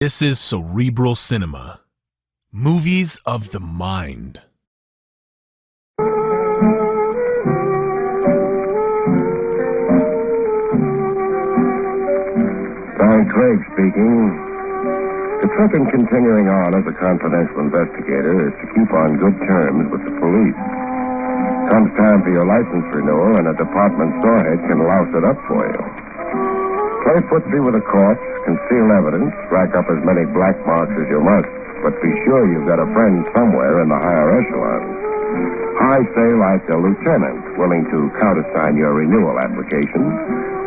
This is Cerebral Cinema. Movies of the mind. Barrie Craig speaking. The trick in continuing on as a confidential investigator is to keep on good terms with the police. Comes time for your license renewal, and a department storehead can louse it up for you. Play footsie with a corpse, conceal evidence, rack up as many black marks as you must, but be sure you've got a friend somewhere in the higher echelons. I say like a lieutenant, willing to countersign your renewal application,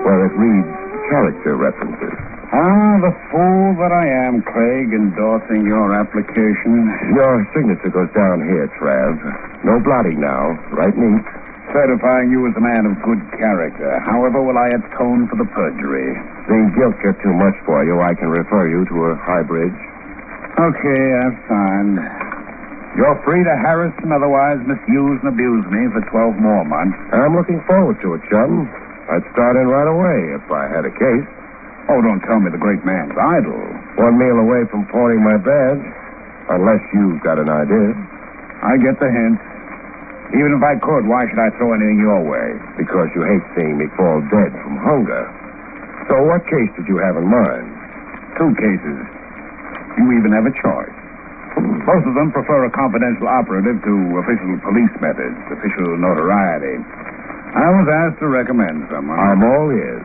where it reads character references. Ah, the fool that I am, Craig, endorsing your application. Your signature goes down here, Trav. No blotting now. Right neat. Certifying you as a man of good character. However will I atone for the perjury? The guilt gets too much for you. I can refer you to a high bridge. Okay, I've signed. You're free to harass and otherwise misuse and abuse me for 12 more months. I'm looking forward to it, chum. I'd start in right away if I had a case. Oh, don't tell me the great man's idle. One meal away from pawning my badge. Unless you've got an idea. I get the hint. Even if I could, why should I throw anything your way? Because you hate seeing me fall dead from hunger. So what case did you have in mind? 2 cases. You even have a choice. Both of them prefer a confidential operative to official police methods, official notoriety. I was asked to recommend someone. I'm all ears.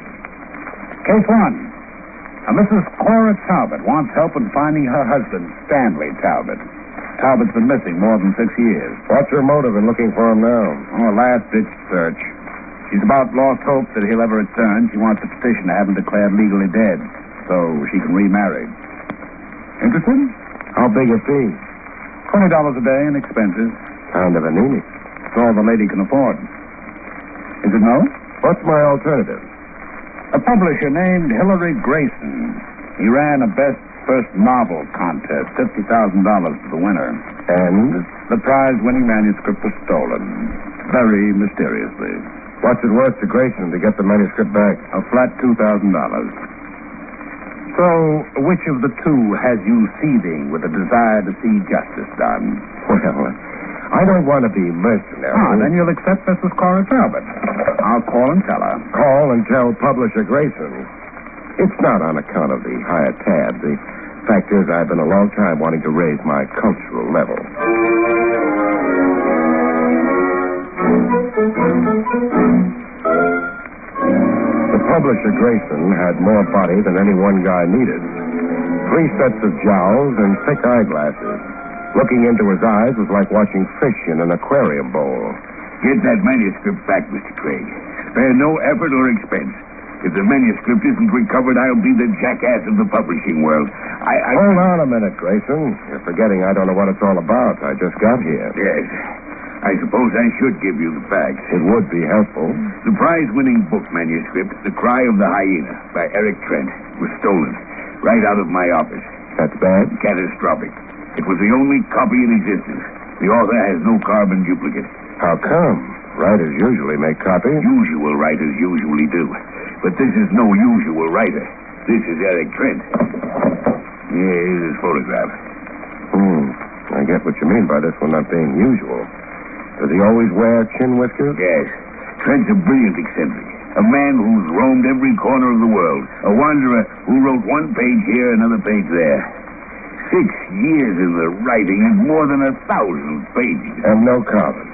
Case 1. A Mrs. Cora Talbot wants help in finding her husband, Stanley Talbot. Talbot's been missing more than 6 years. What's her motive in looking for him now? Oh, a last-ditch search. She's about lost hope that he'll ever return. She wants a petition to have him declared legally dead so she can remarry. Interested? How big a fee? $20 a day in expenses. Kind of anemic. It's all the lady can afford. Is it no? What's my alternative? A publisher named Hillary Grayson. He ran a best first novel contest, $50,000 to the winner. And? The prize-winning manuscript was stolen. Very mysteriously. What's it worth to Grayson to get the manuscript back? A flat $2,000. So, which of the two has you seething with a desire to see justice done? Well, I don't want to be mercenary. Then you'll accept Mrs. Cora Talbot. I'll call and tell her. Call and tell publisher Grayson. It's not on account of the higher tab. The fact is, I've been a long time wanting to raise my cultural level. The publisher Grayson had more body than any one guy needed. 3 sets of jowls and thick eyeglasses. Looking into his eyes was like watching fish in an aquarium bowl. Get that manuscript back, Mr. Craig. Spare no effort or expense. If the manuscript isn't recovered, I'll be the jackass of the publishing world. Hold on a minute, Grayson. You're forgetting I don't know what it's all about. I just got here. Yes. I suppose I should give you the facts. It would be helpful. The prize-winning book manuscript, The Cry of the Hyena, by Eric Trent, was stolen right out of my office. That's bad? Catastrophic. It was the only copy in existence. The author has no carbon duplicate. How come? Writers usually make copies. Usual writers usually do. But this is no usual writer. This is Eric Trent. Here's his photograph. I get what you mean by this one not being usual. Does he always wear chin whiskers? Yes. Trent's a brilliant eccentric. A man who's roamed every corner of the world. A wanderer who wrote one page here, another page there. 6 years in the writing and more than 1,000 pages. And no carbon.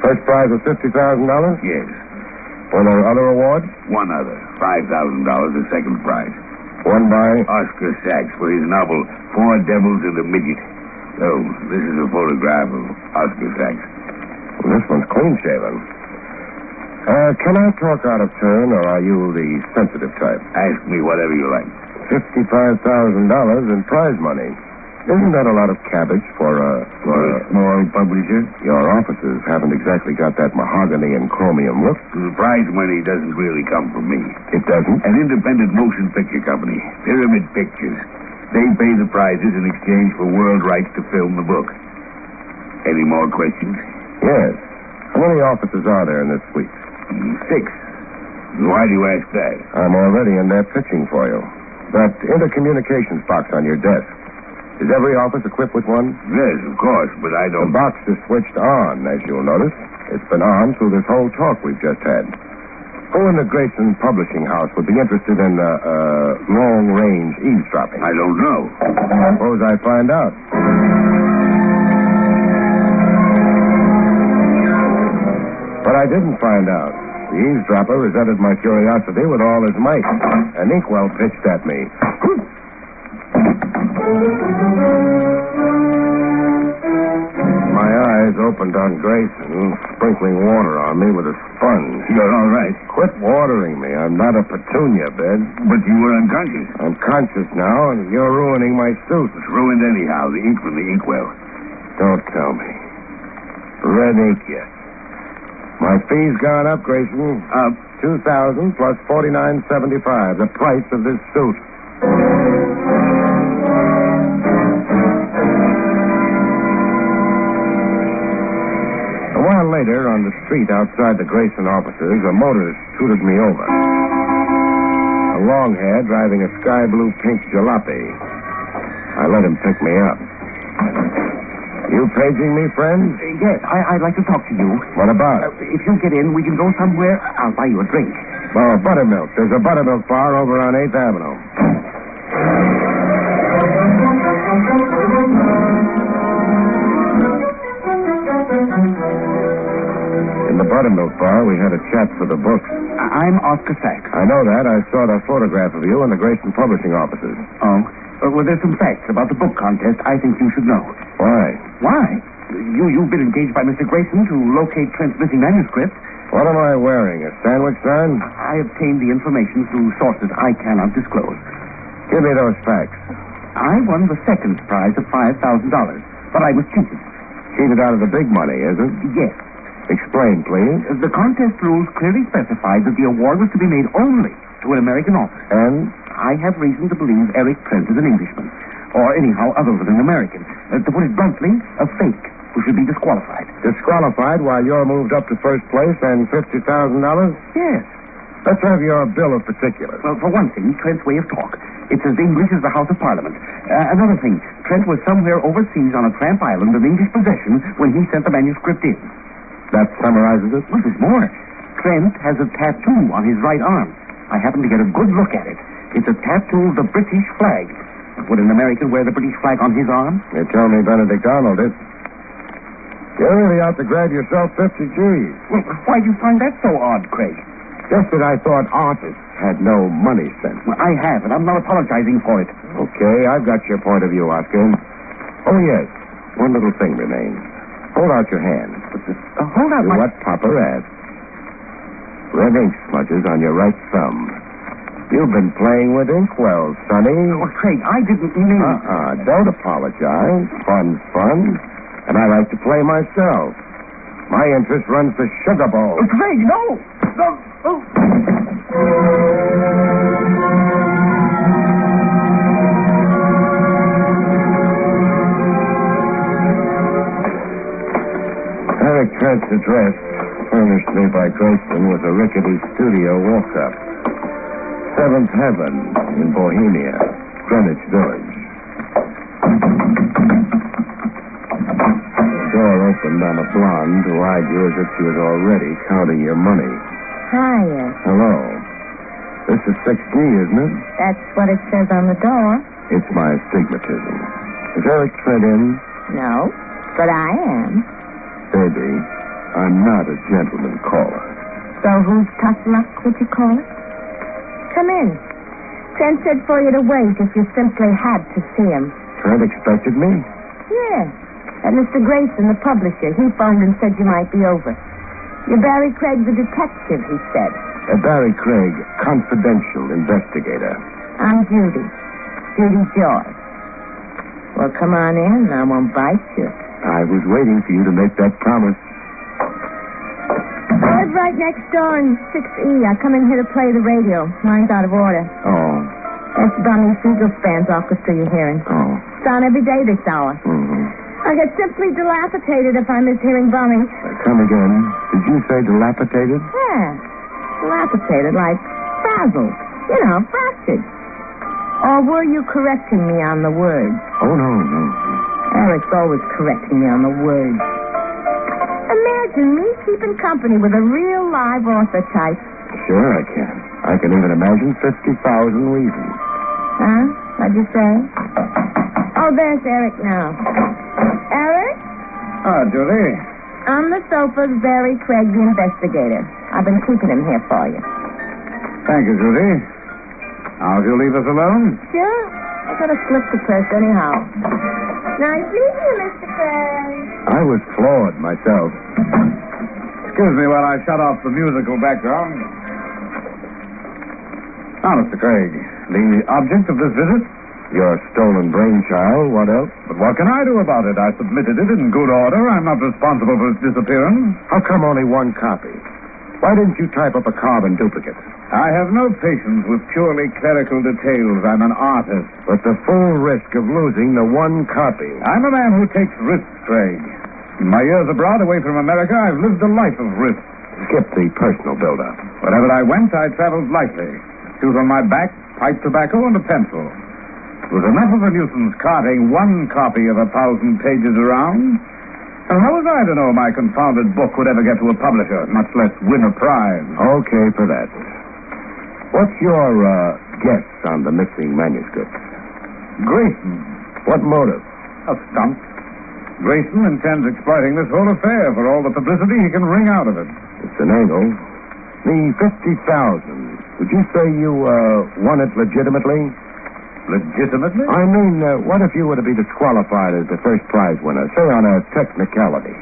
First prize was $50,000? Yes. Were there other awards? One other. $5,000 a second prize. One by? Oscar Sachs for his novel, 4 Devils and a Midget. Oh, this is a photograph of Oscar Sachs. Well, this one's clean-shaven. Can I talk out of turn, or are you the sensitive type? Ask me whatever you like. $55,000 in prize money. Isn't that a lot of cabbage for a small publisher? Your offices haven't exactly got that mahogany and chromium look. The prize money doesn't really come from me. It doesn't? An independent motion picture company, Pyramid Pictures. They pay the prizes in exchange for world rights to film the book. Any more questions? Yes. How many offices are there in this suite? 6. Why do you ask that? I'm already in there pitching for you. That intercommunications box on your desk. Is every office equipped with one? Yes, of course, but I The don't... box is switched on, as you'll notice. It's been on through this whole talk we've just had. Who in the Grayson Publishing House would be interested in long-range eavesdropping? I don't know. Suppose I find out. But I didn't find out. The eavesdropper resented my curiosity with all his might. An inkwell pitched at me. My eyes opened on Grayson, sprinkling water on me with a sponge. You're all right. Quit watering me. I'm not a petunia bed. But you were unconscious. I'm conscious now, and you're ruining my suit. It's ruined anyhow, the ink from the inkwell. Don't tell me. Red ink yet. My fee's gone up, Grayson. Up. $2,000 plus $49.75, the price of this suit. A while later, on the street outside the Grayson offices, a motorist tooted me over. A long-hair driving a sky blue pink jalopy. I let him pick me up. You paging me, friend? Yes, I'd like to talk to you. What about? If you get in, we can go somewhere. I'll buy you a drink. Oh, buttermilk. There's a buttermilk bar over on 8th Avenue. In the buttermilk bar, we had a chat for the books. I'm Oscar Sachs. I know that. I saw the photograph of you in the Grayson Publishing offices. Oh? Well, there's some facts about the book contest I think you should know. Why? Why? You've been engaged by Mr. Grayson to locate Trent's missing manuscript. What am I wearing? A sandwich sign? I obtained the information through sources I cannot disclose. Give me those facts. I won the second prize of $5,000, but I was cheated. Cheated out of the big money, is it? Yes. Explain, please. The contest rules clearly specified that the award was to be made only to an American author. And? I have reason to believe Eric Trent is an Englishman, or anyhow other than an American. To put it bluntly, a fake who should be disqualified. Disqualified while you're moved up to first place and $50,000? Yes. Let's have your bill of particulars. Well, for one thing, Trent's way of talk. It's as English as the House of Parliament. Another thing, Trent was somewhere overseas on a tramp island of English possession when he sent the manuscript in. That summarizes it? Well, there's more. Trent has a tattoo on his right arm. I happened to get a good look at it. It's a tattoo of the British flag. Would an American wear the British flag on his arm? You tell me Benedict Arnold did. You're really out to grab yourself 50 G's. Well, why do you find that so odd, Craig? Just that I thought artists had no money sense. Well, I have, and I'm not apologizing for it. Okay, I've got your point of view, Oscar. Oh, yes. One little thing remains. Hold out your hand. Hold out Do my... what Papa asked. Red ink smudges on your right thumb. You've been playing with inkwells, Sonny. Oh, Craig, I didn't mean... Don't apologize. Fun's fun. And I like to play myself. My interest runs the sugar bowl. Oh, Craig, no! No! Oh. Eric Trent's address, furnished me by Grayson, was a rickety studio walk-up. 7th Heaven in Bohemia, Greenwich Village. The door opened on a blonde who eyed you as if she was already counting your money. Hiya. Hello. This is 6G, isn't it? That's what it says on the door. It's my astigmatism. Is Eric Trent in? No, but I am. Baby, I'm not a gentleman caller. So who's tough luck, would you call it? Come in. Trent said for you to wait if you simply had to see him. Trent expected me? Yes. And Mr. Grayson, the publisher, he phoned and said you might be over. You're Barrie Craig, the detective, he said. Barrie Craig, confidential investigator. I'm Judy. Judy George. Well, come on in. I won't bite you. I was waiting for you to make that promise. I live right next door in 6E. I come in here to play the radio. Mine's out of order. Oh. That's Bunny Fiegelspann's orchestra you're hearing. Oh. It's on every day this hour. Mm-hmm. I get simply dilapidated if I miss hearing Bunny. Come again. Did you say dilapidated? Yeah. Dilapidated, like frazzled. You know, fractured. Or were you correcting me on the words? Oh, no. Eric's always correcting me on the words. Imagine me keeping company with a real live author type. Sure I can. I can even imagine 50,000 reasons. Huh? What'd you say? Oh, there's Eric now. Eric? Ah, Judy. On the sofa's Barrie, Craig, the investigator. I've been keeping him here for you. Thank you, Judy. Now, if you'll leave us alone. Sure. I got a slip to press anyhow. Nice meeting you, Mr. Craig. I was floored myself. Excuse me while I shut off the musical background. Now, Mr. Craig, the object of this visit? Your stolen brainchild, what else? But what can I do about it? I submitted it in good order. I'm not responsible for its disappearance. How come only one copy? Why didn't you type up a carbon duplicate? I have no patience with purely clerical details. I'm an artist. But the full risk of losing the one copy. I'm a man who takes risks, Craig. In my years abroad, away from America, I've lived a life of risk. Skip the personal build-up. Wherever I went, I traveled lightly. Shoes on my back, pipe tobacco, and a pencil. It was enough of a nuisance carting one copy of 1,000 pages around. And how was I to know my confounded book would ever get to a publisher, much less win a prize? Okay for that. What's your guess on the missing manuscript? Grayson. What motive? A stunt. Grayson intends exploiting this whole affair for all the publicity he can wring out of it. It's an angle. The 50,000. Would you say you won it legitimately? Legitimately? I mean, what if you were to be disqualified as the first prize winner, say on a technicality?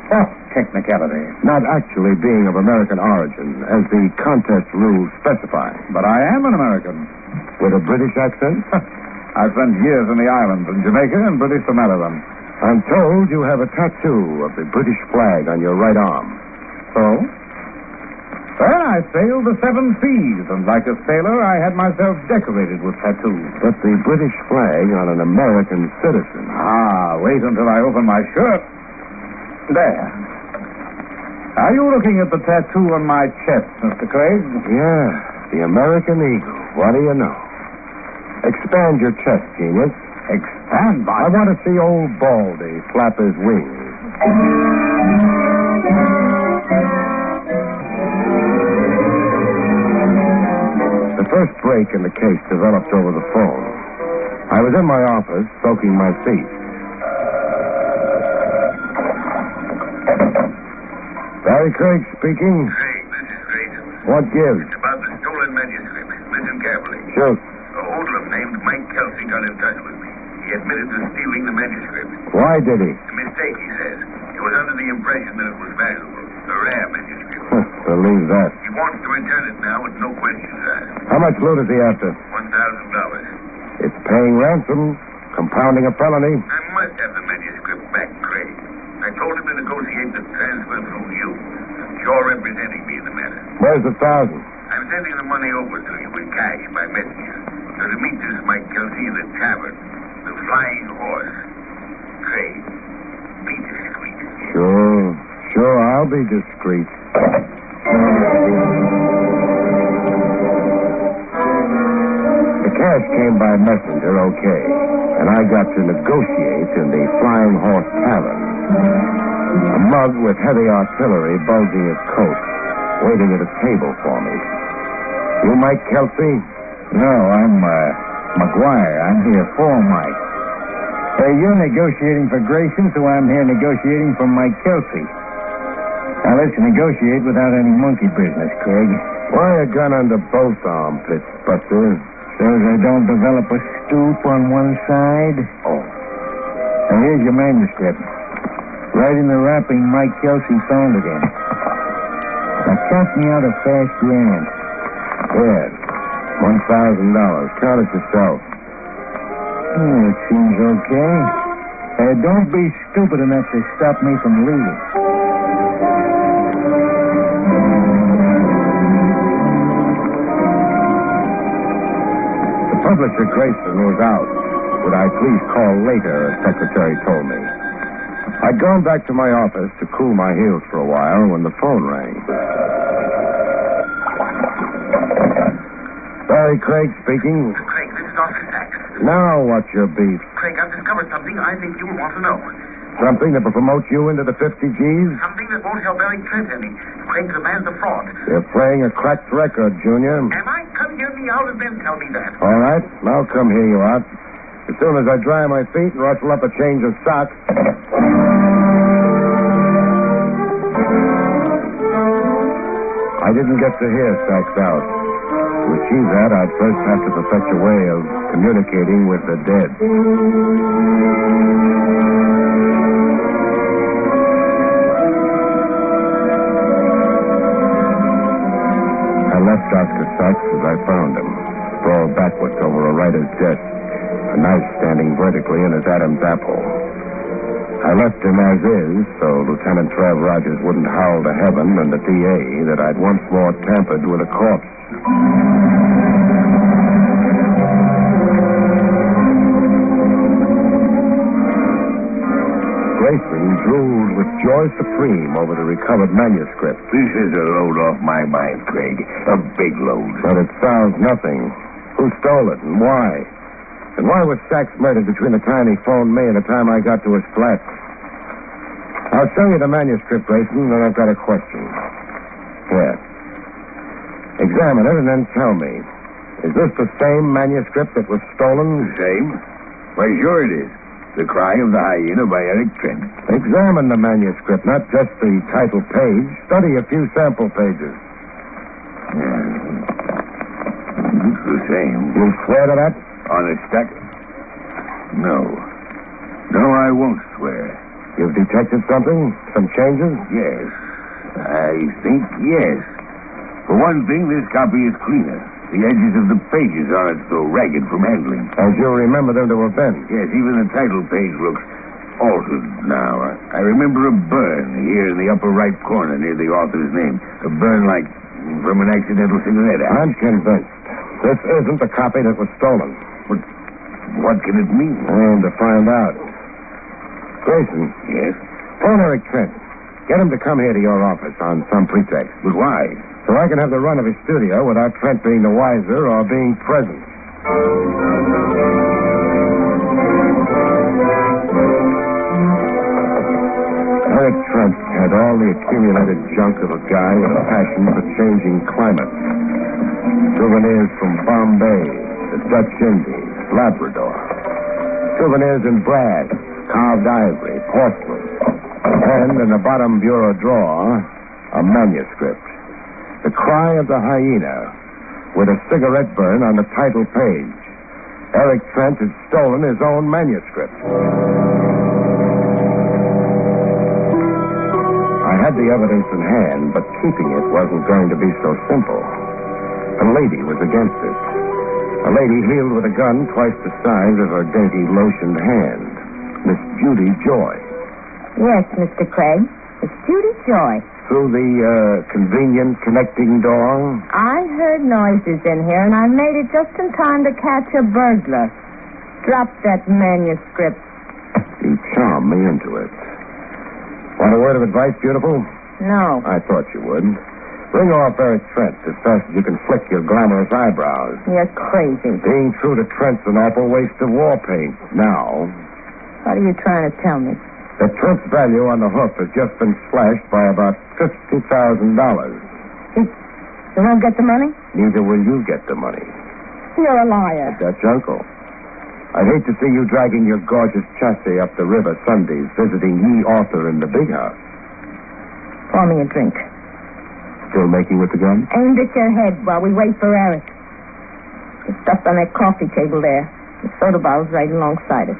What technicality? Not actually being of American origin, as the contest rules specify. But I am an American. With a British accent? I've spent years in the islands, in Jamaica and British Somaliland. I'm told you have a tattoo of the British flag on your right arm. So? Well, I sailed the 7 seas, and like a sailor, I had myself decorated with tattoos. But the British flag on an American citizen. Ah, wait until I open my shirt. There. Are you looking at the tattoo on my chest, Mr. Craig? Yeah, the American eagle. What do you know? Expand your chest, genius. Expand I my... want to see old Baldy flap his wings. The first break in the case developed over the phone. I was in my office, soaking my feet. Barrie Craig speaking. Craig, this is Grayson. What gives? It's about the stolen manuscript. Listen carefully. Shoot. A hoodlum named Mike Kelsey got in touch with me. He admitted to stealing the manuscript. Why did he? A mistake, he says. He was under the impression that it was valuable. A rare manuscript. Believe that. He wants to return it now with no questions asked. How much loot is he after? $1,000. It's paying ransom, compounding a felony. I must have the manuscript back, Craig. I told him to negotiate the transfer through you. You're representing me in the matter. Where's the 1,000? I'm sending the money over to you in cash by messenger. So to meet this Mike Kelsey in the tavern, the Flying Horse. Craig, be discreet. Sure, I'll be discreet. The cash came by messenger, okay. And I got to negotiate in the Flying Horse Tavern. A mug with heavy artillery bulging his coat, waiting at a table for me. You Mike Kelsey? No, I'm, McGuire. I'm here for Mike. You're negotiating for Grayson, so I'm here negotiating for Mike Kelsey. Now, let's negotiate without any monkey business, Craig. Why a gun under both armpits, Buster? So as I don't develop a stoop on one side. Oh. Now, here's your manuscript. Right in the wrapping Mike Kelsey found it in. Now, count me out a fast grand. Yes. $1,000. Count it yourself. Oh, it seems okay. Don't be stupid enough to stop me from leaving. The publisher, Grayson, was out. Would I please call later, as Secretary told me. I'd gone back to my office to cool my heels for a while when the phone rang. Barrie Craig speaking. Craig, this is Now what's your beef? Craig, I've discovered something I think you'll want to know. Something that will promote you into the 50 Gs? Something that won't help Eric Trent any. Craig, the man's a fraud. You're playing a cracked record, Junior. Am I? Come hear me out and then tell me that. All right, I'll come hear you out. As soon as I dry my feet and rustle up a change of socks. I didn't get to hear Sachs out. To achieve that, I'd first have to perfect a way of communicating with the dead. I left Oscar Sachs as I found him, sprawled backwards over a writer's desk, a knife standing vertically in his Adam's apple. I left him as is, so Lieutenant Trav Rogers wouldn't howl to heaven and the DA that I'd once more tampered with a corpse. Grayson drooled with joy supreme over the recovered manuscript. This is a load off my mind, Craig. A big load. But it sounds nothing. Who stole it and why? And why was Sachs murdered between the time he phoned me and the time I got to his flat? I'll show you the manuscript, Grayson, then I've got a question. Here. Examine it and then tell me. Is this the same manuscript that was stolen? The same? Why, sure it is. The Cry of the Hyena by Eric Trent. Examine the manuscript, not just the title page. Study a few sample pages. It's the same. You swear to that? Honest, Stack? No. No, I won't swear. You've detected something? Some changes? Yes. I think yes. For one thing, this copy is cleaner. The edges of the pages aren't so ragged from handling. As you remember them to have been. Yes, even the title page looks altered now. I remember a burn here in the upper right corner near the author's name. A burn like from an accidental cigarette ash. I'm convinced. This isn't the copy that was stolen. But what can it mean? I aim to find out. Grayson. Yes? Phone Eric Trent. Get him to come here to your office on some pretext. But why? So I can have the run of his studio without Trent being the wiser or being present. Eric Trent had all the accumulated junk of a guy with a passion for changing climates. Souvenirs from Bombay, the Dutch Indies, Labrador. Souvenirs in brass, carved ivory, porcelain. And in the bottom bureau drawer, a manuscript. The Cry of the Hyena, with a cigarette burn on the title page. Eric Trent had stolen his own manuscript. I had the evidence in hand, but keeping it wasn't going to be so simple. A lady was against it. A lady healed with a gun twice the size of her dainty lotioned hand. Miss Judy Joy. Yes, Mr. Craig. It's Judy Joy. Through the convenient connecting door? I heard noises in here, and I made it just in time to catch a burglar. Drop that manuscript. You charmed me into it. Want a word of advice, beautiful? No. I thought you would. Bring off Eric Trent as fast as you can flick your glamorous eyebrows. You're crazy. Being true to Trent's an awful waste of war paint. Now, What are you trying to tell me? the Trent's value on the hoof has just been slashed by about $50,000. You won't get the money? Neither will you get the money. You're a liar. That's Uncle. I'd hate to see you dragging your gorgeous chassis up the river Sundays, visiting ye author in the big house. Pour me a drink. Still making with the gun? Aimed at your head while we wait for Eric. It's stuff on that coffee table there. The soda bottle's right alongside it.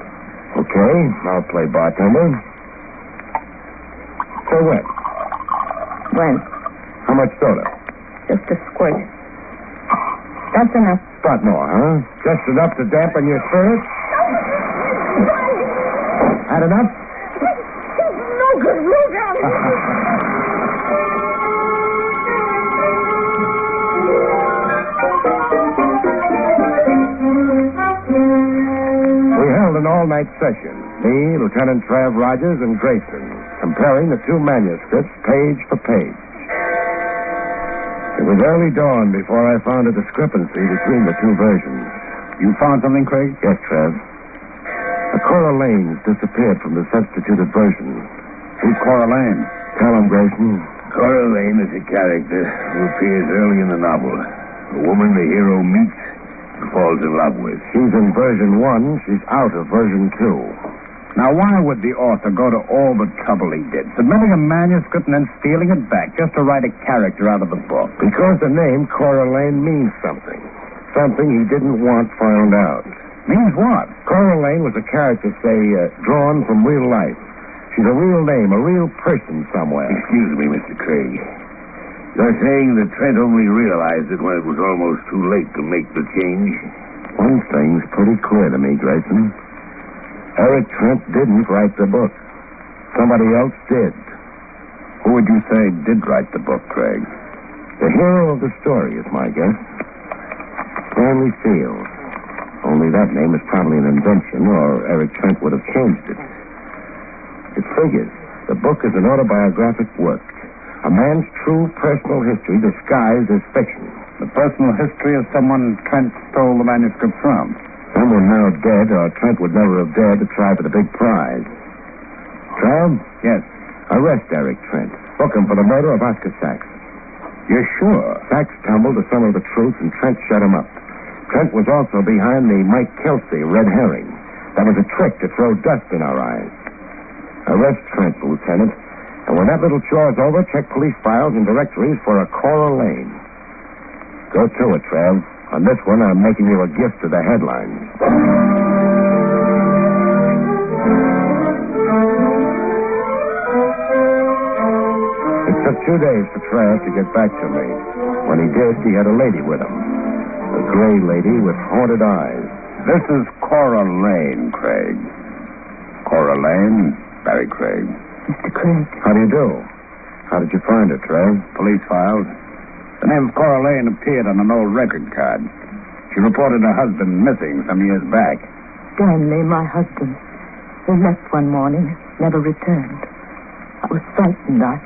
Okay, I'll play bartender. So when? When? How much soda? Just a squirt. That's enough. Spot more, huh? Just enough to dampen your spirits? Had enough? No good. Look out. We held an all-night session, me, Lieutenant Trav Rogers, and Grayson, comparing the two manuscripts page for page. It was early dawn before I found a discrepancy between the two versions. You found something, Craig? Yes, Trev. Cora Lane's disappeared from the substituted version. Who's Cora Lane? Tell him, Grayson. Cora Lane is a character who appears early in the novel. A woman the hero meets and falls in love with. She's in version 1. She's out of version 2. Now, why would the author go to all the trouble he did, submitting a manuscript and then stealing it back just to write a character out of the book? Because the name Cora Lane means something. Something he didn't want found out. Means what? Cora Lane was a character, say, drawn from real life. She's a real name, a real person somewhere. Excuse me, Mr. Craig. You're saying that Trent only realized it when it was almost too late to make the change? One thing's pretty clear to me, Grayson. Eric Trent didn't write the book. Somebody else did. Who would you say did write the book, Craig? The hero of the story is my guess. Stanley Field. Only that name is probably an invention, or Eric Trent would have changed it. It figures. The book is an autobiographic work. A man's true personal history disguised as fiction. The personal history of someone Trent stole the manuscript from. Someone now dead, or Trent would never have dared to try for the big prize. Trav? Yes. Arrest Eric Trent. Book him for the murder of Oscar Sachs. You're sure? Sachs tumbled to some of the truth, and Trent shut him up. Trent was also behind the Mike Kelsey red herring. That was a trick to throw dust in our eyes. Arrest Trent, Lieutenant. And when that little chore's over, check police files and directories for a Cora Lane. Go to it, Trav. On this one, I'm making you a gift to the headlines. It took 2 days for Trav to get back to me. When he did, he had a lady with him. A gray lady with haunted eyes. This is Cora Lane, Craig. Cora Lane, Barrie Craig. Mr. Craig. How do you do? How did you find her, Trav? Police files. The name of Cora Lane appeared on an old record card. She reported her husband missing some years back. Stanley, my husband. He left one morning, never returned. I was frightened. I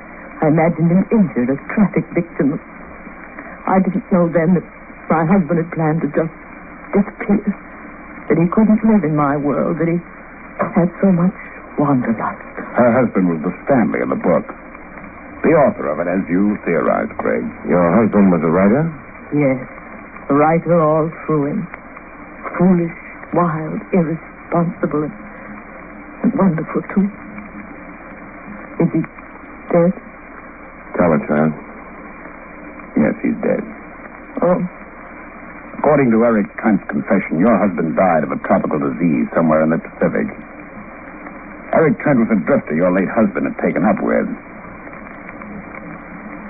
imagined him injured, a traffic victim. I didn't know then that my husband had planned to just disappear. That he couldn't live in my world, that he had so much wanderlust. Her husband was the Stanley of the book. The author of it, as you theorized, Craig. Your husband was a writer? Yes, a writer all through him. Foolish, wild, irresponsible, and wonderful, too. Is he dead? Tell it, Trav. Yes, he's dead. Oh. According to Eric Trent's confession, your husband died of a tropical disease somewhere in the Pacific. Eric Trent was a drifter your late husband had taken up with.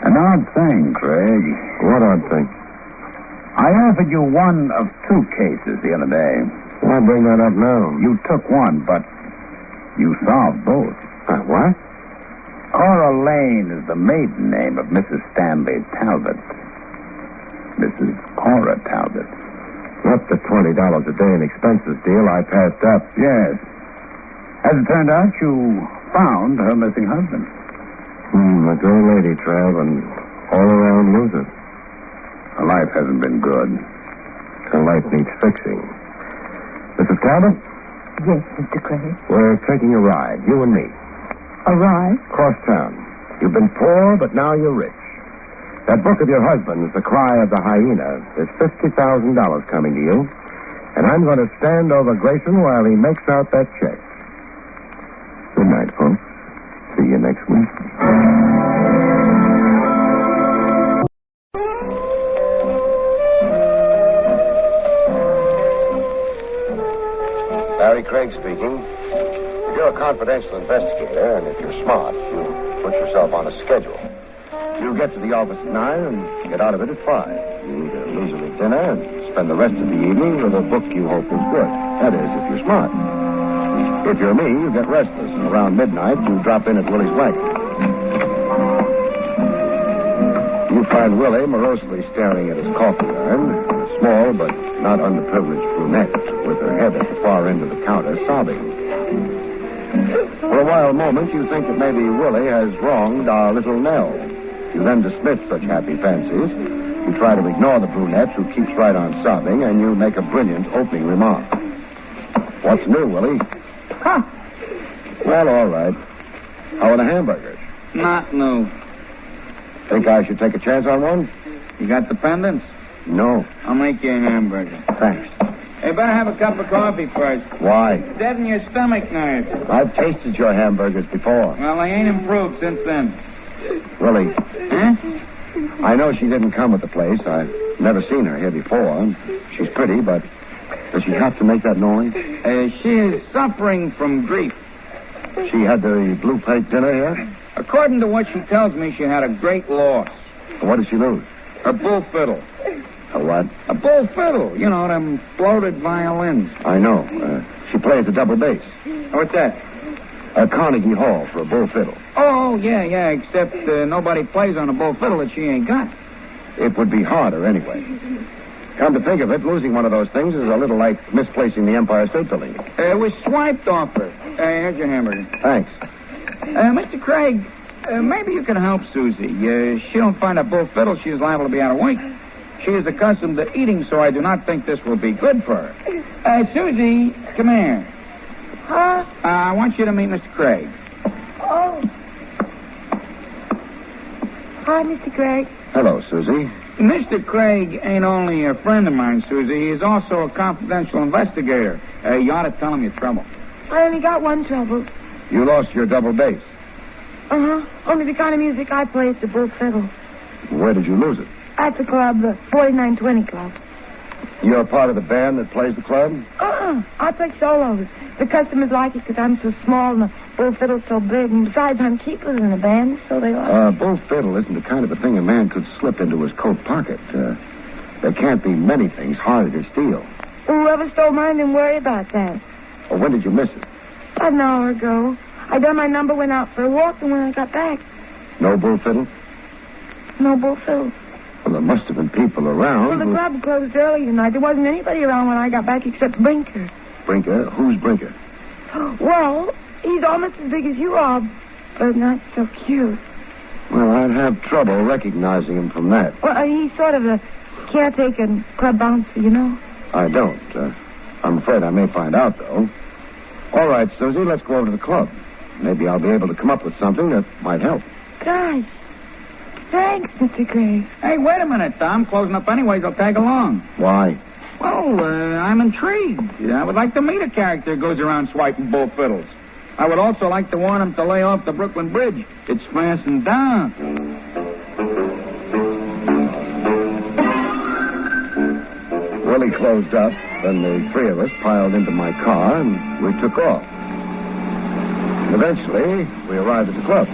An odd thing, Craig. What odd thing? I offered you one of 2 cases the other day. Why bring that up now? You took one, but you solved both. What? Cora Lane is the maiden name of Mrs. Stanley Talbot. Mrs. Cora Talbot. Not the $20 a day in expenses deal I passed up. Yes. As it turned out, you found her missing husband. A gray lady, Trav, and all-around loser. Her life hasn't been good. Her life needs fixing. Mrs. Talbot? Yes, Mr. Craig. We're taking a ride, you and me. A ride? Cross town. You've been poor, but now you're rich. That book of your husband's, The Cry of the Hyena, there's $50,000 coming to you. And I'm going to stand over Grayson while he makes out that check. Good night, folks. See you next week. Barrie Craig speaking. If you're a confidential investigator, and if you're smart, you put yourself on a schedule. You get to the office at 9 and get out of it at 5. You eat a leisurely dinner and spend the rest of the evening with a book you hope is good. That is, if you're smart. If you're me, you get restless, and around midnight, you drop in at Willie's wagon. You find Willie morosely staring at his coffee urn, a small but not underprivileged brunette with her head at the far end of the counter, sobbing. For a wild moment, you think that maybe Willie has wronged our little Nell. You then dismiss such happy fancies You try to ignore the brunette who keeps right on sobbing, and you make a brilliant opening remark. What's new, Willie? Huh. Well, all right. How are the hamburgers? Not new. Think I should take a chance on one? You got the pendants? No. I'll make you a hamburger. Thanks. Hey, better have a cup of coffee first. Why? Deaden your stomach nerves. I've tasted your hamburgers before. Well, they ain't improved since then. Willie, Huh? I know she didn't come at the place. I've never seen her here before. She's pretty, but does she have to make that noise? She is suffering from grief. She had the blue plate dinner here? According to what she tells me, she had a great loss. What did she lose? A bull fiddle. A what? A bull fiddle. You know, them floated violins. I know. She plays a double bass. What's that? At Carnegie Hall for a bull fiddle. Oh, yeah, except nobody plays on a bull fiddle that she ain't got. It would be harder anyway. Come to think of it, losing one of those things is a little like misplacing the Empire State Building. It was swiped off her. Here's your hamburger. Thanks. Mr. Craig, maybe you can help Susie. She don't find a bull fiddle, she is liable to be out of weight. She is accustomed to eating, so I do not think this will be good for her. Susie, come here. Huh? I want you to meet Mr. Craig. Oh. Hi, Mr. Craig. Hello, Susie. Mr. Craig ain't only a friend of mine, Susie. He is also a confidential investigator. You ought to tell him your trouble. I only got one trouble. You lost your double bass. Uh-huh. Only the kind of music I play is the bull fiddle. Where did you lose it? At the club, the 4920 Club. You're part of the band that plays the club? I play solos. The customers like it because I'm so small and the bull fiddle's so big. And besides, I'm cheaper than the band, so they like it. Bull fiddle isn't the kind of a thing a man could slip into his coat pocket. There can't be many things harder to steal. Whoever stole mine didn't worry about that. Well, when did you miss it? About an hour ago. I done my number, went out for a walk, and when I got back, No bull fiddle? no bull fiddle. Well, there must have been people around. Well, the club closed early tonight. There wasn't anybody around when I got back except Brinker. Brinker? Who's Brinker? Well, he's almost as big as you are, but not so cute. Well, I'd have trouble recognizing him from that. Well, he's sort of a caretaker and club bouncer, you know. I don't. I'm afraid I may find out, though. All right, Susie, let's go over to the club. Maybe I'll be able to come up with something that might help. Gosh. Thanks, Mr. Craig. Hey, wait a minute, Tom. Closing up anyways. I'll tag along. Why? Well, I'm intrigued. I would like to meet a character who goes around swiping bull fiddles. I would also like to warn him to lay off the Brooklyn Bridge. It's fastened down. Willie closed up, then the three of us piled into my car, and we took off. Eventually, we arrived at the club.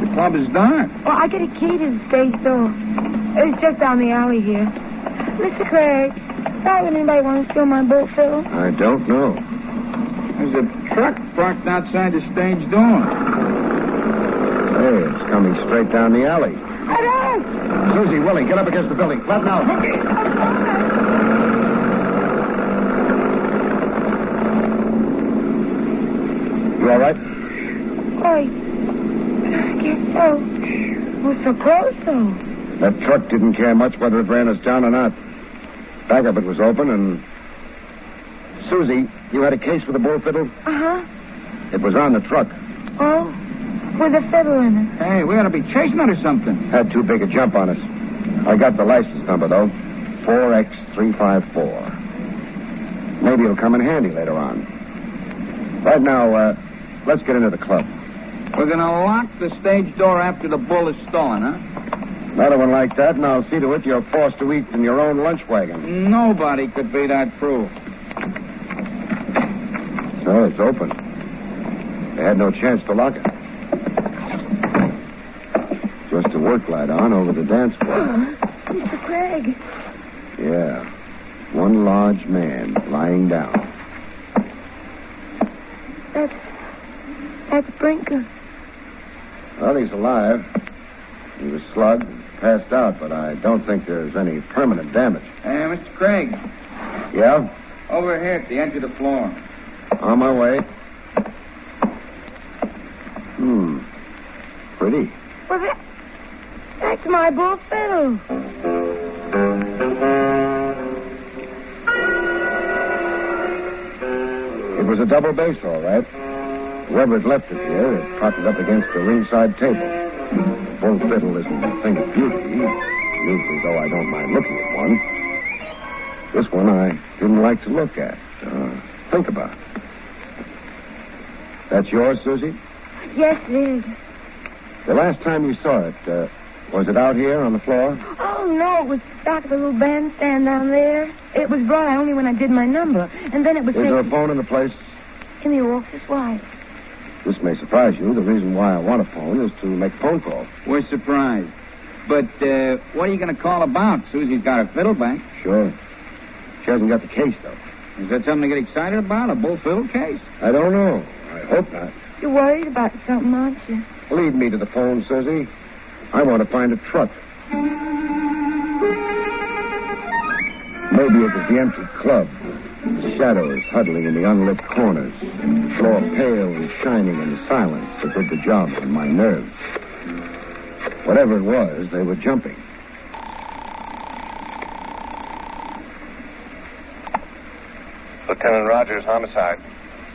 The club is dark. Well, I get a key to the stage door. It's just down the alley here. Mr. Craig, why would anybody want to steal my bull fiddle? I don't know. There's a truck parked outside the stage door. Hey, it's coming straight down the alley. It is! Susie, Willie, get up against the building. Flatten out. You all right? Oh, I guess so. We're so close, though. That truck didn't care much whether it ran us down or not. Back of it was open, and... Susie, you had a case for the bull fiddle? Uh-huh. It was on the truck. Oh, with a fiddle in it. Hey, we ought to be chasing it or something. Had too big a jump on us. I got the license number, though. 4X354. Maybe it'll come in handy later on. Right now, let's get into the club. We're going to lock the stage door after the bull is stolen, huh? Another one like that, and I'll see to it you're forced to eat in your own lunch wagon. Nobody could be that cruel. So it's open. They had no chance to lock it. Just a work light on over the dance floor. Mr. Craig. Yeah. One large man lying down. That's Brinker. Well, he's alive. He was slugged, passed out, but I don't think there's any permanent damage. Hey, Mr. Craig. Yeah? Over here at the edge of the floor. On my way. Pretty. Well, that's my bull fiddle. It was a double bass, all right. Whoever had left it here had propped it up against the ringside table. The bull fiddle isn't a thing of beauty, usually, though I don't mind looking at one. This one I didn't like to look at. Think about. That's yours, Susie? Yes, it is. The last time you saw it, was it out here on the floor? Oh, no, it was back of the little bandstand down there. It was brought out only when I did my number. And then it was Is there a phone in the place? in the office. Why? This may surprise you. The reason why I want a phone is to make a phone call. We're surprised. But what are you going to call about? Susie's got her fiddle back. Sure. She hasn't got the case, though. Is that something to get excited about, a bull fiddle case? I don't know. I hope not. You're worried about something, aren't you? Lead me to the phone, Susie. I want to find a truck. Maybe it was the empty club. The shadows huddling in the unlit corners. The floor pale and shining in the silence that did the job on my nerves. Whatever it was, they were jumping. Lieutenant Rogers, homicide.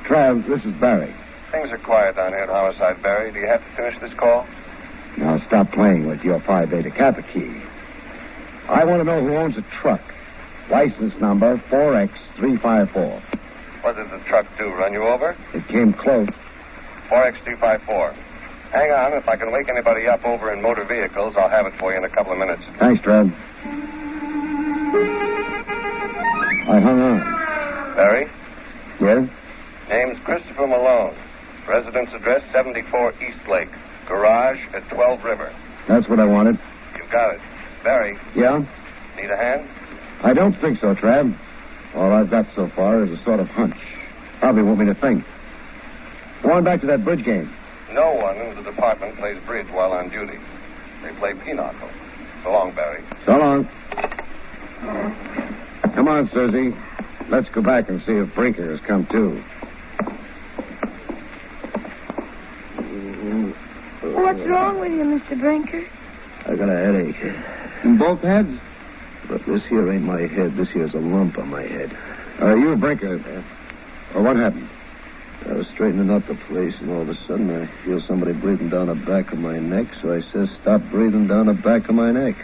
Trav, this is Barrie. Things are quiet down here at homicide, Barrie. Do you have to finish this call? Now stop playing with your Phi Beta Kappa key. I want to know who owns a truck. License number 4X354. What did the truck do, run you over? It came close. 4X354. Hang on. If I can wake anybody up over in motor vehicles, I'll have it for you in a couple of minutes. Thanks, Trav. I hung on. Barrie? Yes? Name's Christopher Malone. Residence address 74 East Lake. Garage at 12 River. That's what I wanted. You got it. Barrie? Yeah? Need a hand? I don't think so, Trav. All I've got so far is a sort of hunch. Probably want me to think. Go on back to that bridge game. No one in the department plays bridge while on duty. They play pinochle. So long, Barrie. So long. Come on, Susie. Let's go back and see if Brinker has come too. What's wrong with you, Mr. Brinker? I got a headache. In both heads? But this here ain't my head. This here's a lump on my head. You, Brinker. What happened? I was straightening up the place, and all of a sudden I feel somebody breathing down the back of my neck, so I says, stop breathing down the back of my neck.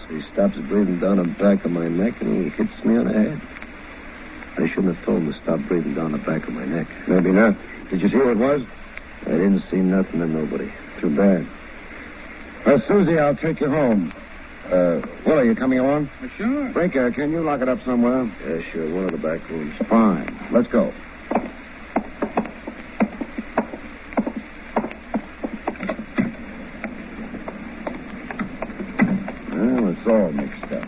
So he stops breathing down the back of my neck, and he hits me on the head. I shouldn't have told him to stop breathing down the back of my neck. Maybe not. Did you see who it was? I didn't see nothing or nobody. Too bad. Susie, I'll take you home. Will, are you coming along? Sure. Brinker, can you lock it up somewhere? Yeah, sure. One of the back rooms. Fine. Let's go. Well, it's all mixed up.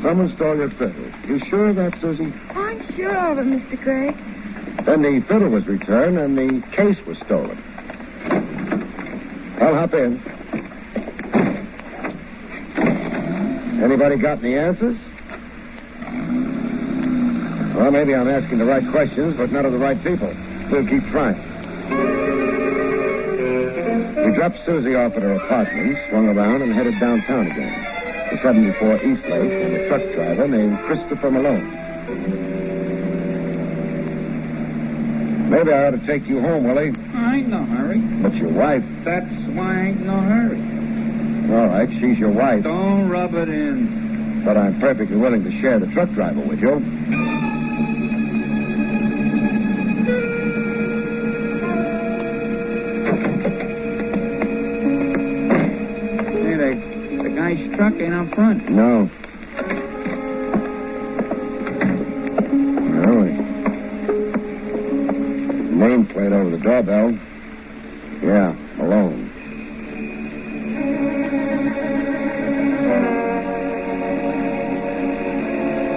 Someone stole your fiddle. You sure of that, Susie? I'm sure of it, Mr. Craig. Then the fiddle was returned and the case was stolen. I'll hop in. Anybody got any answers? Well, maybe I'm asking the right questions, but none of the right people. We'll keep trying. We dropped Susie off at her apartment, swung around, and headed downtown again. The 74 East Lake and a truck driver named Christopher Malone. Maybe I ought to take you home, Willie. I ain't no hurry. But your wife... That's why I ain't no hurry. All right, she's your wife. Don't rub it in. But I'm perfectly willing to share the truck driver with you. Hey, the guy's truck ain't out front. No. Really? Nameplate over the doorbell. Yeah, Malone.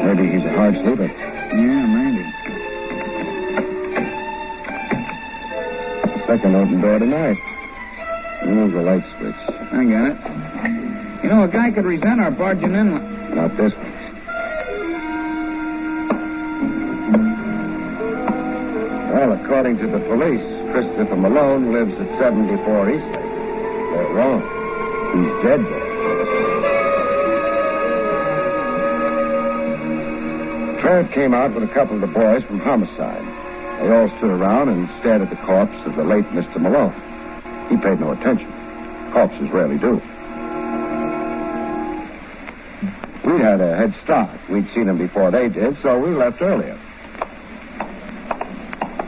Maybe he's a hard sleeper. Yeah, maybe. Second open door tonight. There's the light switch. I got it. You know, a guy could resent our barging in. Not this one. according to the police, Christopher Malone lives at 74 Eastlake. They're wrong. He's dead there. Trev came out with a couple of the boys from homicide. They all stood around and stared at the corpse of the late Mr. Malone. He paid no attention. Corpses rarely do. We'd had a head start. We'd seen him before they did, so we left earlier.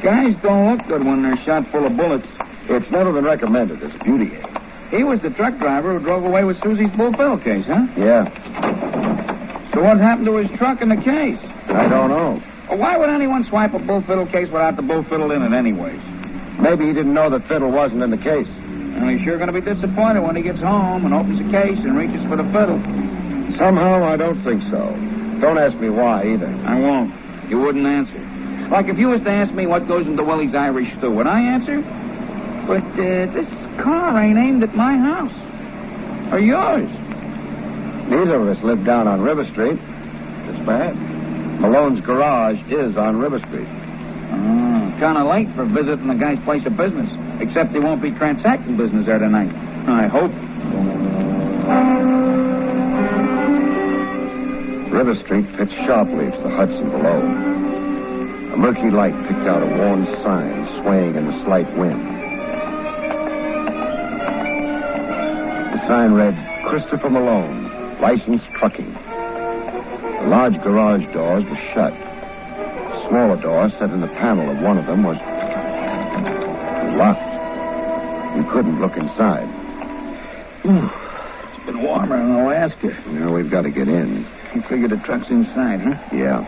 Guys don't look good when they're shot full of bullets. It's never been recommended as a beauty aid. He was the truck driver who drove away with Susie's Bull Fiddle case, huh? Yeah. So what happened to his truck and the case? I don't know. Well, why would anyone swipe a Bull Fiddle case without the Bull Fiddle in it anyways? Maybe he didn't know that Fiddle wasn't in the case. Well, he's sure going to be disappointed when he gets home and opens the case and reaches for the fiddle. Somehow, I don't think so. Don't ask me why, either. I won't. You wouldn't answer. Like if you was to ask me what goes into Willie's Irish stew, would I answer? But this car ain't aimed at my house. Or yours. Neither of us live down on River Street. It's bad. Malone's garage is on River Street. Kind of late for visiting the guy's place of business. Except he won't be transacting business there tonight. I hope. River Street pitched sharply to the Hudson below. A murky light picked out a worn sign swaying in the slight wind. The sign read, Christopher Malone, licensed trucking. The large garage doors were shut. The smaller door set in the panel of one of them was locked. You couldn't look inside. It's been warmer in Alaska. Now we've got to get in. You figure the truck's inside, huh? Yeah.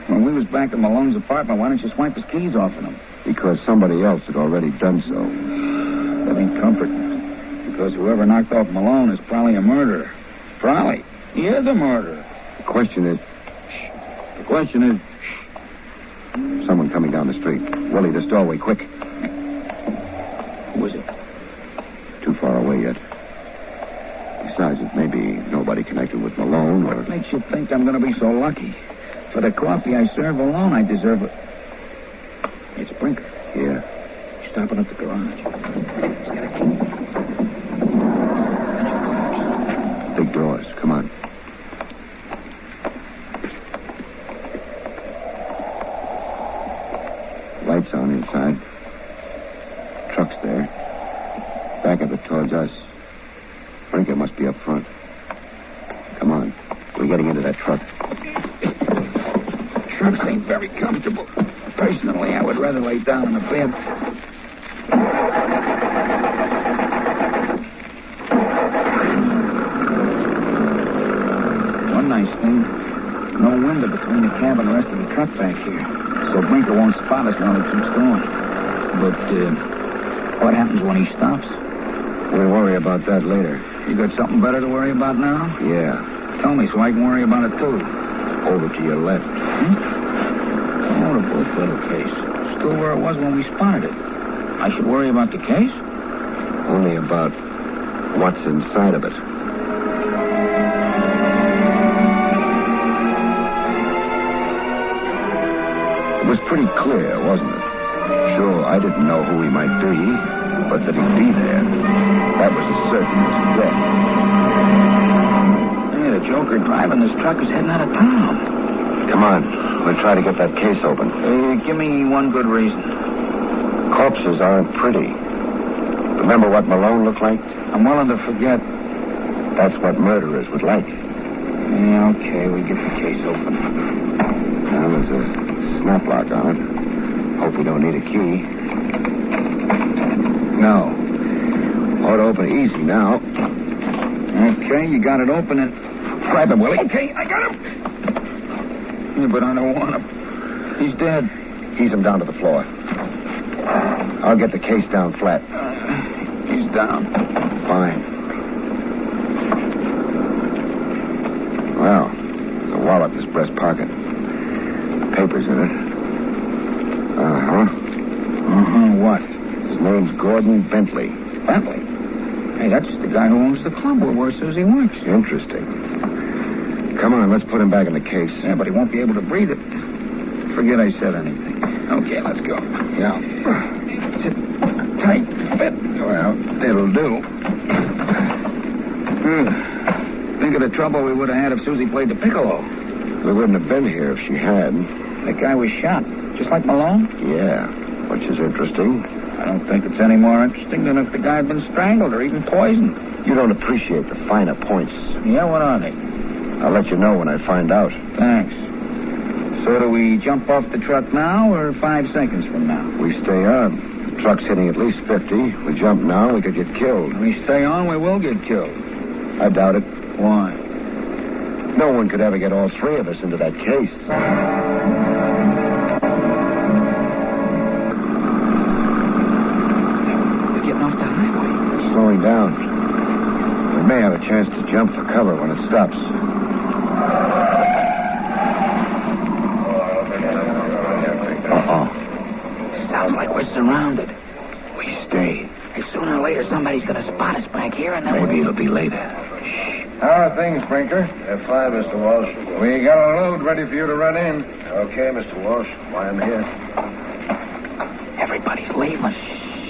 When we was back at Malone's apartment, why don't you swipe his keys off of him? Because somebody else had already done so. That ain't comforting. Because whoever knocked off Malone is probably a murderer. Probably. He is a murderer. The question is... Someone coming down the street. Willie, this doorway, quick. Who is it? Too far away yet. Besides, it may be nobody connected with Malone or... What makes you think I'm going to be so lucky? For the coffee I serve alone, I deserve it. It's Brinker. Yeah. He's stopping at the garage. He's got a key. Big doors. Come on. Lights on inside. Truck's there. Back of it towards us. Brinker must be up front. Come on. We're getting into that truck. Trucks ain't very comfortable. Personally, I would rather lay down in a bed. One nice thing, no window between the cab and the rest of the truck back here. So Brinker won't spot us while he keeps going. But, what happens when he stops? We'll worry about that later. You got something better to worry about now? Yeah. Tell me so I can worry about it, too. Over to your left. Oh, the Bull Fiddle case. Still where it was when we spotted it. I should worry about the case? Only about what's inside of it. It was pretty clear, wasn't it? Sure, I didn't know who he might be, but that he'd be there. That was as certain as death. Hey, the joker driving this truck is heading out of town. Come on. We'll try to get that case open. Give me one good reason. Corpses aren't pretty. Remember what Malone looked like? I'm willing to forget. That's what murderers would like. Yeah, okay, we get the case open. Now, there's a snap lock on it. Hope we don't need a key. No. Ought to open easy now. Okay, you got it open and... Grab him, Willie. Okay, I got him. Yeah, but I don't want him. He's dead. Ease him down to the floor. I'll get the case down flat. He's down. Fine. Well, there's a wallet in his breast pocket. Papers in it. What? His name's Gordon Bentley. Bentley? Hey, that's the guy who owns the club where Susie works. Interesting. Come on, let's put him back in the case. Yeah, but he won't be able to breathe it. Forget I said anything. Okay, let's go. Yeah. It's a tight fit. Well, it'll do. Think of the trouble we would have had if Susie played the piccolo. We wouldn't have been here if she had. That guy was shot, just like Malone? Yeah, which is interesting. I don't think it's any more interesting than if the guy had been strangled or even poisoned. You don't appreciate the finer points. Yeah, what are they? I'll let you know when I find out. Thanks. So do we jump off the truck now or 5 seconds from now? We stay on. The truck's hitting at least 50. We jump now, we could get killed. If we stay on, we will get killed. I doubt it. Why? No one could ever get all three of us into that case. We're getting off the highway. It's slowing down. We may have a chance to jump for cover when it stops. Uh-oh. Sounds like we're surrounded. We stay. Sooner or later, somebody's going to spot us back here, and then maybe it'll be later. How are things, Brinker? They're fine, Mr. Walsh. We got a load ready for you to run in. Okay, Mr. Walsh. Why I'm here. Everybody's leaving.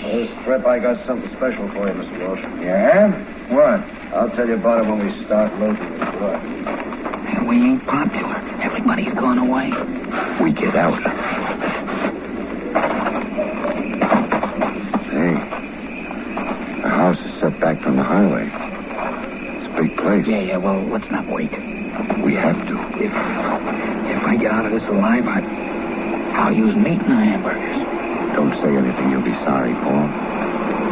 This trip, I got something special for you, Mr. Walsh. Yeah? What? I'll tell you about it when we start loading the truck. And we ain't popular. Everybody's gone away. We get out. The house is set back from the highway. It's a big place. Yeah, well, let's not wait. We have to. If I get out of this alive, I'll use meat in the hamburgers. Don't say anything. You'll be sorry, Paul.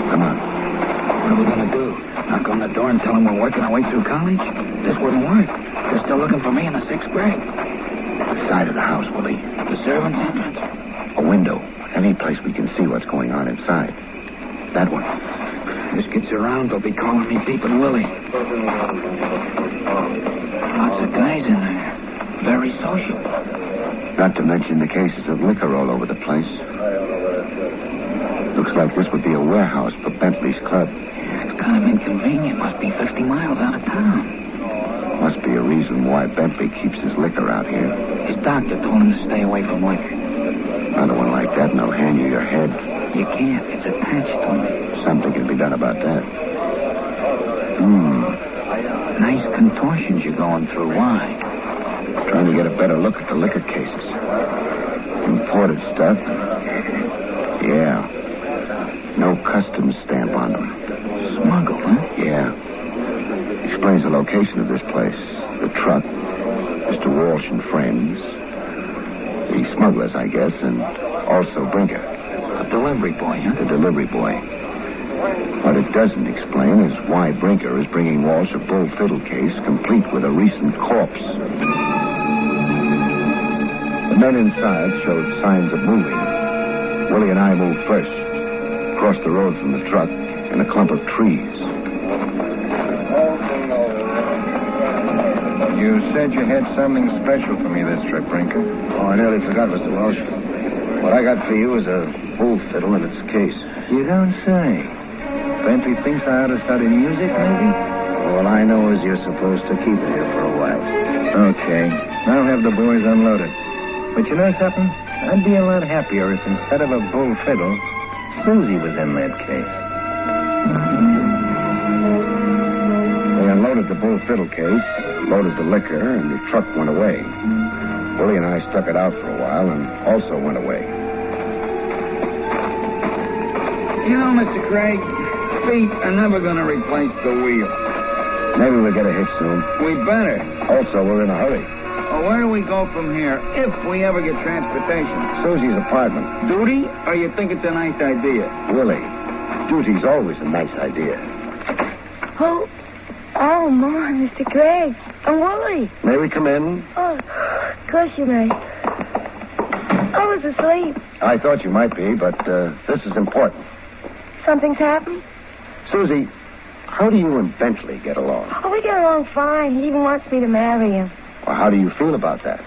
Come on. What are we going to do? Knock on the door and tell them we're working our way through college? This wouldn't work. They're still looking for me in the 6th grade. What side of the house, Willie? The servants' entrance. A window. Any place we can see what's going on inside. That one. This gets around, they'll be calling me Peepin' Willie. Lots of guys in there. Very social. Not to mention the cases of liquor all over the place. Looks like this would be a warehouse for Bentley's club. Yeah, it's kind of inconvenient. Must be 50 miles out of town. Must be a reason why Bentley keeps his liquor out here. His doctor told him to stay away from liquor. Another one like that and they'll hand you your head. You can't. It's attached to him. Something can be done about that. Nice contortions you're going through. Why? Trying to get a better look at the liquor cases. Imported stuff. Yeah. No customs stamp on them. Smuggled, huh? Yeah. Explains the location of this place. The truck. Mr. Walsh and friends. The smugglers, I guess, and also Brinker. The delivery boy, huh? The delivery boy. What it doesn't explain is why Brinker is bringing Walsh a bull fiddle case complete with a recent corpse. The men inside showed signs of moving. Willie and I moved first. Crossed the road from the truck in a clump of trees. You said you had something special for me this trip, Brinker. Oh, I nearly forgot, Mr. Walsh. What I got for you is a bull fiddle in its case. You don't say. Bentley thinks I ought to study music, maybe? All I know is you're supposed to keep it here for a while. Okay. I'll have the boys unload it. But you know something? I'd be a lot happier if instead of a bull fiddle, Susie was in that case. They unloaded the bull fiddle case, loaded the liquor, and the truck went away. Willie and I stuck it out for a while and also went away. You know, Mr. Craig, feet are never going to replace the wheel. Maybe we'll get a hitch soon. We better. Also, we're in a hurry. Well, where do we go from here if we ever get transportation? Susie's apartment. Duty, or you think it's a nice idea? Willie, duty's always a nice idea. Oh, my, Mr. Craig. I'm Willie. May we come in? Oh, of course you may. I was asleep. I thought you might be, but this is important. Something's happened? Susie, how do you and Bentley get along? Oh, we get along fine. He even wants me to marry him. Well, how do you feel about that?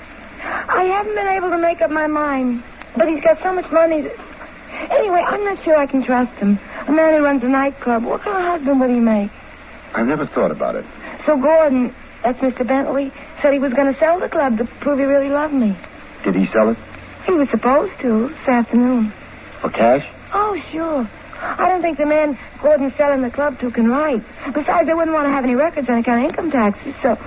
I haven't been able to make up my mind. But he's got so much money that... Anyway, I'm not sure I can trust him. A man who runs a nightclub. What kind of husband would he make? I've never thought about it. So Gordon, that's Mr. Bentley, said he was going to sell the club to prove he really loved me. Did he sell it? He He was supposed to this afternoon. For cash? Oh, sure. I don't think the man Gordon's selling the club to can write. Besides, they wouldn't want to have any records on account of income taxes, so...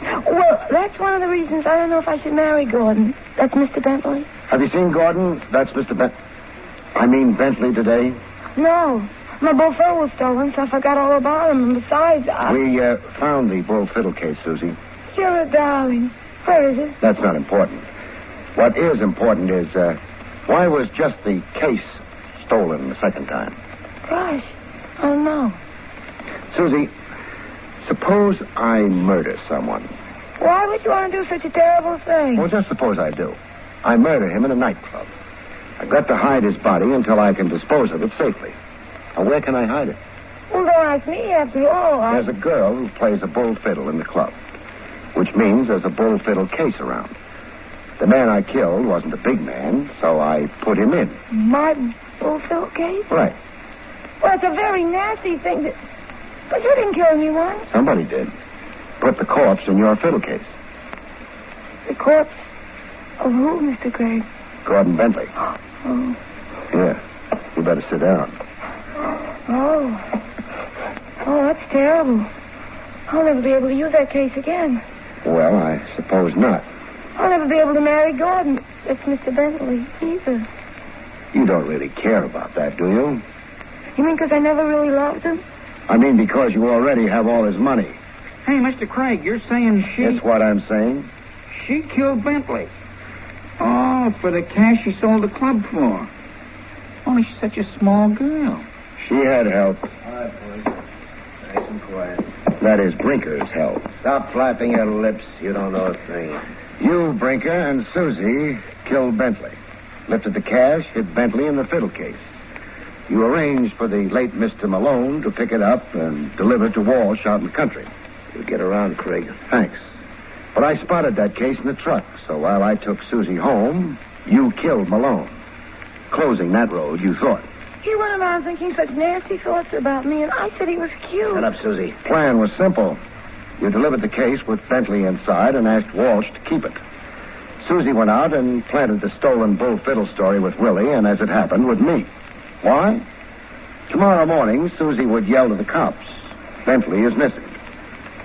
Well, that's one of the reasons I don't know if I should marry Gordon. That's Mr. Bentley. Have you seen Gordon? That's Mr. Bentley today? No. My bull fiddle was stolen, so I forgot all about him. And besides, We found the bull fiddle case, Susie. Sure, darling. Where is it? That's not important. What is important is, why was just the case stolen the second time? Gosh, I don't know. Susie, suppose I murder someone. Why would you want to do such a terrible thing? Well, just suppose I do. I murder him in a nightclub. I've got to hide his body until I can dispose of it safely. Now, where can I hide it? Well, don't ask me, after all. There's a girl who plays a bull fiddle in the club, which means there's a bull fiddle case around. The man I killed wasn't a big man, so I put him in. My bull fiddle case? Right. Well, it's a very nasty thing to... But you didn't kill anyone. Somebody did. Put the corpse in your fiddle case. The corpse of who, Mr. Craig? Gordon Bentley. Oh. Yeah. You better sit down. Oh, that's terrible. I'll never be able to use that case again. Well, I suppose not. I'll never be able to marry Gordon. That's Mr. Bentley, either. You don't really care about that, do you? You mean because I never really loved him? I mean because you already have all his money. Hey, Mr. Craig, you're saying she... That's what I'm saying. She killed Bentley. Oh, for the cash she sold the club for. Only she's such a small girl. She had help. All right, boys. Nice and quiet. That is Brinker's help. Stop flapping your lips. You don't know a thing. You, Brinker, and Susie killed Bentley. Lifted the cash, hid Bentley in the fiddle case. You arranged for the late Mr. Malone to pick it up and deliver it to Walsh out in the country. You get around, Craig. Thanks. But I spotted that case in the truck, so while I took Susie home, you killed Malone. Closing that road, you thought. He went around thinking such nasty thoughts about me, and I said he was cute. Shut up, Susie. Plan was simple. You delivered the case with Bentley inside and asked Walsh to keep it. Susie went out and planted the stolen bull fiddle story with Willie, and as it happened, with me. Why? Tomorrow morning, Susie would yell to the cops, Bentley is missing.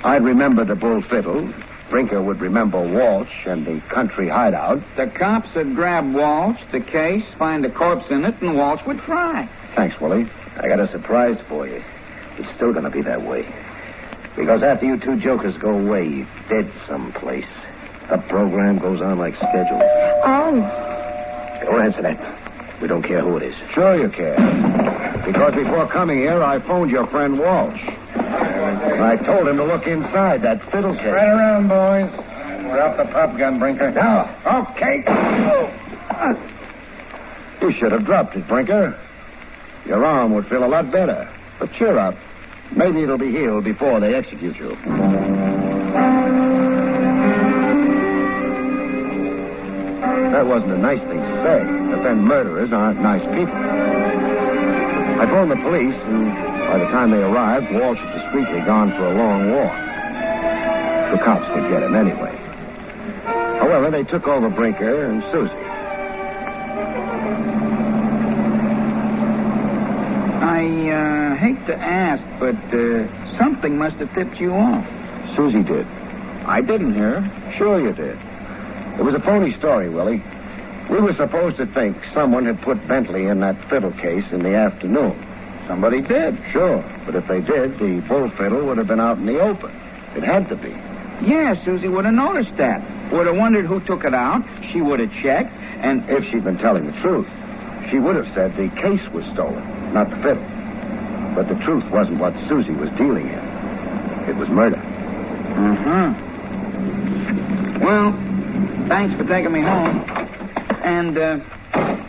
I'd remember the bull fiddle. Brinker would remember Walsh and the country hideout. The cops would grab Walsh, the case, find a corpse in it, and Walsh would fry. Thanks, Willie. I got a surprise for you. It's still going to be that way. Because after you two jokers go away, you're dead someplace. The program goes on like scheduled. Oh. Don't answer that. We don't care who it is. Sure you care. Because before coming here, I phoned your friend Walsh. And I told him to look inside that fiddle case. Right around, boys. Drop the pop gun, Brinker. Now. Okay. You should have dropped it, Brinker. Your arm would feel a lot better. But cheer up. Maybe it'll be healed before they execute you. That wasn't a nice thing to say, but then murderers aren't nice people. I phoned the police, and by the time they arrived, Walsh had discreetly gone for a long walk. The cops would get him anyway. However, they took over Brinker and Susie. I hate to ask, but something must have tipped you off. Susie did. I didn't hear her. Sure you did. It was a phony story, Willie. We were supposed to think someone had put Bentley in that fiddle case in the afternoon. Somebody did. Sure, but if they did, the bull fiddle would have been out in the open. It had to be. Yeah, Susie would have noticed that. Would have wondered who took it out. She would have checked, and... If she'd been telling the truth, she would have said the case was stolen, not the fiddle. But the truth wasn't what Susie was dealing in. It was murder. Well, thanks for taking me home. And,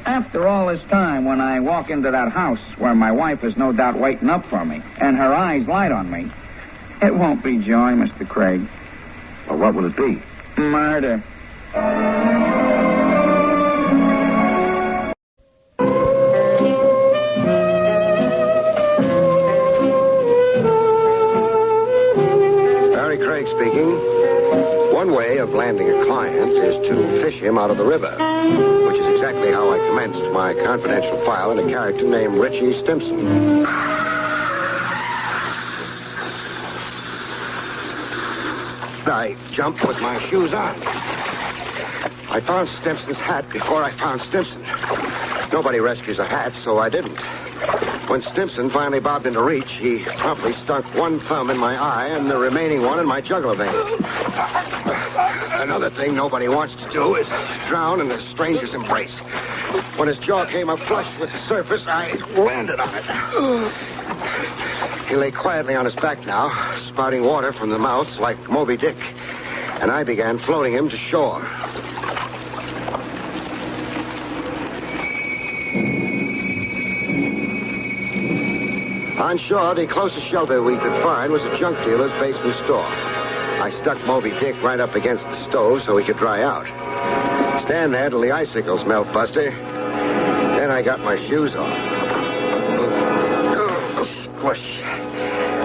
after all this time, when I walk into that house where my wife is no doubt waiting up for me, and her eyes light on me, it won't be joy, Mr. Craig. Well, what will it be? Murder. Barrie Craig speaking. One way of landing a client is to fish him out of the river, which is exactly how I commenced my confidential file in a character named Richie Stimson. I jumped with my shoes on. I found Stimson's hat before I found Stimson. Nobody rescues a hat, so I didn't. When Stimson finally bobbed into reach, he promptly stuck one thumb in my eye and the remaining one in my jugular vein. Another thing nobody wants to do is drown in a stranger's embrace. When his jaw came up flush with the surface, I landed on it. He lay quietly on his back now, spouting water from the mouth like Moby Dick, and I began floating him to shore. On shore, the closest shelter we could find was a junk dealer's basement store. I stuck Moby Dick right up against the stove so he could dry out. Stand there till the icicles melt, Buster. Then I got my shoes off. Squish.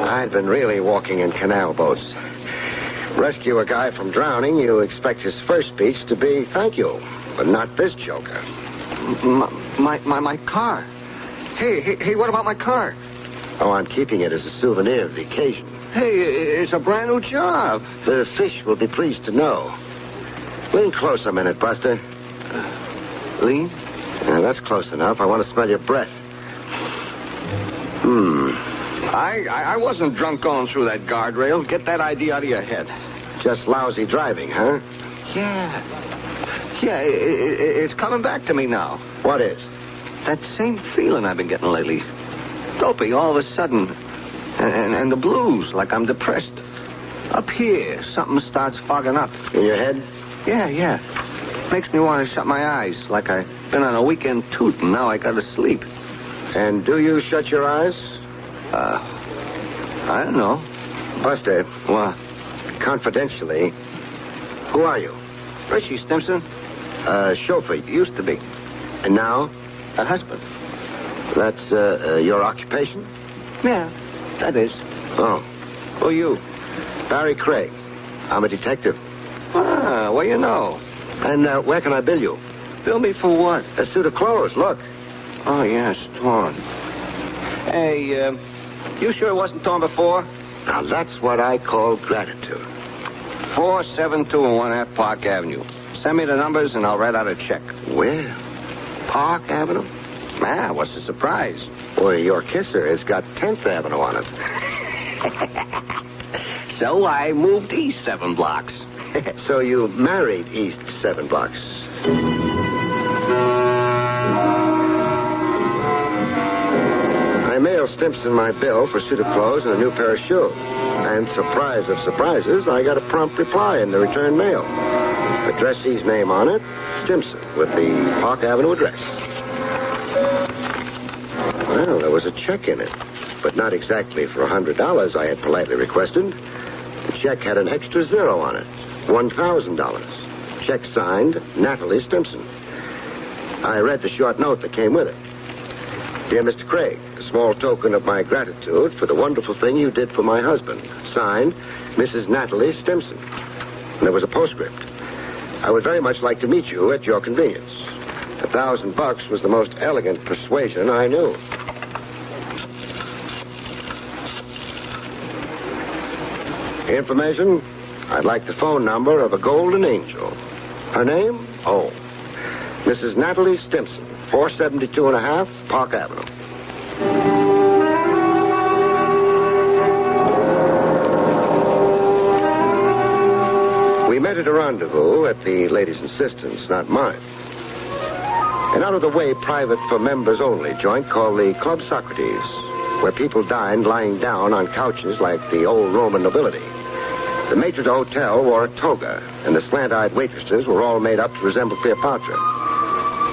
I'd been really walking in canal boats. Rescue a guy from drowning, you expect his first speech to be thank you, but not this joker. My car. Hey, what about my car? Oh, I'm keeping it as a souvenir of the occasion. Hey, it's a brand new job. The fish will be pleased to know. Lean close a minute, Buster. Lean? Yeah, that's close enough. I want to smell your breath. I wasn't drunk going through that guardrail. Get that idea out of your head. Just lousy driving, huh? Yeah, it's coming back to me now. What is? That same feeling I've been getting lately. Dopey all of a sudden. And the blues, like I'm depressed. Up here, something starts fogging up. In your head? Yeah. Makes me want to shut my eyes, like I've been on a weekend toot and now I gotta sleep. And do you shut your eyes? I don't know. Buster. What? Confidentially, who are you? Richie Stimson. Chauffeur. Used to be. And now? A husband. That's your occupation? Yeah, that is. Oh. Who are you? Barrie Craig. I'm a detective. Ah, well, you know. And where can I bill you? Bill me for what? A suit of clothes, look. Oh, yes, torn. Hey, you sure it wasn't torn before? Now, that's what I call gratitude. 472 1/2 Park Avenue. Send me the numbers and I'll write out a check. Where? Park Avenue? Ah, what's the surprise? Boy, your kisser has got 10th Avenue on it. So I moved east 7 blocks. So you married east 7 blocks. I mailed Stimson my bill for a suit of clothes and a new pair of shoes. And surprise of surprises, I got a prompt reply in the return mail. Addressee's name on it, Stimson, with the Park Avenue address. Well, there was a check in it, but not exactly for $100 I had politely requested. The check had an extra zero on it, $1,000. Check signed, Natalie Stimson. I read the short note that came with it. Dear Mr. Craig, a small token of my gratitude for the wonderful thing you did for my husband. Signed, Mrs. Natalie Stimson. And there was a postscript. I would very much like to meet you at your convenience. $1,000 was the most elegant persuasion I knew. Information, I'd like the phone number of a golden angel. Her name? Oh, Mrs. Natalie Stimson, 472 1/2 Park Avenue. We met at a rendezvous at the lady's insistence, not mine. An out-of-the-way private for members only joint called the Club Socrates, where people dined lying down on couches like the old Roman nobility. The maitre d' hotel wore a toga, and the slant-eyed waitresses were all made up to resemble Cleopatra.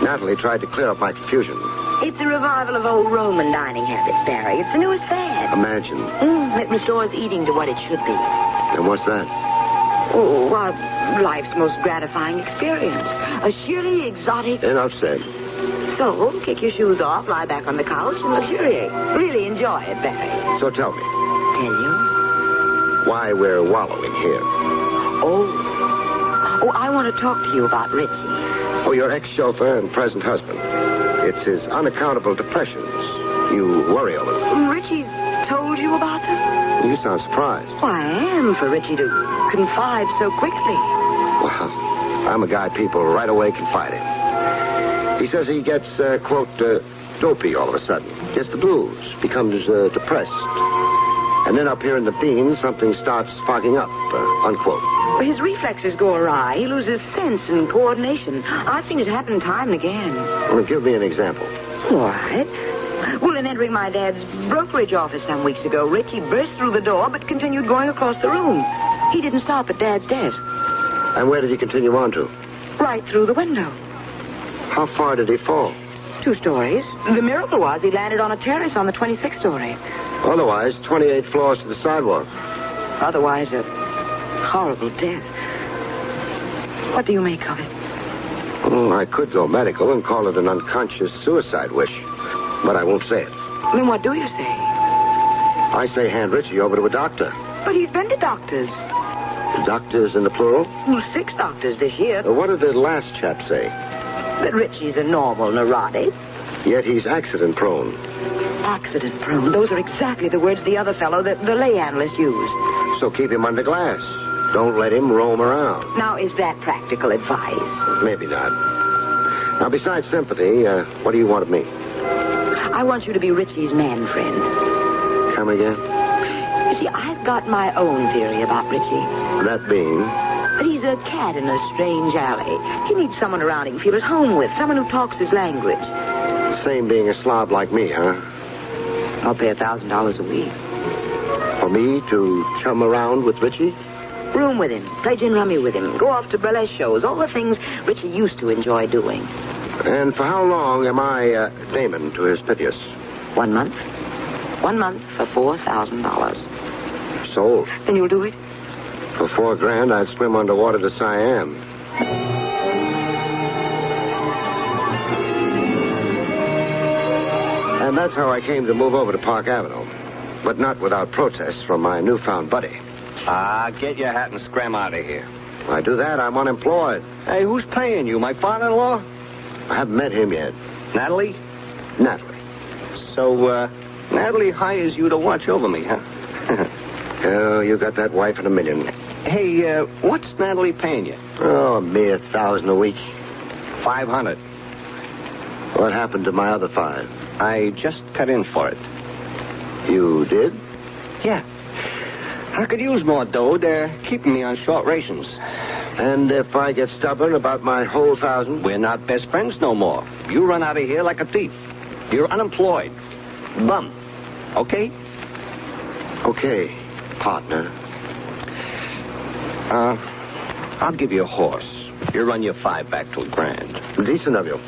Natalie tried to clear up my confusion. It's a revival of old Roman dining habits, Barrie. It's the newest fad. Imagine. It restores eating to what it should be. And what's that? Oh, life's most gratifying experience. A sheerly exotic... Enough said. So, kick your shoes off, lie back on the couch, and luxuriate. Really enjoy it, Barrie. So tell me. Tell you? Why we're wallowing here. Oh, I want to talk to you about Richie. Oh, your ex-chauffeur and present husband. It's his unaccountable depressions. You worry over them. Richie told you about them? You sound surprised. Well, I am, for Richie to confide so quickly. Well, I'm a guy people right away confide in. He says he gets, quote, dopey all of a sudden. Gets the blues. Becomes depressed. And then up here in the beans, something starts fogging up, unquote. Well, his reflexes go awry. He loses sense and coordination. I've seen it happen time and again. Well, give me an example. All right. Well, in entering my dad's brokerage office some weeks ago, Richie burst through the door but continued going across the room. He didn't stop at Dad's desk. And where did he continue on to? Right through the window. How far did he fall? 2 stories. The miracle was he landed on a terrace on the 26th story. Otherwise, 28 floors to the sidewalk. Otherwise, a horrible death. What do you make of it? Oh, I could go medical and call it an unconscious suicide wish. But I won't say it. Then what do you say? I say hand Richie over to a doctor. But he's been to doctors. Doctors in the plural? Well, 6 doctors this year. What did the last chap say? That Richie's a normal neurotic. Yet he's accident-prone. Accident-prone. Those are exactly the words the other fellow, the lay analyst, used. So keep him under glass. Don't let him roam around. Now, is that practical advice? Maybe not. Now, besides sympathy, what do you want of me? I want you to be Richie's man friend. Come again? You see, I've got my own theory about Richie. That being? But he's a cat in a strange alley. He needs someone around he can feel at home with, someone who talks his language. Same being a slob like me, huh? I'll pay $1,000 a week. For me to chum around with Richie? Room with him, play gin rummy with him, go off to burlesque shows, all the things Richie used to enjoy doing. And for how long am I Damon to his Pythias? 1 month. 1 month for $4,000. Sold. Then you'll do it? For $4,000, I'd swim underwater to Siam. And that's how I came to move over to Park Avenue. But not without protest from my newfound buddy. Get your hat and scram out of here. If I do that, I'm unemployed. Hey, who's paying you? My father-in-law? I haven't met him yet. Natalie? Natalie. So, Natalie hires you to watch over me, huh? Oh, you got that wife in a million. Hey, what's Natalie paying you? Oh, a mere $1,000 a week. 500. What happened to my other 5? I just cut in for it. You did? Yeah. I could use more dough. They're keeping me on short rations. And if I get stubborn about my whole 1,000? We're not best friends no more. You run out of here like a thief. You're unemployed. Bum. Okay? Okay, partner. I'll give you a horse. You run your 5 back to $1,000. Decent of you.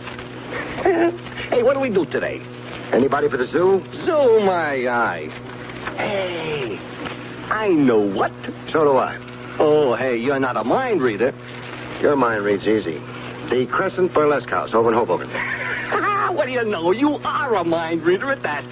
Hey, what do we do today? Anybody for the zoo? Zoo, my eye. Hey, I know what. So do I. Oh, hey, you're not a mind reader. Your mind reads easy. The Crescent Burlesque House over in Hoboken. What do you know? You are a mind reader at that.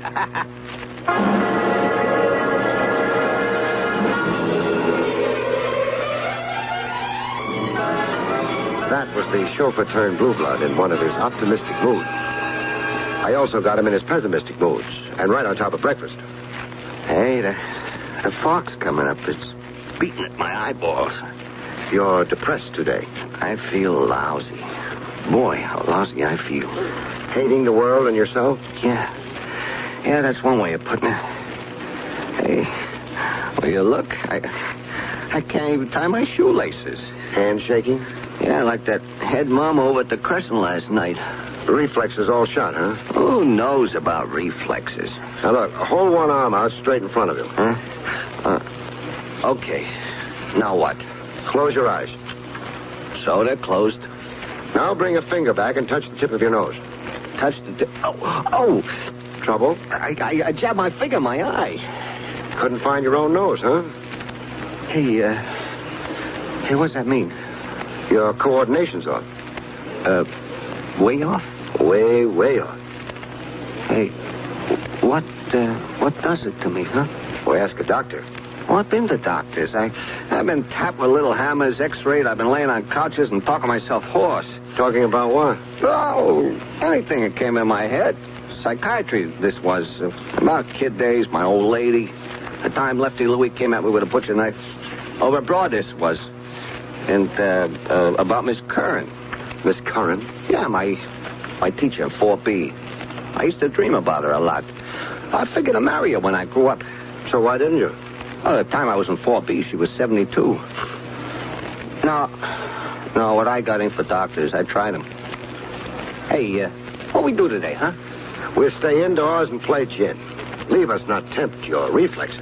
That was the chauffeur turned blue blood in one of his optimistic moods. I also got him in his pessimistic moods, and right on top of breakfast. Hey, the fog's coming up. It's beating at my eyeballs. You're depressed today. I feel lousy. Boy, how lousy I feel. Hating the world and yourself? Yeah. Yeah, that's one way of putting it. Hey, will you look? I can't even tie my shoelaces. Hand shaking? Yeah, like that head mom over at the Crescent last night. Reflexes all shot, huh? Who knows about reflexes? Now, look, hold one arm out straight in front of you. Huh? Okay. Now what? Close your eyes. So they're closed. Now bring a finger back and touch the tip of your nose. Touch the tip. Oh. Trouble? I jabbed my finger in my eye. Couldn't find your own nose, huh? Hey, what's that mean? Your coordination's off. Way off? Way off. Hey, what does it to me, huh? Well, ask a doctor. Well, I've been to doctors. I've been tapped with little hammers, x-rayed. I've been laying on couches and talking myself hoarse. Talking about what? Oh, anything that came in my head. Psychiatry, this was. About kid days, my old lady. The time Lefty Louie came at me with a butcher knife. Over abroad, this was. And about Miss Curran. Miss Curran? Yeah, my teacher, 4B. I used to dream about her a lot. I figured to marry her when I grew up. So why didn't you? Well, at the time I was in 4B, she was 72. No, what I got in for doctors, I tried them. Hey, what we do today, huh? We'll stay indoors and play gin. Leave us not tempt your reflexes.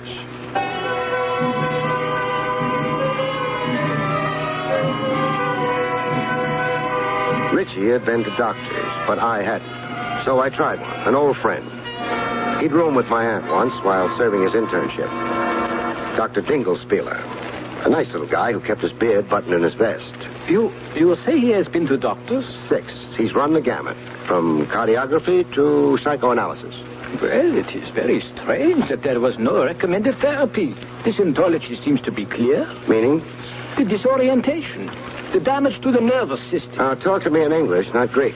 Richie had been to doctors, but I hadn't. So I tried one, an old friend. He'd roomed with my aunt once while serving his internship. Dr. Dinglespieler. A nice little guy who kept his beard buttoned in his vest. You say he has been to doctors? 6. He's run the gamut, from cardiography to psychoanalysis. Well, it is very strange that there was no recommended therapy. The symptomology seems to be clear. Meaning? The disorientation, the damage to the nervous system. Talk to me in English, not Greek.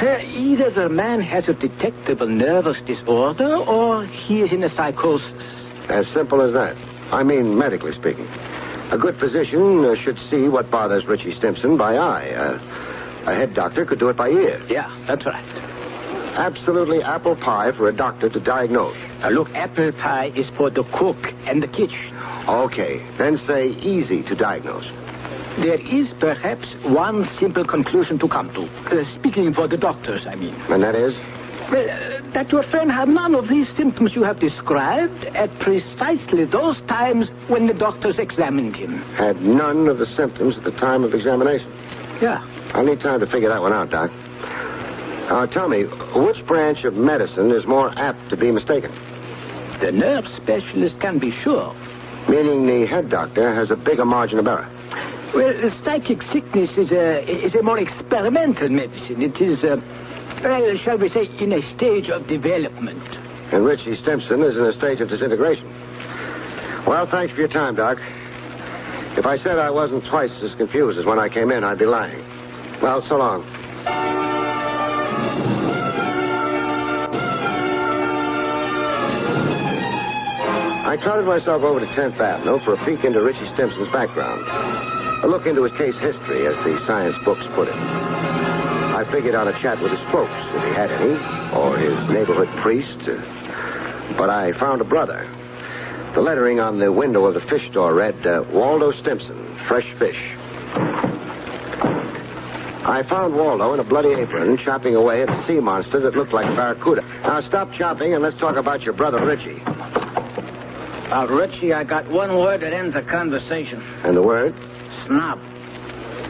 Either the man has a detectable nervous disorder or he is in a psychosis. As simple as that. I mean, medically speaking. A good physician should see what bothers Richie Stimpson by eye. A head doctor could do it by ear. Yeah, that's right. Absolutely apple pie for a doctor to diagnose. Look, apple pie is for the cook and the kitchen. Okay, then say easy to diagnose. There is perhaps one simple conclusion to come to. Speaking for the doctors, I mean. And that is? Well, that your friend had none of these symptoms you have described at precisely those times when the doctors examined him. Had none of the symptoms at the time of examination? Yeah. I'll need time to figure that one out, Doc. Tell me, which branch of medicine is more apt to be mistaken? The nerve specialist can be sure. Meaning the head doctor has a bigger margin of error. Well, psychic sickness is a more experimental medicine. It is, well, shall we say, in a stage of development. And Richie Stimpson is in a stage of disintegration. Well, thanks for your time, Doc. If I said I wasn't twice as confused as when I came in, I'd be lying. Well, so long. I trotted myself over to 10th Avenue for a peek into Richie Stimpson's background. A look into his case history, as the science books put it. I figured out a chat with his folks, if he had any, or his neighborhood priest. But I found a brother. The lettering on the window of the fish store read, Waldo Stimpson, fresh fish. I found Waldo in a bloody apron chopping away at a sea monster that looked like a barracuda. Now stop chopping and let's talk about your brother Richie. About Richie, I got one word that ends the conversation. And the word? Snob.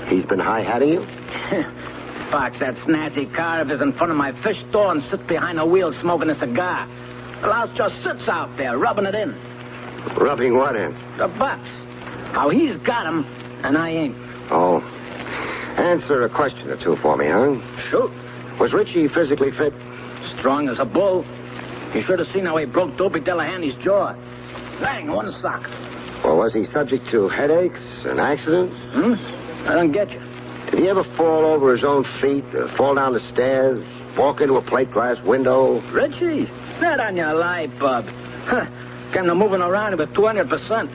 He's been high-hatting you? Parks that snazzy car of his in front of my fish store and sits behind a wheel smoking a cigar. The louse just sits out there, rubbing it in. Rubbing what in? The butts. How he's got 'em, and I ain't. Oh. Answer a question or two for me, huh? Shoot. Was Richie physically fit? Strong as a bull. You should have seen how he broke Dopey Delahanty's jaw. Bang, one sock. Well, was he subject to headaches and accidents? I don't get you. Did he ever fall over his own feet, fall down the stairs, walk into a plate glass window? Richie? Not on your life, Bub. Came to moving around with 200%.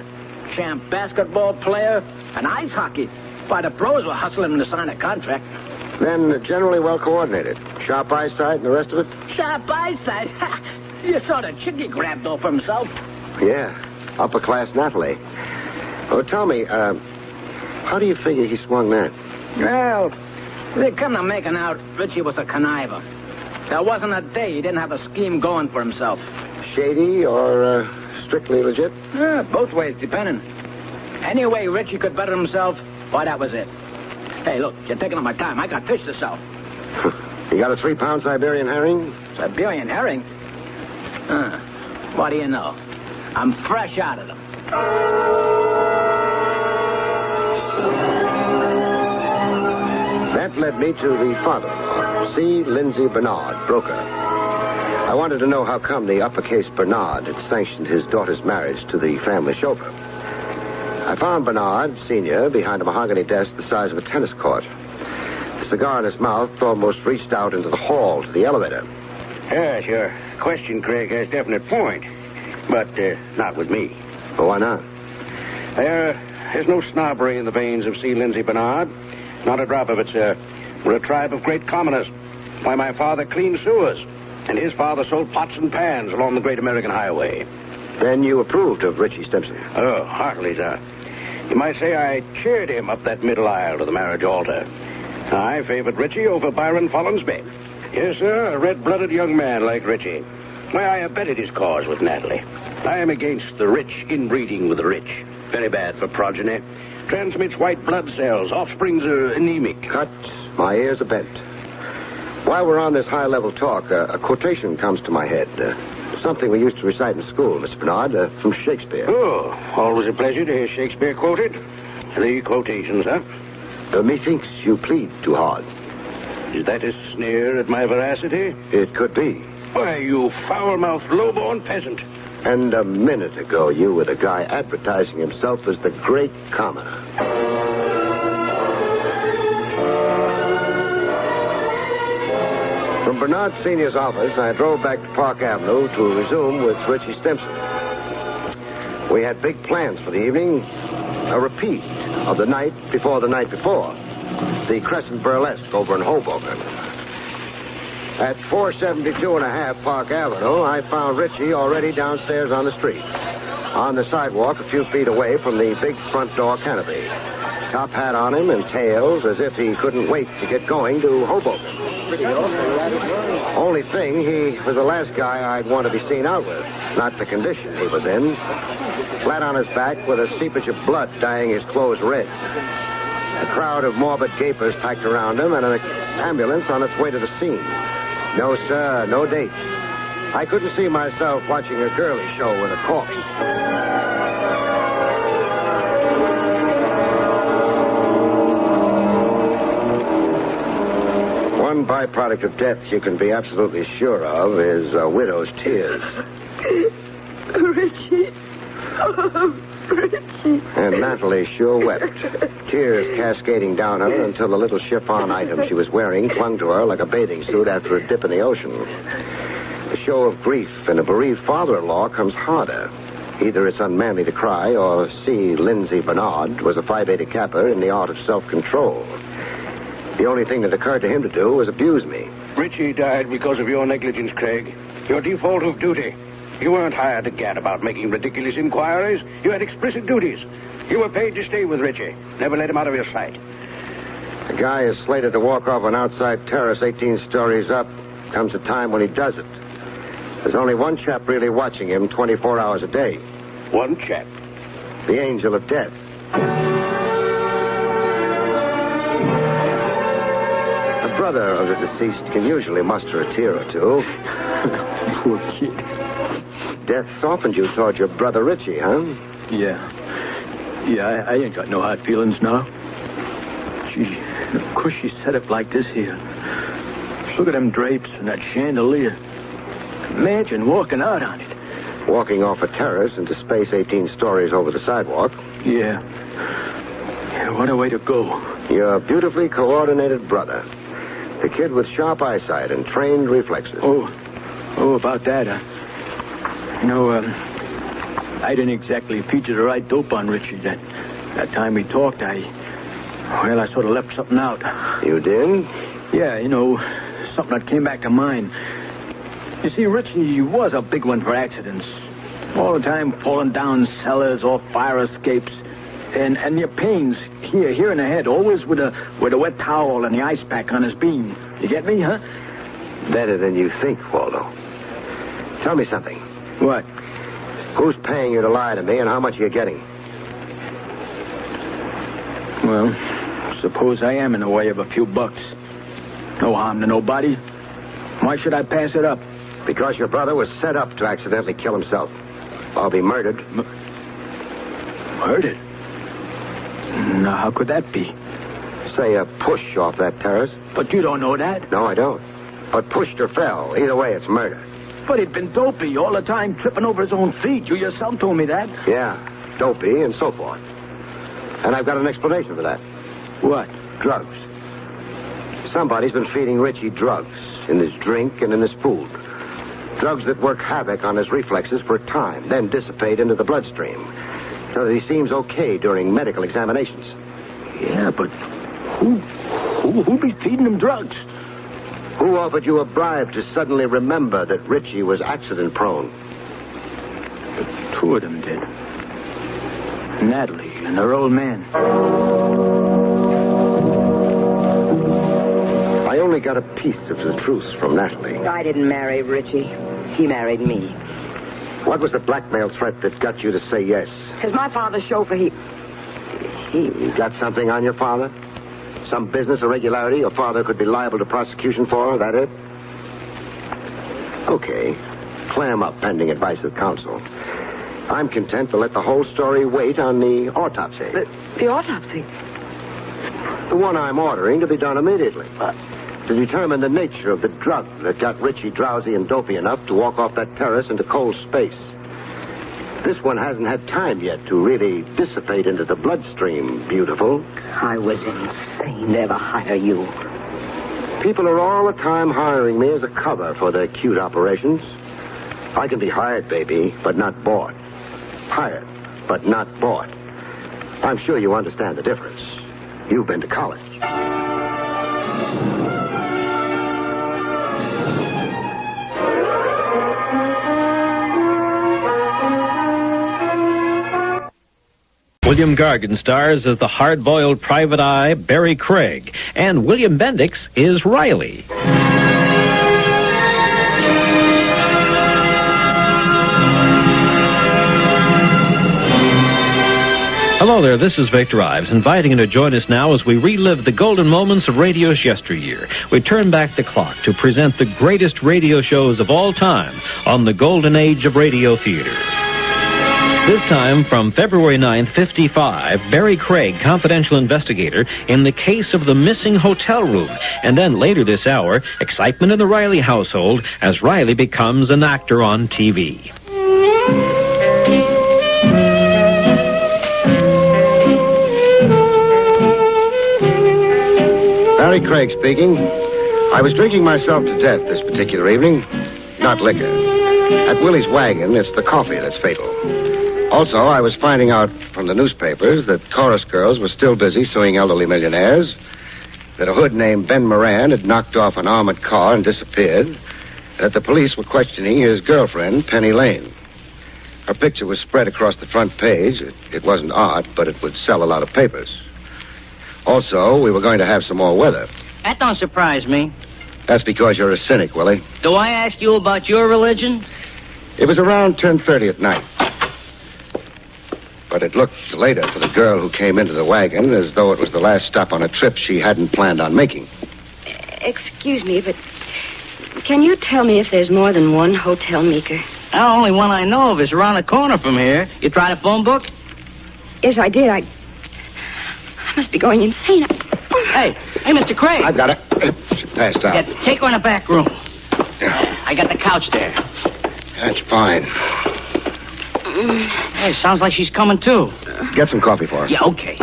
Champ basketball player and ice hockey. Why, the pros were hustling him to sign a contract. Then generally well coordinated. Sharp eyesight and the rest of it? Sharp eyesight? You saw the chick he grabbed off himself. Yeah, upper-class Natalie. Oh, tell me, how do you figure he swung that? Well, they come to making out Richie was a conniver. There wasn't a day he didn't have a scheme going for himself. Shady or strictly legit? Both ways, depending. Any way Richie could better himself, why, that was it. Hey, look, you're taking up my time. I got fish to sell. You got a 3-pound Siberian herring? Siberian herring? What do you know? I'm fresh out of them. That led me to the father-in-law, C. Lindsay Bernard, broker. I wanted to know how come the uppercase Bernard had sanctioned his daughter's marriage to the family chauffeur. I found Bernard, Sr., behind a mahogany desk the size of a tennis court. The cigar in his mouth almost reached out into the hall to the elevator. Yes, your question, Craig, has definite point. But not with me. Well, why not? There's no snobbery in the veins of C. Lindsay Bernard. Not a drop of it, sir. We're a tribe of great commoners. Why, my father cleaned sewers, and his father sold pots and pans along the great American highway. Then you approved of Richie Stimson? Oh, heartily, sir. You might say I cheered him up that middle aisle to the marriage altar. I favored Richie over Byron Follansby. Yes, sir, a red-blooded young man like Richie. Why, I abetted his cause with Natalie. I am against the rich inbreeding with the rich. Very bad for progeny. Transmits white blood cells. Offsprings are anemic. Cut. My ears are bent. While we're on this high-level talk, a quotation comes to my head. Something we used to recite in school, Mr. Bernard, from Shakespeare. Oh, always a pleasure to hear Shakespeare quoted. The quotation, sir. Methinks you plead too hard. Is that a sneer at my veracity? It could be. Why, you foul-mouthed, low-born peasant. And a minute ago, you were the guy advertising himself as the great commoner. From Bernard Sr.'s office, I drove back to Park Avenue to resume with Richie Stimson. We had big plans for the evening. A repeat of the night before the night before. The Crescent Burlesque over in Hoboken. At 472.5 Park Avenue, I found Richie already downstairs on the street. On the sidewalk a few feet away from the big front door canopy. Top hat on him and tails as if he couldn't wait to get going to Hoboken. Only thing, he was the last guy I'd want to be seen out with. Not the condition he was in. Flat on his back with a seepage of blood dyeing his clothes red. A crowd of morbid gapers packed around him and an ambulance on its way to the scene. No, sir, no date. I couldn't see myself watching a girly show with a corpse. One byproduct of death you can be absolutely sure of is a widow's tears. Richie. Oh, Richie. And Natalie sure wept. Tears cascading down her until the little chiffon item she was wearing clung to her like a bathing suit after a dip in the ocean. The show of grief in a bereaved father-in-law comes harder. Either it's unmanly to cry, or C. Lindsay Bernard was a Phi Beta Kappa in the art of self-control. The only thing that occurred to him to do was abuse me. Richie died because of your negligence, Craig. Your default of duty. You weren't hired to gad about making ridiculous inquiries. You had explicit duties. You were paid to stay with Richie. Never let him out of your sight. The guy is slated to walk off an outside terrace 18 stories up. Comes a time when he does it. There's only one chap really watching him 24 hours a day. One chap? The angel of death. The brother of the deceased can usually muster a tear or two. Poor kid. Death softened you toward your brother Richie, huh? Yeah, I ain't got no hard feelings now. Gee, of course she set up like this here. Look at them drapes and that chandelier. Imagine walking out on it. Walking off a terrace into space 18 stories over the sidewalk. Yeah, what a way to go. Your beautifully coordinated brother. The kid with sharp eyesight and trained reflexes. Oh, about that, I didn't exactly feature the right dope on Richie that time we talked. I sort of left something out. You did? Yeah, something that came back to mind. You see, Richie was a big one for accidents. All the time falling down cellars or fire escapes. And your pains here in the head, always with a wet towel and the ice pack on his beam. You get me, huh? Better than you think, Waldo. Tell me something. What? Who's paying you to lie to me, and how much are you getting? Well, suppose I am in the way of a few bucks. No harm to nobody. Why should I pass it up? Because your brother was set up to accidentally kill himself. I'll be murdered. Murdered? Now, how could that be? Say a push off that terrace. But you don't know that. No, I don't. But pushed or fell. Either way, it's murder. But he'd been dopey all the time, tripping over his own feet. You yourself told me that. Yeah, dopey and so forth. And I've got an explanation for that. What? Drugs. Somebody's been feeding Richie drugs in his drink and in his food. Drugs that work havoc on his reflexes for a time, then dissipate into the bloodstream. So that he seems okay during medical examinations. Yeah, but who'd be feeding him drugs? Who offered you a bribe to suddenly remember that Richie was accident-prone? The two of them did. Natalie and her old man. I only got a piece of the truth from Natalie. I didn't marry Richie. He married me. What was the blackmail threat that got you to say yes? Because my father's chauffeur, You got something on your father? Some business irregularity your father could be liable to prosecution for? That it? Okay. Clam up pending advice of counsel. I'm content to let the whole story wait on the autopsy. The autopsy? The one I'm ordering to be done immediately. To determine the nature of the drug that got Richie drowsy and dopey enough to walk off that terrace into cold space. This one hasn't had time yet to really dissipate into the bloodstream, beautiful. I was insane to ever hire you. People are all the time hiring me as a cover for their cute operations. I can be hired, baby, but not bought. Hired, but not bought. I'm sure you understand the difference. You've been to college. William Gargan stars as the hard-boiled private eye, Barrie Craig, and William Bendix is Riley. Hello there, this is Victor Ives, inviting you to join us now as we relive the golden moments of radio's yesteryear. We turn back the clock to present the greatest radio shows of all time on the golden age of radio theater. This time, from February 9th, 55, Barrie Craig, confidential investigator, in the case of the missing hotel room. And then later this hour, excitement in the Riley household as Riley becomes an actor on TV. Barrie Craig speaking. I was drinking myself to death this particular evening. Not liquor. At Willie's wagon, it's the coffee that's fatal. Also, I was finding out from the newspapers that chorus girls were still busy suing elderly millionaires, that a hood named Ben Moran had knocked off an armored car and disappeared, and that the police were questioning his girlfriend, Penny Lane. Her picture was spread across the front page. It wasn't art, but it would sell a lot of papers. Also, we were going to have some more weather. That don't surprise me. That's because you're a cynic, Willie. Do I ask you about your religion? It was around 10:30 at night. But it looked later for the girl who came into the wagon as though it was the last stop on a trip she hadn't planned on making. Excuse me, but can you tell me if there's more than one Hotel Meeker? The only one I know of is around the corner from here. You tried a phone book? Yes, I did. I must be going insane. Hey, Mr. Craig. I've got her. She passed out. Yeah, take her in the back room. I got the couch there. That's fine. Hey, sounds like she's coming too. Get some coffee for her. Yeah, okay.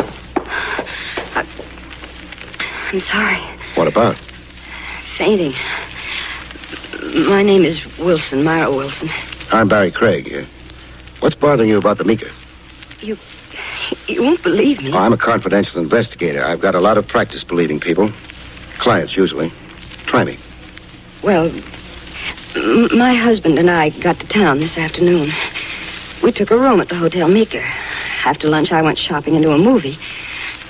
I'm sorry. What about? Fainting. My name is Wilson, Myra Wilson. I'm Barrie Craig. What's bothering you about the Meeker? You won't believe me. Oh, I'm a confidential investigator. I've got a lot of practice believing people. Clients, usually. Try me. Well, my husband and I got to town this afternoon. We took a room at the Hotel Meeker. After lunch, I went shopping into a movie.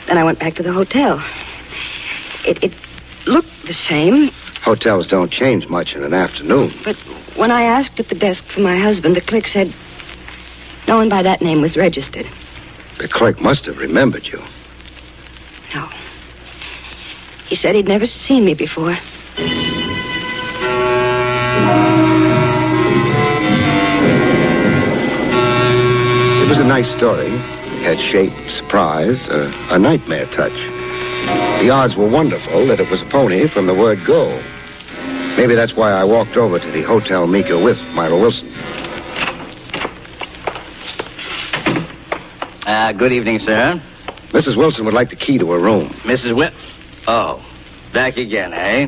Then I went back to the hotel. It looked the same. Hotels don't change much in an afternoon. But when I asked at the desk for my husband, the clerk said no one by that name was registered. The clerk must have remembered you. No. He said he'd never seen me before. It was a nice story. It had shape, surprise, a nightmare touch. The odds were wonderful that it was a pony from the word go. Maybe that's why I walked over to the Hotel Meeker with Myra Wilson. Good evening, sir. Mrs. Wilson would like the key to her room. Oh, back again, eh?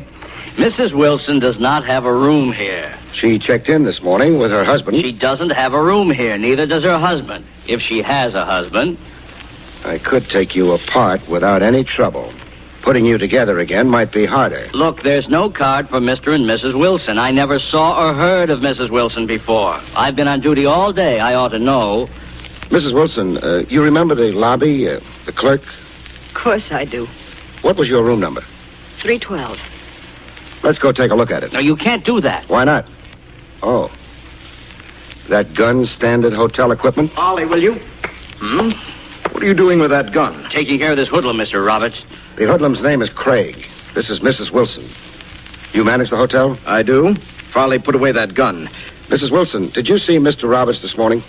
Mrs. Wilson does not have a room here. She checked in this morning with her husband. She doesn't have a room here. Neither does her husband. If she has a husband. I could take you apart without any trouble. Putting you together again might be harder. Look, there's no card for Mr. and Mrs. Wilson. I never saw or heard of Mrs. Wilson before. I've been on duty all day. I ought to know. Mrs. Wilson, you remember the lobby, the clerk? Of course I do. What was your room number? 312. Let's go take a look at it. No, you can't do that. Why not? Oh. That gun standard hotel equipment? Ollie, will you? What are you doing with that gun? Taking care of this hoodlum, Mr. Roberts. The hoodlum's name is Craig. This is Mrs. Wilson. You manage the hotel? I do. Farley, put away that gun. Mrs. Wilson, did you see Mr. Roberts this morning?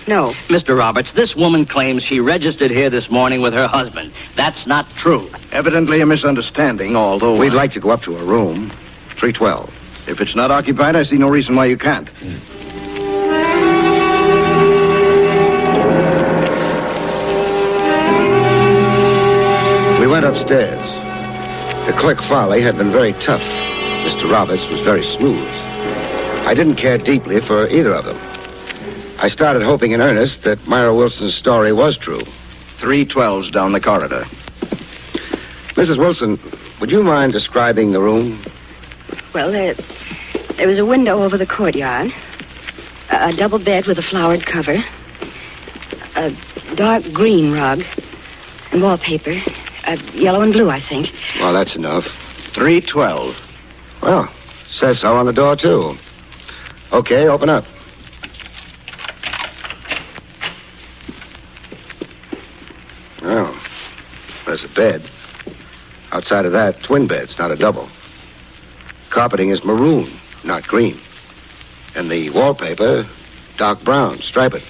No. Mr. Roberts, this woman claims she registered here this morning with her husband. That's not true. Evidently a misunderstanding, although... We'd like to go up to her room. 312. If it's not occupied, I see no reason why you can't. We went upstairs. The clerk Farley had been very tough. Mr. Roberts was very smooth. I didn't care deeply for either of them. I started hoping in earnest that Myra Wilson's story was true. 312's down the corridor. Mrs. Wilson, would you mind describing the room? Well, there was a window over the courtyard, a double bed with a flowered cover, a dark green rug, and wallpaper, yellow and blue, I think. Well, that's enough. 312. Well, says so on the door, too. Okay, open up. Oh, there's a bed. Outside of that, twin beds, not a double. Carpeting is maroon, not green. And the wallpaper, dark brown, striped.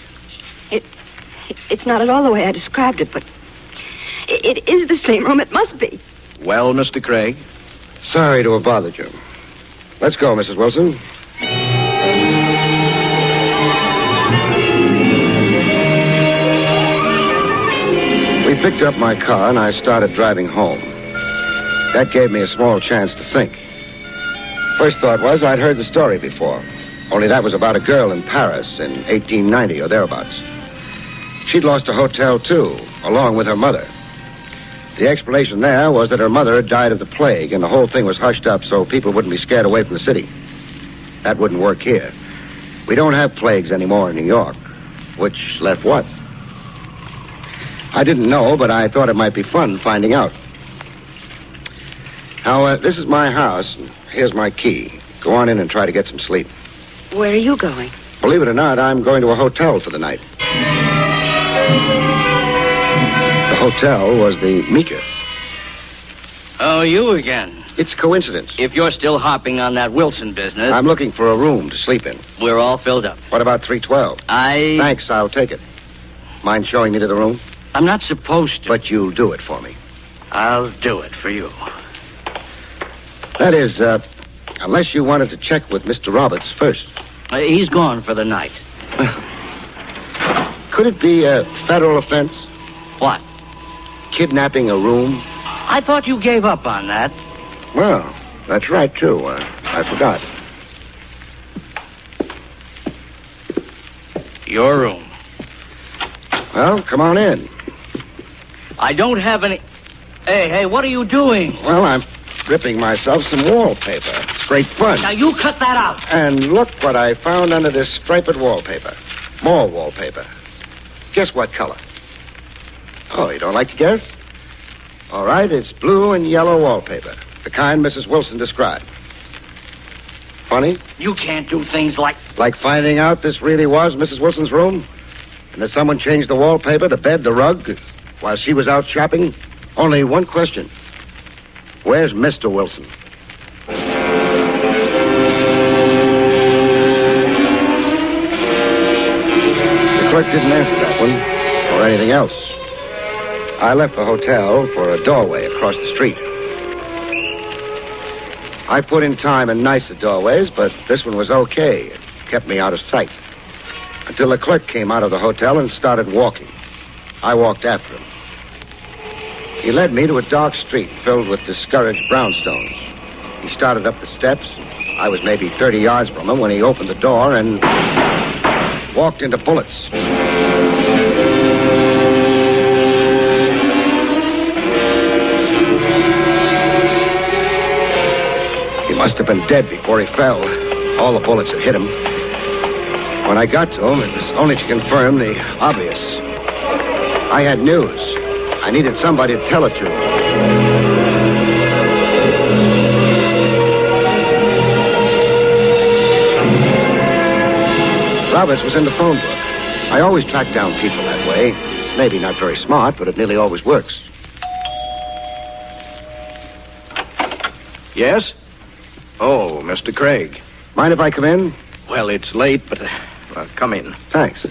It's not at all the way I described it, but it is the same room. It must be. Well, Mr. Craig? Sorry to have bothered you. Let's go, Mrs. Wilson. We picked up my car and I started driving home. That gave me a small chance to think. First thought was I'd heard the story before. Only that was about a girl in Paris in 1890 or thereabouts. She'd lost a hotel, too, along with her mother. The explanation there was that her mother had died of the plague, and the whole thing was hushed up so people wouldn't be scared away from the city. That wouldn't work here. We don't have plagues anymore in New York. Which left what? I didn't know, but I thought it might be fun finding out. Now, this is my house, and here's my key. Go on in and try to get some sleep. Where are you going? Believe it or not, I'm going to a hotel for the night. The hotel was the Meeker. Oh, you again. It's coincidence. If you're still hopping on that Wilson business... I'm looking for a room to sleep in. We're all filled up. What about 312? Thanks, I'll take it. Mind showing me to the room? I'm not supposed to. But you'll do it for me. I'll do it for you. That is, unless you wanted to check with Mr. Roberts first. He's gone for the night. Could it be a federal offense? What? Kidnapping a room? I thought you gave up on that. Well, that's right, too. I forgot. Your room. Well, come on in. I don't have any... Hey, what are you doing? Well, I'm ripping myself some wallpaper. It's great fun. Now, you cut that out. And look what I found under this striped wallpaper. More wallpaper. Guess what color? Oh, you don't like to guess? All right, it's blue and yellow wallpaper. The kind Mrs. Wilson described. Funny? You can't do things like... Like finding out this really was Mrs. Wilson's room? And that someone changed the wallpaper, the bed, the rug, while she was out shopping? Only one question. Where's Mr. Wilson? The clerk didn't answer that one, or anything else. I left the hotel for a doorway across the street. I put in time in nicer doorways, but this one was okay. It kept me out of sight. Until the clerk came out of the hotel and started walking. I walked after him. He led me to a dark street filled with discouraged brownstones. He started up the steps. I was maybe 30 yards from him when he opened the door and walked into bullets. He must have been dead before he fell. All the bullets had hit him. When I got to him, it was only to confirm the obvious. I had news. I needed somebody to tell it to. Roberts was in the phone book. I always track down people that way. Maybe not very smart, but it nearly always works. Yes? Oh, Mr. Craig. Mind if I come in? Well, it's late, but come in. Thanks.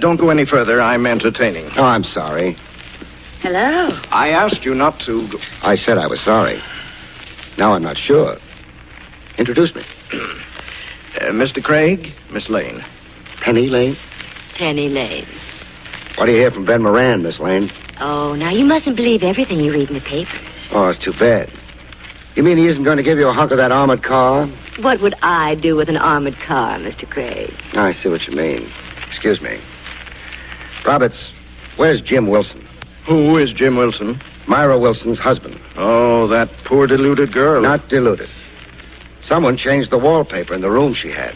Don't go any further. I'm entertaining. Oh, I'm sorry. Hello. I asked you not to go. I said I was sorry. Now I'm not sure. Introduce me. Mr. Craig, Miss Lane. Penny Lane? Penny Lane. What do you hear from Ben Moran, Miss Lane? Oh, now you mustn't believe everything you read in the paper. Oh, it's too bad. You mean he isn't going to give you a hunk of that armored car? What would I do with an armored car, Mr. Craig? I see what you mean. Excuse me. Roberts, where's Jim Wilson? Who is Jim Wilson? Myra Wilson's husband. Oh, that poor deluded girl. Not deluded. Someone changed the wallpaper in the room she had.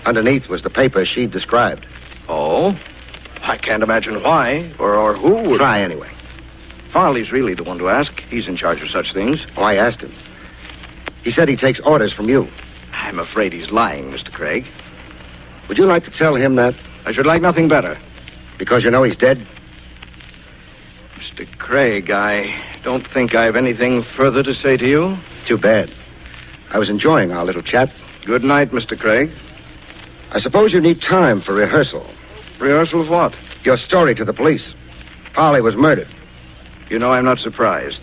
Underneath was the paper she described. Oh? I can't imagine why or who would... Try anyway. Farley's really the one to ask. He's in charge of such things. Oh, I asked him. He said he takes orders from you. I'm afraid he's lying, Mr. Craig. Would you like to tell him that? I should like nothing better. Because you know he's dead? Mr. Craig, I don't think I have anything further to say to you. Too bad. I was enjoying our little chat. Good night, Mr. Craig. I suppose you need time for rehearsal. Rehearsal of what? Your story to the police. Farley was murdered. You know, I'm not surprised.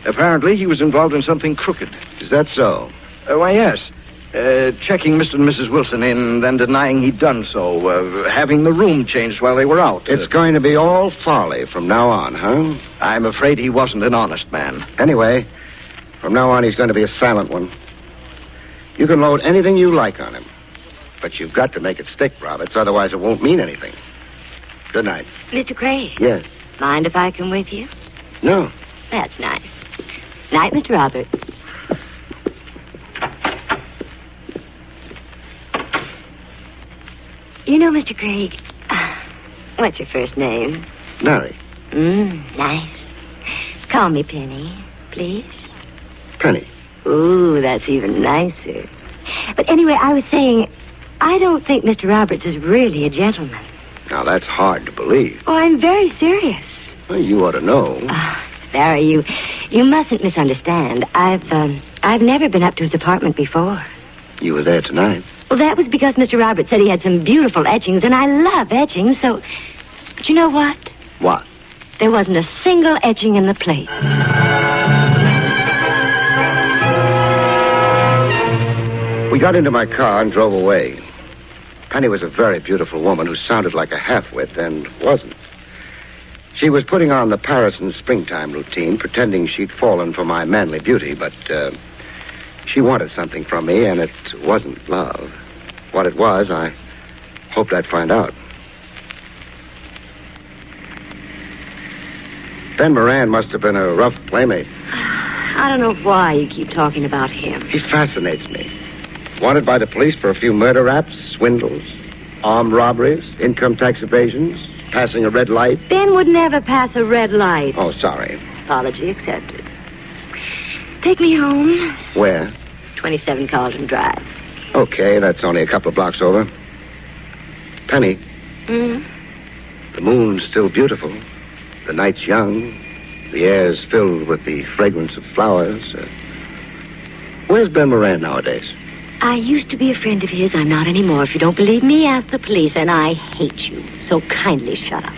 Apparently, he was involved in something crooked. Is that so? Why, yes. Checking Mr. and Mrs. Wilson in, then denying he'd done so. Having the room changed while they were out. It's going to be all Farley from now on, huh? I'm afraid he wasn't an honest man. Anyway, from now on, he's going to be a silent one. You can load anything you like on him. But you've got to make it stick, Roberts, otherwise it won't mean anything. Good night. Mr. Craig? Yes. Mind if I come with you? No. That's nice. Night, Mr. Robert. You know, Mr. Craig, what's your first name? Barrie. Nice. Call me Penny, please. Penny. Ooh, that's even nicer. But anyway, I was saying, I don't think Mr. Roberts is really a gentleman. Now, that's hard to believe. Oh, I'm very serious. Well, you ought to know. Barrie, you mustn't misunderstand. I've never been up to his apartment before. You were there tonight. Well, that was because Mr. Roberts said he had some beautiful etchings, and I love etchings, so... But you know what? What? There wasn't a single etching in the place. We got into my car and drove away. Penny was a very beautiful woman who sounded like a half-wit and wasn't. She was putting on the Paris and springtime routine, pretending she'd fallen for my manly beauty, but she wanted something from me, and it wasn't love. What it was, I hoped I'd find out. Ben Moran must have been a rough playmate. I don't know why you keep talking about him. He fascinates me. Wanted by the police for a few murder raps, swindles, armed robberies, income tax evasions, passing a red light. Ben would never pass a red light. Oh, sorry. Apology accepted. Take me home. Where? 27 Carlton Drive. Okay, that's only a couple of blocks over. Penny. The moon's still beautiful. The night's young. The air's filled with the fragrance of flowers. Where's Ben Moran nowadays? I used to be a friend of his. I'm not anymore. If you don't believe me, ask the police, and I hate you. So kindly shut up.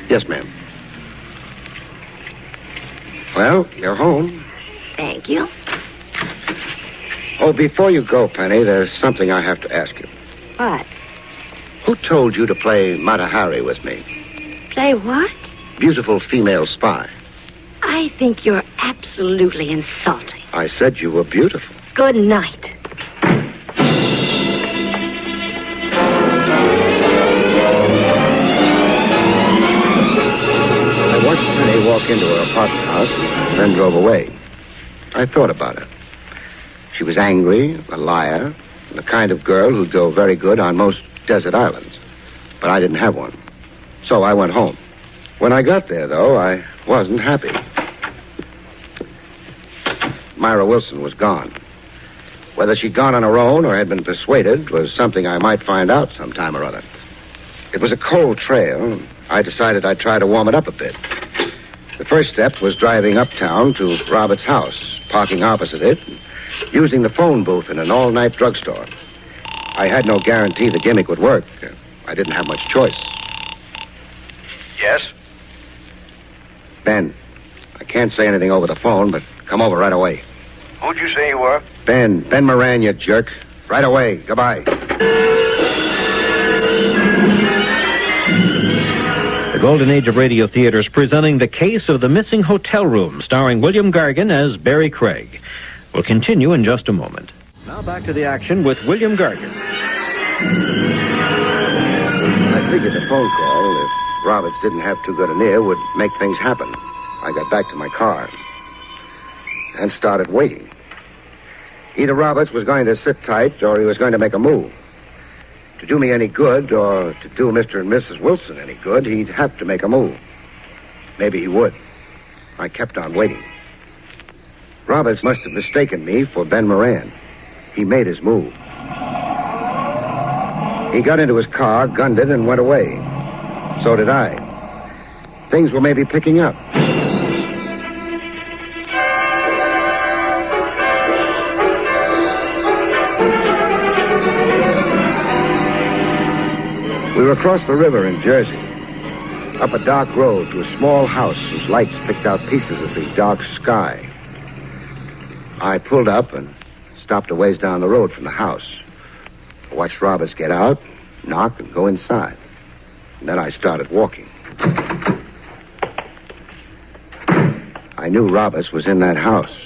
Yes, ma'am. Well, you're home. Thank you. Oh, before you go, Penny, there's something I have to ask you. What? Who told you to play Mata Hari with me? Play what? Beautiful female spy. I think you're absolutely insulting. I said you were beautiful. Good night. I watched Penny walk into her apartment house and then drove away. I thought about her. She was angry, a liar, and the kind of girl who'd go very good on most desert islands. But I didn't have one. So I went home. When I got there, though, I wasn't happy. Myra Wilson was gone. Whether she'd gone on her own or had been persuaded was something I might find out sometime or other. It was a cold trail. I decided I'd try to warm it up a bit. The first step was driving uptown to Robert's house, parking opposite it, and using the phone booth in an all-night drugstore. I had no guarantee the gimmick would work. I didn't have much choice. Yes? Ben, I can't say anything over the phone, but come over right away. Who'd you say you were? Ben Moran, you jerk. Right away. Goodbye. The Golden Age of Radio Theaters presenting The Case of the Missing Hotel Room, starring William Gargan as Barrie Craig. We'll continue in just a moment. Now back to the action with William Gargan. I figured the phone call, if Roberts didn't have too good an ear, would make things happen. I got back to my car and started waiting. Either Roberts was going to sit tight or he was going to make a move. To do me any good or to do Mr. and Mrs. Wilson any good, he'd have to make a move. Maybe he would. I kept on waiting. Roberts must have mistaken me for Ben Moran. He made his move. He got into his car, gunned it, and went away. So did I. Things were maybe picking up. We were across the river in Jersey, up a dark road to a small house whose lights picked out pieces of the dark sky. I pulled up and stopped a ways down the road from the house. I watched Roberts get out, knock, and go inside. And then I started walking. I knew Roberts was in that house.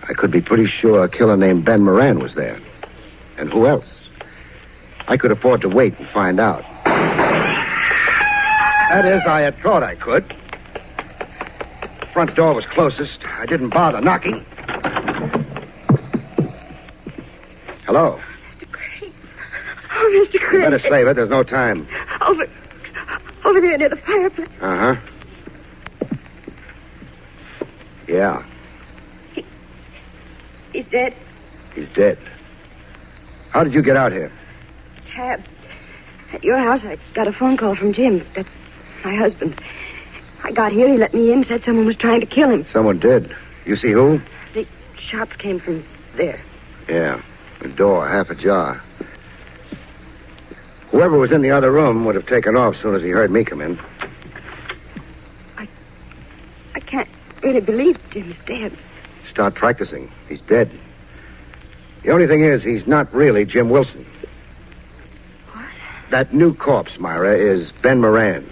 I could be pretty sure a killer named Ben Moran was there. And who else? I could afford to wait and find out. That is, I had thought I could. The front door was closest. I didn't bother knocking. Hello? Mr. Craig. Oh, Mr. Craig. Better save it. There's no time. Over there near the fireplace. Uh-huh. Yeah. He's dead. He's dead. How did you get out here? Cab. At your house, I got a phone call from Jim. That's my husband. I got here, he let me in, said someone was trying to kill him. Someone did. You see who? The shots came from there. Yeah. The door, half ajar. Whoever was in the other room would have taken off as soon as he heard me come in. I can't really believe Jim's dead. Start practicing. He's dead. The only thing is, he's not really Jim Wilson. What? That new corpse, Myra, is Ben Moran.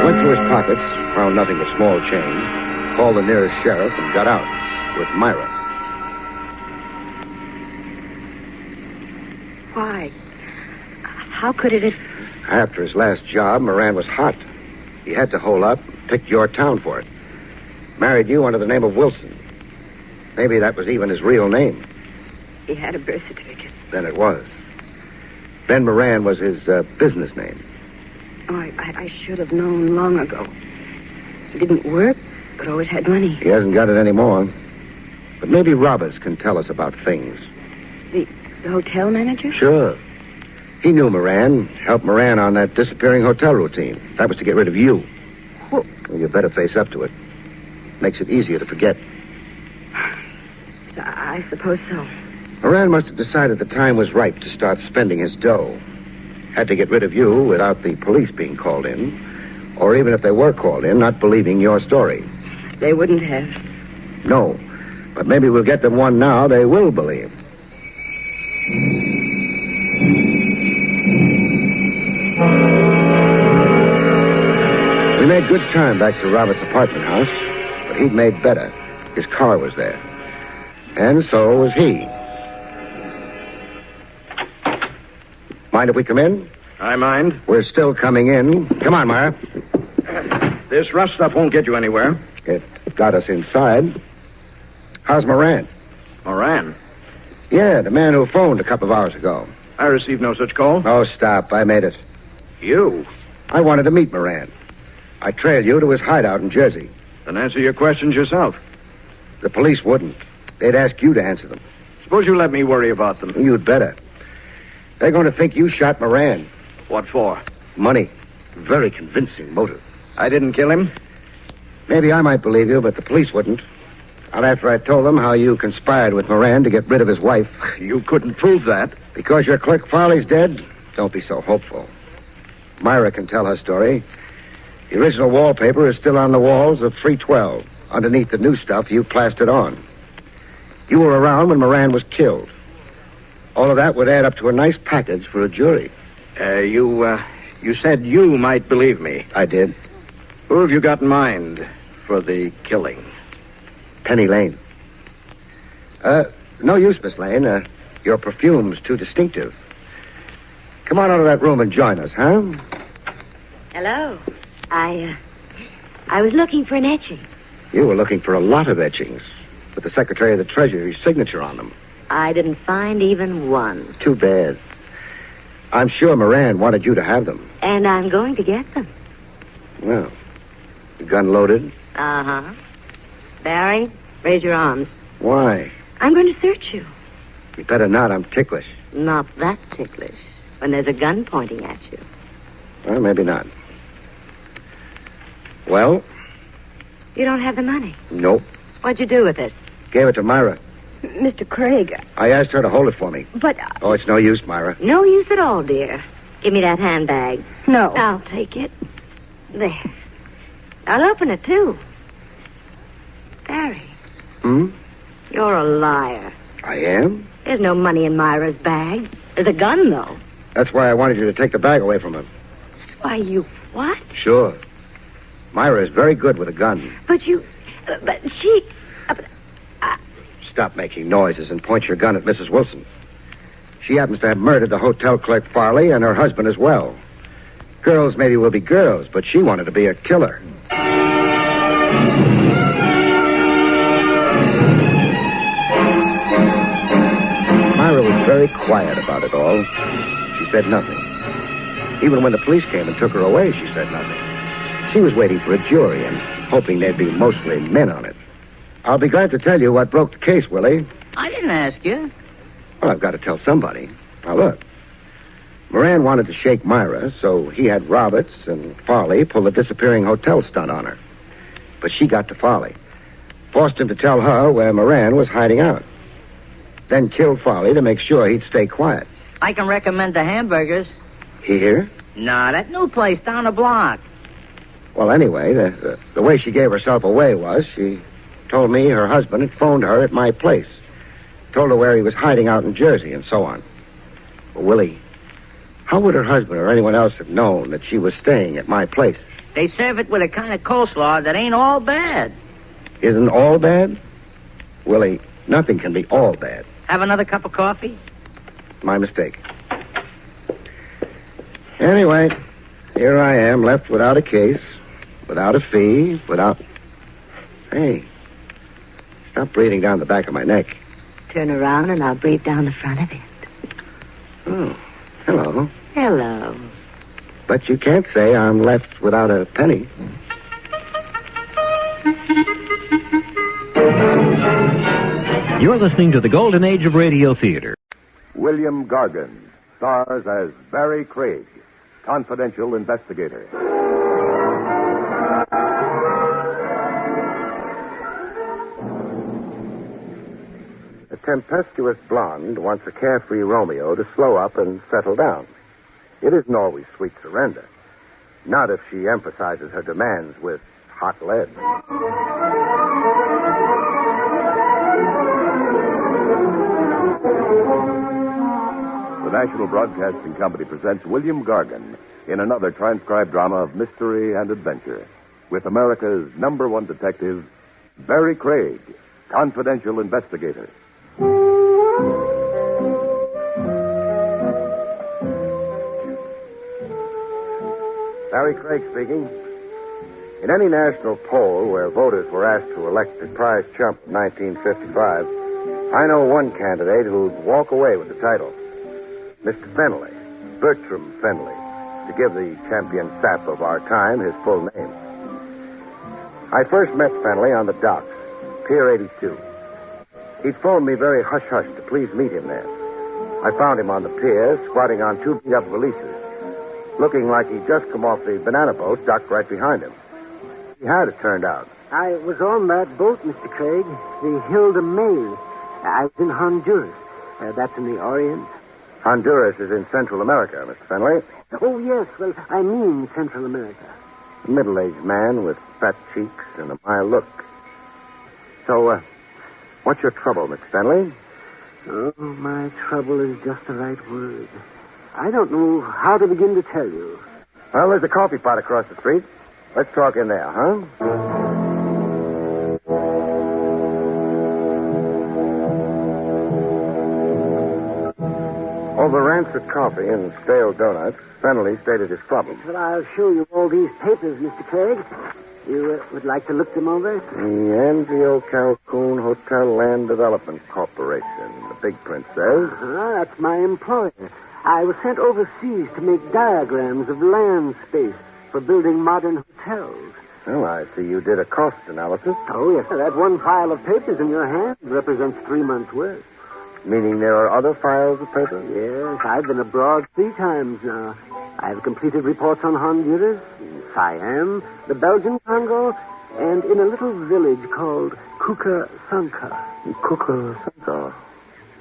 Went through his pockets, found nothing but small change, called the nearest sheriff, and got out with Myra. Why? How could it have... After his last job, Moran was hot. He had to hole up, picked your town for it. Married you under the name of Wilson. Maybe that was even his real name. He had a birth certificate. Then it was. Ben Moran was his business name. Oh, I should have known long ago. He didn't work, but always had money. He hasn't got it anymore. But maybe Roberts can tell us about things. The hotel manager? Sure. He knew Moran, helped Moran on that disappearing hotel routine. That was to get rid of you. Well, you better face up to it. Makes it easier to forget. I suppose so. Moran must have decided the time was ripe to start spending his dough. Had to get rid of you without the police being called in. Or even if they were called in, not believing your story. They wouldn't have. No. But maybe we'll get them one now they will believe. We made good time back to Robert's apartment house, but he'd made better. His car was there. And so was he. Mind if we come in? I mind. We're still coming in. Come on, Myra. This rough stuff won't get you anywhere. It got us inside. How's Moran? Moran? Yeah, the man who phoned a couple of hours ago. I received no such call. Oh, stop. I made it. You? I wanted to meet Moran. I trailed you to his hideout in Jersey. Then answer your questions yourself. The police wouldn't. They'd ask you to answer them. Suppose you let me worry about them. You'd better. They're going to think you shot Moran. What for? Money. Very convincing motive. I didn't kill him? Maybe I might believe you, but the police wouldn't. Not after I told them how you conspired with Moran to get rid of his wife. You couldn't prove that. Because your clerk Farley's dead? Don't be so hopeful. Myra can tell her story. The original wallpaper is still on the walls of 312, underneath the new stuff you plastered on. You were around when Moran was killed. All of that would add up to a nice package for a jury. You said you might believe me. I did. Who have you got in mind for the killing? Penny Lane. No use, Miss Lane. Your perfume's too distinctive. Come on out of that room and join us, huh? Hello. I was looking for an etching. You were looking for a lot of etchings, with the Secretary of the Treasury's signature on them. I didn't find even one. Too bad. I'm sure Moran wanted you to have them. And I'm going to get them. Well, the gun loaded? Uh-huh. Barrie, raise your arms. Why? I'm going to search you. You better not. I'm ticklish. Not that ticklish. When there's a gun pointing at you. Well, maybe not. Well? You don't have the money. Nope. What'd you do with it? Gave it to Myra. Mr. Craig. I asked her to hold it for me. But... Oh, it's no use, Myra. No use at all, dear. Give me that handbag. No. I'll take it. There. I'll open it, too. Barrie. Hmm? You're a liar. I am? There's no money in Myra's bag. There's a gun, though. That's why I wanted you to take the bag away from her. Why, you... What? Sure. Myra is very good with a gun. But you... But she... Stop making noises and point your gun at Mrs. Wilson. She happens to have murdered the hotel clerk Farley and her husband as well. Girls maybe will be girls, but she wanted to be a killer. Myra was very quiet about it all. She said nothing. Even when the police came and took her away, she said nothing. She was waiting for a jury and hoping they'd be mostly men on it. I'll be glad to tell you what broke the case, Willie. I didn't ask you. Well, I've got to tell somebody. Now, look. Moran wanted to shake Myra, so he had Roberts and Farley pull the disappearing hotel stunt on her. But she got to Farley. Forced him to tell her where Moran was hiding out. Then killed Farley to make sure he'd stay quiet. I can recommend the hamburgers. Here? Nah, that new place down the block. Well, anyway, the way she gave herself away was she told me her husband had phoned her at my place. Told her where he was hiding out in Jersey and so on. Well, Willie, how would her husband or anyone else have known that she was staying at my place? They serve it with a kind of coleslaw that ain't all bad. Isn't all bad? Willie, nothing can be all bad. Have another cup of coffee? My mistake. Anyway, here I am, left without a case, without a fee, without... Hey, stop breathing down the back of my neck. Turn around and I'll breathe down the front of it. Oh, hello. Hello. But you can't say I'm left without a penny. You're listening to the Golden Age of Radio Theater. William Gargan stars as Barrie Craig, confidential investigator. A tempestuous blonde wants a carefree Romeo to slow up and settle down. It isn't always sweet surrender. Not if she emphasizes her demands with hot lead. The National Broadcasting Company presents William Gargan in another transcribed drama of mystery and adventure with America's #1 detective, Barrie Craig, confidential investigator. Barrie Craig speaking. In any national poll where voters were asked to elect the prize chump of 1955, I know one candidate who'd walk away with the title. Mr. Fenley, Bertram Fenley, to give the champion sap of our time his full name. I first met Fenley on the docks, Pier 82. He'd phoned me very hush-hush to please meet him there. I found him on the pier, squatting on 2 beat-up valises, looking like he'd just come off the banana boat docked right behind him. He had, it turned out. I was on that boat, Mr. Craig, the Hilda May. I was in Honduras. That's in the Orient. Honduras is in Central America, Mr. Fenley. Oh, yes. Well, I mean Central America. A middle-aged man with fat cheeks and a mild look. So, what's your trouble, Mr. Fenley? Oh, my trouble is just the right word. I don't know how to begin to tell you. Well, there's a coffee pot across the street. Let's talk in there, huh? Over rancid coffee and stale donuts, Fenley stated his problem. Well, I'll show you all these papers, Mr. Craig. You would like to look them over? The Anzio Calhoun Hotel Land Development Corporation. The big print says. That's my employer. I was sent overseas to make diagrams of land space for building modern hotels. Well, I see you did a cost analysis. Oh, yes, sir. That one file of papers in your hand represents 3 months' work. Meaning there are other files of paper? Yes, I've been abroad 3 times now. I've completed reports on Honduras, Siam, the Belgian Congo, and in a little village called Kukasanka. Kukasanka?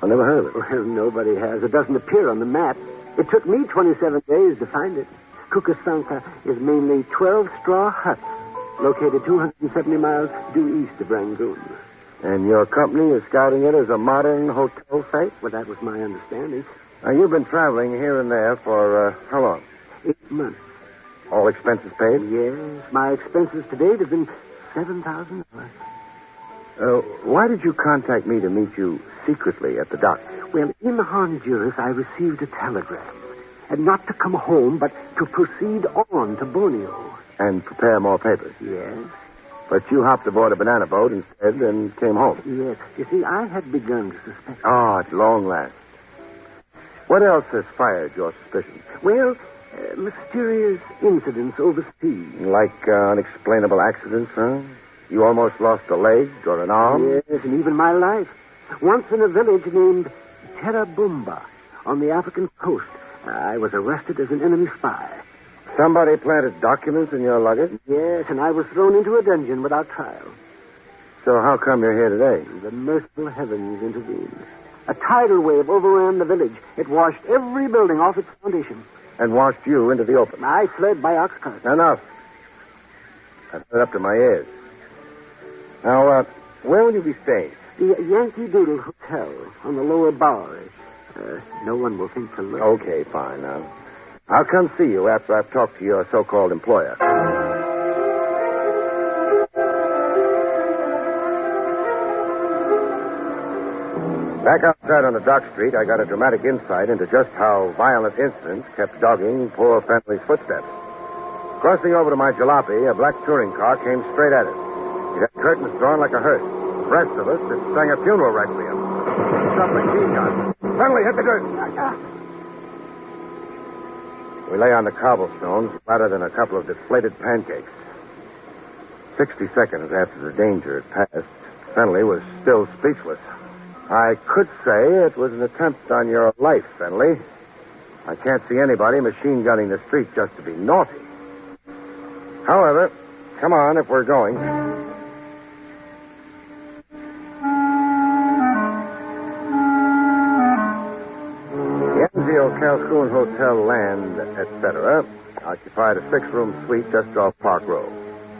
I never heard of it. Well, nobody has. It doesn't appear on the map. It took me 27 days to find it. Kukasanka is mainly 12 straw huts located 270 miles due east of Rangoon. And your company is scouting it as a modern hotel site? Well, that was my understanding. Now, you've been traveling here and there for, how long? 8 months. All expenses paid? Yes. My expenses to date have been $7,000. Why did you contact me to meet you secretly at the dock? Well, in Honduras, I received a telegram. And not to come home, but to proceed on to Borneo. And prepare more papers? Yes. But you hopped aboard a banana boat instead and came home. Yes. You see, I had begun to suspect. Oh, at long last. What else has fired your suspicions? Well, mysterious incidents overseas. Like unexplainable accidents, huh? You almost lost a leg or an arm? Yes, and even my life. Once in a village named Terabumba on the African coast, I was arrested as an enemy spy. Somebody planted documents in your luggage? Yes, and I was thrown into a dungeon without trial. So how come you're here today? The merciful heavens intervened. A tidal wave overran the village. It washed every building off its foundation. And washed you into the open? I fled by ox cart. Enough. I've been up to my ears. Now, where will you be staying? The Yankee Doodle Hotel on the lower Barrie. No one will think to look. Okay, fine. Now, I'll come see you after I've talked to your so-called employer. Back outside on the dock street, I got a dramatic insight into just how violent incidents kept dogging poor Fenley's footsteps. Crossing over to my jalopy, a black touring car came straight at us. It had curtains drawn like a hearse. The rest of us, it sang a funeral requiem. Shot machine gun. Fenley, hit the dirt. We lay on the cobblestones, flatter than a couple of deflated pancakes. 60 seconds after the danger had passed, Fenley was still speechless. I could say it was an attempt on your life, Fenley. I can't see anybody machine gunning the street just to be naughty. However, come on if we're going. The Anzio Calhoun Hotel land, etc., occupied a 6-room suite just off Park Row.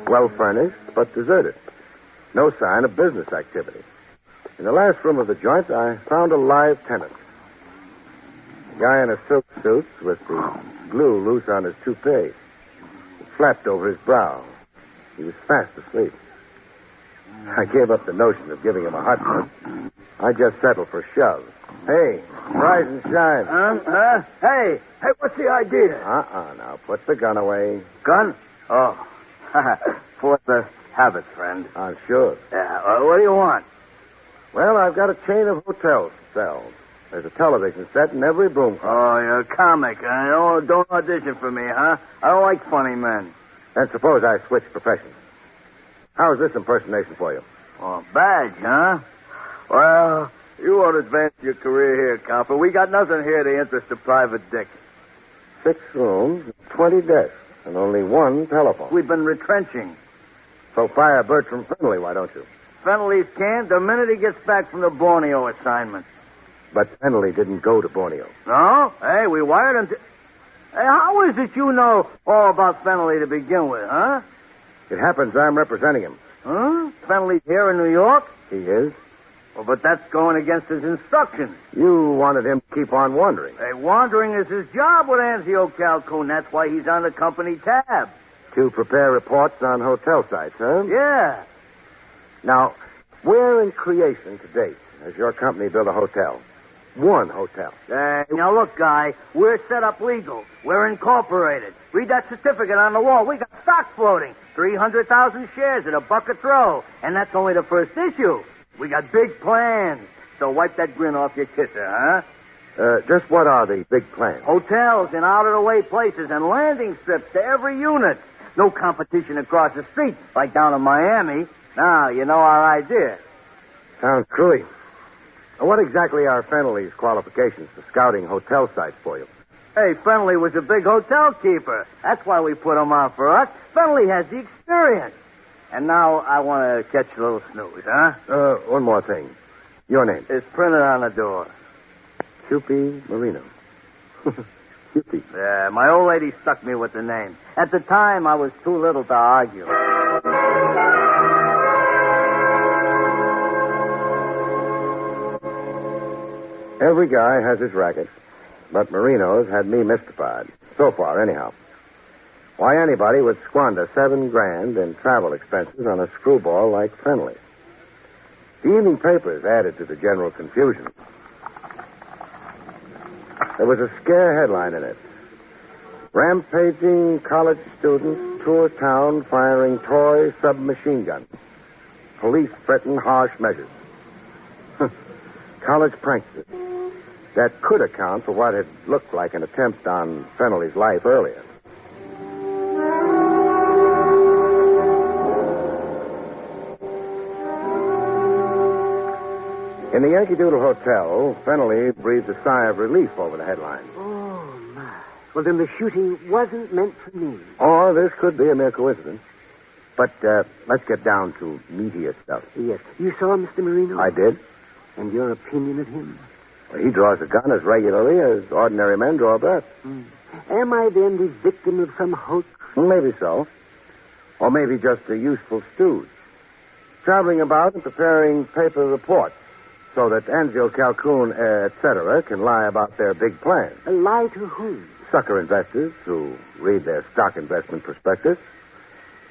Well furnished, but deserted. No sign of business activity. In the last room of the joint, I found a live tenant. A guy in a silk suit with the glue loose on his toupee. It flapped over his brow. He was fast asleep. I gave up the notion of giving him a hot one. I just settled for shoves. Hey, rise and shine. Hey, what's the idea? Now, put the gun away. Gun? Oh. For the habit, friend. I'm sure. Yeah, what do you want? Well, I've got a chain of hotels to sell. There's a television set in every boom. Oh, you're a comic. Don't audition for me, huh? I don't like funny men. And suppose I switch professions. How's this impersonation for you? Oh, badge, huh? Well, you ought to advance your career here, copper. We got nothing here to interest a private dick. 6 rooms, 20 desks, and only 1 telephone. We've been retrenching. So fire Bertram Findlay, why don't you? Fenley's canned the minute he gets back from the Borneo assignment. But Findlay didn't go to Borneo. No? Hey, we wired him to... Hey, how is it you know all about Fenley to begin with, huh? It happens I'm representing him. Huh? Fenley's here in New York? He is. Well, but that's going against his instructions. You wanted him to keep on wandering. Hey, wandering is his job with Anzio Calhoun. That's why he's on the company tab. To prepare reports on hotel sites, huh? Yeah. Now, where in creation to date has your company built a hotel? 1 hotel. Now, look, guy, we're set up legal. We're incorporated. Read that certificate on the wall. We got stock floating. 300,000 shares at $1 a throw. And that's only the first issue. We got big plans. So wipe that grin off your kisser, huh? Just what are the big plans? Hotels in out-of-the-way places and landing strips to every unit. No competition across the street like down in Miami. Now, you know our idea. Sounds screwy. What exactly are Fenley's qualifications for scouting hotel sites for you? Hey, Fenley was a big hotel keeper. That's why we put him on for us. Fenley has the experience. And now I want to catch a little snooze, huh? One more thing. Your name? It's printed on the door. Cupie Marino. Cupie. Yeah, my old lady stuck me with the name. At the time, I was too little to argue. Every guy has his racket, but Marino's had me mystified. So far, anyhow. Why anybody would squander $7,000 in travel expenses on a screwball like Fenley? The evening papers added to the general confusion. There was a scare headline in it. Rampaging college students tour town firing toy submachine guns. Police threaten harsh measures. College pranksters. That could account for what had looked like an attempt on Fenley's life earlier. In the Yankee Doodle Hotel, Fenley breathed a sigh of relief over the headline. Oh, my. Well, then the shooting wasn't meant for me. Or this could be a mere coincidence. But let's get down to meatier stuff. Yes. You saw Mr. Marino? I did. And your opinion of him? Well, he draws a gun as regularly as ordinary men draw a breath. Am I then the victim of some hoax? Maybe so. Or maybe just a useful stooge. Traveling about and preparing paper reports so that Anzio Calhoun, etc., can lie about their big plans. Lie to whom? Sucker investors who read their stock investment prospectus.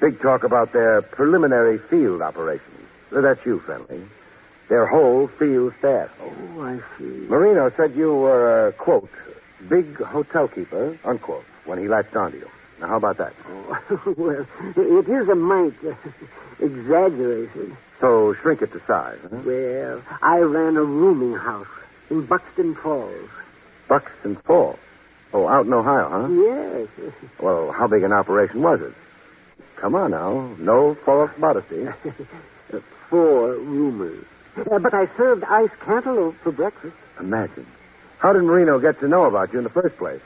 Big talk about their preliminary field operations. That's you, Fenley. Their whole field staff. Oh, I see. Marino said you were a, quote, big hotel keeper, unquote, when he latched onto you. Now, how about that? Oh, well, it is a mite exaggerated. So shrink it to size, huh? Well, I ran a rooming house in Buxton Falls. Buxton Falls? Oh, out in Ohio, huh? Yes. Well, how big an operation was it? Come on now. No false modesty. 4 roomers. But I served iced cantaloupe for breakfast. Imagine. How did Marino get to know about you in the first place?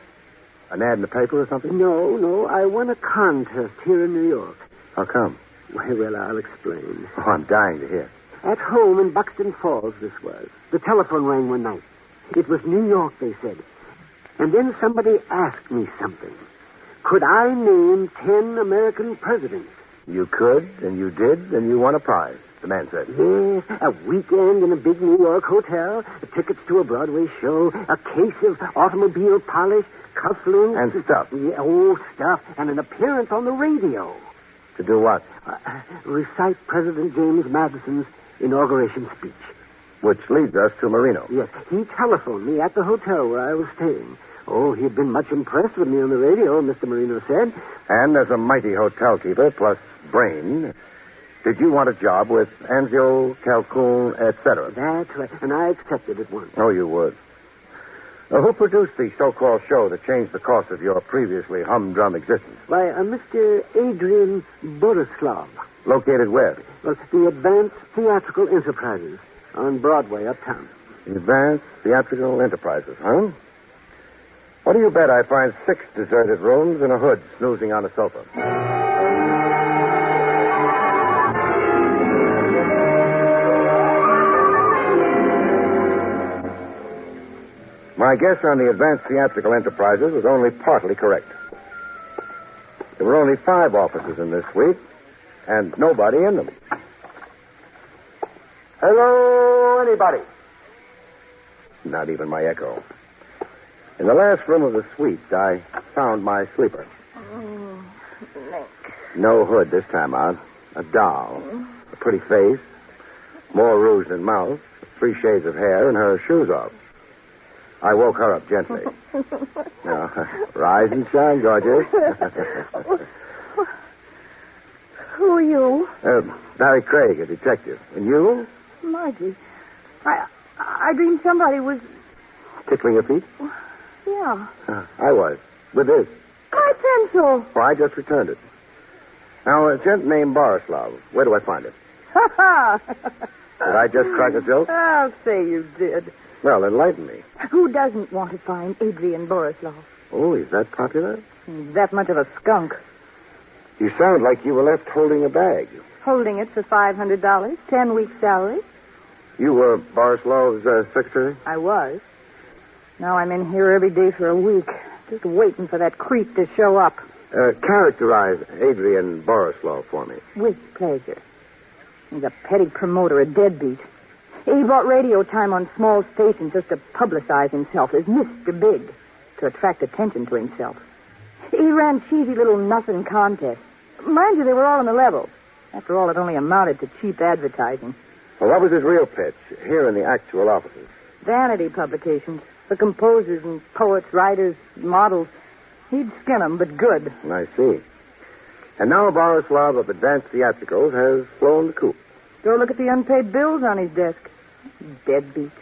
An ad in the paper or something? No. I won a contest here in New York. How come? Well, I'll explain. Oh, I'm dying to hear. At home in Buxton Falls, this was. The telephone rang one night. It was New York, they said. And then somebody asked me something. Could I name 10 American presidents? You could, and you did, and you won a prize, the man said. Yes, a weekend in a big New York hotel, tickets to a Broadway show, a case of automobile polish, cufflinks. And stuff. Yeah, stuff, and an appearance on the radio. To do what? Recite President James Madison's inauguration speech. Which leads us to Marino. Yes, he telephoned me at the hotel where I was staying. Oh, he'd been much impressed with me on the radio, Mr. Marino said. And as a mighty hotel keeper, plus brain, did you want a job with Anzio, Calhoun, etc.? That's right, and I accepted at once. Oh, you would. Who produced the so-called show that changed the course of your previously humdrum existence? Why, Mr. Adrian Borislav. Located where? Well, the Advanced Theatrical Enterprises on Broadway, uptown. Advanced Theatrical Enterprises, huh? What do you bet I find 6 deserted rooms and a hood snoozing on a sofa? My guess on the Advanced Theatrical Enterprises was only partly correct. There were only 5 offices in this suite, and nobody in them. Hello, anybody? Not even my echo. In the last room of the suite, I found my sleeper. Oh, Nick. No hood this time out. A doll. A pretty face. More rouge than mouth. 3 shades of hair and her shoes off. I woke her up gently. Now, rise and shine, gorgeous. Who are you? Barrie Craig, a detective. And you? Margie. I dreamed somebody was... Tickling your feet? Yeah. I was. With this. My pencil. Well, I just returned it. Now, a gent named Borislav. Where do I find it? Ha ha! Did I just crack a joke? I'll say you did. Well, enlighten me. Who doesn't want to find Adrian Borislav? Oh, he's that popular? He's that much of a skunk. You sound like you were left holding a bag. Holding it for $500, 10 weeks' salary. You were Borislav's secretary? I was. Now I'm in here every day for a week, just waiting for that creep to show up. Characterize Adrian Borislav for me. With pleasure. He's a petty promoter, a deadbeat. He bought radio time on small stations just to publicize himself as Mr. Big, to attract attention to himself. He ran cheesy little nothing contests. Mind you, they were all on the level. After all, it only amounted to cheap advertising. Well, what was his real pitch here in the actual offices? Vanity publications. For composers and poets, writers, models. He'd skin 'em, but good. I see. And now Borislav of Advanced Theatricals has flown the coop. Go look at the unpaid bills on his desk. Deadbeat.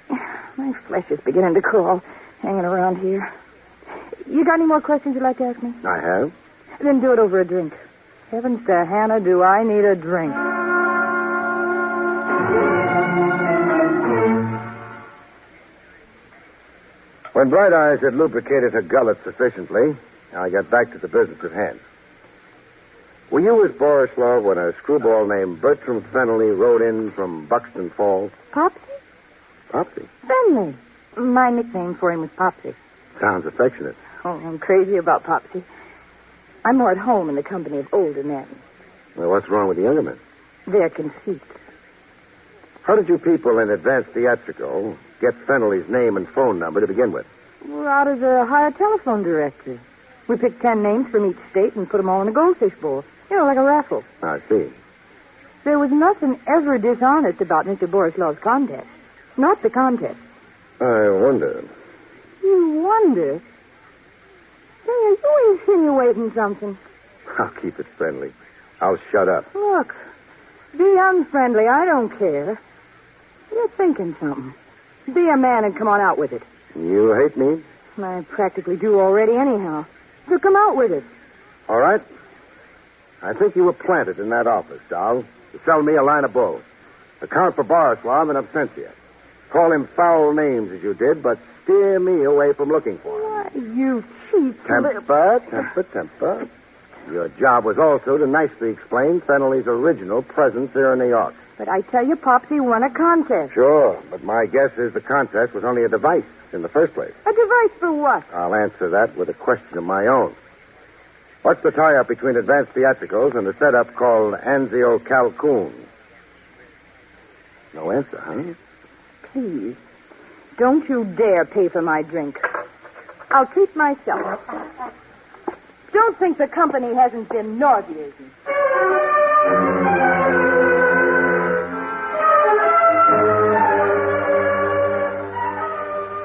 My flesh is beginning to crawl, hanging around here. You got any more questions you'd like to ask me? I have. Then do it over a drink. Heavens to Hannah, do I need a drink. When Bright Eyes had lubricated her gullet sufficiently, I got back to the business at hand. Were you with Borislav when a screwball named Bertram Fennelly rode in from Buxton Falls? Popsy? Popsy? Fennelly. My nickname for him was Popsy. Sounds affectionate. Oh, I'm crazy about Popsy. I'm more at home in the company of older men. Well, what's wrong with the younger men? Their conceits. How did you people in Advanced Theatrical get Fennelly's name and phone number to begin with? We're out as a hire telephone director. We picked 10 names from each state and put them all in a goldfish bowl. You know, like a raffle. I see. There was nothing ever dishonest about Mr. Borislav's contest. Not the contest. I wonder. You wonder? Say, are you insinuating something? I'll keep it friendly. I'll shut up. Look, be unfriendly. I don't care. You're thinking something. Be a man and come on out with it. You hate me? I practically do already anyhow. So come out with it. All right. I think you were planted in that office, doll, to sell me a line of bull. Account for Borislav in absentia. Call him foul names as you did, but steer me away from looking for him. Why, you cheap Temper. Your job was also to nicely explain Fennelly's original presence here in New York. But I tell you, Pops, he won a contest. Sure, but my guess is the contest was only a device in the first place. A device for what? I'll answer that with a question of my own. What's the tie-up between advanced theatricals and a setup called Anzio Calcoon? No answer, huh? Please, don't you dare pay for my drink. I'll treat myself. Don't think the company hasn't been nauseating.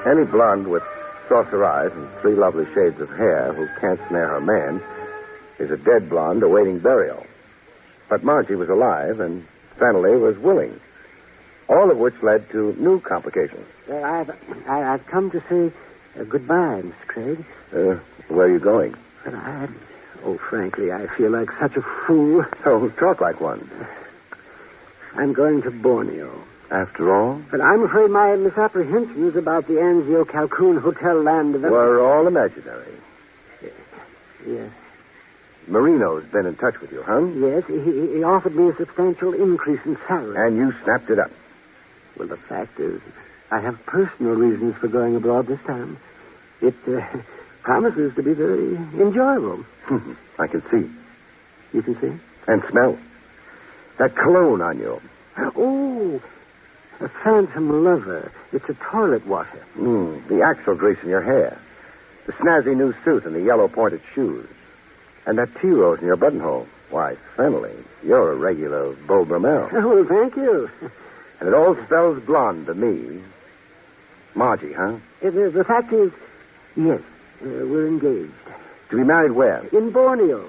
Any blonde with saucer eyes and 3 lovely shades of hair who can't snare her man is a dead blonde awaiting burial. But Margie was alive, and Fennelly was willing. All of which led to new complications. Well, I've come to say goodbye, Mr. Craig. Where are you going? Well, frankly, I feel like such a fool. So talk like one. I'm going to Borneo. After all? But I'm afraid my misapprehensions about the Anzio Calcoon Hotel land development were all imaginary. Yes. Marino's been in touch with you, huh? Yes, he offered me a substantial increase in salary. And you snapped it up. Well, the fact is, I have personal reasons for going abroad this time. It promises to be very enjoyable. I can see. You can see? And smell. That cologne on you. Oh, a phantom lover. It's a toilet water. The axle grease in your hair. The snazzy new suit and the yellow pointed shoes. And that tea rose in your buttonhole. Why, Fennelly, you're a regular Beau Brummel. Oh, well, thank you. And it all spells blonde to me. Margie, huh? The fact is, yes, we're engaged. To be married where? In Borneo.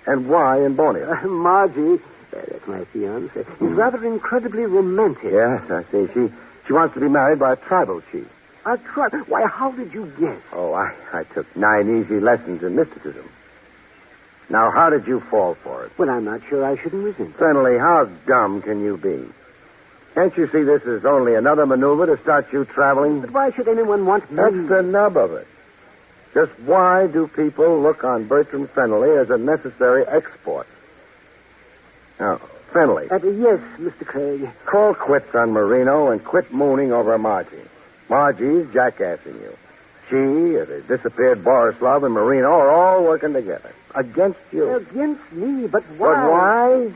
And why in Borneo? Margie, that's my fiancée, is rather incredibly romantic. Yes, I see. She wants to be married by a tribal chief. A tribal? Why, how did you guess? Oh, I took 9 easy lessons in mysticism. Now, how did you fall for it? Well, I'm not sure I shouldn't resent it. Fennelly, how dumb can you be? Can't you see this is only another maneuver to start you traveling? But why should anyone want me? That's the nub of it. Just why do people look on Bertram Fennelly as a necessary export? Now, Fennelly. Yes, Mr. Craig. Call quits on Marino and quit mooning over Margie. Margie's jackassing you. She, the disappeared Borislav, and Marino are all working together. Against you. Against me, but why? But why?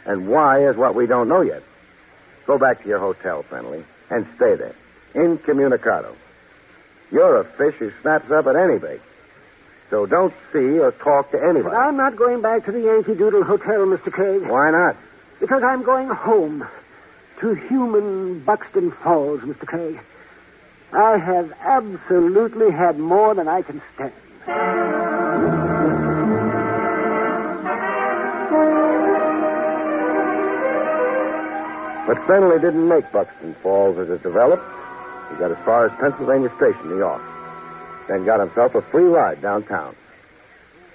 And why is what we don't know yet. Go back to your hotel, Fennelly, and stay there. Incommunicado. You're a fish who snaps up at any bait. So don't see or talk to anybody. But I'm not going back to the Yankee Doodle Hotel, Mr. Craig. Why not? Because I'm going home. To human Buxton Falls, Mr. Craig. I have absolutely had more than I can stand. But Fennelly didn't make Buxton Falls as it developed. He got as far as Pennsylvania Station, New York. Then got himself a free ride downtown.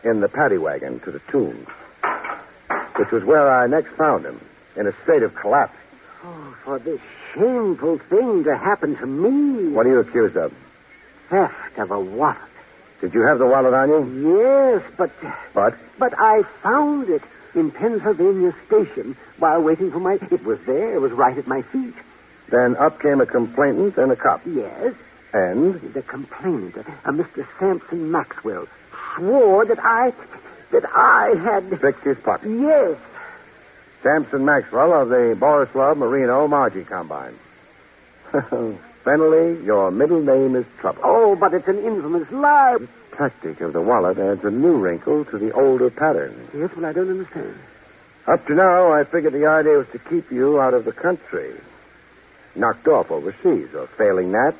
In the paddy wagon to the Tombs. Which was where I next found him, in a state of collapse. Oh, for this shameful thing to happen to me. What are you accused of? Theft of a wallet. Did you have the wallet on you? Yes, but... But? But I found it in Pennsylvania Station while waiting for my... It was there. It was right at my feet. Then up came a complainant and a cop. Yes. And? The complainant, a Mr. Sampson Maxwell, swore that I had... Picked his pocket. Yes. Sampson Maxwell of the Borislav Marino Margie Combine. Fennelly, your middle name is Trouble. Oh, but it's an infamous lie. The tactic of the wallet adds a new wrinkle to the older pattern. Yes, well, I don't understand. Up to now, I figured the idea was to keep you out of the country. Knocked off overseas, or failing that.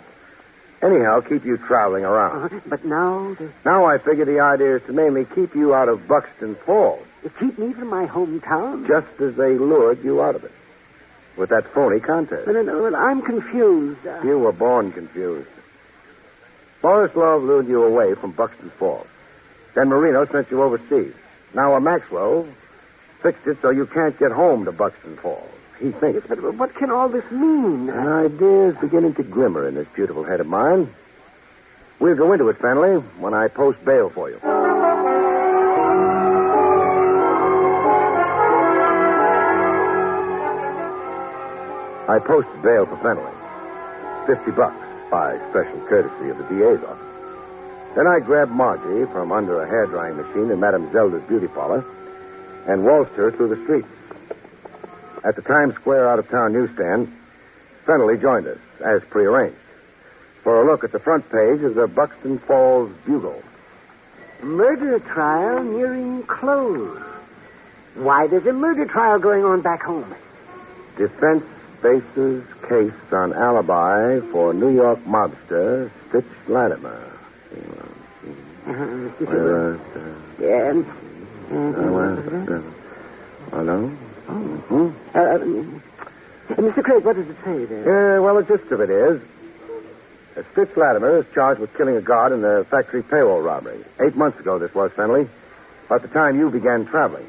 Anyhow, keep you traveling around. But now... Now I figure the idea is to mainly keep you out of Buxton Falls. Keep me from my hometown? Just as they lured you out of it. With that phony contest. No, I'm confused. You were born confused. Borislav lured you away from Buxton Falls. Then Marino sent you overseas. Now a Maxwell fixed it so you can't get home to Buxton Falls. He thinks. But what can all this mean? An idea is beginning to glimmer in this beautiful head of mine. We'll go into it, Fennelly, when I post bail for you. I posted bail for Fenley. $50 by special courtesy of the DA's office. Then I grabbed Margie from under a hair-drying machine in Madame Zelda's beauty parlor and waltzed her through the streets. At the Times Square out-of-town newsstand, Fenley joined us, as prearranged, for a look at the front page of the Buxton Falls Bugle. Murder trial nearing close. Why, there's a murder trial going on back home. Defense bases case on alibi for New York mobster Stitch Latimer. Hello? Mr. Craig, what does it say there? Well, the gist of it is, Stitch Latimer is charged with killing a guard in the factory payroll robbery. 8 months ago, this was, Fenley. About the time you began traveling.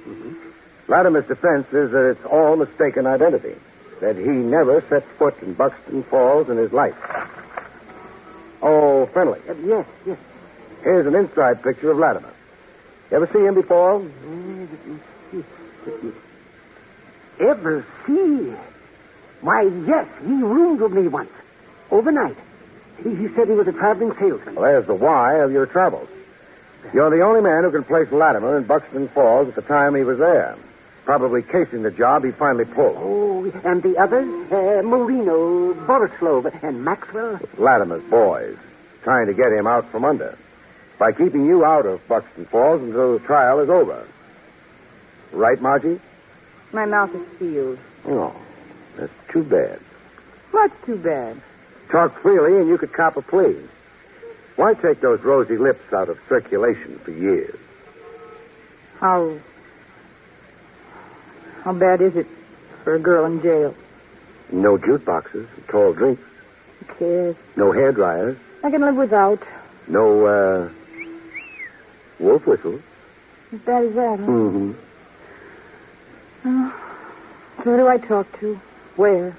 Latimer's defense is that it's all mistaken identity. That he never set foot in Buxton Falls in his life. Oh, Fenley. Yes. Here's an inside picture of Latimer. You ever see him before? Ever see? Why, yes, he roomed with me once. Overnight. He said he was a traveling salesman. Well, there's the why of your travels. You're the only man who can place Latimer in Buxton Falls at the time he was there. Probably casing the job he finally pulled. Oh, and the others? Marino, Borislov, and Maxwell? Latimer's boys. Trying to get him out from under. By keeping you out of Buxton Falls until the trial is over. Right, Margie? My mouth is sealed. Oh, that's too bad. What's too bad? Talk freely and you could cop a plea. Why take those rosy lips out of circulation for years? How bad is it for a girl in jail? No jukeboxes, tall drinks. Who cares? No hair dryers. I can live without. No, wolf whistles. As bad as that, huh? Mm-hmm. So who do I talk to? Where?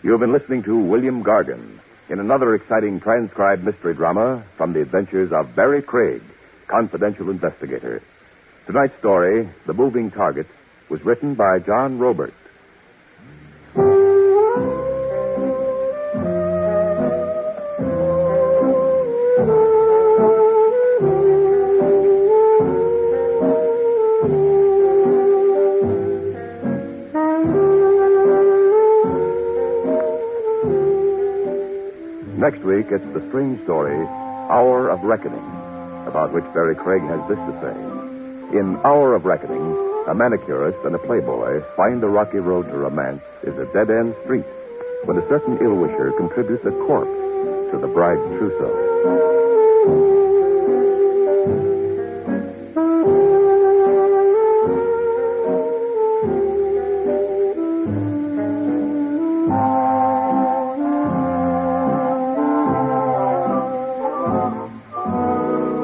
You have been listening to William Gargan in another exciting transcribed mystery drama from the adventures of Barrie Craig, confidential investigator. Tonight's story, The Moving Target, was written by John Robert. Next week, it's the strange story, Hour of Reckoning, about which Barrie Craig has this to say. In Hour of Reckoning, a manicurist and a playboy find the rocky road to romance is a dead-end street when a certain ill-wisher contributes a corpse to the bride's trousseau.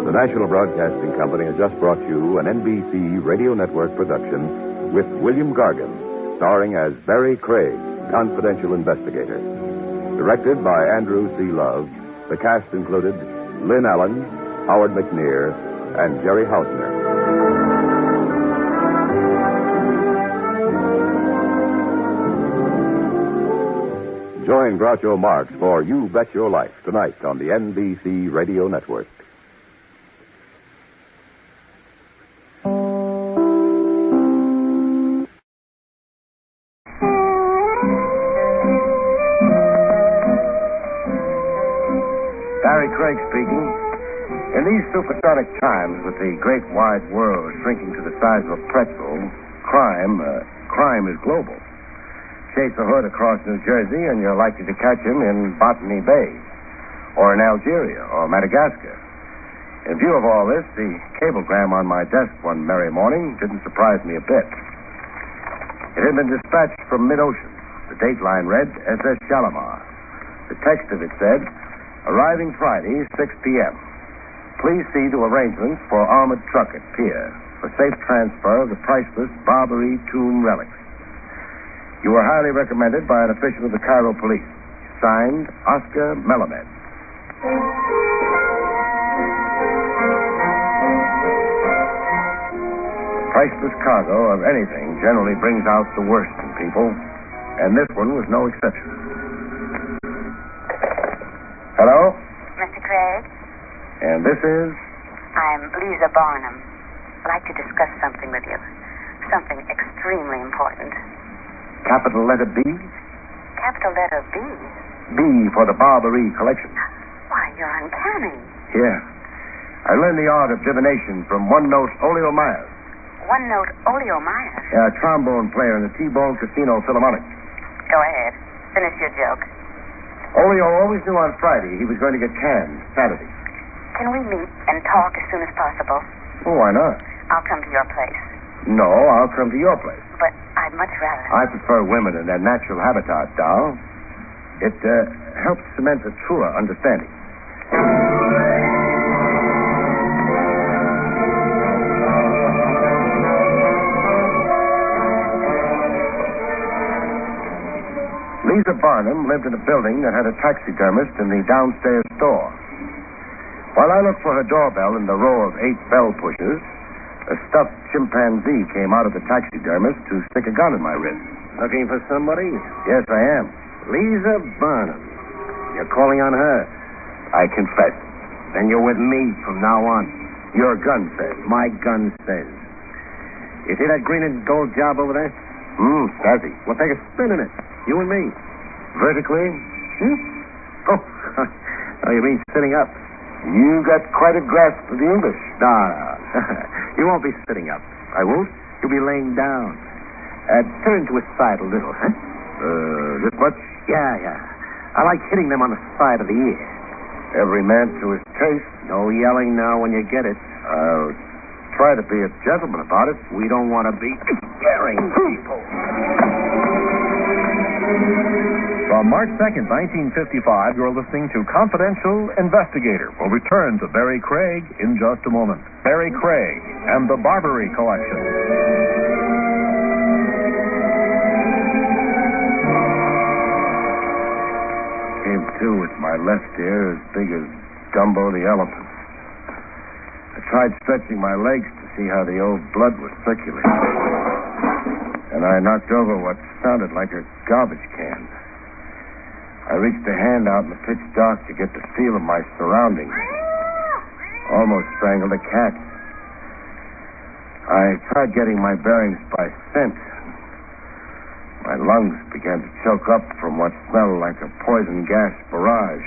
The National Broadcasting Company has just brought you an NBC Radio Network production with William Gargan, starring as Barrie Craig, confidential investigator. Directed by Andrew C. Love, the cast included Lynn Allen, Howard McNear, and Jerry Hausner. Join Groucho Marx for You Bet Your Life tonight on the NBC Radio Network. Barrie Craig speaking. In these supersonic times, with the great wide world shrinking to the size of a pretzel, crime is global. Chase a hood across New Jersey, and you're likely to catch him in Botany Bay, or in Algeria, or Madagascar. In view of all this, the cablegram on my desk one merry morning didn't surprise me a bit. It had been dispatched from mid-ocean. The date line read, SS Shalimar. The text of it said, arriving Friday, 6 p.m. Please see to arrangements for armored truck at pier for safe transfer of the priceless Barrie tomb relics. You were highly recommended by an official of the Cairo police. Signed, Oscar Melamed. Priceless cargo of anything generally brings out the worst in people, and this one was no exception. Hello? Mr. Craig, And this is? I'm Lisa Barnum. I'd like to discuss something with you. Something extremely important. Capital letter B? Capital letter B. B for the Barrie collection. Why, you're uncanny. Yeah. I learned the art of divination from one-note Olio Myers. One-note Olio Myers. Yeah, a trombone player in the T-Bone Casino Philharmonic. Go ahead. Finish your joke. Olio always knew on Friday he was going to get canned Saturday. Can we meet and talk as soon as possible? Well, why not? I'll come to your place. No, I'll come to your place. But I'd much rather. I prefer women in their natural habitat, doll. It helps cement a truer understanding. Lisa Barnum lived in a building that had a taxidermist in the downstairs store. While I looked for her doorbell in the row of 8 bell pushers, a stuffed chimpanzee came out of the taxidermist to stick a gun in my wrist. Looking for somebody? Yes, I am. Lisa Barnum. You're calling on her? I confess. Then you're with me from now on. Your gun says. My gun says. You see that green and gold job over there? Snazzy. We'll take a spin in it. You and me. Vertically? Oh, you mean sitting up? You got quite a grasp of the English. No. You won't be sitting up. I won't? You'll be laying down. Turn to his side a little, huh? This much? Yeah. I like hitting them on the side of the ear. Every man to his taste. No yelling now when you get it. I'll try to be a gentleman about it. We don't want to be scaring people. From March 2nd, 1955, you're listening to Confidential Investigator. We'll return to Barrie Craig in just a moment. Barrie Craig and the Barrie Collection. Came to with my left ear as big as Dumbo the elephant. I tried stretching my legs to see how the old blood would circulate. And I knocked over what sounded like a garbage can. I reached a hand out in the pitch dark to get the feel of my surroundings. Almost strangled a cat. I tried getting my bearings by scent. My lungs began to choke up from what smelled like a poison gas barrage.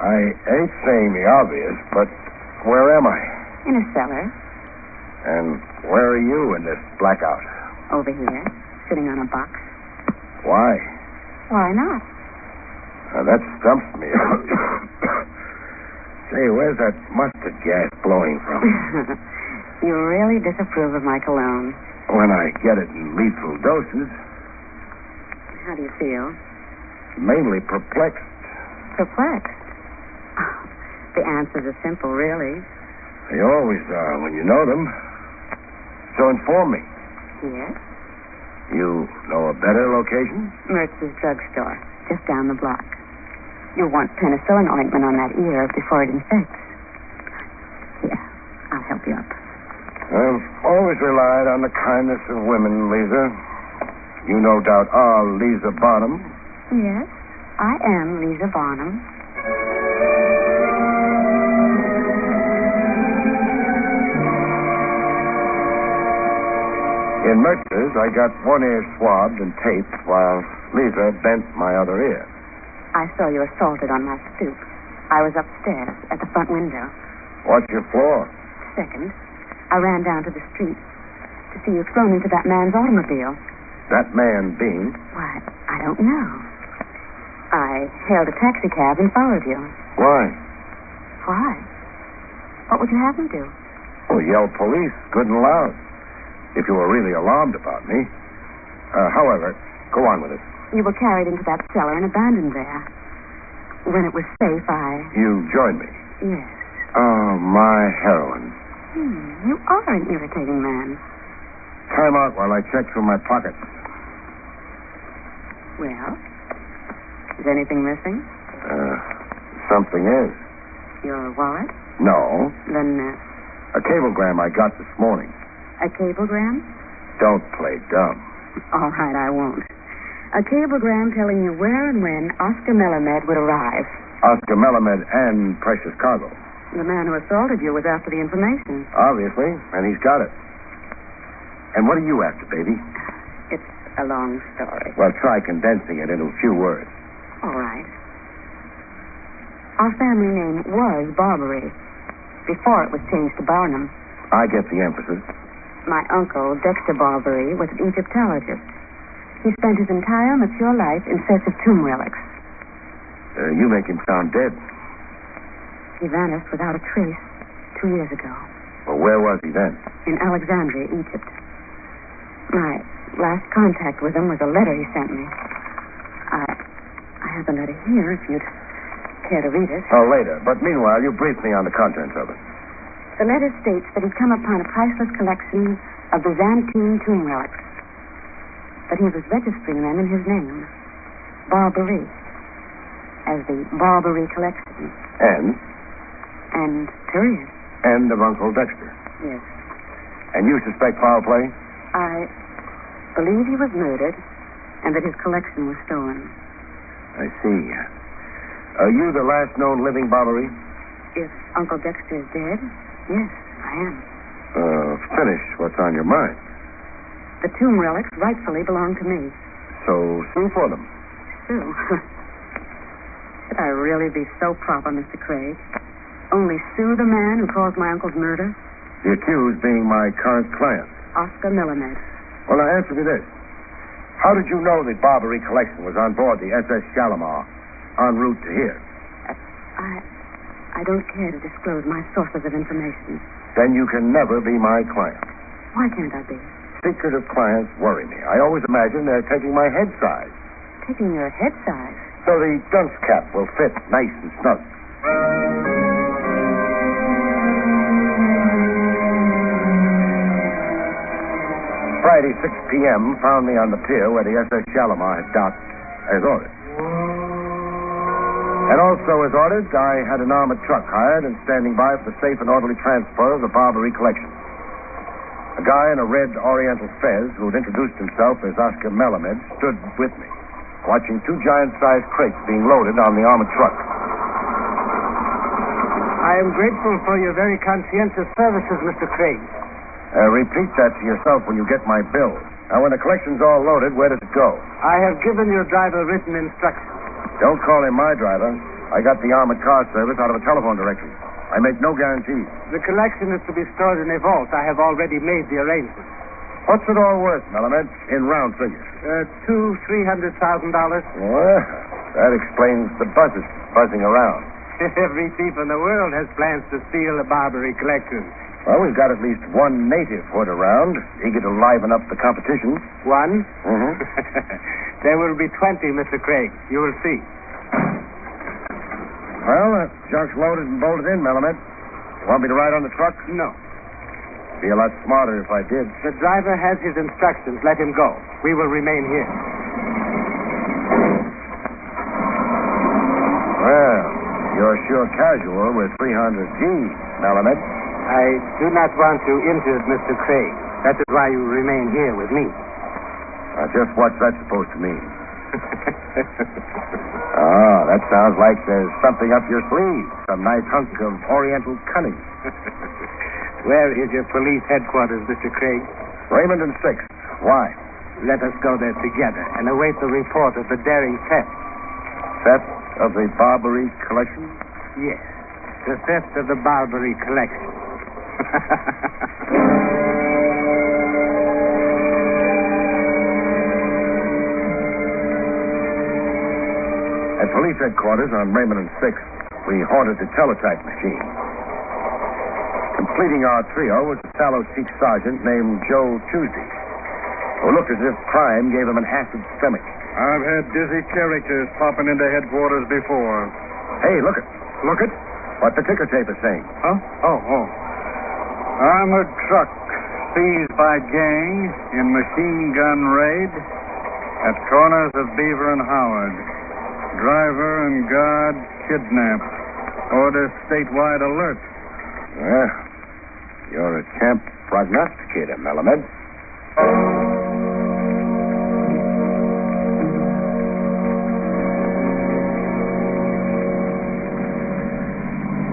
I ain't saying the obvious, but where am I? In a cellar. And where are you in this blackout? Over here. Sitting on a box. Why? Why not? That stumps me. Say, where's that mustard gas blowing from? You really disapprove of my cologne. When I get it in lethal doses. How do you feel? Mainly perplexed. Perplexed? Oh, the answers are simple, really. They always are when you know them. So inform me. Yes? You know a better location? Mertz's drugstore, just down the block. You'll want penicillin ointment on that ear before it infects. Here, I'll help you up. I've always relied on the kindness of women, Lisa. You no doubt are Lisa Barnum. Yes, I am Lisa Barnum. In Mertz's, I got one ear swabbed and taped while Lisa bent my other ear. I saw you assaulted on my stoop. I was upstairs at the front window. What's your floor? Second, I ran down to the street to see you thrown into that man's automobile. That man being? Why, I don't know. I hailed a taxicab and followed you. Why? Why? What would you have me do? Well, yell police, good and loud. If you were really alarmed about me. However, go on with it. You were carried into that cellar and abandoned there. When it was safe, You joined me? Yes. Oh, my heroine. You are an irritating man. Time out while I check through my pockets. Well, Is anything missing? Something is. Your wallet? No. Then, A cablegram I got this morning. a cablegram? Don't play dumb. All right, I won't. A cablegram telling you where and when Oscar Melamed would arrive. Oscar Melamed and precious cargo. The man who assaulted you was after the information. Obviously, and he's got it. And what are you after, baby? It's a long story. Well, try condensing it into a few words. All right. Our family name was Barrie before it was changed to Barnum. I get the emphasis. My uncle, Dexter Barrie, was an Egyptologist. He spent his entire mature life in search of tomb relics. You make him sound dead. He vanished without a trace 2 years ago. Well, where was he then? In Alexandria, Egypt. My last contact with him was a letter he sent me. I have the letter here, if you'd care to read it. Oh, later. But meanwhile, you brief me on the contents of it. The letter states that he's come upon a priceless collection of Byzantine tomb relics. But he was registering them in his name, Barrie, as the Barrie Collection. And period. And of Uncle Dexter. Yes. And you suspect foul play? I believe he was murdered and that his collection was stolen. I see. Are you the last known living Barrie? If Uncle Dexter is dead, yes, I am. Finish what's on your mind. The tomb relics rightfully belong to me. So sue for them. Sue? Should I really be so proper, Mr. Craig? Only sue the man who caused my uncle's murder? The accused being my current client. Oscar Melamed. Well, now answer me this. How did you know the Barrie collection was on board the SS Shalimar en route to here? I don't care to disclose my sources of information. Then you can never be my client. Why can't I be? Secretive clients worry me. I always imagine they're taking my head size. Taking your head size? So the dunce cap will fit nice and snug. Friday, 6 p.m., found me on the pier where the SS Shalimar had docked, as ordered. And also, as ordered, I had an armored truck hired and standing by for the safe and orderly transfer of the Barrie collection. A guy in a red oriental fez who had introduced himself as Oscar Melamed stood with me, watching two giant-sized crates being loaded on the armored truck. I am grateful for your very conscientious services, Mr. Craig. Repeat that to yourself when you get my bill. Now, when the collection's all loaded, where does it go? I have given your driver written instructions. Don't call him my driver. I got the armored car service out of a telephone directory. I make no guarantees. The collection is to be stored in a vault. I have already made the arrangements. What's it all worth, Melamed, in round figures? $300,000. Well, that explains the buzzing around. Every thief in the world has plans to steal the Barrie collection. Well, we've got at least one native hood around, eager to liven up the competition. One? Mm-hmm. There will be 20, Mr. Craig. You will see. Well, that junk's loaded and bolted in, Melamed. You want me to ride on the truck? No. Be a lot smarter if I did. The driver has his instructions. Let him go. We will remain here. Well, you're sure casual with 300 G's, Melamed. I do not want to injure Mr. Craig. That is why you remain here with me. Just what's that supposed to mean? Oh, that sounds like there's something up your sleeve. Some nice hunk of oriental cunning. Where is your police headquarters, Mr. Craig? Raymond and 6th. Why? Let us go there together and await the report of the daring theft. Theft of the Barrie collection? Yes, the theft of the Barrie collection. At police headquarters on Raymond and 6th, we haunted the teletype machine. Completing our trio was a sallow Sikh sergeant named Joe Tuesday, who looked as if crime gave him an acid stomach. I've had dizzy characters popping into headquarters before. Hey, look it. Look it? What the ticker tape is saying. Huh? Oh. Armored truck seized by gang in machine gun raid at corners of Beaver and Howard. Driver and guard kidnapped. Order statewide alert. Well, you're a camp prognosticator, Melamed.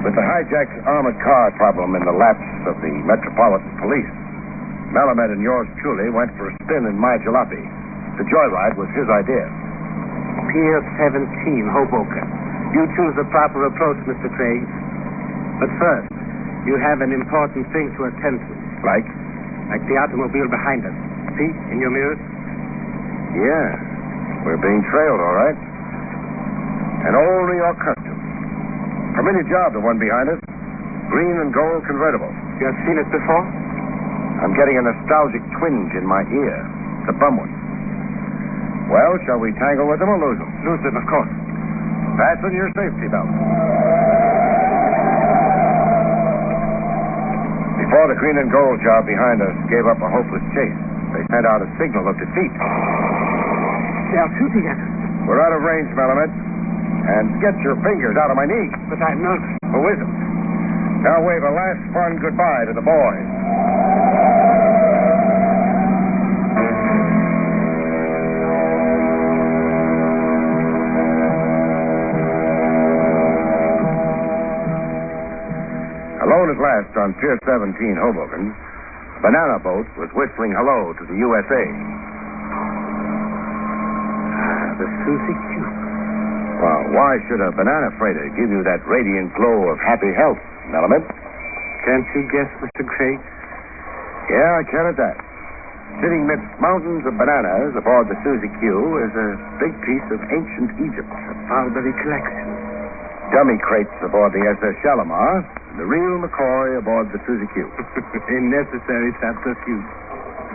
With the hijacked armored car problem in the laps of the Metropolitan Police, Melamed and yours truly went for a spin in my jalopy. The joyride was his idea. Pier 17, Hoboken. You choose the proper approach, Mr. Craig. But first, you have an important thing to attend to. Like? Like the automobile behind us. See, in your mirrors? Yeah. We're being trailed, all right. An old New York custom. Familiar job, the one behind us. Green and gold convertible. You have seen it before? I'm getting a nostalgic twinge in my ear. It's a bum one. Well, shall we tangle with them or lose them? Lose them, of course. Fasten your safety belt. Before the green and gold job behind us gave up a hopeless chase, they sent out a signal of defeat. They are shooting at us. We're out of range, Melamed. And get your fingers out of my knee. But I'm nervous. Who isn't? Now wave a last fun goodbye to the boys. Alone at last on Pier 17, Hoboken, a banana boat was whistling hello to the USA. The Susie Q. Well, why should a banana freighter give you that radiant glow of happy health, Melamed? Can't you guess, Mr. Craig? Yeah, I can at that. Sitting midst mountains of bananas aboard the Susie Q is a big piece of ancient Egypt. A Barrie collection. Dummy crates aboard the SS Shalimar, and the real McCoy aboard the Susie Q. A necessary subterfuge.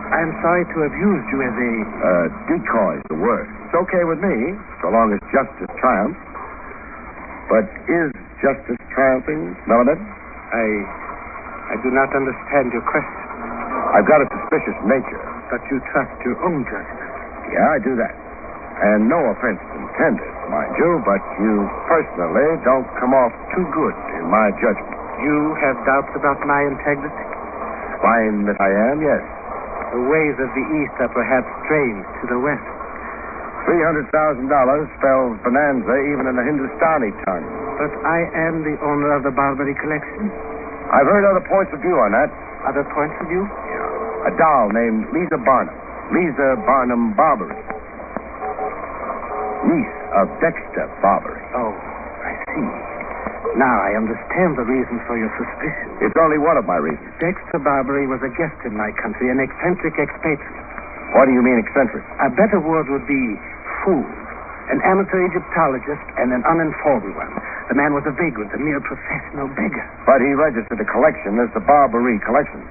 I'm sorry to have used you as a... decoy's the word. It's okay with me, so long as justice triumphs. But is justice triumphing, Melamed? I do not understand your question. I've got a suspicious nature. But you trust your own judgment. Yeah, I do that. And no offense intended, mind you, but you personally don't come off too good in my judgment. You have doubts about my integrity? Fine that I am, yes. The ways of the East are perhaps strange to the West. $300,000 spells bonanza even in the Hindustani tongue. But I am the owner of the Barrie collection. I've heard other points of view on that. Other points of view? Yeah. A doll named Lisa Barnum. Lisa Barnum Barrie. Niece of Dexter Barrie. Oh, I see. Now I understand the reason for your suspicion. It's only one of my reasons. Dexter Barrie was a guest in my country, an eccentric expatriate. What do you mean eccentric? A better word would be fool. An amateur Egyptologist and an uninformed one. The man was a vagrant, a mere professional beggar. But he registered the collection as the Barrie collection.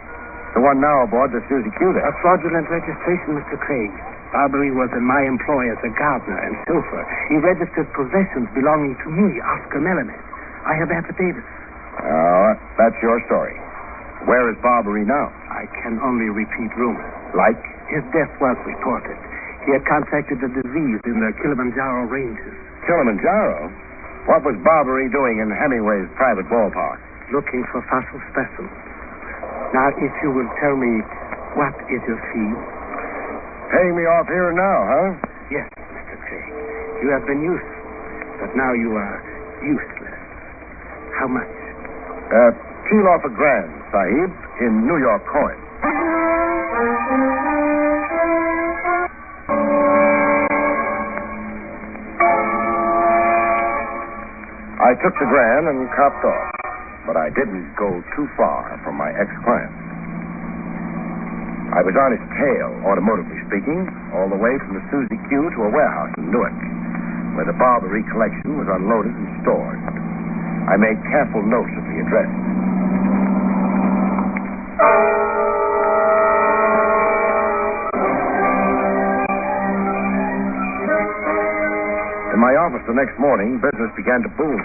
The one now aboard the Susie Q there. A fraudulent registration, Mr. Craig. Barrie was in my employ as a gardener and chauffeur. He registered possessions belonging to me, Oscar Melamed. I have affidavits. Oh, that's your story. Where is Barrie now? I can only repeat rumors. Like? His death was reported. He had contracted a disease in the Kilimanjaro ranges. Kilimanjaro? What was Barrie doing in Hemingway's private ballpark? Looking for fossil specimens. Now, if you will tell me, what is your fee? Paying me off here and now, huh? Yes, Mr. Craig. You have been useful, but now you are useless. How much? Peel off $1,000, Sahib, in New York coin. I took the $1,000 and copped off, but I didn't go too far from my ex-client. I was on his tail, automotively speaking, all the way from the Susie Q to a warehouse in Newark, where the Barrie collection was unloaded and stored. I made careful notes of the address. In my office the next morning, business began to boom.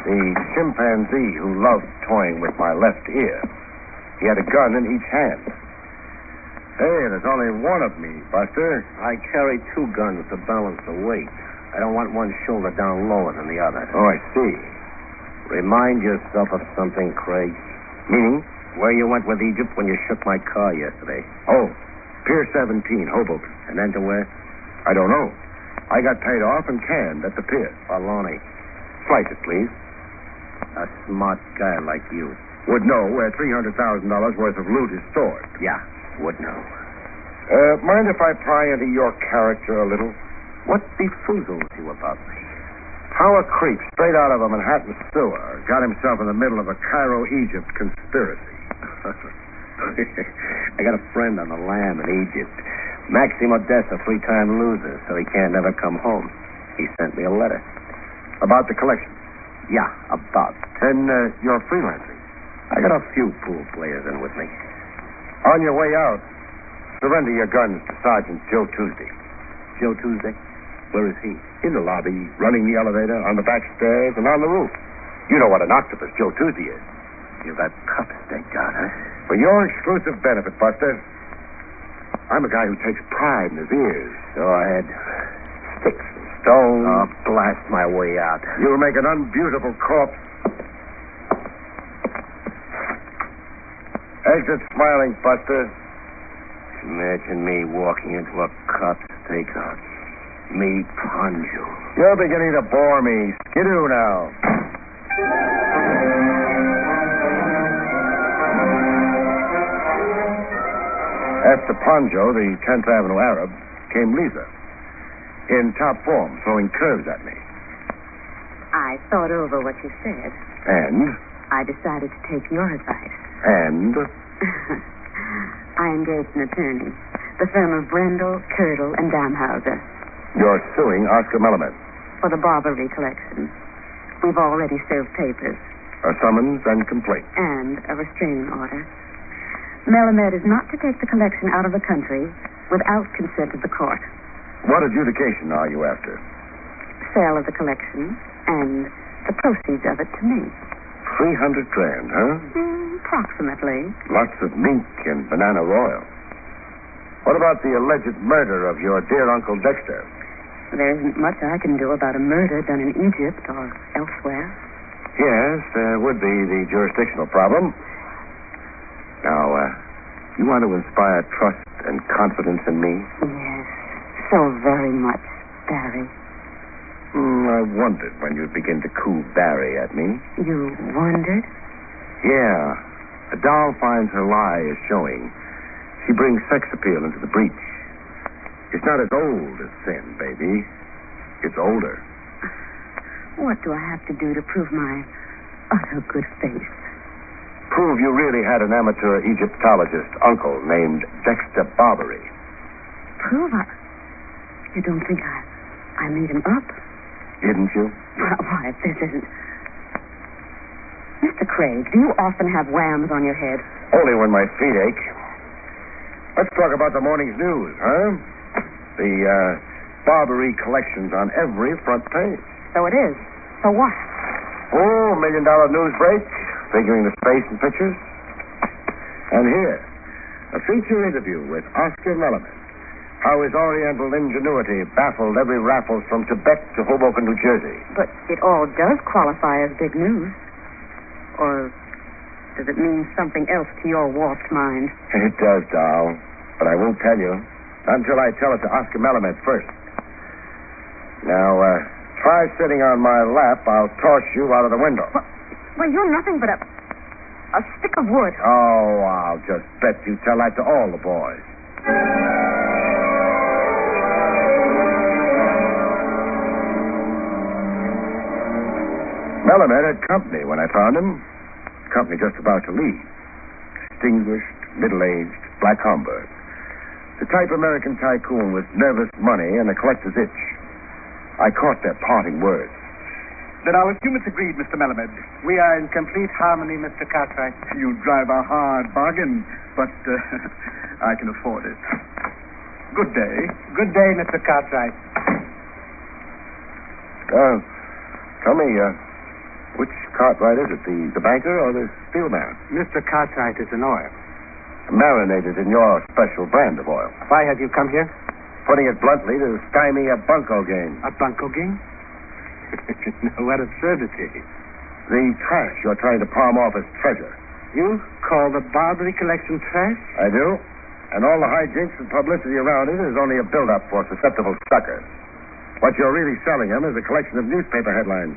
The chimpanzee who loved toying with my left ear, he had a gun in each hand. Hey, there's only one of me, Buster. I carry 2 guns to balance the weight. I don't want one shoulder down lower than the other. Oh, I see. Remind yourself of something, Craig. Meaning? Where you went with Egypt when you shook my car yesterday. Oh, Pier 17, Hoboken. And then to where? I don't know. I got paid off and canned at the pier. Baloney. Slice it, please. A smart guy like you. Would know where $300,000 worth of loot is stored. Yeah, would know. Mind if I pry into your character a little? What befoozles you about me? How a creep straight out of a Manhattan sewer got himself in the middle of a Cairo, Egypt conspiracy. I got a friend on the lam in Egypt. Maxi Modesta, 3-time loser, so he can't never come home. He sent me a letter. About the collection? Yeah, about. Then you're freelancing. I got a few pool players in with me. On your way out, surrender your guns to Sergeant Joe Tuesday. Joe Tuesday? Where is he? In the lobby, running the elevator, on the back stairs, and on the roof. You know what an octopus Joe Tuesday is. You got cups staked out, huh? For your exclusive benefit, Buster, I'm a guy who takes pride in his ears. Go ahead. Sticks and stones. I'll blast my way out. You'll make an unbeautiful corpse. Exit smiling, Buster. Imagine me walking into a cop's stakeout. Me, Poncho. You're beginning to bore me. Skidoo now. After Poncho, the 10th Avenue Arab, came Lisa. In top form, throwing curves at me. I thought over what you said. And? I decided to take your advice. And? I engaged an attorney. The firm of Brendel, Curdle, and Damhauser. You're suing Oscar Melamed. For the Barrie collection. We've already served papers. A summons and complaint. And a restraining order. Melamed is not to take the collection out of the country without consent of the court. What adjudication are you after? Sale of the collection and the proceeds of it to me. $300,000, huh? Approximately. Lots of mink and banana royal. What about the alleged murder of your dear Uncle Dexter? There isn't much I can do about a murder done in Egypt or elsewhere. Yes, there would be the jurisdictional problem. Now, you want to inspire trust and confidence in me? Yes, so very much, Barrie. I wondered when you'd begin to coo Barrie at me. You wondered? Yeah. A doll finds her lie is showing. She brings sex appeal into the breach. It's not as old as sin, baby. It's older. What do I have to do to prove my utter good faith? Prove you really had an amateur Egyptologist uncle named Dexter Barrie. Prove You don't think I made him up? Didn't you? Why, this isn't... Mr. Craig, do you often have whams on your head? Only when my feet ache. Let's talk about the morning's news, huh? The Barrie collection's on every front page. So it is. So what? Oh, $1 million news break, figuring the space and pictures. And here, a feature interview with Oscar Melamed. How his Oriental ingenuity baffled every raffle from Tibet to Hoboken, New Jersey. But it all does qualify as big news. Or does it mean something else to your warped mind? It does, doll. But I won't tell you. Not until I tell it to Oscar Melamed first. Now, try sitting on my lap. I'll toss you out of the window. Well, you're nothing but a stick of wood. Oh, I'll just bet you tell that to all the boys. Melamed had company when I found him. Company just about to leave. Distinguished, middle-aged, black Homburg. The type American tycoon with nervous money and a collector's itch. I caught their parting words. Then our assumance agreed, Mr. Melamed. We are in complete harmony, Mr. Cartwright. You drive a hard bargain, but I can afford it. Good day. Good day, Mr. Cartwright. Tell me, which Cartwright is it? The banker or the steel man? Mr. Cartwright is an oil. Marinated in your special brand of oil. Why have you come here? Putting it bluntly, to stymie a bunco game. A bunco game? What absurdity. The trash you're trying to palm off as treasure. You call the Barrie collection trash? I do. And all the hijinks and publicity around it is only a build-up for susceptible suckers. What you're really selling him is a collection of newspaper headlines.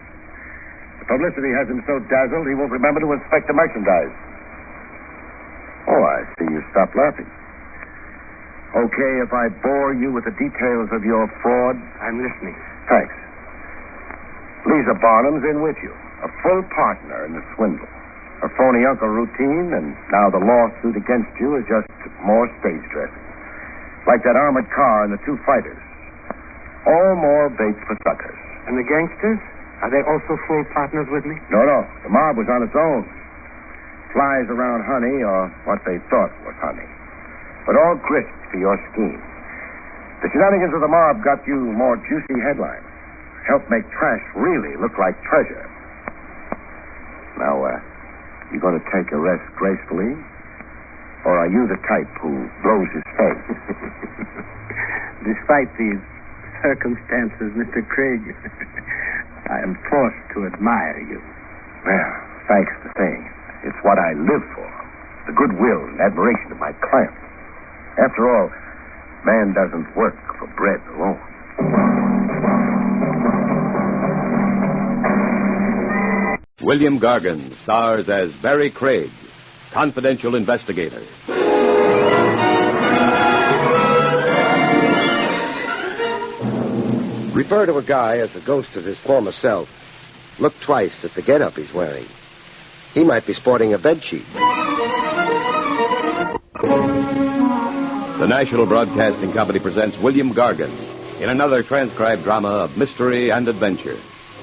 The publicity has him so dazzled he won't remember to inspect the merchandise. Oh, I see you stopped laughing. Okay if I bore you with the details of your fraud? I'm listening. Thanks. Lisa Barnum's in with you, a full partner in the swindle. Her phony uncle routine, and now the lawsuit against you is just more stage dressing. Like that armored car and the two fighters. All more baits for suckers. And the gangsters? Are they also full partners with me? No. The mob was on its own. Flies around honey, or what they thought was honey. But all grist to your scheme. The shenanigans of the mob got you more juicy headlines. Helped make trash really look like treasure. Now, you going to take a rest gracefully? Or are you the type who blows his face? Despite these circumstances, Mr. Craig, I am forced to admire you. Well, thanks for saying it. It's what I live for. The goodwill and admiration of my clients. After all, man doesn't work for bread alone. William Gargan stars as Barrie Craig, confidential investigator. Refer to a guy as the ghost of his former self. Look twice at the getup he's wearing. He might be sporting a bedsheet. The National Broadcasting Company presents William Gargan in another transcribed drama of mystery and adventure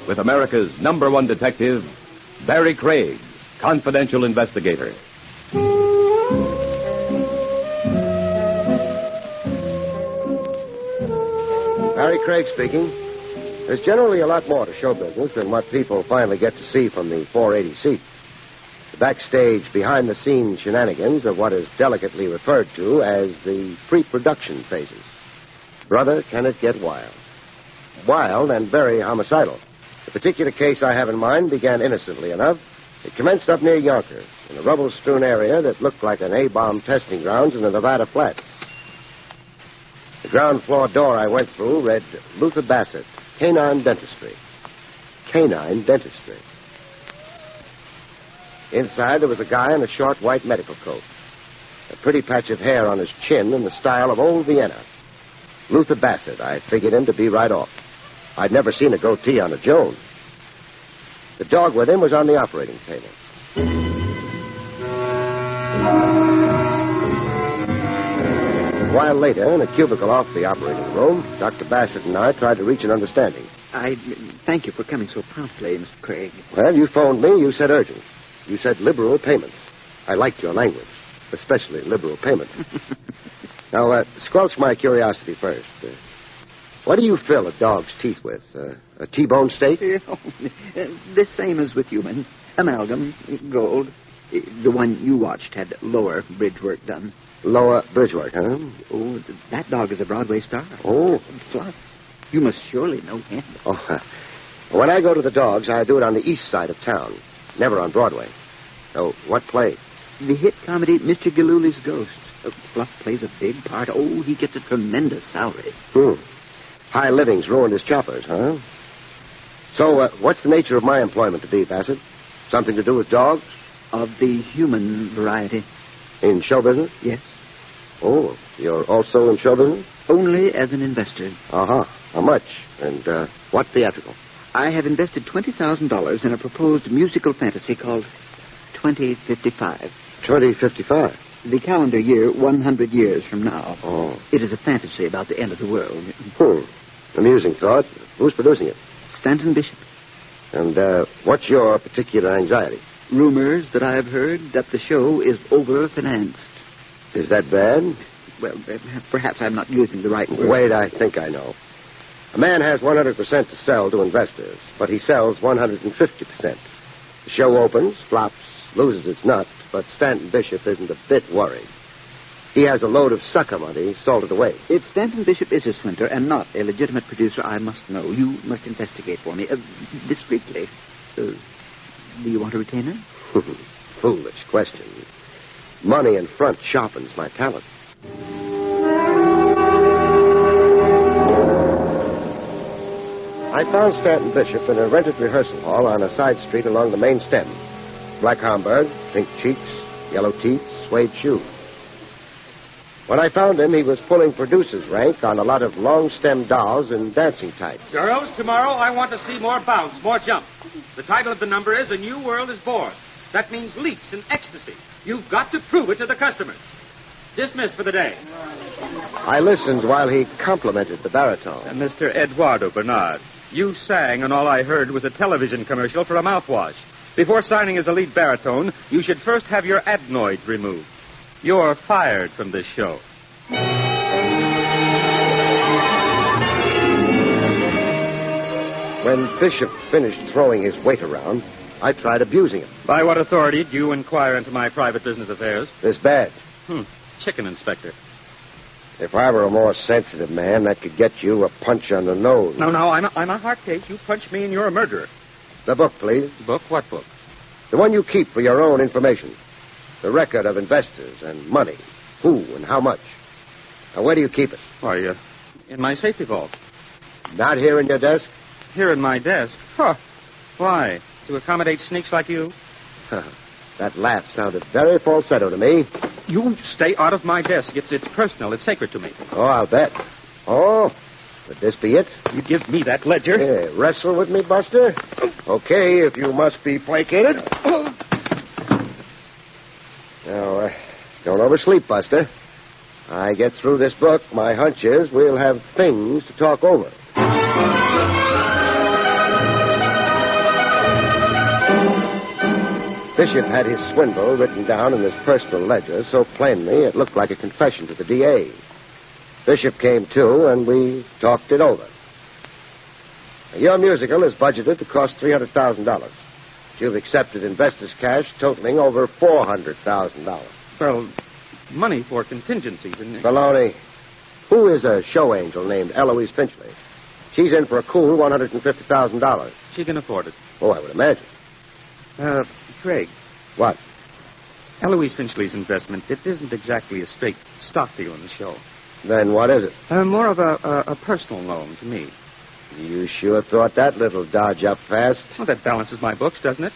with America's #1 detective, Barrie Craig, confidential investigator. Barrie Craig speaking. There's generally a lot more to show business than what people finally get to see from the 480 seat. The backstage, behind-the-scenes shenanigans of what is delicately referred to as the pre-production phases. Brother, can it get wild? Wild and very homicidal. The particular case I have in mind began innocently enough. It commenced up near Yonkers, in a rubble-strewn area that looked like an A-bomb testing grounds in the Nevada flats. The ground floor door I went through read Luther Bassett, Canine Dentistry. Canine Dentistry. Inside, there was a guy in a short white medical coat. A pretty patch of hair on his chin in the style of old Vienna. Luther Bassett, I figured him to be right off. I'd never seen a goatee on a Jones. The dog with him was on the operating table. A while later, in a cubicle off the operating room, Dr. Bassett and I tried to reach an understanding. I thank you for coming so promptly, Mr. Craig. Well, you phoned me. You said urgent. You said liberal payments. I liked your language, especially liberal payments. Now, squelch my curiosity first. What do you fill a dog's teeth with? A T-bone steak? The same as with humans. Amalgam, gold. The one you watched had lower bridge work done. Lower bridge work, huh? Oh, that dog is a Broadway star. Oh. Fluff. You must surely know him. Oh, when I go to the dogs, I do it on the east side of town. Never on Broadway. So, what play? The hit comedy, Mr. Galooly's Ghost. Fluff plays a big part. Oh, he gets a tremendous salary. High living's ruined his choppers, huh? So, what's the nature of my employment to be, Bassett? Something to do with dogs? Of the human variety. In show business? Yes. Oh, you're also in show business? Only as an investor. Uh-huh. How much? And what theatrical? I have invested $20,000 in a proposed musical fantasy called 2055. 2055? The calendar year 100 years from now. Oh. It is a fantasy about the end of the world. Amusing thought. Who's producing it? Stanton Bishop. And what's your particular anxiety? Rumors that I have heard that the show is over-financed. Is that bad? Well, perhaps I'm not using the right word. Wait, I think I know. A man has 100% to sell to investors, but he sells 150%. The show opens, flops, loses its nut, but Stanton Bishop isn't a bit worried. He has a load of sucker money salted away. If Stanton Bishop is a swindler and not a legitimate producer, I must know. You must investigate for me. Discreetly. Do you want a retainer? Foolish question. Money in front sharpens my talent. I found Stanton Bishop in a rented rehearsal hall on a side street along the main stem. Black Homburg, pink cheeks, yellow teeth, suede shoes. When I found him, he was pulling producer's rank on a lot of long-stem dolls in dancing tights. Girls, tomorrow I want to see more bounce, more jump. The title of the number is A New World is Born. That means leaps and ecstasy. You've got to prove it to the customers. Dismissed for the day. I listened while he complimented the baritone. Mr. Eduardo Bernard, you sang, and all I heard was a television commercial for a mouthwash. Before signing as a lead baritone, you should first have your adenoid removed. You're fired from this show. When Bishop finished throwing his weight around, I tried abusing him. By what authority do you inquire into my private business affairs? This badge. Chicken inspector. If I were a more sensitive man, that could get you a punch on the nose. No, I'm a hard case. You punch me and you're a murderer. The book, please. Book? What book? The one you keep for your own information. The record of investors and money. Who and how much. Now, where do you keep it? Why, in my safety vault. Not here in your desk? Here in my desk? Huh. Why? To accommodate sneaks like you? That laugh sounded very falsetto to me. You stay out of my desk. It's personal. It's sacred to me. Oh, I'll bet. Oh, would this be it? You give me that ledger. Yeah, wrestle with me, Buster? Okay, if you must be placated. Now, don't oversleep, Buster. I get through this book, my hunch is we'll have things to talk over. Bishop had his swindle written down in his personal ledger so plainly it looked like a confession to the DA. Bishop came to, and we talked it over. Your musical is budgeted to cost $300,000. You've accepted investors' cash totaling over $400,000. Well, money for contingencies and... Baloney. Who is a show angel named Eloise Finchley? She's in for a cool $150,000. She can afford it. Oh, I would imagine. Craig. What? Eloise Finchley's investment, it isn't exactly a straight stock deal in the show. Then what is it? More of a personal loan to me. You sure thought that little dodge up fast. Well, that balances my books, doesn't it?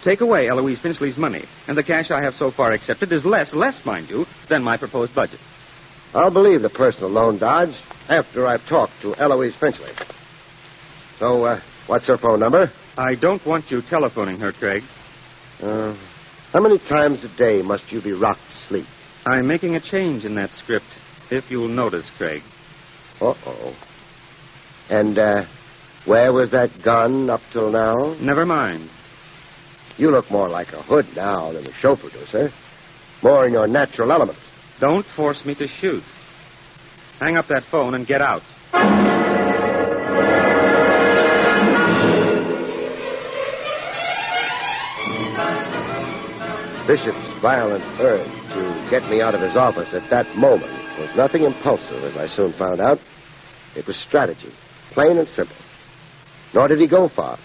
Take away Eloise Finchley's money, and the cash I have so far accepted is less, mind you, than my proposed budget. I'll believe the personal loan dodge after I've talked to Eloise Finchley. So, what's her phone number? I don't want you telephoning her, Craig. How many times a day must you be rocked to sleep? I'm making a change in that script, if you'll notice, Craig. Uh-oh. And, where was that gun up till now? Never mind. You look more like a hood now than a show producer. More in your natural element. Don't force me to shoot. Hang up that phone and get out. Bishop's violent urge to get me out of his office at that moment was nothing impulsive, as I soon found out. It was strategy, plain and simple. Nor did he go far.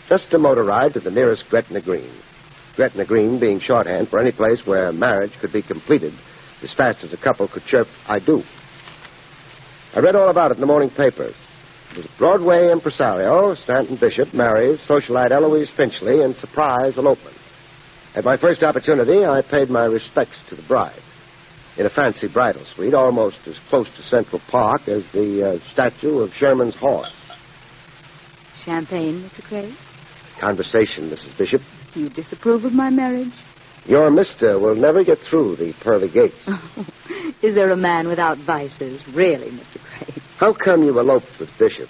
Just a motor ride to the nearest Gretna Green. Gretna Green being shorthand for any place where marriage could be completed as fast as a couple could chirp, I do. I read all about it in the morning papers. It was Broadway impresario, Stanton Bishop, marries socialite Eloise Finchley in surprise elopement. At my first opportunity, I paid my respects to the bride. In a fancy bridal suite, almost as close to Central Park as the statue of Sherman's horse. Champagne, Mr. Craig? Conversation, Mrs. Bishop. You disapprove of my marriage? Your mister will never get through the pearly gates. Is there a man without vices? Really, Mr. Craig? How come you eloped with Bishop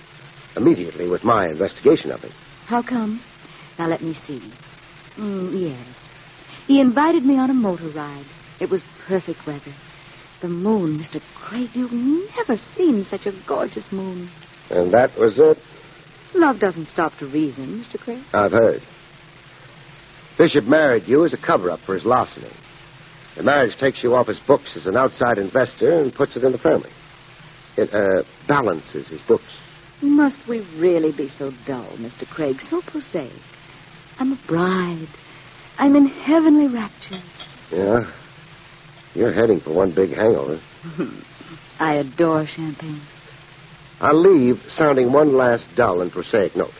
immediately with my investigation of him? How come? Now, let me see. Yes. He invited me on a motor ride. It was perfect weather. The moon, Mr. Craig, you've never seen such a gorgeous moon. And that was it? Love doesn't stop to reason, Mr. Craig. I've heard. Bishop married you as a cover-up for his larceny. The marriage takes you off his books as an outside investor and puts it in the family. It balances his books. Must we really be so dull, Mr. Craig, so prosaic? I'm a bride. I'm in heavenly raptures. Yeah? You're heading for one big hangover. I adore champagne. I'll leave sounding one last dull and prosaic note.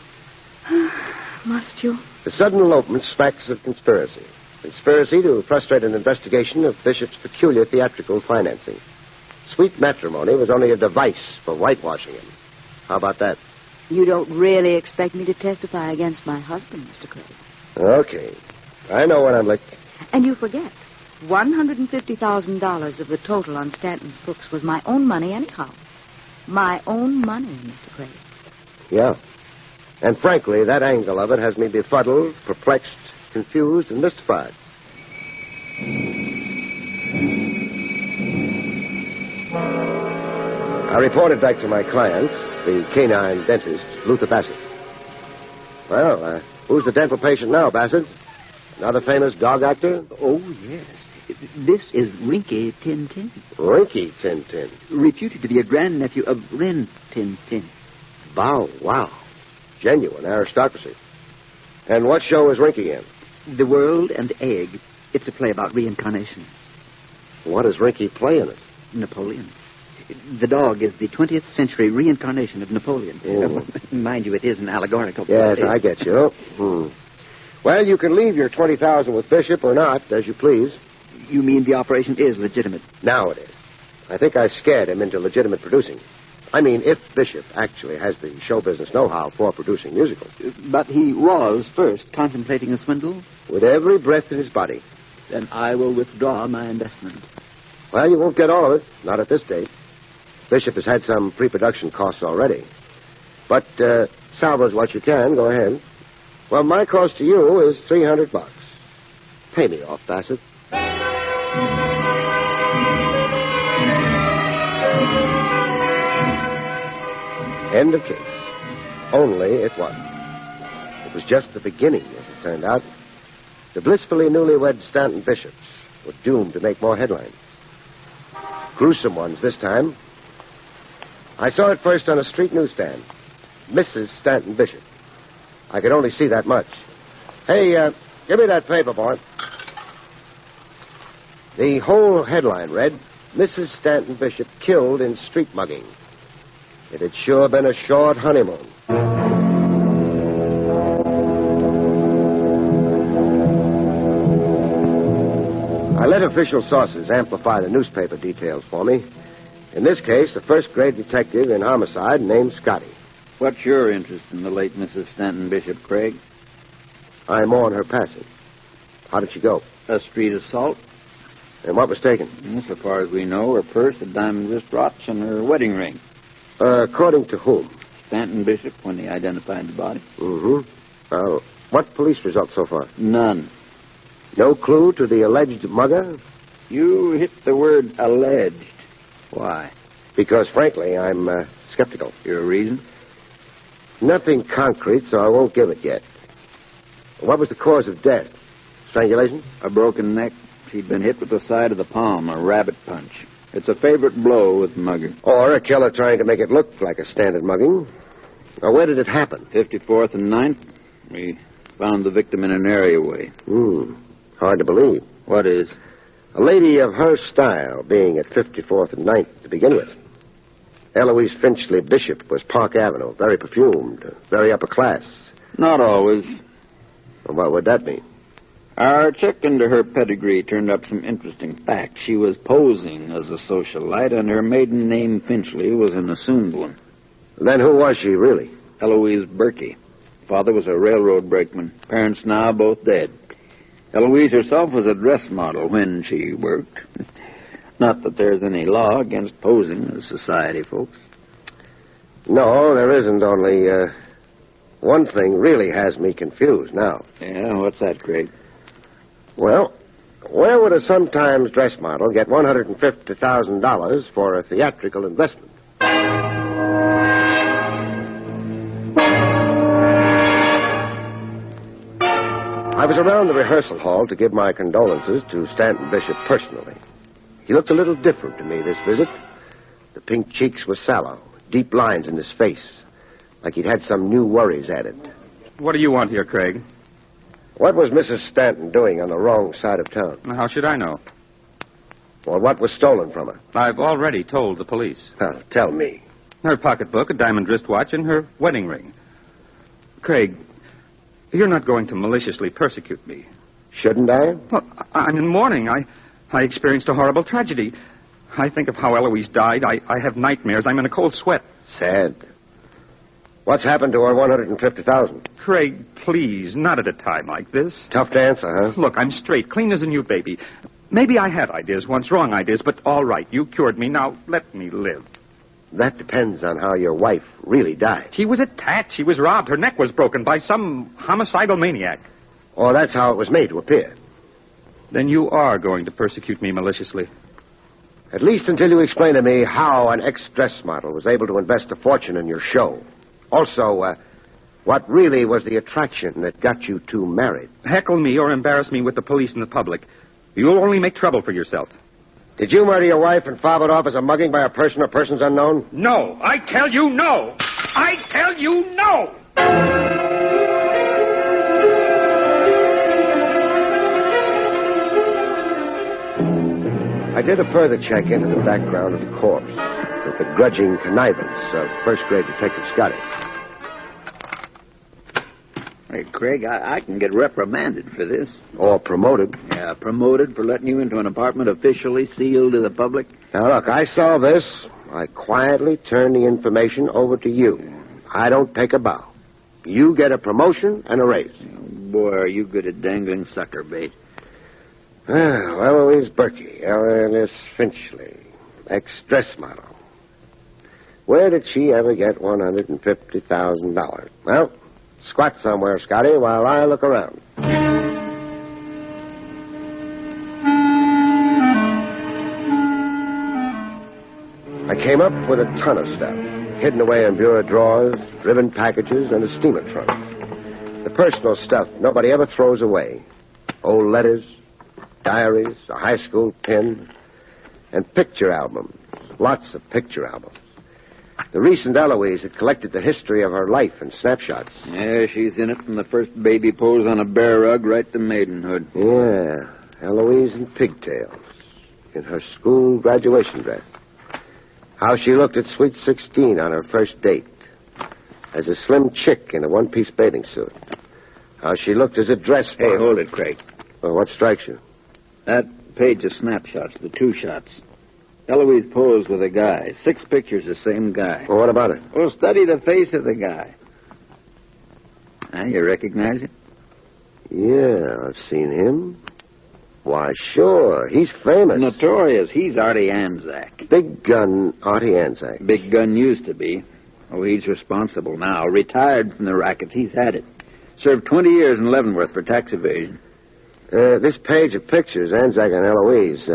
Must you? The sudden elopement smacks of conspiracy. Conspiracy to frustrate an investigation of Bishop's peculiar theatrical financing. Sweet matrimony was only a device for whitewashing him. How about that? You don't really expect me to testify against my husband, Mr. Craig. Okay. I know when I'm licked. And you forget, $150,000 of the total on Stanton's books was my own money anyhow. My own money, Mr. Craig. Yeah. And frankly, that angle of it has me befuddled, perplexed, confused, and mystified. I reported back to my client, the canine dentist, Luther Bassett. Well, who's the dental patient now, Bassett? Another famous dog actor? Oh, yes. This is Rinky Tin Tin. Rinky Tin Tin? Reputed to be a grandnephew of Rin Tin Tin. Bow, wow. Genuine aristocracy. And what show is Rinky in? The World and Egg. It's a play about reincarnation. What does Rinky play in it? Napoleon. The dog is the 20th century reincarnation of Napoleon. Mind you, it is an allegorical play. Yes, I get you. Well, you can leave your $20,000 with Bishop or not, as you please. You mean the operation is legitimate? Now it is. I think I scared him into legitimate producing. I mean, if Bishop actually has the show business know-how for producing musicals. But he was first contemplating a swindle? With every breath in his body. Then I will withdraw my investment. Well, you won't get all of it, not at this date. Bishop has had some pre-production costs already. But salvage what you can, go ahead. Well, my cost to you is $300. Pay me off, Bassett. End of case. Only it wasn't. It was just the beginning, as it turned out. The blissfully newlywed Stanton Bishops were doomed to make more headlines. Gruesome ones this time. I saw it first on a street newsstand. Mrs. Stanton Bishop. I could only see that much. Hey, give me that paper, boy. The whole headline read, Mrs. Stanton Bishop killed in street mugging. It had sure been a short honeymoon. I let official sources amplify the newspaper details for me. In this case, a first-grade detective in homicide named Scotty. What's your interest in the late Mrs. Stanton Bishop, Craig? I mourn her passing. How did she go? A street assault. And what was taken? So far as we know, her purse, a diamond wristwatch, and her wedding ring. According to whom? Stanton Bishop, when he identified the body. Well, what police results so far? None. No clue to the alleged mugger? You hit the word alleged. Why? Because, frankly, I'm skeptical. Your reason? Nothing concrete, so I won't give it yet. What was the cause of death? Strangulation? A broken neck. She'd been hit with the side of the palm, a rabbit punch. It's a favorite blow with mugger. Or a killer trying to make it look like a standard mugging. Now, where did it happen? 54th and 9th. We found the victim in an areaway. Hard to believe. What is? A lady of her style being at 54th and 9th to begin with. Eloise Finchley Bishop was Park Avenue, very perfumed, very upper class. Not always. Well, what would that mean? Our check into her pedigree turned up some interesting facts. She was posing as a socialite, and her maiden name, Finchley, was an assumed one. Then who was she, really? Eloise Berkey. Father was a railroad brakeman. Parents now both dead. Eloise herself was a dress model when she worked. Not that there's any law against posing as society folks. No, there isn't, only one thing really has me confused now. Yeah, what's that, Craig? Well, where would a sometimes dress model get $150,000 for a theatrical investment? I was around the rehearsal hall to give my condolences to Stanton Bishop personally. He looked a little different to me this visit. The pink cheeks were sallow, deep lines in his face, like he'd had some new worries added. What do you want here, Craig? What was Mrs. Stanton doing on the wrong side of town? How should I know? Well, what was stolen from her? I've already told the police. Well, tell me. Her pocketbook, a diamond wristwatch, and her wedding ring. Craig, you're not going to maliciously persecute me. Shouldn't I? Well, I'm in mourning. I experienced a horrible tragedy. I think of how Eloise died. I have nightmares. I'm in a cold sweat. Sad. What's happened to her $150,000? Craig, please, not at a time like this. Tough to answer, huh? Look, I'm straight, clean as a new baby. Maybe I had ideas once, wrong ideas, but all right, you cured me. Now, let me live. That depends on how your wife really died. She was attacked. She was robbed. Her neck was broken by some homicidal maniac. Oh, that's how it was made to appear. Then you are going to persecute me maliciously. At least until you explain to me how an ex-dress model was able to invest a fortune in your show. Also, what really was the attraction that got you two married? Heckle me or embarrass me with the police and the public. You'll only make trouble for yourself. Did you murder your wife and fob it off as a mugging by a person or persons unknown? No. I tell you no. I tell you no. I did a further check into the background of the corpse with the grudging connivance of first-grade Detective Scotty. Hey, Craig, I can get reprimanded for this. Or promoted. Yeah, promoted for letting you into an apartment officially sealed to the public. Now, look, I saw this. I quietly turned the information over to you. I don't take a bow. You get a promotion and a raise. Boy, are you good at dangling sucker bait. Eloise Berkey, Alice Finchley, ex-dress model. Where did she ever get $150,000? Well, squat somewhere, Scotty, while I look around. I came up with a ton of stuff, hidden away in bureau drawers, driven packages, and a steamer trunk. The personal stuff nobody ever throws away. Old letters, diaries, a high school pin, and picture albums. Lots of picture albums. The recent Eloise had collected the history of her life in snapshots. Yeah, she's in it from the first baby pose on a bear rug right to maidenhood. Yeah, Eloise in pigtails, in her school graduation dress. How she looked at Sweet 16 on her first date, as a slim chick in a one-piece bathing suit. How she looked as a dress Hey, hold it, Craig. Well, what strikes you? That page of snapshots, the two shots. Eloise posed with a guy. 6 pictures, the same guy. Well, what about it? Well, study the face of the guy. You recognize it? Yeah, I've seen him. Why, sure. He's famous. Notorious. He's Artie Anzac. Big gun Artie Anzac. Big gun used to be. Oh, he's responsible now. Retired from the rackets. He's had it. Served 20 years in Leavenworth for tax evasion. This page of pictures, Anzac and Eloise,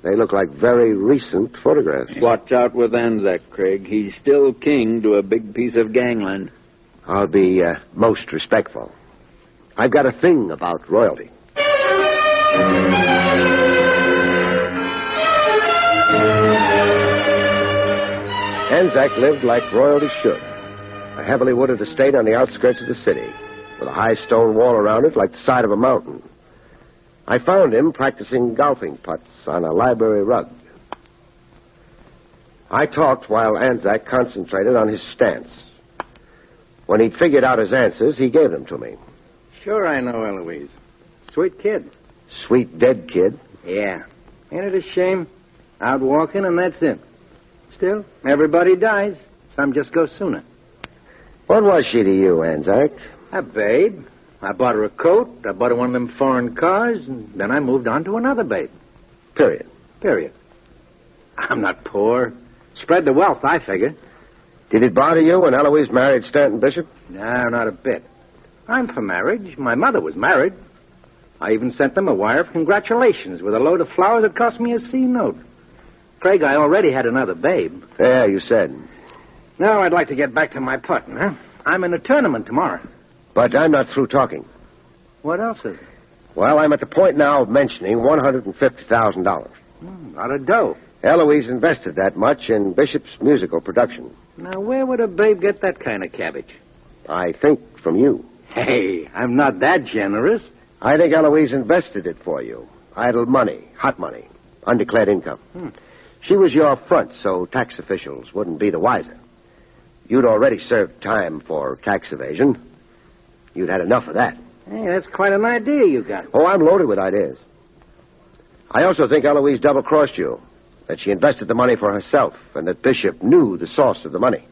they look like very recent photographs. Watch out with Anzac, Craig. He's still king to a big piece of gangland. I'll be most respectful. I've got a thing about royalty. Anzac lived like royalty should. A heavily wooded estate on the outskirts of the city, with a high stone wall around it like the side of a mountain. I found him practicing golfing putts on a library rug. I talked while Anzac concentrated on his stance. When he'd figured out his answers, he gave them to me. Sure, I know Eloise. Sweet kid. Sweet dead kid. Yeah. Ain't it a shame? Out walking and that's it. Still, everybody dies. Some just go sooner. What was she to you, Anzac? A babe. I bought her a coat. I bought her one of them foreign cars. And then I moved on to another babe. Period. Period. I'm not poor. Spread the wealth, I figure. Did it bother you when Eloise married Stanton Bishop? No, not a bit. I'm for marriage. My mother was married. I even sent them a wire of congratulations with a load of flowers that cost me a C note. Craig, I already had another babe. Yeah, you said. Now I'd like to get back to my putting, huh? I'm in a tournament tomorrow. But I'm not through talking. What else is it? Well, I'm at the point now of mentioning $150,000. A lot of dough. Eloise invested that much in Bishop's musical production. Now, where would a babe get that kind of cabbage? I think from you. Hey, I'm not that generous. I think Eloise invested it for you. Idle money, hot money, undeclared income. She was your front, so tax officials wouldn't be the wiser. You'd already served time for tax evasion. You'd had enough of that. Hey, that's quite an idea you got. Oh, I'm loaded with ideas. I also think Eloise double-crossed you, that she invested the money for herself, and that Bishop knew the source of the money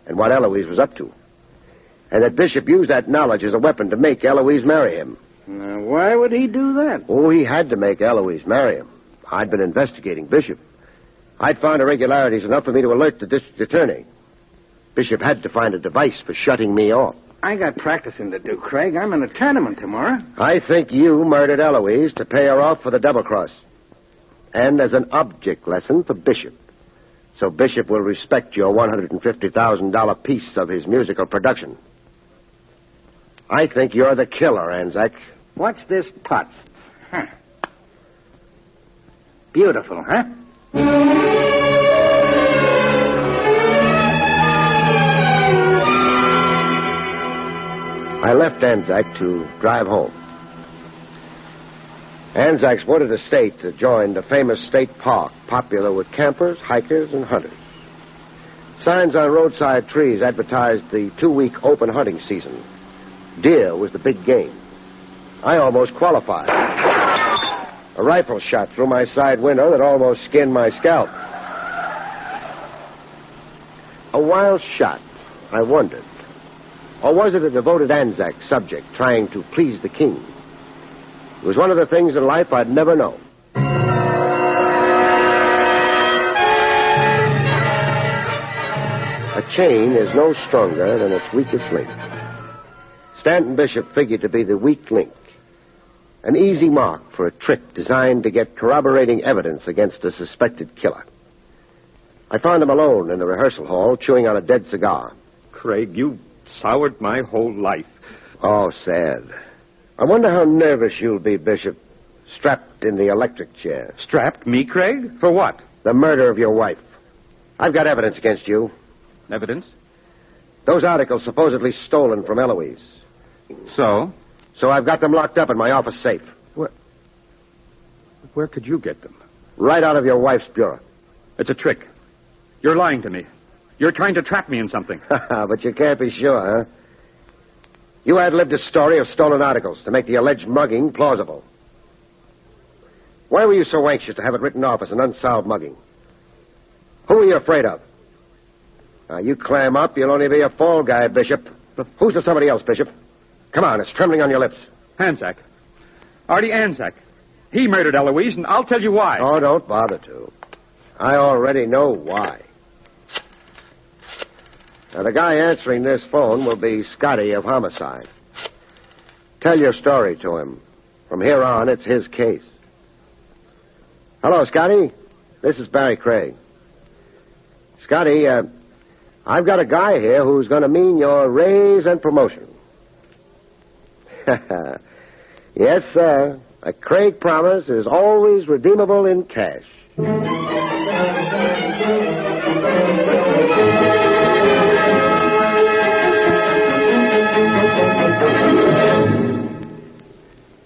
and what Eloise was up to. And that Bishop used that knowledge as a weapon to make Eloise marry him. Now, why would he do that? Oh, he had to make Eloise marry him. I'd been investigating Bishop. I'd found irregularities enough for me to alert the district attorney. Bishop had to find a device for shutting me off. I got practicing to do, Craig. I'm in a tournament tomorrow. I think you murdered Eloise to pay her off for the double-cross. And as an object lesson for Bishop. So Bishop will respect your $150,000 piece of his musical production. I think you're the killer, Anzac. What's this pot? Huh. Beautiful, huh? I left Anzac to drive home. Anzac's wooded estate adjoined a famous state park, popular with campers, hikers, and hunters. Signs on roadside trees advertised the 2-week open hunting season. Deer was the big game. I almost qualified. A rifle shot through my side window that almost skinned my scalp. A wild shot, I wondered. Or was it a devoted Anzac subject trying to please the king? It was one of the things in life I'd never know. A chain is no stronger than its weakest link. Stanton Bishop figured to be the weak link. An easy mark for a trick designed to get corroborating evidence against a suspected killer. I found him alone in the rehearsal hall, chewing on a dead cigar. Craig, you soured my whole life. Oh, sad. I wonder how nervous you'll be, Bishop, strapped in the electric chair. Strapped? Me, Craig? For what? The murder of your wife. I've got evidence against you. Evidence? Those articles supposedly stolen from Eloise. So? So I've got them locked up in my office safe. Where could you get them? Right out of your wife's bureau. It's a trick. You're lying to me. You're trying to trap me in something. But you can't be sure, huh? You ad-libbed a story of stolen articles to make the alleged mugging plausible. Why were you so anxious to have it written off as an unsolved mugging? Who are you afraid of? Now, you clam up, you'll only be a fall guy, Bishop. Who's the somebody else, Bishop? Come on, it's trembling on your lips. Anzac. Artie Anzac. He murdered Eloise, and I'll tell you why. Oh, don't bother to. I already know why. Now, the guy answering this phone will be Scotty of Homicide. Tell your story to him. From here on, it's his case. Hello, Scotty. This is Barrie Craig. Scotty, I've got a guy here who's going to mean your raise and promotion. Yes, sir. A Craig promise is always redeemable in cash.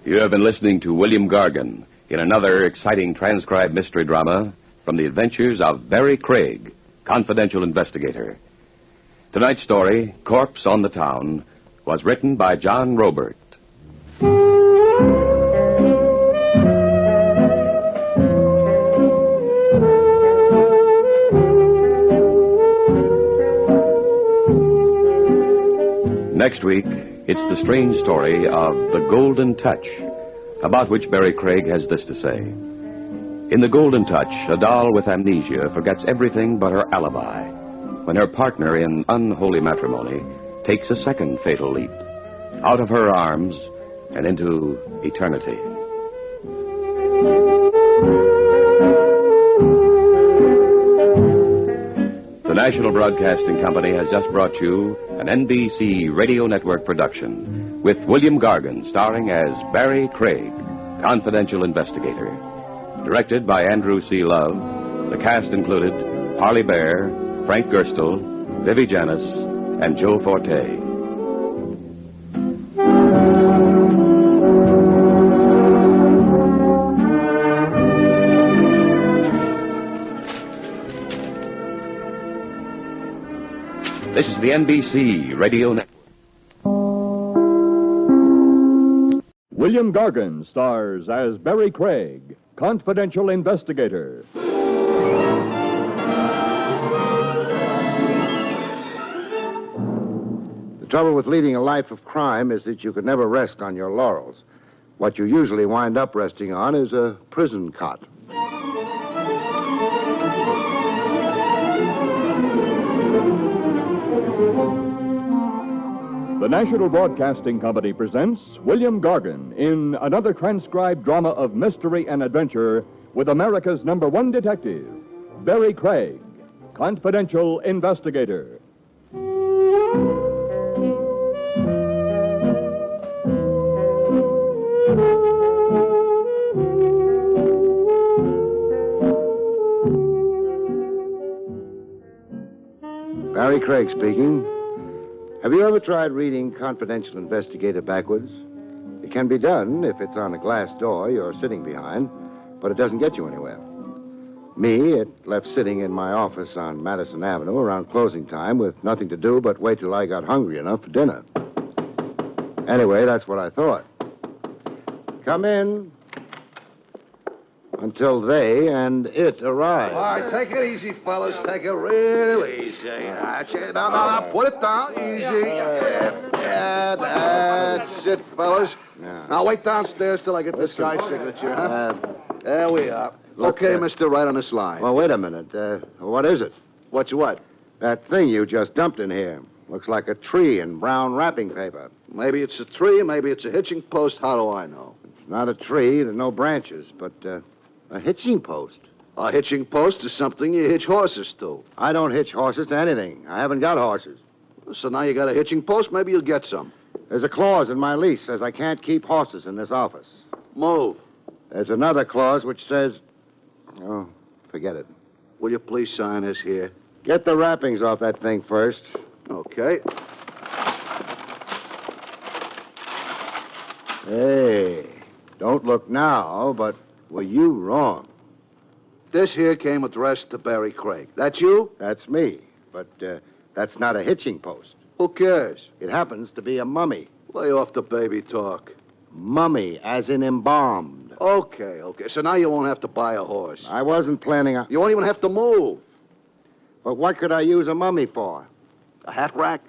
You have been listening to William Gargan in another exciting transcribed mystery drama from the adventures of Barrie Craig, confidential investigator. Tonight's story, Corpse on the Town, was written by John Robert. Next week, it's the strange story of The Golden Touch, about which Barrie Craig has this to say. In The Golden Touch, a doll with amnesia forgets everything but her alibi when her partner in unholy matrimony takes a second fatal leap out of her arms and into eternity. The National Broadcasting Company has just brought you an NBC Radio Network production with William Gargan starring as Barrie Craig, confidential investigator. Directed by Andrew C. Love, the cast included Harley Bear, Frank Gerstle, Vivi Janis, and Joe Forte. This is the NBC Radio Network. William Gargan stars as Barrie Craig, confidential investigator. The trouble with leading a life of crime is that you can never rest on your laurels. What you usually wind up resting on is a prison cot. The National Broadcasting Company presents William Gargan in another transcribed drama of mystery and adventure with America's #1 detective, Barrie Craig, confidential investigator. Barrie Craig speaking. Have you ever tried reading Confidential Investigator backwards? It can be done if it's on a glass door you're sitting behind, but it doesn't get you anywhere. Me, it left sitting in my office on Madison Avenue around closing time with nothing to do but wait till I got hungry enough for dinner. Anyway, that's what I thought. Come in. Until they and it arrive. All right, take it easy, fellas. Take it real easy. That's it. Now, put it down. Easy. Yeah, that's it, fellas. Yeah. Now, wait downstairs till I get this guy's signature, huh? There we are. Okay, mister, right on this line. Well, wait a minute. What is it? What's what? That thing you just dumped in here. Looks like a tree in brown wrapping paper. Maybe it's a tree, maybe it's a hitching post. How do I know? It's not a tree. There are no branches, but a hitching post. A hitching post is something you hitch horses to. I don't hitch horses to anything. I haven't got horses. So now you got a hitching post, maybe you'll get some. There's a clause in my lease says I can't keep horses in this office. Move. There's another clause which says... Oh, forget it. Will you please sign this here? Get the wrappings off that thing first. Okay. Hey, don't look now, but were you wrong? This here came addressed to Barrie Craig. That's you? That's me, but that's not a hitching post. Who cares? It happens to be a mummy. Lay off the baby talk. Mummy, as in embalmed. Okay. So now you won't have to buy a horse. I wasn't planning on... You won't even have to move. But what could I use a mummy for? A hat rack?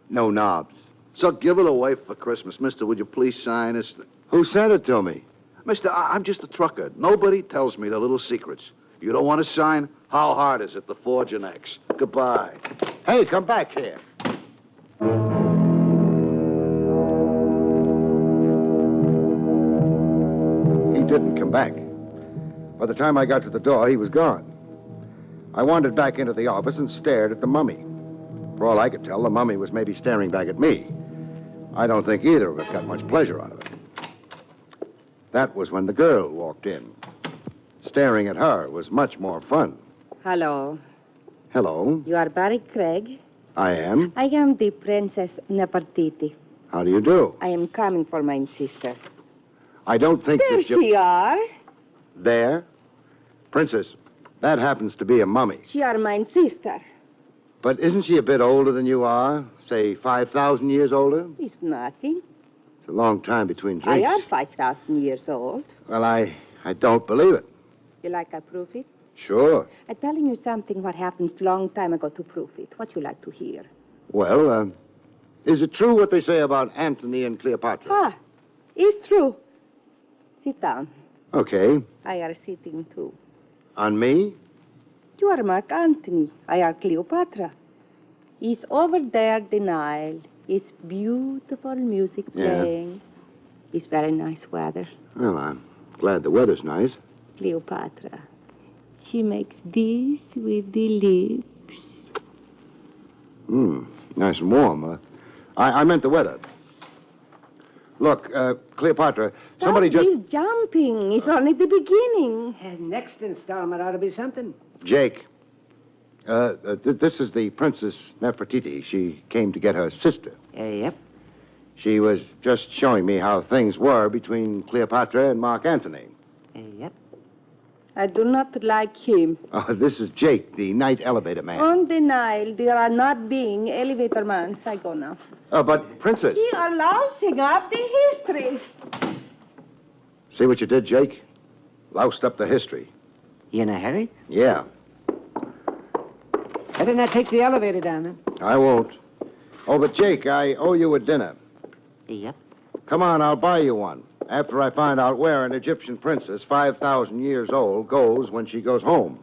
No knobs. So give it away for Christmas. Mister, would you please sign this? Who sent it to me? Mister, I'm just a trucker. Nobody tells me the little secrets. You don't want to sign? How hard is it to forge an X? Goodbye. Hey, come back here. He didn't come back. By the time I got to the door, he was gone. I wandered back into the office and stared at the mummy. For all I could tell, the mummy was maybe staring back at me. I don't think either of us got much pleasure out of it. That was when the girl walked in. Staring at her was much more fun. Hello. Hello. You are Barrie Craig? I am. I am the Princess Nefertiti. How do you do? I am coming for my sister. I don't think There that you... she are. There? Princess, that happens to be a mummy. She are my sister. But isn't she a bit older than you are? Say, 5,000 years older? It's nothing. It's a long time between I drinks. are 5,000 years old. Well, I don't believe it. You like I prove it? Sure. I'm telling you something what happened long time ago to prove it. What you like to hear? Well, is it true what they say about Antony and Cleopatra? Ah, it's true. Sit down. Okay. I are sitting too. On me? You are Mark Antony. I are Cleopatra. It's over there, the Nile. It's beautiful music playing. Yeah. It's very nice weather. Well, I'm glad the weather's nice. Cleopatra. She makes this with the lips. Nice and warm. I meant the weather. Look, Cleopatra, somebody just... He's jumping. It's only the beginning. Next installment ought to be something. Jake, this is the Princess Nefertiti. She came to get her sister. Yep. She was just showing me how things were between Cleopatra and Mark Antony. Yep. I do not like him. Oh, this is Jake, the night elevator man. On the Nile, there are not being elevator mans. I go now. But, Princess... You are lousing up the history. See what you did, Jake? Loused up the history. You in a hurry? Yeah. Better not take the elevator down, then. I won't. Oh, but, Jake, I owe you a dinner. Yep. Come on, I'll buy you one. After I find out where an Egyptian princess, 5,000 years old, goes when she goes home.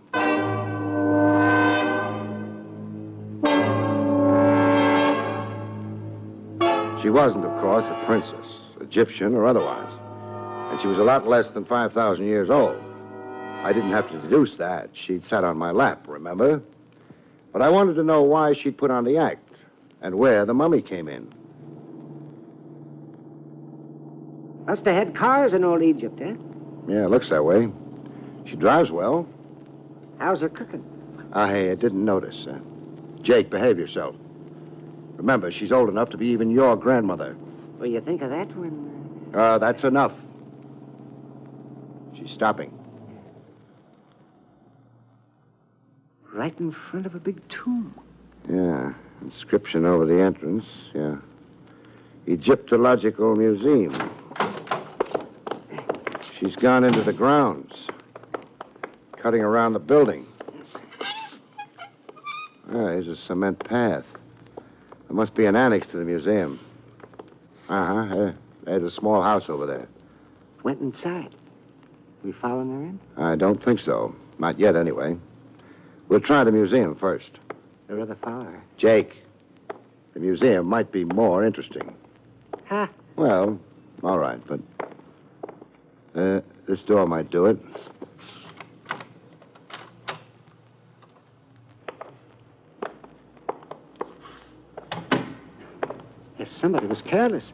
She wasn't, of course, a princess, Egyptian or otherwise. And she was a lot less than 5,000 years old. I didn't have to deduce that. She'd sat on my lap, remember? But I wanted to know why she'd put on the act and where the mummy came in. Must have had cars in old Egypt, eh? Yeah, it looks that way. She drives well. How's her cooking? I didn't notice. Jake, behave yourself. Remember, she's old enough to be even your grandmother. Well, you think of that when... That's enough. She's stopping. Right in front of a big tomb. Yeah, inscription over the entrance, yeah. Egyptological Museum. She's gone into the grounds, cutting around the building. Here's a cement path. There must be an annex to the museum. There's a small house over there. Went inside. We following her in? I don't think so. Not yet, anyway. We'll try the museum first. I'd rather follow her. Jake, the museum might be more interesting. Ha! Well, all right, but... this door might do it. If somebody was careless,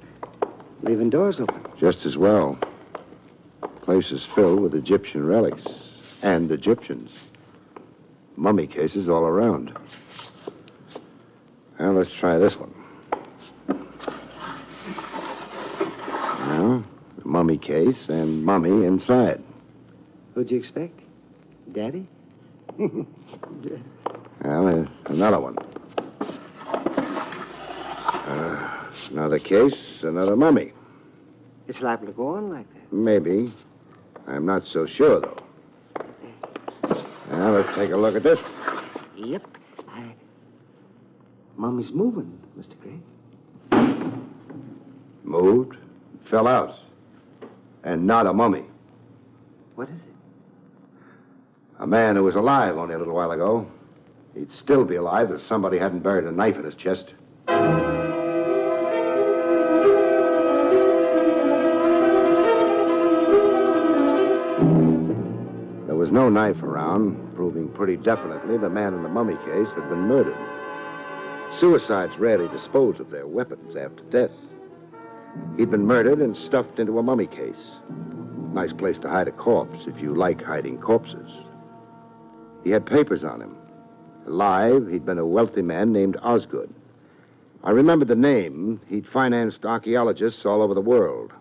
leaving doors open. Just as well. The place is filled with Egyptian relics and Egyptians. Mummy cases all around. Well, let's try this one. Now, the mummy case and mummy inside. Who'd you expect? Daddy? Well, there's another one. Another case, another mummy. It's liable to go on like that. Maybe. I'm not so sure, though. Now, let's take a look at this one. Yep. Mummy's moving, Mr. Craig. Moved, fell out. And not a mummy. What is it? A man who was alive only a little while ago. He'd still be alive if somebody hadn't buried a knife in his chest. There was no knife around, proving pretty definitely the man in the mummy case had been murdered. Suicides rarely dispose of their weapons after death. He'd been murdered and stuffed into a mummy case. Nice place to hide a corpse if you like hiding corpses. He had papers on him. Alive, he'd been a wealthy man named Osgood. I remembered the name. He'd financed archaeologists all over the world.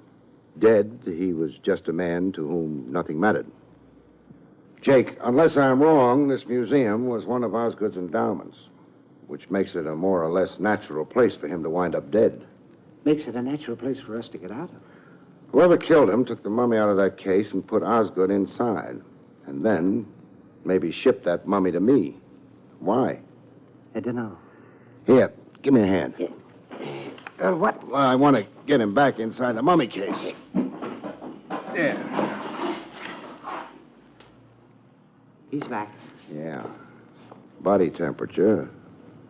Dead, he was just a man to whom nothing mattered. Jake, unless I'm wrong, this museum was one of Osgood's endowments, which makes it a more or less natural place for him to wind up dead. Makes it a natural place for us to get out of. Whoever killed him took the mummy out of that case and put Osgood inside. And then maybe shipped that mummy to me. Why? I don't know. Here, give me a hand. What? Well, I want to get him back inside the mummy case. There. He's back. Yeah. Body temperature.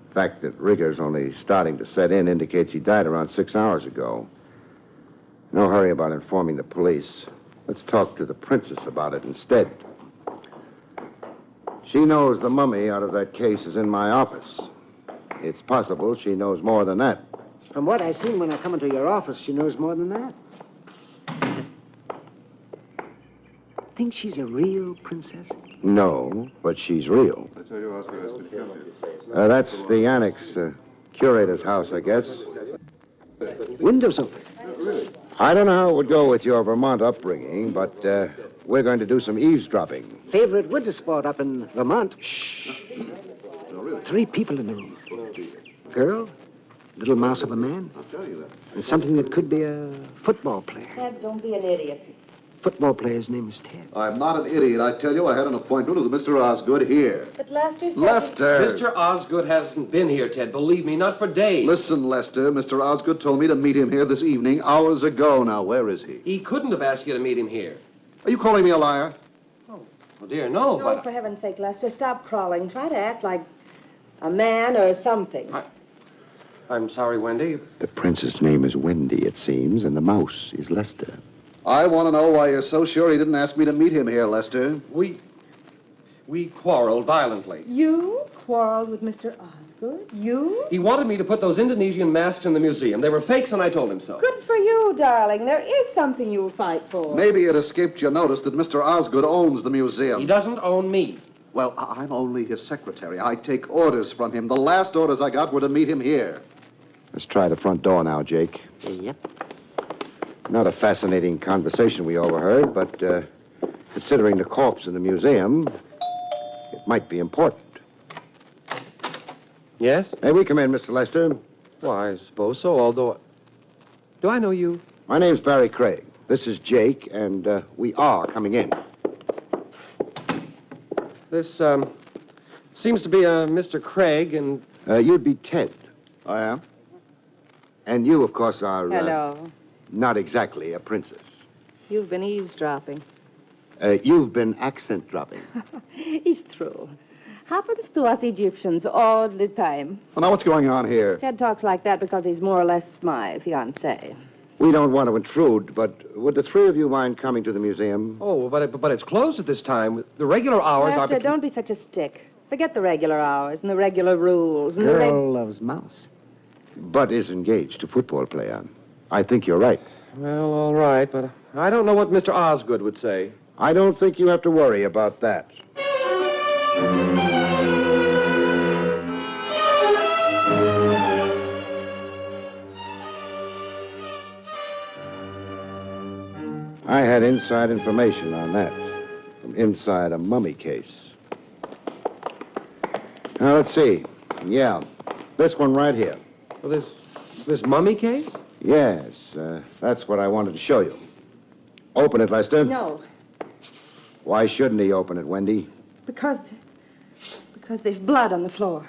The fact that rigor's only starting to set in indicates he died around 6 hours ago. No hurry about informing the police. Let's talk to the princess about it instead. She knows the mummy out of that case is in my office. It's possible she knows more than that. From what I seen when I come into your office, she knows more than that. think she's a real princess? No, but she's real. I tell you, Oscar has to kill me. That's the annex, curator's house, I guess. Windows open. I don't know how it would go with your Vermont upbringing, but we're going to do some eavesdropping. Favorite winter sport up in Vermont. Shh. 3 people in the room. Girl, little mouse of a man, and something that could be a football player. Ted, don't be an idiot. Football player's name is Ted. I'm not an idiot. I tell you, I had an appointment with Mr. Osgood here. But Lester said... Lester! Mr. Osgood hasn't been here, Ted. Believe me, not for days. Listen, Lester, Mr. Osgood told me to meet him here this evening, hours ago. Now, where is he? He couldn't have asked you to meet him here. Are you calling me a liar? Oh, dear, no, No, but... for heaven's sake, Lester, stop crawling. Try to act like a man or something. I'm sorry, Wendy. The princess' name is Wendy, it seems, and the mouse is Lester. I want to know why you're so sure he didn't ask me to meet him here, Lester. We quarreled violently. You quarreled with Mr. Osgood? You? He wanted me to put those Indonesian masks in the museum. They were fakes, and I told him so. Good for you, darling. There is something you'll fight for. Maybe it escaped your notice that Mr. Osgood owns the museum. He doesn't own me. Well, I'm only his secretary. I take orders from him. The last orders I got were to meet him here. Let's try the front door now, Jake. Yep. Not a fascinating conversation we overheard, but considering the corpse in the museum, it might be important. Yes? May we come in, Mr. Lester? Well, I suppose so, although... Do I know you? My name's Barrie Craig. This is Jake, and we are coming in. This, seems to be a Mr. Craig, and... You'd be Ted. I am. And you, of course, are... Hello. Not exactly a princess. You've been eavesdropping. You've been accent dropping. It's true. Happens to us Egyptians all the time. Well, now, what's going on here? Ted talks like that because he's more or less my fiancé. We don't want to intrude, but would the 3 of you mind coming to the museum? Oh, but it's closed at this time. The regular hours Lester, are... don't be such a stick. Forget the regular hours and the regular rules and Girl loves mouse. But is engaged to football player. I think you're right. Well, all right, but I don't know what Mr. Osgood would say. I don't think you have to worry about that. I had inside information on that. From inside a mummy case. Now, let's see. Yeah, this one right here. Well, this mummy case? Yes, that's what I wanted to show you. Open it, Lester. No, Why shouldn't he open it, Wendy? because there's blood on the floor.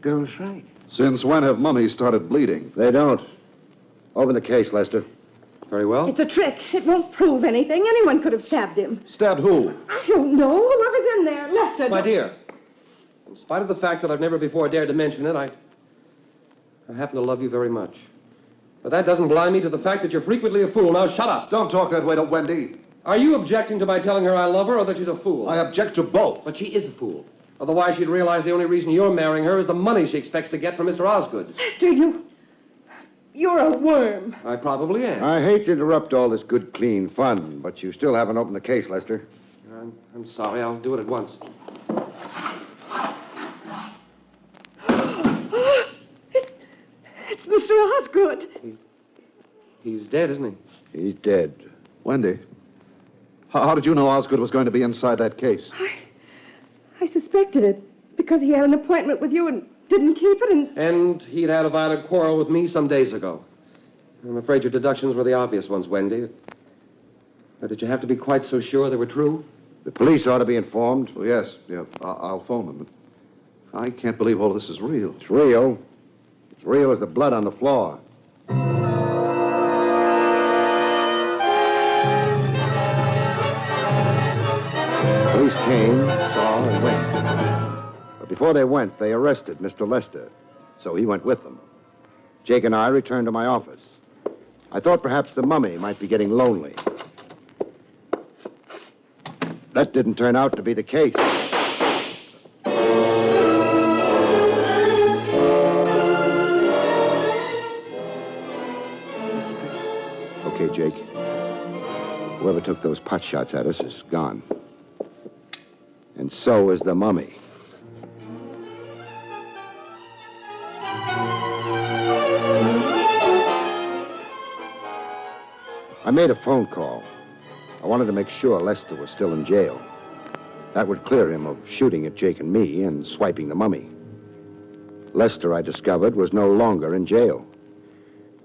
Girl's right. Since when have mummies started bleeding? They don't. Open the case, Lester. Very well. It's a trick. It won't prove anything. Anyone could have stabbed him. Stabbed who? I don't know. Whoever's in there. Lester. My dear, in spite of the fact that I've never before dared to mention it, I happen to love you very much. But that doesn't blind me to the fact that you're frequently a fool. Now, shut up. Don't talk that way to Wendy. Are you objecting to my telling her I love her or that she's a fool? I object to both. But she is a fool. Otherwise, she'd realize the only reason you're marrying her is the money she expects to get from Mr. Osgood. Lester, you're a worm. I probably am. I hate to interrupt all this good, clean fun, but you still haven't opened the case, Lester. I'm sorry. I'll do it at once. It's Mr. Osgood. He's dead, isn't he? He's dead. Wendy, how did you know Osgood was going to be inside that case? I suspected it because he had an appointment with you and didn't keep it And he'd had a violent quarrel with me some days ago. I'm afraid your deductions were the obvious ones, Wendy. But did you have to be quite so sure they were true? The police ought to be informed. Well, yes. I'll phone them. I can't believe all this is real. It's real. It's real as the blood on the floor. Police came, saw, and went. But before they went, they arrested Mr. Lester. So he went with them. Jake and I returned to my office. I thought perhaps the mummy might be getting lonely. That didn't turn out to be the case. Okay, Jake. Whoever took those pot shots at us is gone. And so is the mummy. I made a phone call. I wanted to make sure Lester was still in jail. That would clear him of shooting at Jake and me and swiping the mummy. Lester, I discovered, was no longer in jail.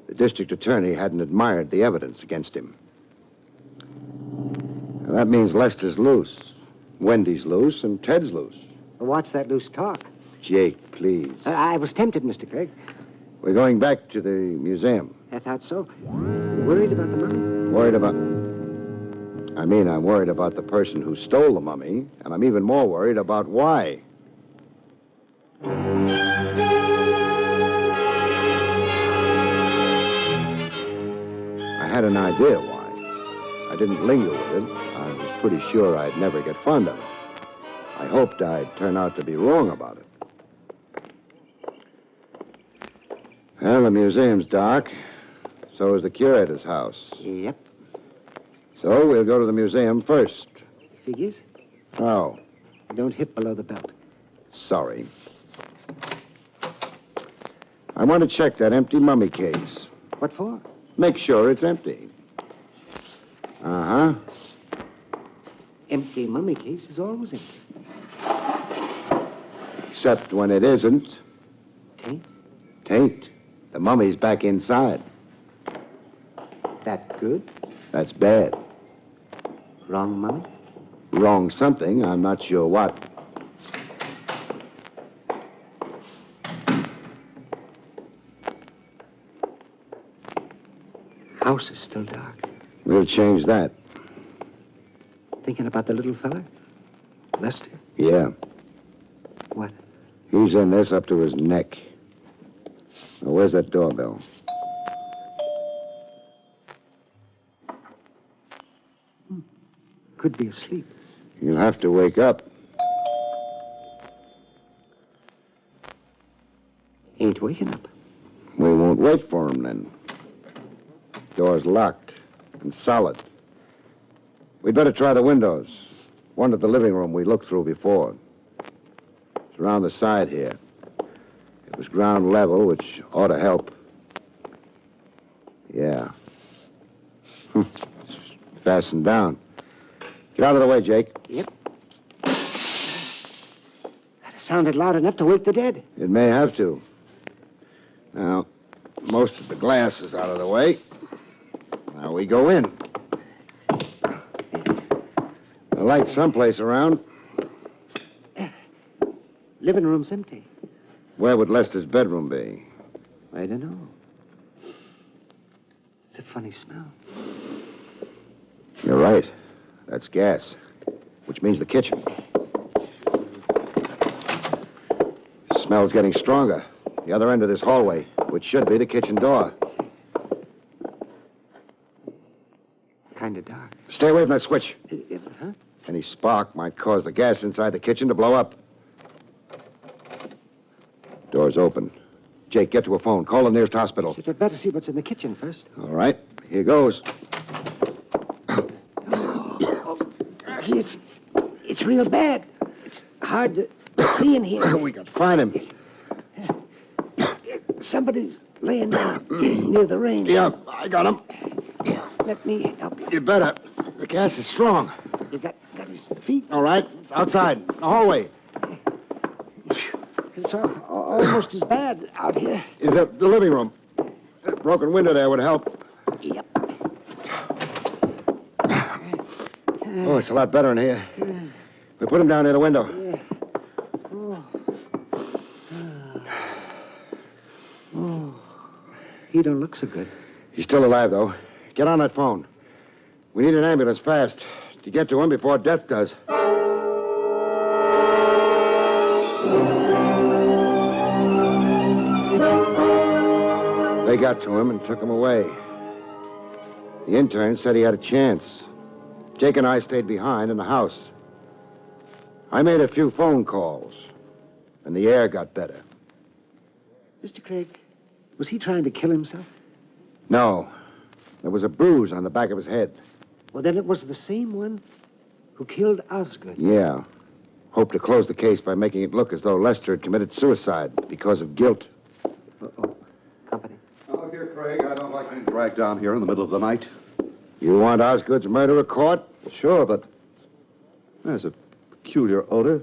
The district attorney hadn't admired the evidence against him. Now, that means Lester's loose, Wendy's loose, and Ted's loose. What's that loose talk? Jake, please. I was tempted, Mr. Craig. We're going back to the museum. I thought so. Worried about the mummy? Worried about... I'm worried about the person who stole the mummy, and I'm even more worried about why. I had an idea why. I didn't linger with it. I was pretty sure I'd never get fond of it. I hoped I'd turn out to be wrong about it. Well, the museum's dark. So is the curator's house. Yep. So we'll go to the museum first. Figures? Oh. Don't hit below the belt. Sorry. I want to check that empty mummy case. What for? Make sure it's empty. Uh-huh. Empty mummy case is always empty. Except when it isn't. Taint? Taint. The mummy's back inside. That good? That's bad. Wrong mummy? Wrong something. I'm not sure what. House is still dark. We'll change that. Thinking about the little fella? Lester? Yeah. What? He's in this up to his neck. Now, where's that doorbell? Could be asleep. You'll have to wake up. Ain't waking up. We won't wait for him, then. Door's locked and solid. We'd better try the windows. One to the living room we looked through before. It's around the side here. It was ground level, which ought to help. Yeah. It's fastened down. Get out of the way, Jake. Yep. That sounded loud enough to wake the dead. It may have to. Now, most of the glass is out of the way. Now we go in. The light's someplace around. Living room's empty. Where would Lester's bedroom be? I don't know. It's a funny smell. You're right. That's gas, which means the kitchen. The smell's getting stronger. The other end of this hallway, which should be the kitchen door. Kind of dark. Stay away from that switch. Huh? Any spark might cause the gas inside the kitchen to blow up. Door's open. Jake, get to a phone. Call the nearest hospital. You'd better see what's in the kitchen first. All right. Here goes. It's real bad. It's hard to see in here. We got to find him. Somebody's laying down near the range. Yeah, I got him. Let me help you. You better. The gas is strong. You got his feet? All right. Outside. The hallway. It's almost as bad out here. In the living room. A broken window there would help. Yep. Oh, it's a lot better in here. We put him down near the window. Yeah. Oh, he don't look so good. He's still alive, though. Get on that phone. We need an ambulance fast to get to him before death does. They got to him and took him away. The intern said he had a chance. Jake and I stayed behind in the house. I made a few phone calls, and the air got better. Mr. Craig, was he trying to kill himself? No. There was a bruise on the back of his head. Well, then it was the same one who killed Osgood. Yeah. Hoped to close the case by making it look as though Lester had committed suicide because of guilt. Company. Oh, look here, Craig. I don't like being dragged down here in the middle of the night. You want Osgood's murderer caught? Well, sure, but there's a peculiar odor.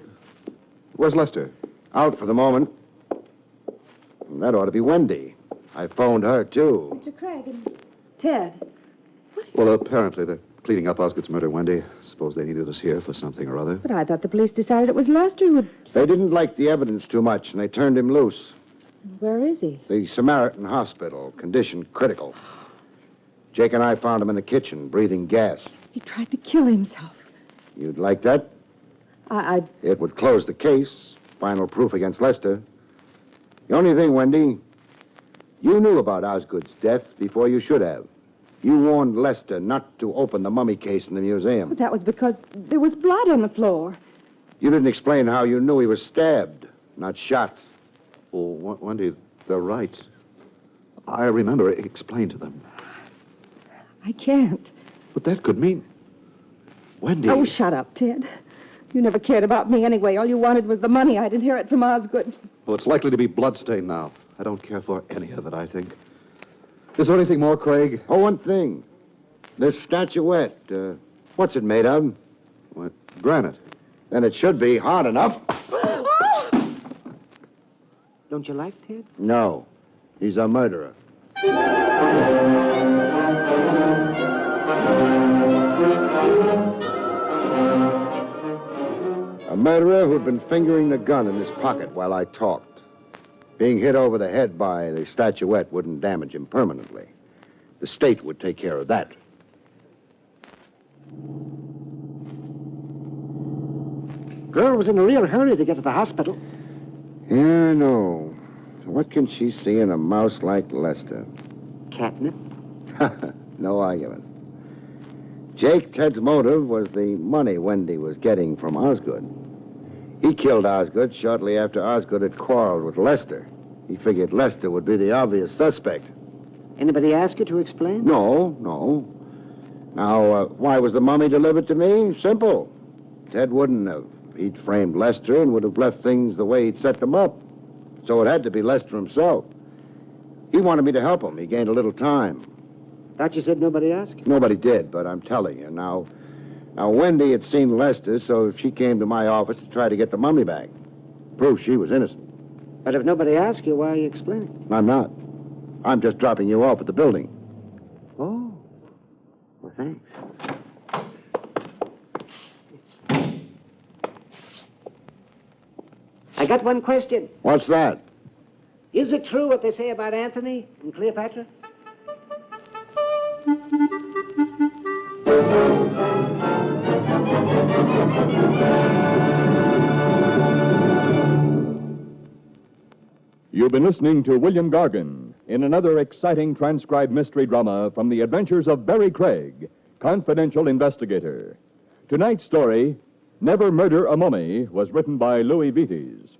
Where's Lester? Out for the moment. That ought to be Wendy. I phoned her, too. Mr. Craig and Ted. Well, apparently they're cleaning up Osgood's murder, Wendy. Suppose they needed us here for something or other. But I thought the police decided it was Lester who would... They didn't like the evidence too much, and they turned him loose. Where is he? The Samaritan Hospital. Condition critical. Jake and I found him in the kitchen, breathing gas. He tried to kill himself. You'd like that? It would close the case. Final proof against Lester. The only thing, Wendy, you knew about Osgood's death before you should have. You warned Lester not to open the mummy case in the museum. But that was because there was blood on the floor. You didn't explain how you knew he was stabbed, not shot. Oh, Wendy, they're right. I remember it explained to them. I can't. But that could mean... Wendy... Oh, shut up, Ted. You never cared about me anyway. All you wanted was the money I'd inherit from Osgood. Well, it's likely to be bloodstained now. I don't care for any of it, I think. Is there anything more, Craig? Oh, one thing. This statuette, what's it made of? What? Granite. Then it should be hard enough. Don't you like Ted? No. He's a murderer. A murderer who'd been fingering the gun in his pocket while I talked. Being hit over the head by the statuette wouldn't damage him permanently. The state would take care of that. Girl was in a real hurry to get to the hospital. Yeah, I know. What can she see in a mouse like Lester? Catnip? No argument. Jake, Ted's motive was the money Wendy was getting from Osgood. He killed Osgood shortly after Osgood had quarreled with Lester. He figured Lester would be the obvious suspect. Anybody ask you to explain? No. Now, why was the mummy delivered to me? Simple. Ted wouldn't have. He'd framed Lester and would have left things the way he'd set them up. So it had to be Lester himself. He wanted me to help him. He gained a little time. Thought you said nobody asked? Nobody did, but I'm telling you. Now, Wendy had seen Lester, so she came to my office to try to get the mummy back. Proof she was innocent. But if nobody asked you, why are you explaining? I'm not. I'm just dropping you off at the building. Oh. Well, thanks. I got one question. What's that? Is it true what they say about Anthony and Cleopatra? You've been listening to William Gargan in another exciting transcribed mystery drama from the adventures of Barrie Craig, confidential investigator. Tonight's story, Never Murder a Mummy, was written by Louis Vites.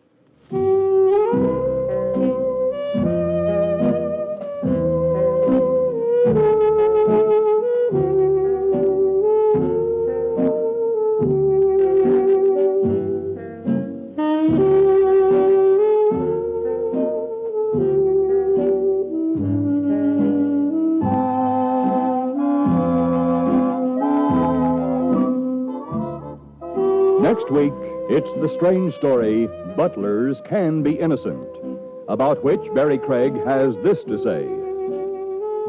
Next week, it's the strange story, Butlers Can Be Innocent, about which Barrie Craig has this to say.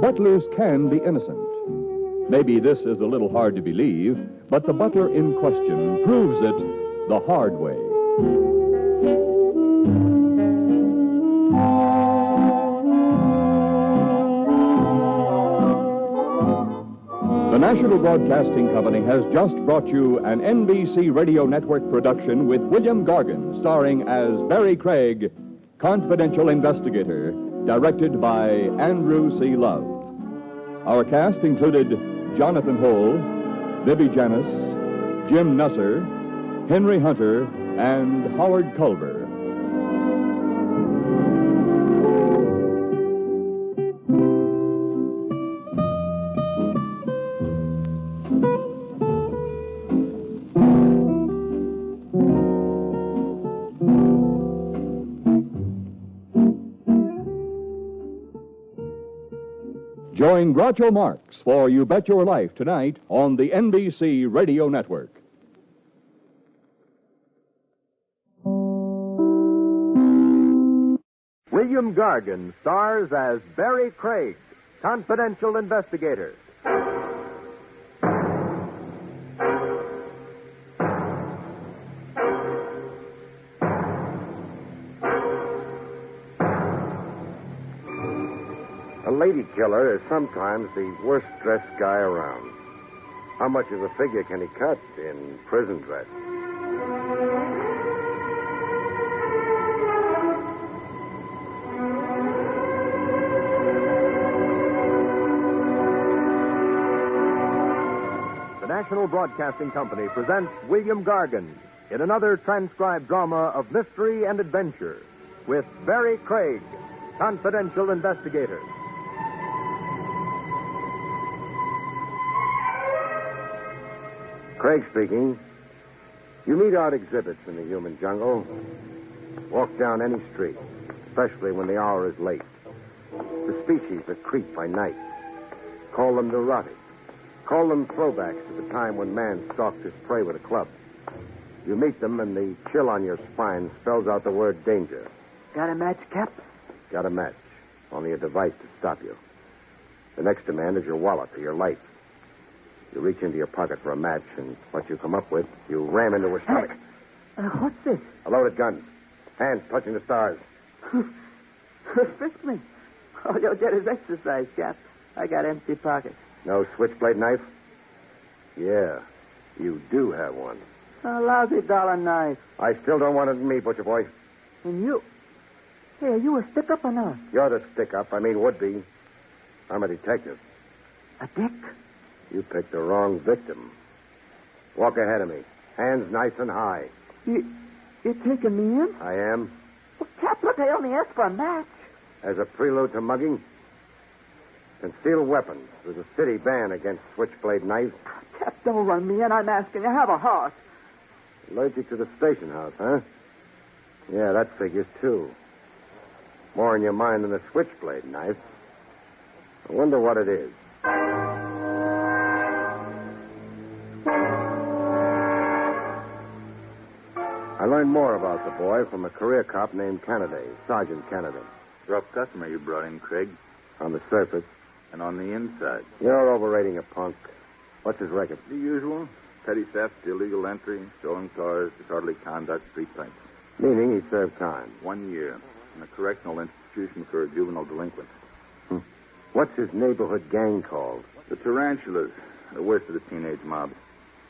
Butlers can be innocent. Maybe this is a little hard to believe, but the butler in question proves it the hard way. The National Broadcasting Company has just brought you an NBC Radio Network production with William Gargan, starring as Barrie Craig, confidential investigator, directed by Andrew C. Love. Our cast included Jonathan Hull, Libby Janis, Jim Nusser, Henry Hunter, and Howard Culver. Join Groucho Marx for You Bet Your Life tonight on the NBC Radio Network. William Gargan stars as Barrie Craig, confidential investigator. A lady killer is sometimes the worst-dressed guy around. How much of a figure can he cut in prison dress? The National Broadcasting Company presents William Gargan in another transcribed drama of mystery and adventure with Barrie Craig, confidential investigator. Craig speaking. You meet odd exhibits in the human jungle. Walk down any street, especially when the hour is late. The species that creep by night. Call them neurotic. Call them throwbacks to the time when man stalked his prey with a club. You meet them, and the chill on your spine spells out the word danger. Got a match, Cap? Got a match. Only a device to stop you. The next demand is your wallet or your life. You reach into your pocket for a match, and what you come up with, you ram into her stomach. What's this? A loaded gun. Hands touching the stars. Fistman. All you'll get is exercise, Cap. I got empty pockets. No switchblade knife? Yeah, you do have one. A lousy dollar knife. I still don't want it in me, butcher boy. And you? Hey, are you a stick-up or not? You're the stick-up. I mean, would-be. I'm a detective. A dick? You picked the wrong victim. Walk ahead of me. Hands nice and high. You're taking me in? I am. Well, Cap, look, I only asked for a match. As a prelude to mugging, concealed weapons. There's a city ban against switchblade knives. Cap, don't run me in. I'm asking you. Have a heart. Allergic to the station house, huh? Yeah, that figures, too. More in your mind than the switchblade knife. I wonder what it is. I learned more about the boy from a career cop named Kennedy, Sergeant Kennedy. Rough customer you brought in, Craig. On the surface. And on the inside. You're overrating a punk. What's his record? The usual. Petty theft, illegal entry, stolen cars, disorderly conduct, street fights. Meaning he served time. 1 year in a correctional institution for a juvenile delinquent. What's his neighborhood gang called? The Tarantulas, the worst of the teenage mob.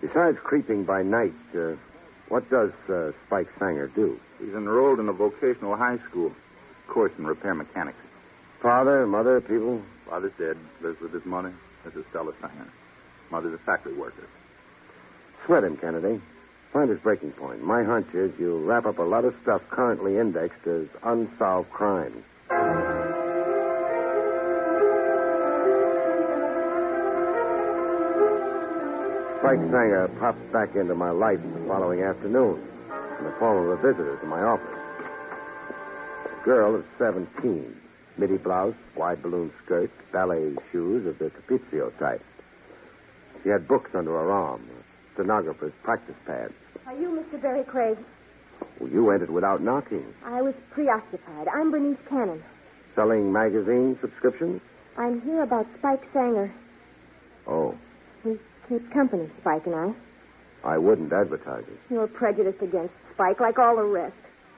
Besides creeping by night, what does Spike Sanger do? He's enrolled in a vocational high school course in repair mechanics. Father, mother, people? Father's dead, lives with his mother, Mrs. Stella Sanger. Mother's a factory worker. Sweat him, Kennedy. Find his breaking point. My hunch is you'll wrap up a lot of stuff currently indexed as unsolved crimes. Spike Sanger popped back into my life the following afternoon in the form of a visitor to my office. A girl of 17, midi blouse, wide balloon skirt, ballet shoes of the Capizio type. She had books under her arm, a stenographer's practice pad. Are you Mr. Barrie Craig? Well, you entered without knocking. I was preoccupied. I'm Bernice Cannon. Selling magazine subscriptions? I'm here about Spike Sanger. Oh, We keep company, Spike and I. I wouldn't advertise it. You're prejudiced against Spike like all the rest.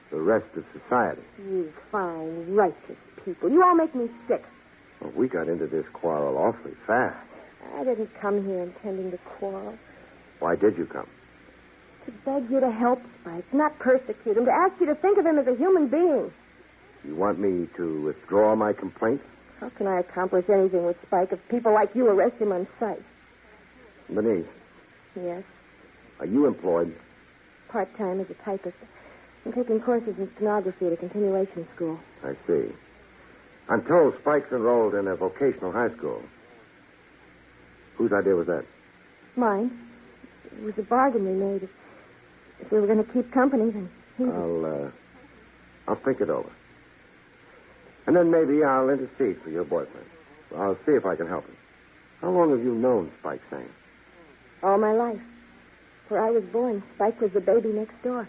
The rest of society. You fine, righteous people. You all make me sick. Well, we got into this quarrel awfully fast. I didn't come here intending to quarrel. Why did you come? To beg you to help Spike, not persecute him, to ask you to think of him as a human being. You want me to withdraw my complaint? How can I accomplish anything with Spike if people like you arrest him on sight? Bernice, Yes, are you employed? part-time as a typist. I'm taking courses in stenography at a continuation school. I see. I'm told Spike's enrolled in a vocational high school. Whose idea was that? Mine. It was a bargain we made. If we were going to keep company, then he... I'll think it over. And then maybe I'll intercede for your boyfriend. I'll see if I can help him. How long have you known Spike Sanger? All my life. Where I was born, Spike was the baby next door.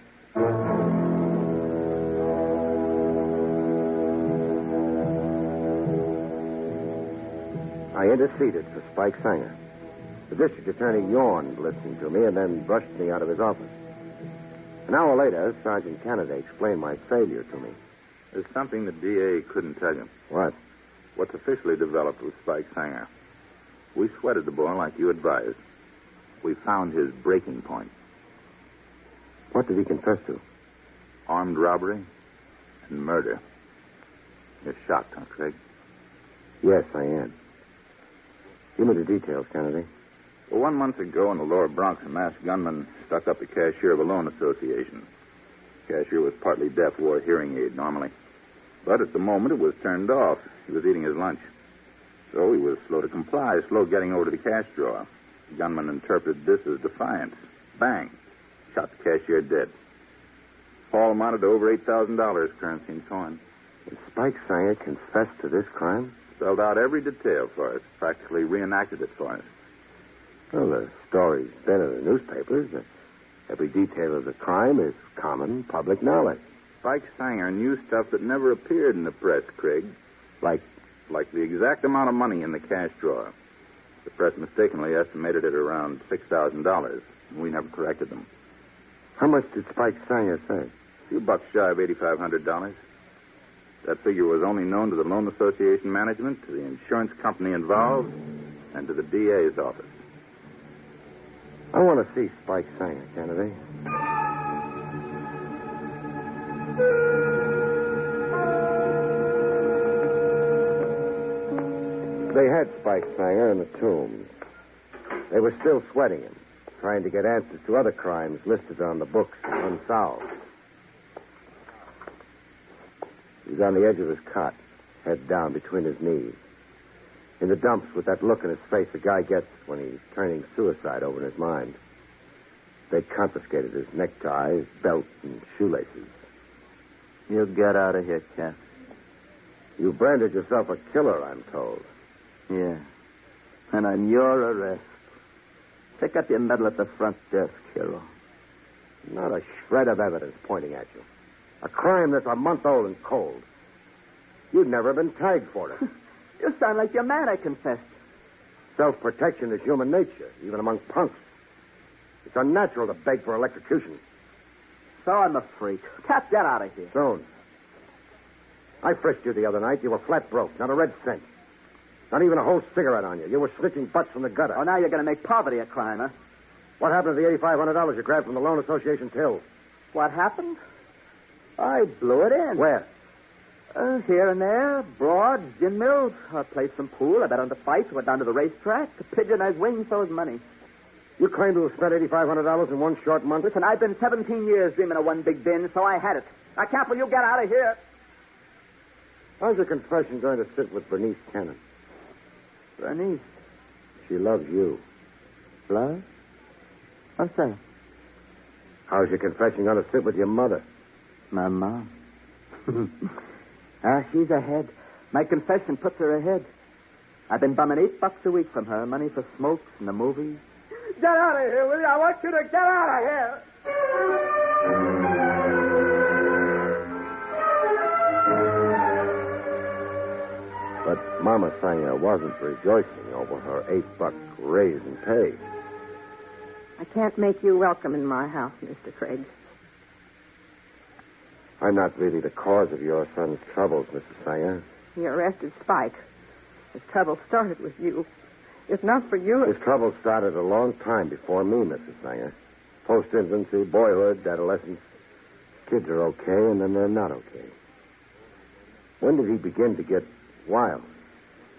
I interceded for Spike Sanger. The district attorney yawned listening to me and then brushed me out of his office. An hour later, Sergeant Kennedy explained my failure to me. There's something the DA couldn't tell you. What? What's officially developed with Spike Sanger. We sweated the boy like you advised. We found his breaking point. What did he confess to? Armed robbery and murder. You're shocked, huh, Craig? Yes, I am. Give me the details, Kennedy. Well, 1 month ago in the lower Bronx, a masked gunman stuck up the cashier of a loan association. The cashier was partly deaf, wore a hearing aid normally. But at the moment, it was turned off. He was eating his lunch. So he was slow to comply, slow getting over to the cash drawer. The gunman interpreted this as defiance. Bang. Shot the cashier dead. Haul amounted to over $8,000, currency and coin. Did Spike Sanger confess to this crime? Spelled out every detail for us. Practically reenacted it for us. Well, the story's been in the newspapers. Every detail of the crime is common public knowledge. Spike Sanger knew stuff that never appeared in the press, Craig. Like the exact amount of money in the cash drawer. The press mistakenly estimated it around $6,000. We never corrected them. How much did Spike Sanger say? A few bucks shy of $8,500. That figure was only known to the loan association management, to the insurance company involved, and to the DA's office. I want to see Spike Sanger, Kennedy. They had Spike Sanger in the tombs. They were still sweating him, trying to get answers to other crimes listed on the books as unsolved. He was on the edge of his cot, head down between his knees. In the dumps with that look in his face a guy gets when he's turning suicide over in his mind. They confiscated his necktie, his belt, and shoelaces. You get out of here, Cap. You branded yourself a killer, I'm told. Yeah. And on your arrest. Pick up your medal at the front desk, hero. Not a shred of evidence pointing at you. A crime that's a month old and cold. You've never been tagged for it. You sound like your man, I confessed. Self-protection is human nature, even among punks. It's unnatural to beg for electrocution. So I'm a freak. Cap, get out of here. Soon. I frisked you the other night. You were flat broke, not a red cent. Not even a whole cigarette on you. You were snitching butts from the gutter. Oh, now you're going to make poverty a crime, huh? What happened to the $8,500 you grabbed from the loan association till? What happened? I blew it in. Where? Here and there. Broad, gin mills. I played some pool. I bet on the fights. Went down to the racetrack. A pigeon has wings, so is money. You claim to have spent $8,500 in one short month? Listen, I've been 17 years dreaming of one big bin, so I had it. Now, Cap, will you get out of here? How's your confession going to sit with Bernice Cannon? Bernice? She loves you. Love? What's that? How's your confession going to sit with your mother? My mom. She's ahead. My confession puts her ahead. I've been bumming $8 a week from her. Money for smokes and the movies. Get out of here, will you? I want you to get out of here. But Mama Sanger wasn't rejoicing over her $8 raise in pay. I can't make you welcome in my house, Mr. Craig. I'm not really the cause of your son's troubles, Mrs. Sanger. He arrested Spike. His trouble started with you. If not for you... His trouble started a long time before me, Mrs. Sanger. Post-infancy, boyhood, adolescence. Kids are okay, and then they're not okay. When did he begin to get wild?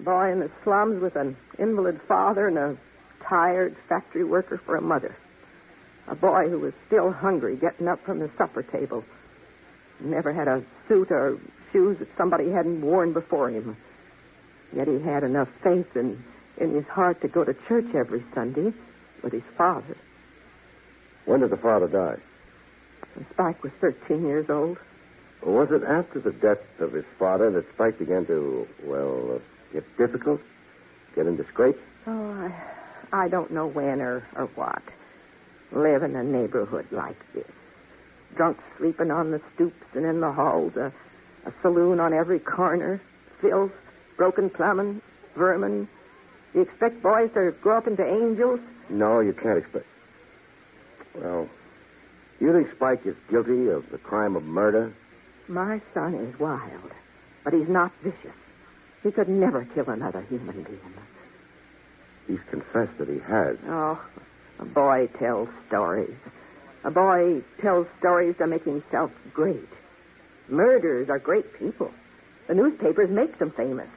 Boy in the slums with an invalid father and a tired factory worker for a mother. A boy who was still hungry, getting up from the supper table. Never had a suit or shoes that somebody hadn't worn before him. Yet he had enough faith in his heart to go to church every Sunday with his father. When did the father die? When Spike was 13 years old. Was it after the death of his father that Spike began to, It's difficult? Get into scrapes? Oh, I don't know when or what. Live in a neighborhood like this. Drunks sleeping on the stoops and in the halls. A saloon on every corner. Filth, broken plumbing, vermin. You expect boys to grow up into angels? No, you can't expect. Well, you think Spike is guilty of the crime of murder? My son is wild, but he's not vicious. He could never kill another human being. He's confessed that he has. Oh, a boy tells stories. A boy tells stories to make himself great. Murderers are great people. The newspapers make them famous.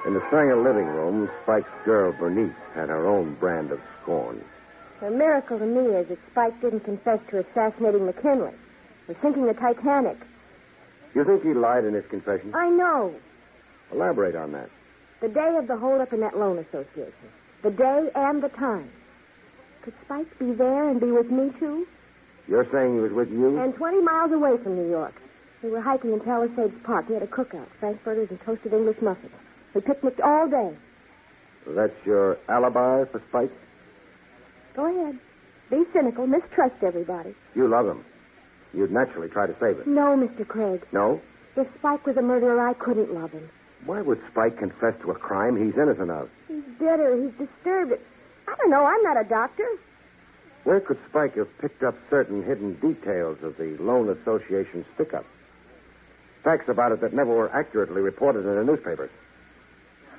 In the Sanger living room, Spike's girl, Bernice, had her own brand of scorn. The miracle to me is that Spike didn't confess to assassinating McKinley or sinking the Titanic. You think he lied in his confession? I know. Elaborate on that. The day of the holdup in that loan association. The day and the time. Could Spike be there and be with me, too? You're saying he was with you? And 20 miles away from New York. We were hiking in Palisades Park. We had a cookout, frankfurters and toasted English muffins. We picnicked all day. That's your alibi for Spike? Go ahead. Be cynical. Mistrust everybody. You love him. You'd naturally try to save him. No, Mr. Craig. No? If Spike was a murderer, I couldn't love him. Why would Spike confess to a crime he's innocent of? He's bitter. He's disturbed. I don't know. I'm not a doctor. Where could Spike have picked up certain hidden details of the Loan Association stick-up? Facts about it that never were accurately reported in the newspapers.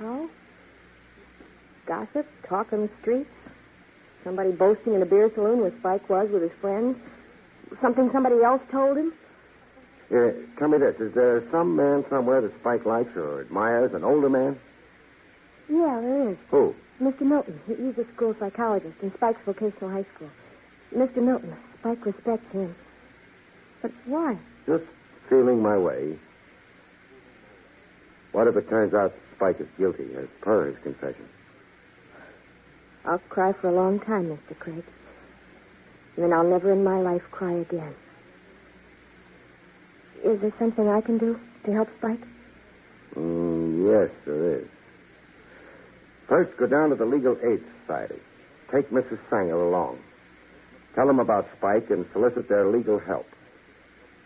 Oh? Gossip? Talk on the streets? Somebody boasting in a beer saloon where Spike was with his friends? Something somebody else told him? Tell me this. Is there some man somewhere that Spike likes or admires, an older man? Yeah, there is. Who? Mr. Milton. He's a school psychologist in Spike's vocational high school. Mr. Milton. Spike respects him. But why? Just feeling my way. What if it turns out Spike is guilty, as per his confession? I'll cry for a long time, Mr. Craig. And then I'll never in my life cry again. Is there something I can do to help Spike? Yes, there is. First, go down to the Legal Aid Society. Take Mrs. Sanger along. Tell them about Spike and solicit their legal help.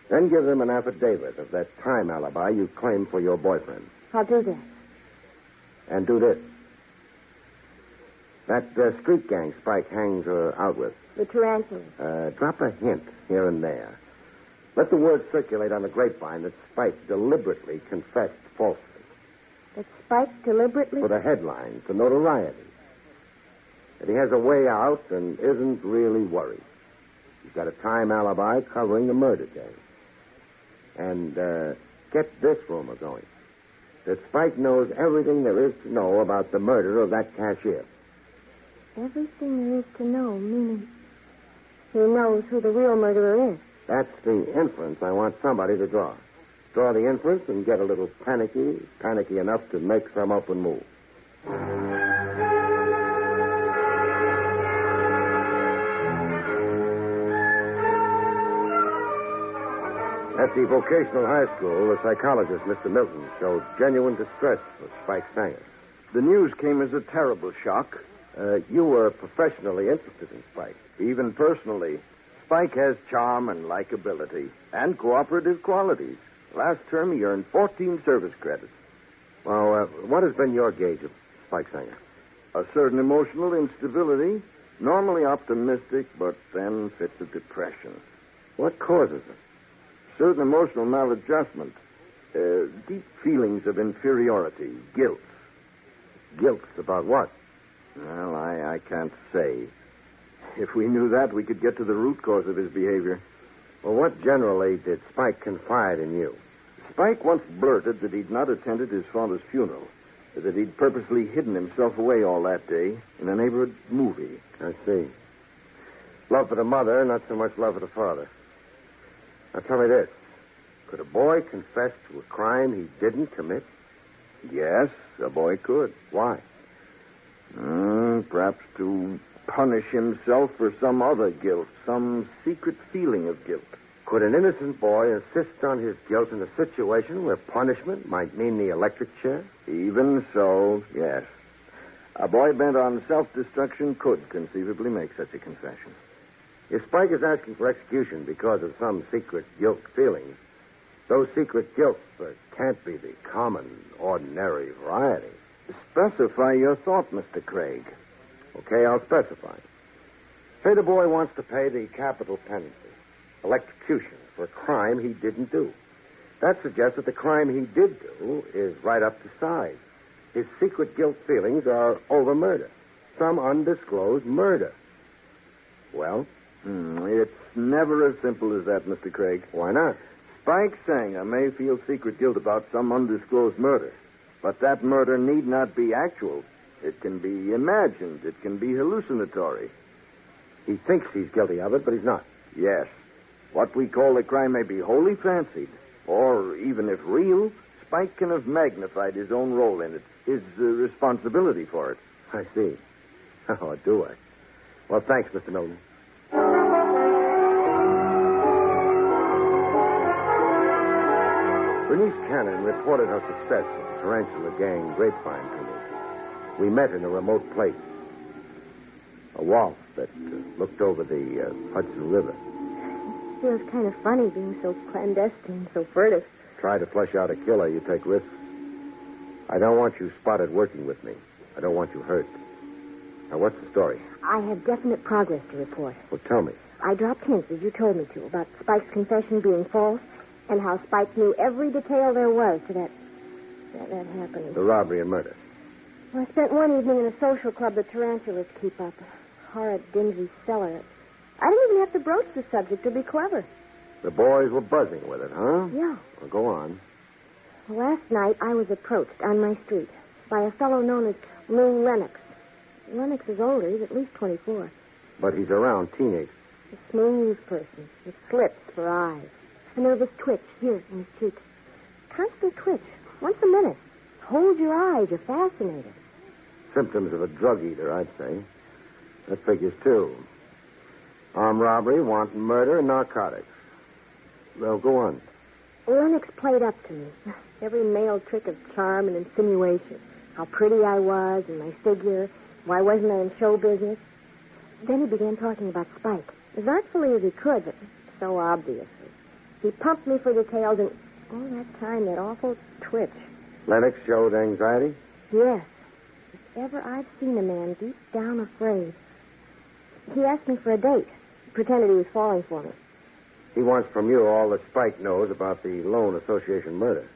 Then give them an affidavit of that time alibi you claimed for your boyfriend. I'll do that. And do this. That street gang Spike hangs out with. The tarantulas. Drop a hint here and there. Let the word circulate on the grapevine that Spike deliberately confessed falsely. That Spike deliberately... For the headline, for notoriety. That he has a way out and isn't really worried. He's got a time alibi covering the murder day. And get this rumor going. That Spike knows everything there is to know about the murder of that cashier. Everything there is to know, meaning he knows who the real murderer is. That's the inference I want somebody to draw. Draw the inference and get a little panicky enough to make some open move. At the vocational high school, the psychologist, Mr. Milton, showed genuine distress for Spike Sanger. The news came as a terrible shock. You were professionally interested in Spike. Even personally. Spike has charm and likability and cooperative qualities. Last term, he earned 14 service credits. Well, what has been your gauge of Spike Sanger? A certain emotional instability, normally optimistic, but then fits of depression. What causes it? Certain emotional maladjustment, deep feelings of inferiority, guilt. Guilt about what? Well, I can't say. If we knew that, we could get to the root cause of his behavior. Well, what generally did Spike confide in you? Spike once blurted that he'd not attended his father's funeral, that he'd purposely hidden himself away all that day in a neighborhood movie. I see. Love for the mother, not so much love for the father. Now, tell me this. Could a boy confess to a crime he didn't commit? Yes, a boy could. Why? Perhaps to punish himself for some other guilt, some secret feeling of guilt. Could an innocent boy insist on his guilt in a situation where punishment might mean the electric chair? Even so, yes. A boy bent on self-destruction could conceivably make such a confession. If Spike is asking for execution because of some secret guilt feeling, those secret guilts can't be the common, ordinary variety. Specify your thought, Mr. Craig. Okay, I'll specify. Say the boy wants to pay the capital penalty, electrocution, for a crime he didn't do. That suggests that the crime he did do is right up the side. His secret guilt feelings are over murder, some undisclosed murder. Well? It's never as simple as that, Mr. Craig. Why not? Spike Sanger may feel secret guilt about some undisclosed murder, but that murder need not be actual. It can be imagined. It can be hallucinatory. He thinks he's guilty of it, but he's not. Yes. What we call a crime may be wholly fancied, or even if real, Spike can have magnified his own role in it, his responsibility for it. I see. Oh, do I? Well, thanks, Mr. Milton. Bernice Cannon reported her success with the tarantula gang grapevine to me. We met in a remote place. A wharf that looked over the Hudson River. It feels kind of funny being so clandestine, so furtive. Try to flush out a killer, you take risks. I don't want you spotted working with me. I don't want you hurt. Now, what's the story? I have definite progress to report. Well, tell me. I dropped hints, as you told me to, about Spike's confession being false and how Spike knew every detail there was to that happening. The robbery and murder. Well, I spent one evening in a social club the tarantulas keep up. A horrid, dingy cellar. I didn't even have to broach the subject to be clever. The boys were buzzing with it, huh? Yeah. Well, go on. Last night, I was approached on my street by a fellow known as Lou Lennox. Lennox is older. He's at least 24. But he's around teenage. A smooth person with slits for eyes. A nervous twitch here in his cheeks. Constant twitch. Once a minute. Hold your eyes. You're fascinated. Symptoms of a drug eater, I'd say. That figures, too. Armed robbery, wanton murder, and narcotics. Well, go on. Lennox played up to me. Every male trick of charm and insinuation. How pretty I was and my figure. Why wasn't I in show business? Then he began talking about Spike. As artfully as he could, but so obviously. He pumped me for details, and all that time, that awful twitch. Lennox showed anxiety? Yes. If ever I've seen a man deep down afraid. He asked me for a date. Pretended he was falling for me. He wants from you all that Spike knows about the Loan Association murder.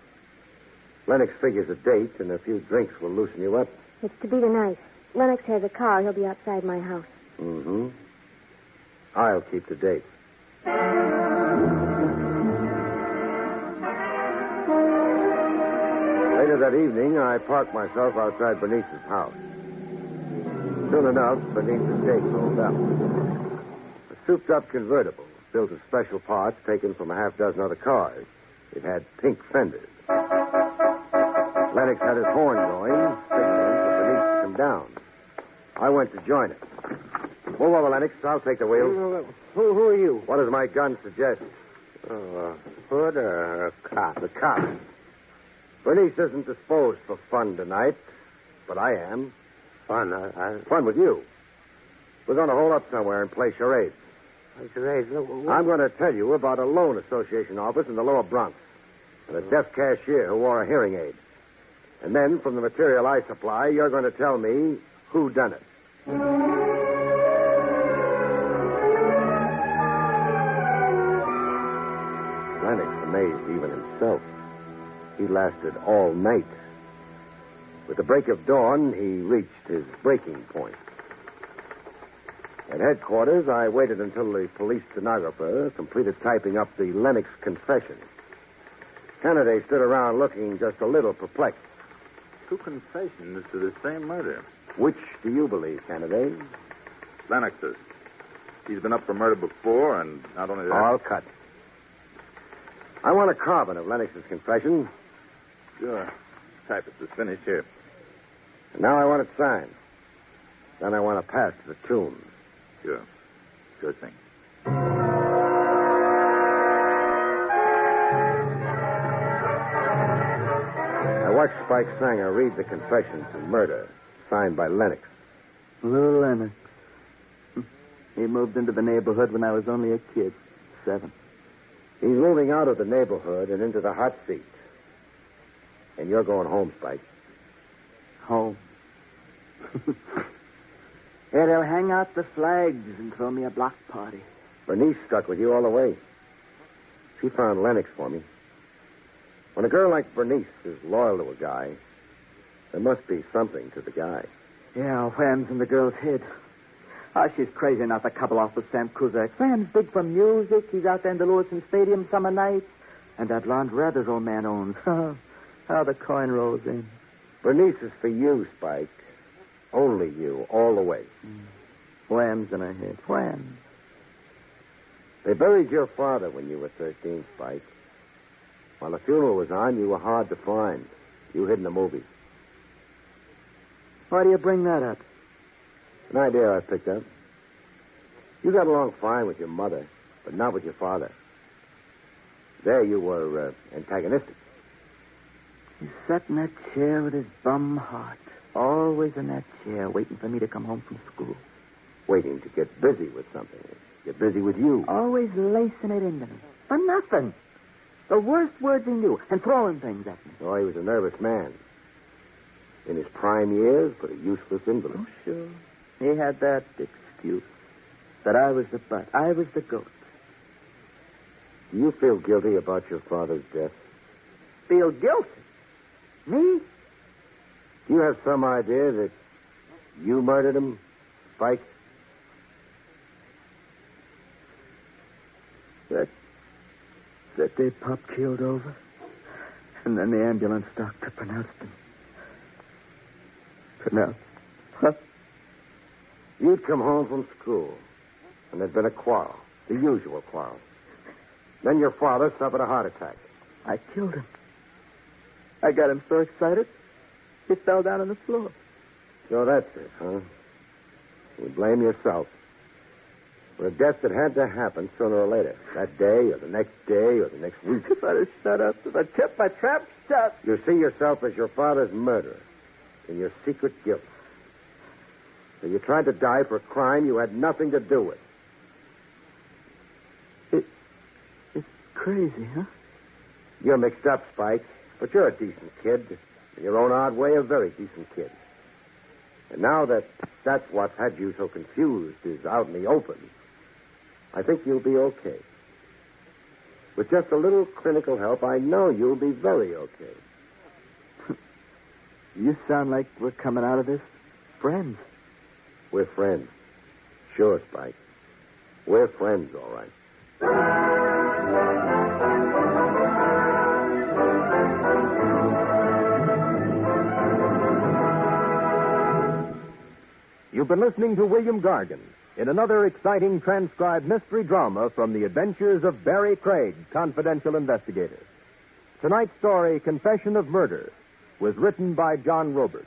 Lennox figures a date and a few drinks will loosen you up. It's to be tonight. Lennox has a car. He'll be outside my house. Mm-hmm. I'll keep the date. Later that evening, I parked myself outside Bernice's house. Soon enough, Bernice's gate rolled up. A souped-up convertible, built of special parts taken from a half-dozen other cars. It had pink fenders. Lennox had his horn going, signaling for Bernice to come down. I went to join it. Move over, Lennox. I'll take the wheel. Who are you? What does my gun suggest? Hood or a cop? The cop. Bernice isn't disposed for fun tonight, but I am. Fun? Fun with you. We're going to hold up somewhere and play charades. Charades? I'm going to tell you about a loan association office in the lower Bronx and a deaf cashier who wore a hearing aid. And then, from the material I supply, you're going to tell me who done it. Lennox amazed even himself. He lasted all night. With the break of dawn, he reached his breaking point. At headquarters, I waited until the police stenographer completed typing up the Lennox confession. Candidates stood around looking just a little perplexed. Two confessions to the same murder. Which do you believe, candidate? Lennox's. He's been up for murder before, and not only that... All cut. I want a carbon of Lennox's confession. Sure. Typist is finished here. And now I want it signed. Then I want to pass to the tomb. Sure. Sure thing. watch Spike Sanger read the confession to murder, signed by Lennox. Little Lennox. He moved into the neighborhood when I was only a kid, 7. He's moving out of the neighborhood and into the hot seat. And you're going home, Spike. Home. Yeah, they'll hang out the flags and throw me a block party. Bernice stuck with you all the way. She found Lennox for me. When a girl like Bernice is loyal to a guy, there must be something to the guy. Yeah, wham's in the girl's head. Oh, she's crazy enough to couple off with Sam Kuzak. Sam's big for music. He's out there in the Lewiston Stadium summer nights. And that blonde Rathers old man owns. How the coin rolls in. Bernice is for you, Spike. Only you, all the way. Whams in her head. Whams. They buried your father when you were 13, Spike. While the funeral was on, you were hard to find. You hid in the movies. Why do you bring that up? An idea I picked up. You got along fine with your mother, but not with your father. There you were antagonistic. He sat in that chair with his bum heart. Always in that chair, waiting for me to come home from school. Waiting to get busy with something. Get busy with you. Always lacing it into me. For nothing. The worst words he knew, and throwing things at me. Oh, he was a nervous man. In his prime years, but a useless invalid. Oh, sure. He had that excuse. That I was the butt. I was the goat. Do you feel guilty about your father's death? Feel guilty? Me? Do you have some idea that you murdered him, Spike? That day Pop keeled over. And then the ambulance doctor pronounced him. Huh? You'd come home from school, and there'd been a quarrel. The usual quarrel. Then your father suffered a heart attack. I killed him. I got him so excited, he fell down on the floor. So that's it, huh? You blame yourself. For a death that had to happen sooner or later. That day, or the next day, or the next week. If I'd have shut up, if I kept my trap shut. You see yourself as your father's murderer, in your secret guilt. So you tried to die for a crime you had nothing to do with. It's crazy, huh? You're mixed up, Spike, but you're a decent kid. In your own odd way, a very decent kid. And now that's what's had you so confused is out in the open, I think you'll be okay. With just a little clinical help, I know you'll be very okay. You sound like we're coming out of this friends. We're friends. Sure, Spike. We're friends, all right. You've been listening to William Gargan in another exciting transcribed mystery drama from the adventures of Barrie Craig, confidential investigator. Tonight's story, Confession of Murder, was written by John Robert.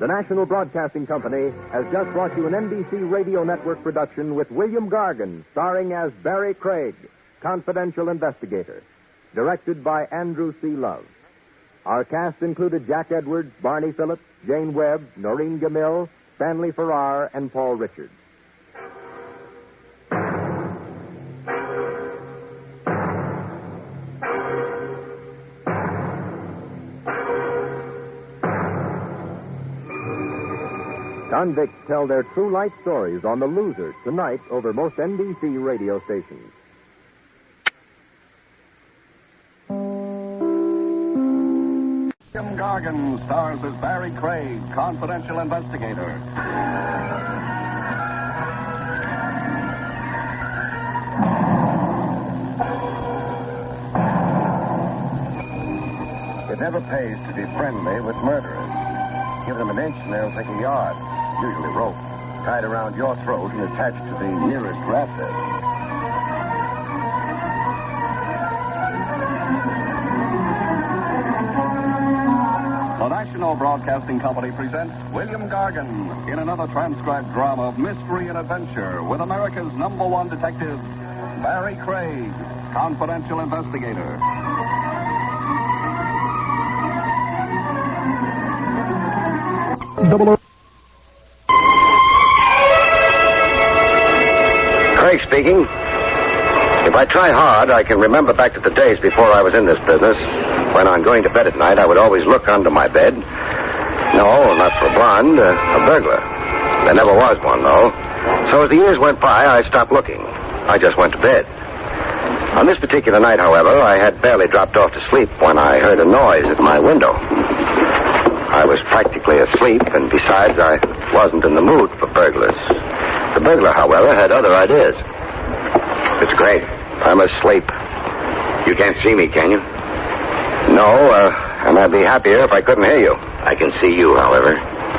The National Broadcasting Company has just brought you an NBC Radio Network production with William Gargan, starring as Barrie Craig, confidential investigator. Directed by Andrew C. Love. Our cast included Jack Edwards, Barney Phillips, Jane Webb, Noreen Gamil, Stanley Farrar, and Paul Richards. Convicts tell their true life stories on The Loser tonight over most NBC radio stations. William Gargan stars as Barrie Craig, confidential investigator. It never pays to be friendly with murderers. Give them an inch and they'll take a yard. Usually rope, tied around your throat and attached to the nearest rafter. The National National Broadcasting Company presents William Gargan in another transcribed drama of mystery and adventure with America's #1 detective, Barrie Craig, confidential investigator. Craig speaking. If I try hard, I can remember back to the days before I was in this business, when on going to bed at night, I would always look under my bed. No, not for a blonde, a burglar. There never was one, though. So as the years went by, I stopped looking. I just went to bed. On this particular night, however, I had barely dropped off to sleep when I heard a noise at my window. I was practically asleep, and besides, I wasn't in the mood for burglars. The burglar, however, had other ideas. It's Craig. I'm asleep. You can't see me, can you? No, and I'd be happier if I couldn't hear you. I can see you, however.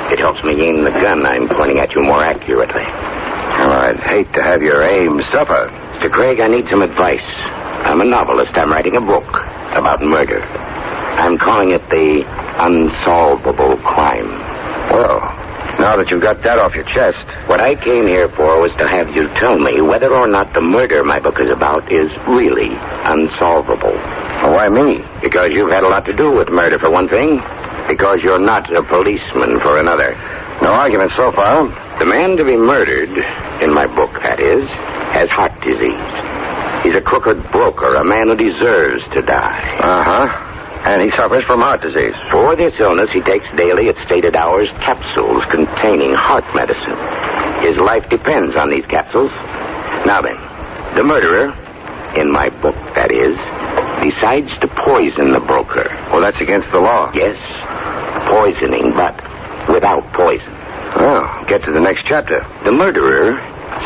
It helps me aim the gun I'm pointing at you more accurately. Well, I'd hate to have your aim suffer. Mr. Craig, I need some advice. I'm a novelist. I'm writing a book about murder. I'm calling it The Unsolvable Crime. Well, now that you've got that off your chest... What I came here for was to have you tell me whether or not the murder my book is about is really unsolvable. Well, why me? Because you've had a lot to do with murder, for one thing. Because you're not a policeman, for another. No argument so far. The man to be murdered, in my book, that is, has heart disease. He's a crooked broker, a man who deserves to die. Uh-huh. And he suffers from heart disease. For this illness, he takes daily, at stated hours, capsules containing heart medicine. His life depends on these capsules. Now then, the murderer, in my book, that is, decides to poison the broker. Well, that's against the law. Yes, poisoning, but without poison. Well, get to the next chapter. The murderer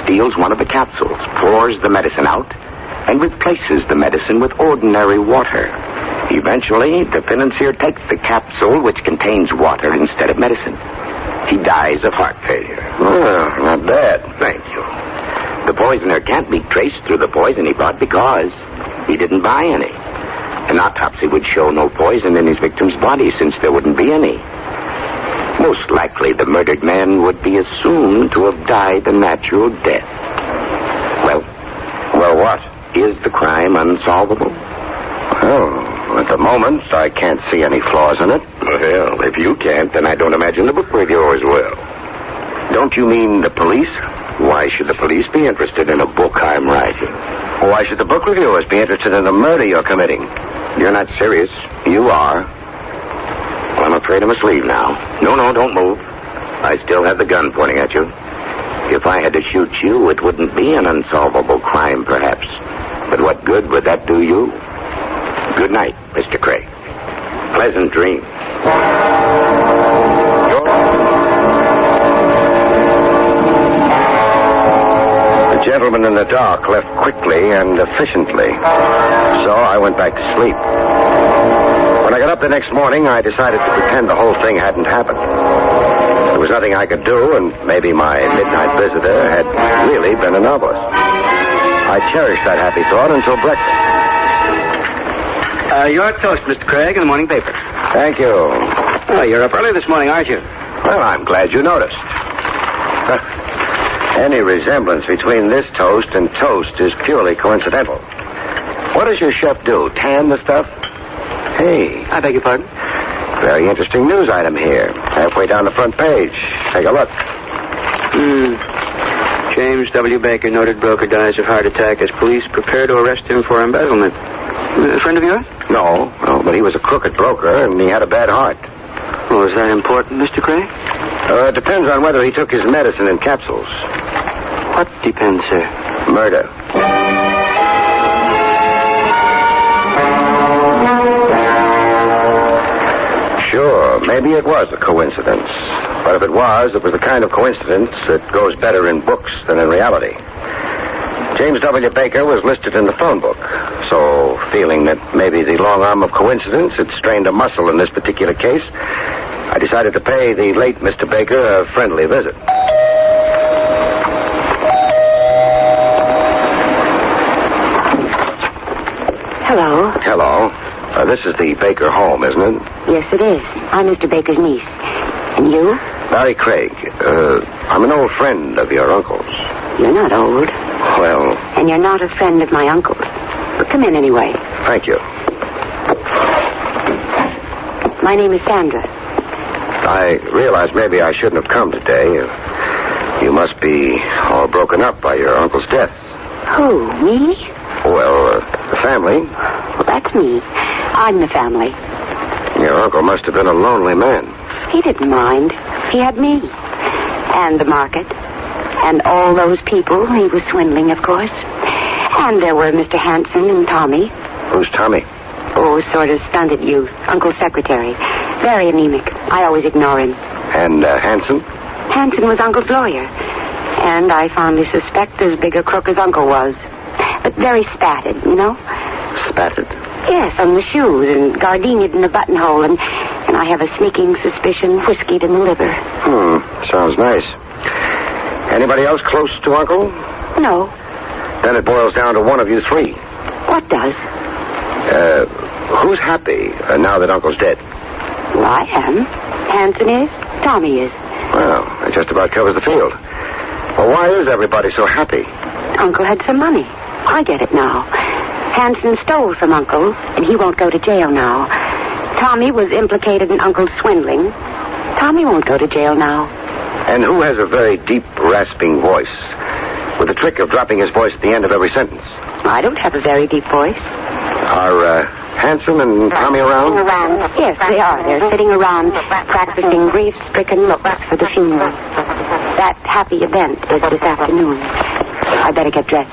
steals one of the capsules, pours the medicine out, and replaces the medicine with ordinary water. Eventually, the financier takes the capsule, which contains water instead of medicine. He dies of heart failure. Well, not bad. Thank you. The poisoner can't be traced through the poison he bought because he didn't buy any. An autopsy would show no poison in his victim's body since there wouldn't be any. Most likely, the murdered man would be assumed to have died a natural death. Well, what? Is the crime unsolvable? Well, at the moment, I can't see any flaws in it. Well, if you can't, then I don't imagine the book reviewers will. Don't you mean the police? Why should the police be interested in a book I'm writing? Why should the book reviewers be interested in the murder you're committing? You're not serious. You are. Well, I'm afraid I must leave now. No, don't move. I still have the gun pointing at you. If I had to shoot you, it wouldn't be an unsolvable crime, perhaps. But what good would that do you? Good night, Mr. Craig. Pleasant dreams. The gentleman in the dark left quickly and efficiently. So I went back to sleep. When I got up the next morning, I decided to pretend the whole thing hadn't happened. There was nothing I could do, and maybe my midnight visitor had really been a novelist. I cherished that happy thought until breakfast. Your toast, Mr. Craig, in the morning paper. Thank you. Oh, you're up early this morning, aren't you? Well, I'm glad you noticed. Any resemblance between this toast and toast is purely coincidental. What does your chef do? Tan the stuff? Hey. I beg your pardon? Very interesting news item here. Halfway down the front page. Take a look. James W. Baker, noted broker, dies of heart attack as police prepare to arrest him for embezzlement. A friend of yours? No, but he was a crooked broker, and he had a bad heart. Oh, is that important, Mr. Craig? It depends on whether he took his medicine in capsules. What depends, sir? Murder. Sure, maybe it was a coincidence. But if it was the kind of coincidence that goes better in books than in reality. James W. Baker was listed in the phone book. So, feeling that maybe the long arm of coincidence had strained a muscle in this particular case, I decided to pay the late Mr. Baker a friendly visit. Hello. Hello. This is the Baker home, isn't it? Yes, it is. I'm Mr. Baker's niece. And you? Barrie Craig. I'm an old friend of your uncle's. You're not old. Well... And you're not a friend of my uncle's. But come in anyway. Thank you. My name is Sandra. I realize maybe I shouldn't have come today. You must be all broken up by your uncle's death. Who, me? Well, the family. Well, that's me. I'm the family. Your uncle must have been a lonely man. He didn't mind. He had me. And the market. And all those people he was swindling, of course. And there were Mr. Hanson and Tommy. Who's Tommy? Oh, sort of stunted youth. Uncle's secretary. Very anemic. I always ignore him. And Hanson? Hanson was Uncle's lawyer. And I fondly suspect as big a crook as Uncle was. But very spatted, you know? Spatted? Yes, on the shoes and gardenia'd in the buttonhole. And I have a sneaking suspicion whiskeyed in the liver. Sounds nice. Anybody else close to Uncle? No. Then it boils down to one of you three. What does? Who's happy now that Uncle's dead? Well, I am. Hanson is. Tommy is. Well, that just about covers the field. Well, why is everybody so happy? Uncle had some money. I get it now. Hanson stole from Uncle, and he won't go to jail now. Tommy was implicated in Uncle's swindling. Tommy won't go to jail now. And who has a very deep, rasping voice, with the trick of dropping his voice at the end of every sentence? I don't have a very deep voice. Are Hanson and Tommy around? Yes, they are. They're sitting around practicing grief-stricken looks for the funeral. That happy event is this afternoon. I better get dressed.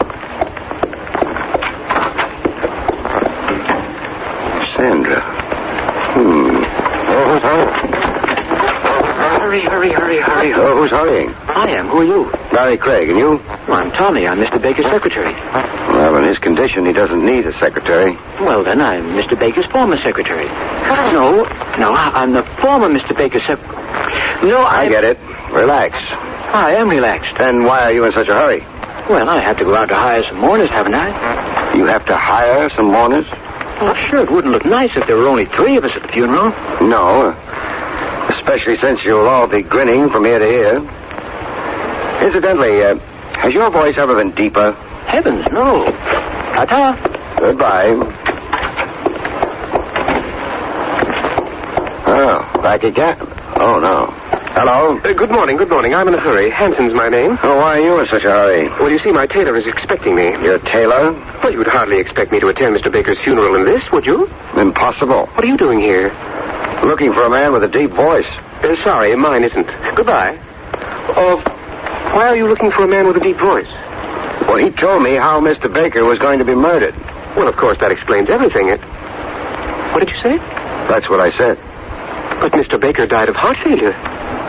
Sandra. Hurry. Oh, who's hurrying? I am. Who are you? Barrie Craig, and you? Well, I'm Tommy. I'm Mr. Baker's secretary. Well, in his condition, he doesn't need a secretary. Well, then I'm Mr. Baker's former secretary. No, I'm the former Mr. Baker's No, I get it. Relax. I am relaxed. Then why are you in such a hurry? Well, I have to go out to hire some mourners, haven't I? You have to hire some mourners? Well, sure, it wouldn't look nice if there were only 3 of us at the funeral. No, especially since you'll all be grinning from ear to ear. Incidentally, has your voice ever been deeper? Heavens, no. Ta-ta. Goodbye. Oh, back again? Oh, no. Hello? Good morning. I'm in a hurry. Hanson's my name. Oh, why are you in such a hurry? Well, you see, my tailor is expecting me. Your tailor? Well, you'd hardly expect me to attend Mr. Baker's funeral in this, would you? Impossible. What are you doing here? Looking for a man with a deep voice. Sorry, mine isn't. Goodbye. Why are you looking for a man with a deep voice? Well, he told me how Mr. Baker was going to be murdered. Well, of course, that explains everything. What did you say? That's what I said. But Mr. Baker died of heart failure.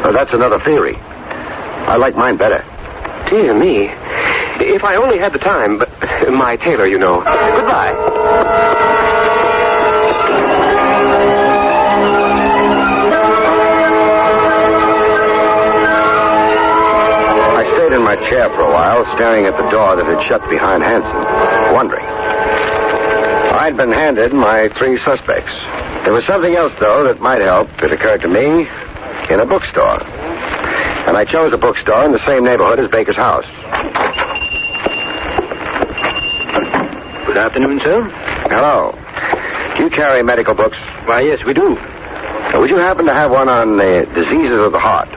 That's another theory. I like mine better. Dear me. If I only had the time, but my tailor, you know. Goodbye. I stayed in my chair for a while, staring at the door that had shut behind Hanson, wondering. I'd been handed my 3 suspects. There was something else, though, that might help, it occurred to me, in a bookstore. And I chose a bookstore in the same neighborhood as Baker's house. Good afternoon, sir. Hello. Do you carry medical books? Why, yes, we do. Would you happen to have one on the diseases of the heart?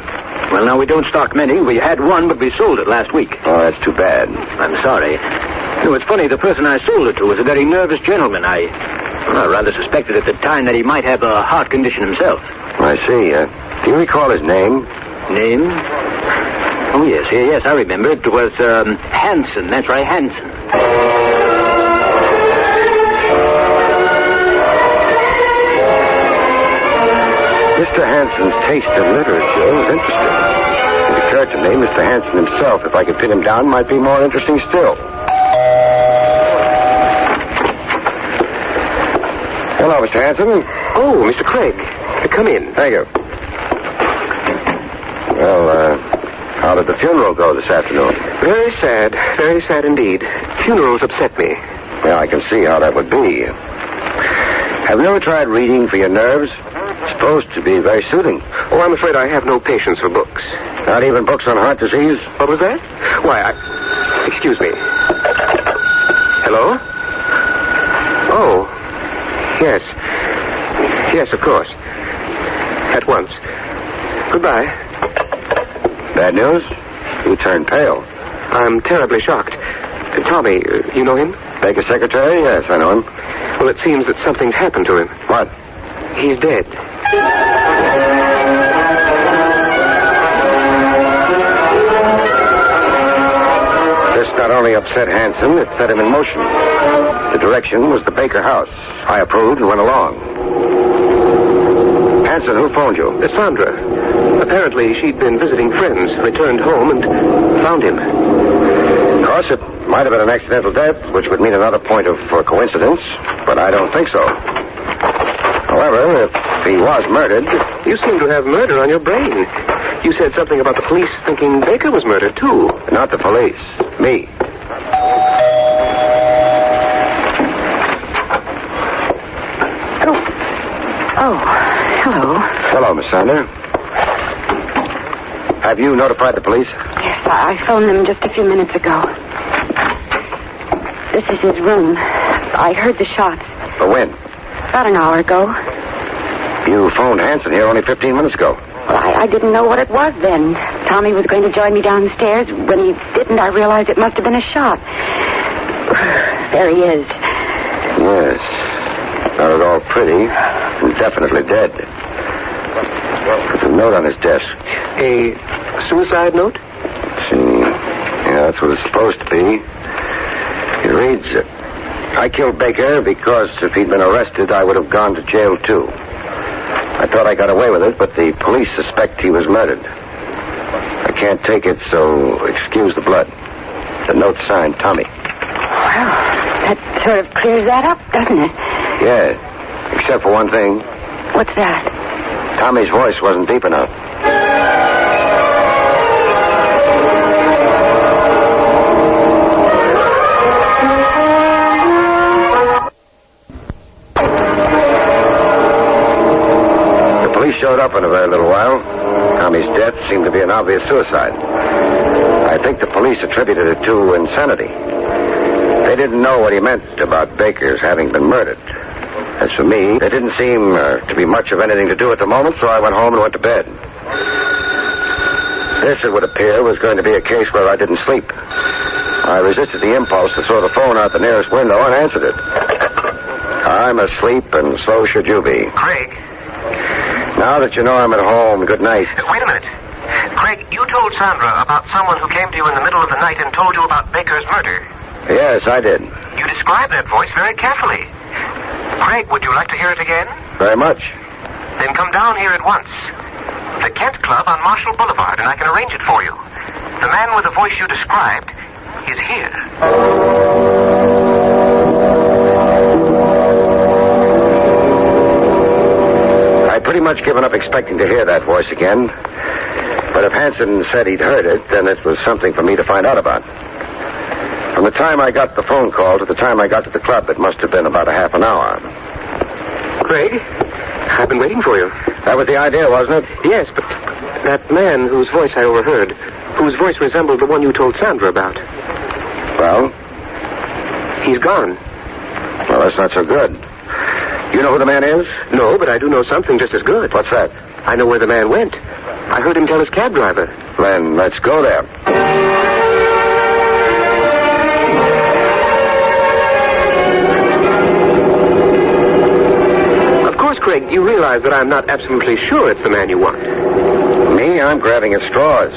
Well, now, we don't stock many. We had one, but we sold it last week. Oh, that's too bad. I'm sorry. It's funny, the person I sold it to was a very nervous gentleman. I rather suspected at the time that he might have a heart condition himself. I see. Do you recall his name? Name? Oh, yes, I remember. It was Hanson. That's right, Hanson. Mr. Hanson's taste in literature was interesting. It occurred to me Mr. Hanson himself, if I could pin him down, might be more interesting still. Hello, Mr. Hanson. Oh, Mr. Craig. Come in. Thank you. Well, how did the funeral go this afternoon? Very sad indeed. Funerals upset me. Yeah, I can see how that would be. Have you ever tried reading for your nerves? It's supposed to be very soothing. Oh, I'm afraid I have no patience for books. Not even books on heart disease? What was that? Why, Excuse me. Hello? Oh, yes. Yes, of course. At once. Goodbye. Bad news? You turned pale. I'm terribly shocked. Tommy, you know him? Baker's secretary? Yes, I know him. Well, it seems that something's happened to him. What? He's dead. This not only upset Hanson, it set him in motion. The direction was the Baker house. I approved and went along. Hanson, who phoned you? Sandra. Apparently, she'd been visiting friends, returned home, and found him. Of course, it might have been an accidental death, which would mean another point of coincidence, but I don't think so. However, if he was murdered... You seem to have murder on your brain. You said something about the police thinking Baker was murdered, too. Not the police. Me. Oh, hello. Hello, Miss Sander. Have you notified the police? Yes, I phoned them just a few minutes ago. This is his room. I heard the shots. For when? About an hour ago. You phoned Hanson here only 15 minutes ago. Well, I didn't know what it was then. Tommy was going to join me downstairs. When he didn't, I realized it must have been a shot. There he is. Yes. Not at all pretty. And definitely dead. There's a note on his desk. A suicide note? See. Yeah, that's what it's supposed to be. It reads, I killed Baker because if he'd been arrested, I would have gone to jail, too. I thought I got away with it, but the police suspect he was murdered. I can't take it, so excuse the blood. The note's signed Tommy. Well, that sort of clears that up, doesn't it? Yeah, except for one thing. What's that? Tommy's voice wasn't deep enough. Showed up in a very little while. Tommy's death seemed to be an obvious suicide. I think the police attributed it to insanity. They didn't know what he meant about Baker's having been murdered. As for me, there didn't seem to be much of anything to do at the moment, so I went home and went to bed. This, it would appear, was going to be a case where I didn't sleep. I resisted the impulse to throw the phone out the nearest window and answered it. I'm asleep, and so should you be. Craig? Now that you know I'm at home, good night. Wait a minute. Craig, you told Sandra about someone who came to you in the middle of the night and told you about Baker's murder. Yes, I did. You described that voice very carefully. Craig, would you like to hear it again? Very much. Then come down here at once. The Kent Club on Marshall Boulevard, and I can arrange it for you. The man with the voice you described is here. I'd pretty much given up expecting to hear that voice again. But if Hanson said he'd heard it, then it was something for me to find out about. From the time I got the phone call to the time I got to the club, it must have been about a half an hour. Craig, I've been waiting for you. That was the idea, wasn't it? Yes, but that man whose voice I overheard, whose voice resembled the one you told Sandra about. Well? He's gone. Well, that's not so good. You know who the man is? No, but I do know something just as good. What's that? I know where the man went. I heard him tell his cab driver. Then let's go there. Of course, Craig, you realize that I'm not absolutely sure it's the man you want. Me? I'm grabbing at straws.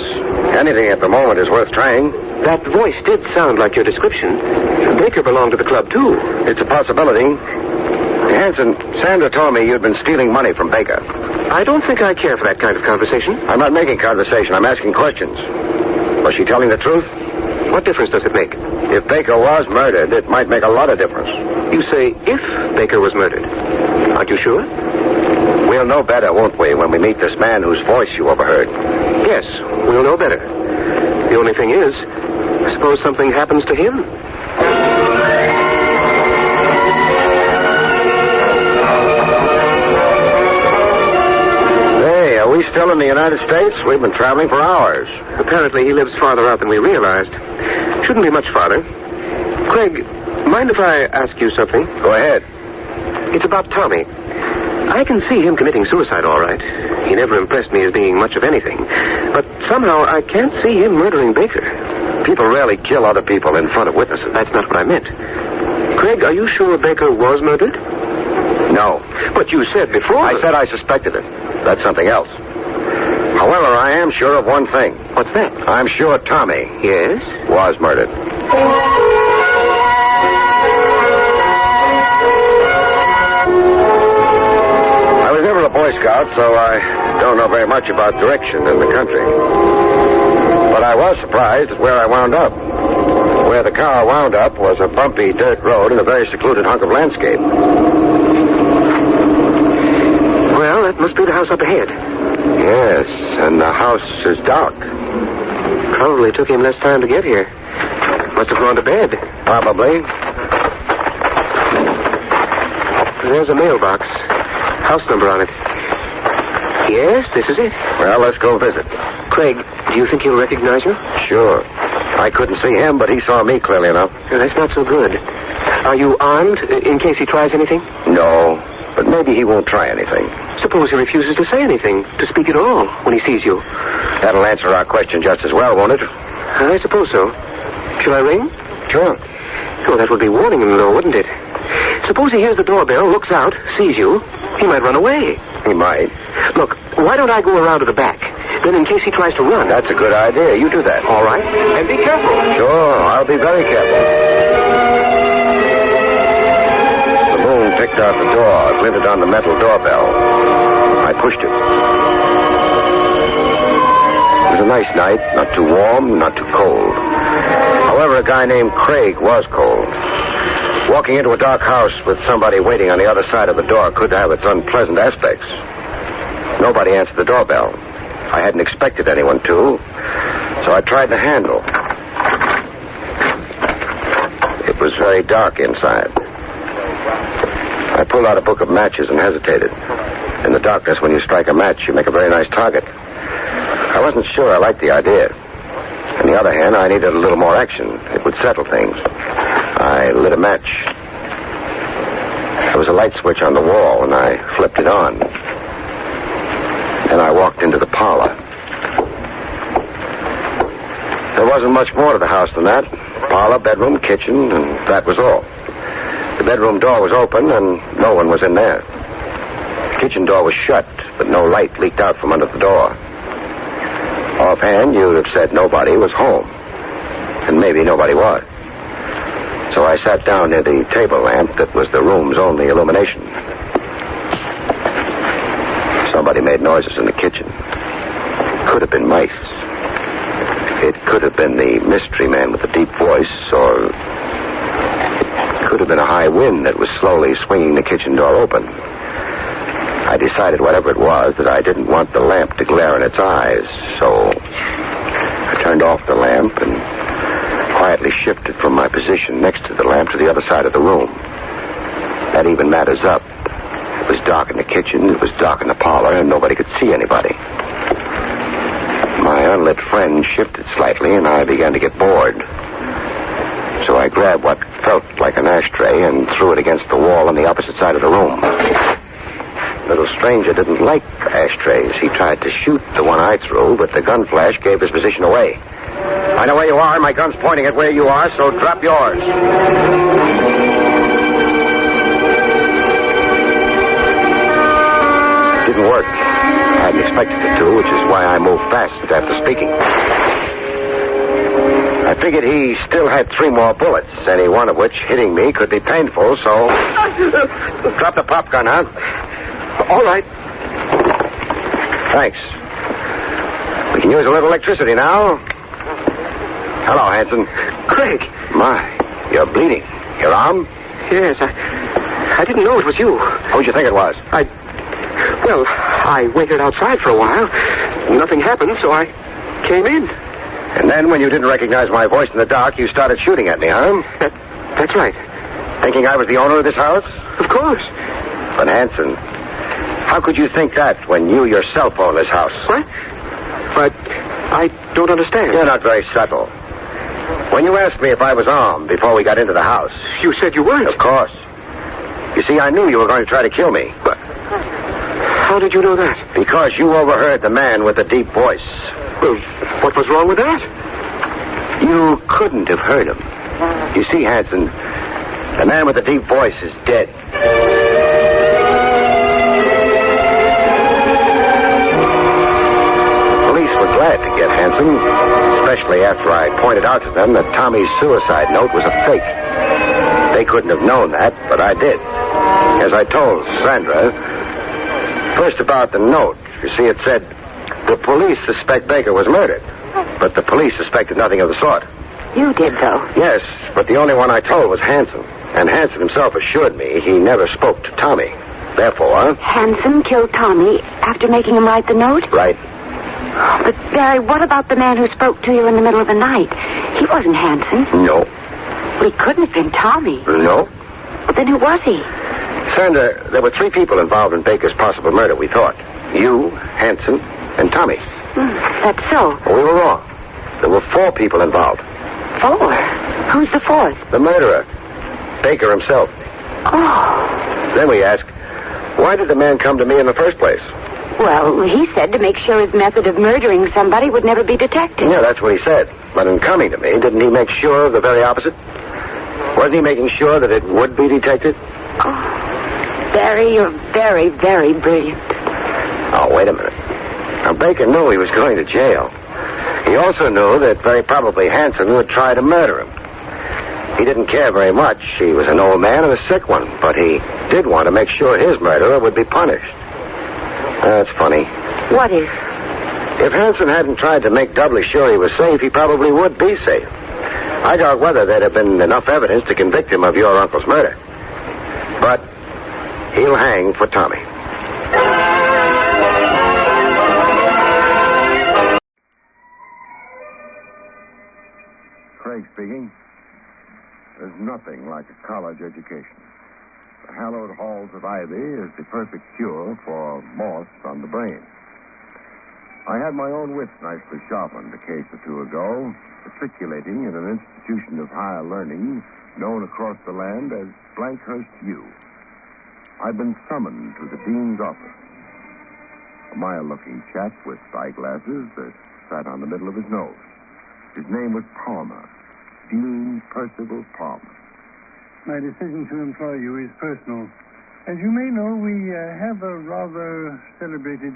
Anything at the moment is worth trying. That voice did sound like your description. Baker belonged to the club, too. It's a possibility. Hanson, Sandra told me you'd been stealing money from Baker. I don't think I care for that kind of conversation. I'm not making conversation. I'm asking questions. Was she telling the truth? What difference does it make? If Baker was murdered, it might make a lot of difference. You say if Baker was murdered. Aren't you sure? We'll know better, won't we, when we meet this man whose voice you overheard? Yes, we'll know better. The only thing is, suppose something happens to him. we still in the United States? We've been traveling for hours. Apparently he lives farther out than we realized. Shouldn't be much farther. Craig, mind if I ask you something? Go ahead. It's about Tommy. I can see him committing suicide, all right. He never impressed me as being much of anything. But somehow I can't see him murdering Baker. People rarely kill other people in front of witnesses. That's not what I meant. Craig, are you sure Baker was murdered? No. But you said before... I said I suspected it. That's something else. However, I am sure of one thing. What's that? I'm sure Tommy... Yes? ...was murdered. I was never a Boy Scout, so I don't know very much about direction in the country. But I was surprised at where I wound up. Where the car wound up was a bumpy dirt road in a very secluded hunk of landscape. Well, that must be the house up ahead. Yes, and the house is dark. Probably took him less time to get here. Must have gone to bed. Probably. There's a mailbox. House number on it. Yes, this is it. Well, let's go visit. Craig, do you think he'll recognize you? Sure. I couldn't see him, but he saw me clearly enough. That's not so good. Are you armed in case he tries anything? No, but maybe he won't try anything. Suppose he refuses to say anything, to speak at all, when he sees you. That'll answer our question just as well, won't it? I suppose so. Shall I ring? Sure. Oh, that would be warning him, though, wouldn't it? Suppose he hears the doorbell, looks out, sees you. He might run away. He might. Look, why don't I go around to the back? Then in case he tries to run... That's a good idea. You do that. All right. And be careful. Sure, I'll be very careful. The moon picked out the door, glinted on the metal doorbell. I pushed it. It was a nice night, not too warm, not too cold. However, a guy named Craig was cold. Walking into a dark house with somebody waiting on the other side of the door could have its unpleasant aspects. Nobody answered the doorbell. I hadn't expected anyone to, so I tried the handle. It was very dark inside. I pulled out a book of matches and hesitated. In the darkness, when you strike a match, you make a very nice target. I wasn't sure I liked the idea. On the other hand, I needed a little more action. It would settle things. I lit a match. There was a light switch on the wall, and I flipped it on. Then I walked into the parlor. There wasn't much more to the house than that. Parlor, bedroom, kitchen, and that was all. The bedroom door was open, and no one was in there. The kitchen door was shut, but no light leaked out from under the door. Offhand, you'd have said nobody was home. And maybe nobody was. So I sat down near the table lamp that was the room's only illumination. Somebody made noises in the kitchen. Could have been mice. It could have been the mystery man with the deep voice, or it could have been a high wind that was slowly swinging the kitchen door open. I decided, whatever it was, that I didn't want the lamp to glare in its eyes, so I turned off the lamp and quietly shifted from my position next to the lamp to the other side of the room. That even matters up. It was dark in the kitchen, it was dark in the parlor, and nobody could see anybody. My unlit friend shifted slightly, and I began to get bored. So I grabbed what felt like an ashtray and threw it against the wall on the opposite side of the room. The little stranger didn't like ashtrays. He tried to shoot the one I threw, but the gun flash gave his position away. I know where you are. My gun's pointing at where you are, so drop yours. It didn't work. I hadn't expected it to, which is why I moved fast after speaking. I figured he still had 3 more bullets, any one of which hitting me could be painful, so... Drop the pop gun, huh? All right. Thanks. We can use a little electricity now. Hello, Hanson. Craig. My, you're bleeding. Your arm? Yes, I didn't know it was you. Who'd you think it was? Well, I waited outside for a while. Nothing happened, so I came in. And then when you didn't recognize my voice in the dark, you started shooting at me, huh? That's right. Thinking I was the owner of this house? Of course. But, Hanson, How could you think that when you yourself own this house? What? But I don't understand. You're not very subtle. When you asked me if I was armed before we got into the house... You said you weren't. Of course. You see, I knew you were going to try to kill me. But how did you know that? Because you overheard the man with the deep voice. Well, what was wrong with that? You couldn't have heard him. You see, Hanson, the man with the deep voice is dead. The police were glad to get Hanson, especially after I pointed out to them that Tommy's suicide note was a fake. They couldn't have known that, but I did. As I told Sandra, first about the note, you see, it said, the police suspect Baker was murdered, but the police suspected nothing of the sort. You did, though. Yes, but the only one I told was Hanson, and Hanson himself assured me he never spoke to Tommy. Therefore... Hanson killed Tommy after making him write the note? Right. But, Barry, what about the man who spoke to you in the middle of the night? He wasn't Hanson. No. Well, he couldn't have been Tommy. No. Well, then who was he? Sandra, there were 3 people involved in Baker's possible murder, we thought. You, Hanson, and Tommy. That's so. We were wrong. There were 4 people involved. 4? Who's the 4th? The murderer. Baker himself. Oh. Then we asked, why did the man come to me in the first place? Well, he said to make sure his method of murdering somebody would never be detected. Yeah, that's what he said. But in coming to me, didn't he make sure of the very opposite? Wasn't he making sure that it would be detected? Oh, Barry, you're very, very brilliant. Oh, wait a minute. Now, Baker knew he was going to jail. He also knew that very probably Hanson would try to murder him. He didn't care very much. He was an old man and a sick one, but he did want to make sure his murderer would be punished. That's funny. What is? If Hanson hadn't tried to make doubly sure he was safe, he probably would be safe. I doubt whether there'd have been enough evidence to convict him of your uncle's murder. But he'll hang for Tommy. Craig speaking. There's nothing like a college education. The hallowed halls of Ivy is the perfect cure for moss on the brain. I had my own wits nicely sharpened a case or 2 ago, matriculating in an institution of higher learning known across the land as Blankhurst U. I'd been summoned to the dean's office. A mild-looking chap with eyeglasses that sat on the middle of his nose. His name was Palmer. Dean Percival Palmer. My decision to employ you is personal. As you may know, we have a rather celebrated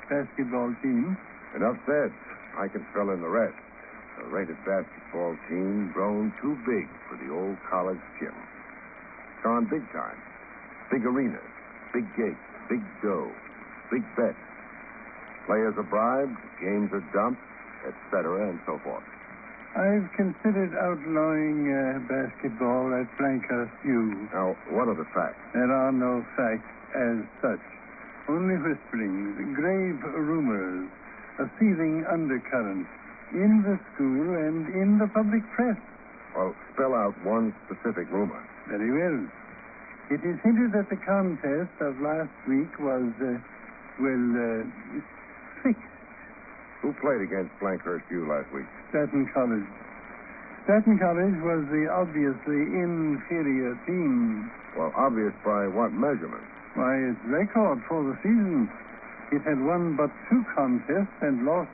basketball team. Enough said. I can fill in the rest. A rated basketball team grown too big for the old college gym. Gone big time. Big arenas, big gates, big dough, big bets. Players are bribed, games are dumped, etc., and so forth. I've considered outlawing basketball at Blankhurst U. Now, what are the facts? There are no facts as such. Only whisperings, grave rumors, a seething undercurrent in the school and in the public press. Well, spell out one specific rumor. Very well. It is hinted that the contest of last week was, fixed. Who played against Blankhurst U last week? Staten College. Staten College was the obviously inferior team. Well, obvious by what measurement? Why, its record for the season. It had won but 2 contests and lost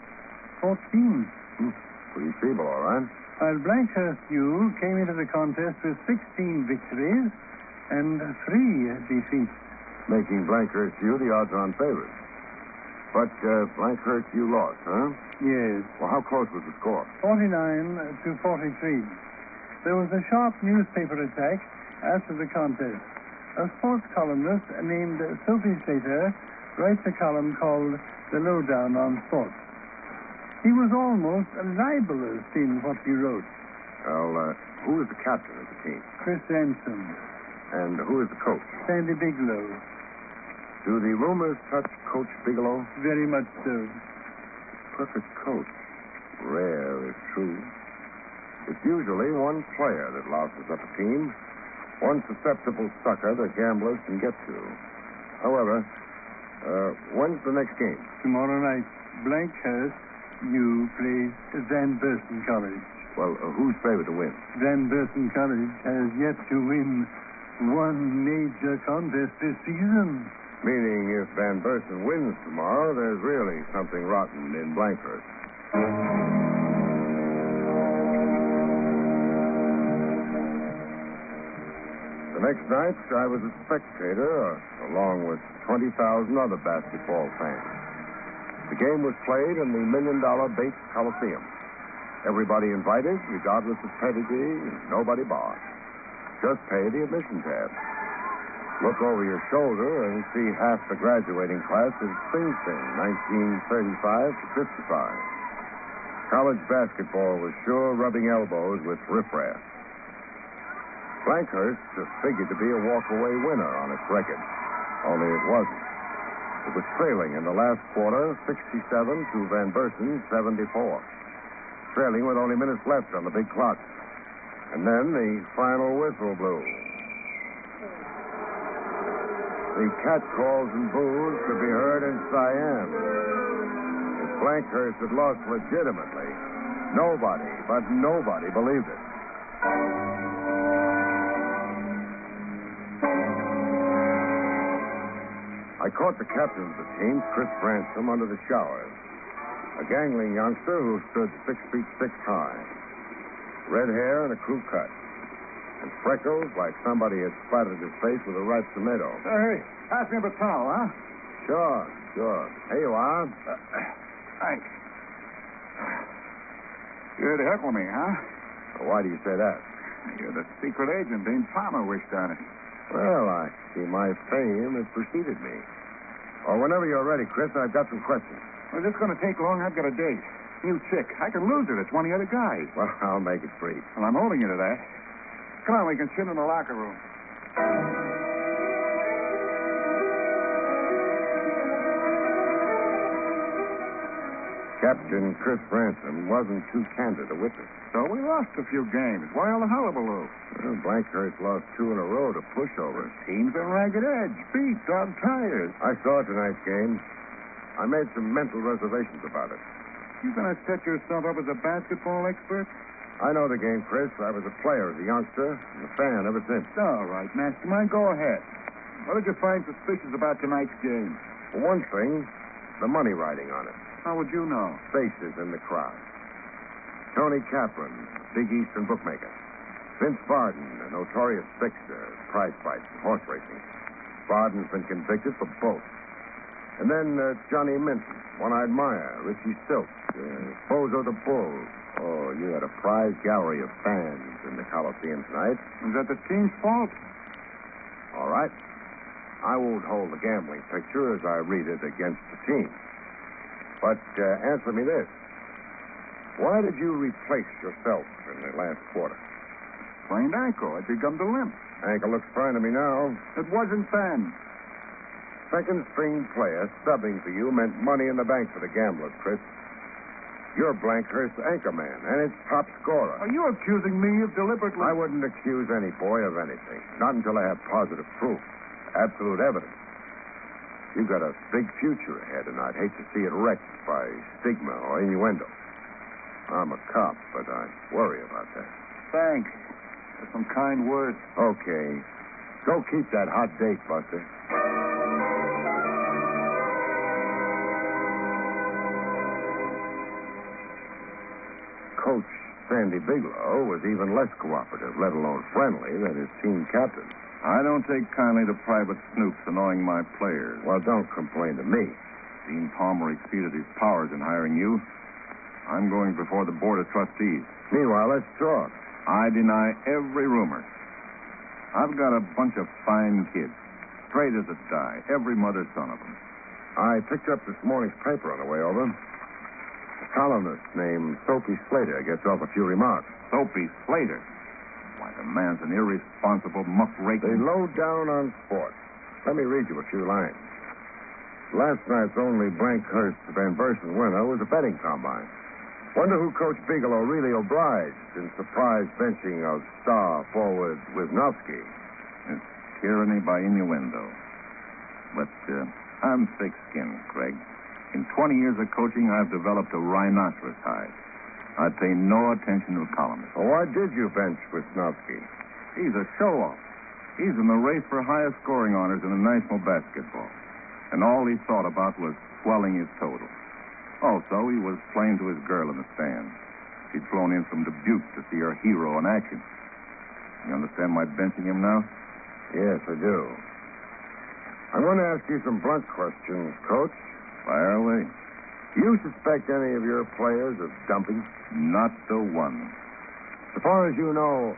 14. Pretty feeble, all right. While Blankhurst U came into the contest with 16 victories and 3 defeats. Making Blankhurst U the odds-on favorite. But Blankhurst U lost, huh? Yes. Well, how close was the score? 49 to 43. There was a sharp newspaper attack after the contest. A sports columnist named Sophie Slater writes a column called The Lowdown on Sports. He was almost libelous in what he wrote. Well, who is the captain of the team? Chris Ransom. And who is the coach? Sandy Bigelow. Do the rumors touch Coach Bigelow? Very much so. Perfect coach. Rare, if true. It's usually one player that louses up a team. One susceptible sucker that gamblers can get to. However, When's the next game? Tomorrow night, Blankhurst, you plays Van Bursten College. Well, who's favored to win? Van Bursten College has yet to win one major contest this season. Meaning if Van Bursten wins tomorrow, there's really something rotten in Blankhurst. The next night, I was a spectator, along with 20,000 other basketball fans. The game was played in the $1 million Bates Coliseum. Everybody invited, regardless of pedigree, nobody barred. Just pay the admission tab. Look over your shoulder and see half the graduating class of Sing Sing, 1935 to 55. College basketball was sure rubbing elbows with riffraff. Blankhurst just figured to be a walk-away winner on its record. Only it wasn't. It was trailing in the last quarter, 67 to Van Bursten, 74. Trailing with only minutes left on the big clock. And then the final whistle blew. The catcalls and boos could be heard in Siam. If Blankhurst had lost legitimately, nobody, but nobody believed it. I caught the captain of the team, Chris Ransom, under the showers. A gangling youngster who stood 6 feet 6 high. Red hair and a crew cut. And freckles like somebody had splattered his face with a ripe tomato. Hey, pass me a towel, huh? Sure. Here you are. Thanks. You're to heckle me, huh? Well, why do you say that? You're the secret agent Dean Palmer wished on it. Well, I see my fame has preceded me. Or whenever you're ready, Chris, I've got some questions. Well, is this going to take long? I've got a date. New chick. I can lose her to 20 other guys. Well, I'll make it brief. Well, I'm holding you to that. Come on, we can sit in the locker room. Captain Chris Ransom wasn't too candid a witness. So we lost a few games. Why all the hullabaloo? Well, Blankhurst lost 2 in a row to pushovers. Team's a ragged edge. Beat, dog tires. I saw tonight's game. I made some mental reservations about it. You going to set yourself up as a basketball expert? I know the game, Chris. I was a player as a youngster and a fan ever since. All right, Mastermind, go ahead. What did you find suspicious about tonight's game? For one thing, the money riding on it. How would you know? Faces in the crowd. Tony Kaplan, Big Eastern bookmaker. Vince Barden, a notorious fixer, prize fights and horse racing. Barden's been convicted for both. And then Johnny Minton, One-Eyed Meyer, Richie Silk, Bozo the Bull. Oh, you had a prize gallery of fans in the Coliseum tonight. Is that the team's fault? All right. I won't hold the gambling picture as I read it against the team. But answer me this. Why did you replace yourself in the last quarter? Sprained ankle. It begun to limp. Ankle looks fine to me now. It wasn't then. Second-string player subbing for you meant money in the bank for the gamblers, Chris. You're Blankhurst's anchor man, and it's top scorer. Are you accusing me of deliberately... I wouldn't accuse any boy of anything. Not until I have positive proof. Absolute evidence. You've got a big future ahead, and I'd hate to see it wrecked by stigma or innuendo. I'm a cop, but I worry about that. Thanks for some kind words. Okay. Go keep that hot date, Buster. Coach Sandy Bigelow was even less cooperative, let alone friendly, than his team captain. I don't take kindly to private snoops annoying my players. Well, don't complain to me. Dean Palmer exceeded his powers in hiring you. I'm going before the Board of Trustees. Meanwhile, let's talk. I deny every rumor. I've got a bunch of fine kids. Straight as a die. Every mother's son of them. I picked up this morning's paper on the way over. A columnist named Soapy Slater gets off a few remarks. Soapy Slater? Why, the man's an irresponsible muckraker. They low down on sports. Let me read you a few lines. Last night's only Blankhurst Van Bursten winner was a betting combine. Wonder who Coach Bigelow really obliged in surprise benching of star forward Wisnowski. It's tyranny by innuendo. But I'm thick-skinned, Craig. In 20 years of coaching, I've developed a rhinoceros hide. I pay no attention to columnists. Well, why did you bench Wisnowski? He's a show-off. He's in the race for highest scoring honors in the National Basketball. And all he thought about was swelling his total. Also, he was playing to his girl in the stands. He'd flown in from Dubuque to see her hero in action. You understand my benching him now? Yes, I do. I'm going to ask you some blunt questions, Coach. Fire away. Do you suspect any of your players of dumping? Not the one. As far as you know,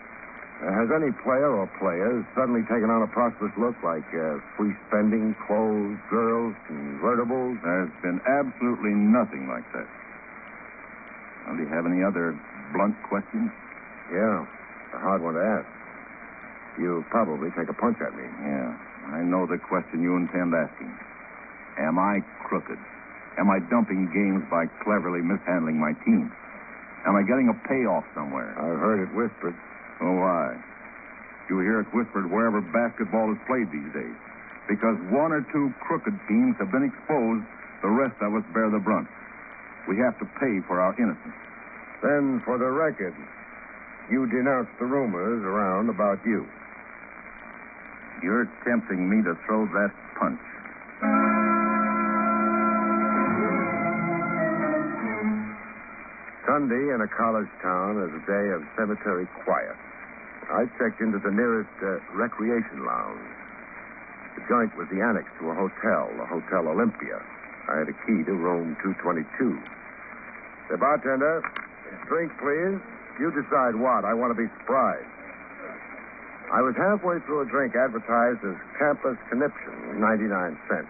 has any player or players suddenly taken on a prosperous look, like free spending, clothes, girls, convertibles? There's been absolutely nothing like that. Well, do you have any other blunt questions? Yeah, it's a hard one to ask. You'll probably take a punch at me. Yeah, I know the question you intend asking. Am I crooked? Am I dumping games by cleverly mishandling my team? Am I getting a payoff somewhere? I've heard it whispered. Oh, why? You hear it whispered wherever basketball is played these days. Because one or two crooked teams have been exposed, the rest of us bear the brunt. We have to pay for our innocence. Then, for the record, you denounced the rumors around about you. You're tempting me to throw that punch. Sunday in a college town is a day of cemetery quiet. I checked into the nearest recreation lounge. The joint was the annex to a hotel, the Hotel Olympia. I had a key to room 222. The bartender, drink, please. You decide what. I want to be surprised. I was halfway through a drink advertised as Campus Conniption, 99 cents,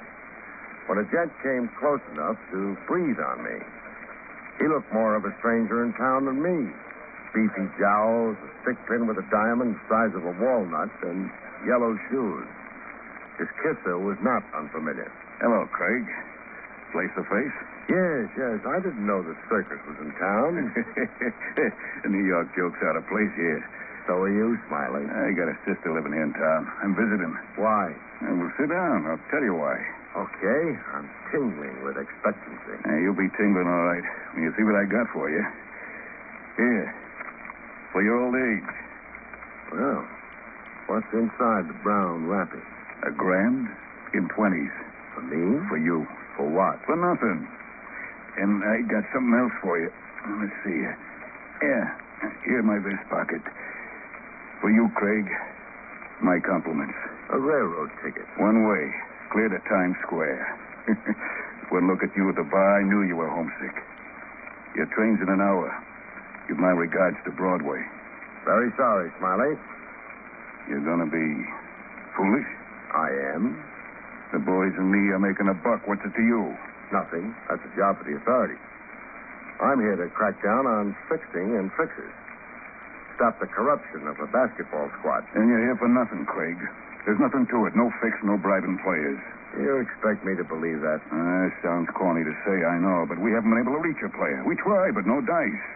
when a gent came close enough to breathe on me. He looked more of a stranger in town than me. Beefy jowls, a stick pin with a diamond the size of a walnut, and yellow shoes. His kisser was not unfamiliar. Hello, Craig. Place the face? Yes. I didn't know the circus was in town. The New York joke's out of place here. So are you, Smiley? I got a sister living here in town. I'm visiting. Why? Well, sit down. I'll tell you why. Okay. I'm tingling with expectancy. You'll be tingling all right when you see what I got for you. Here. For your old age. Well, what's inside the brown wrapping? $1,000 in 20s. For me? For you. For what? For nothing. And I got something else for you. Let's see. Yeah. Here in my vest pocket. For you, Craig, my compliments. A railroad ticket. One way. Clear to Times Square. One look at you at the bar, I knew you were homesick. Your train's in an hour. Give my regards to Broadway. Very sorry, Smiley. You're gonna be foolish? I am. The boys and me are making a buck. What's it to you? Nothing. That's a job for the authorities. I'm here to crack down on fixing and fixers. Stop the corruption of a basketball squad. And you're here for nothing, Craig. There's nothing to it. No fix, no bribing players. You expect me to believe that? Sounds corny to say, I know, but we haven't been able to reach a player. We try, but no dice.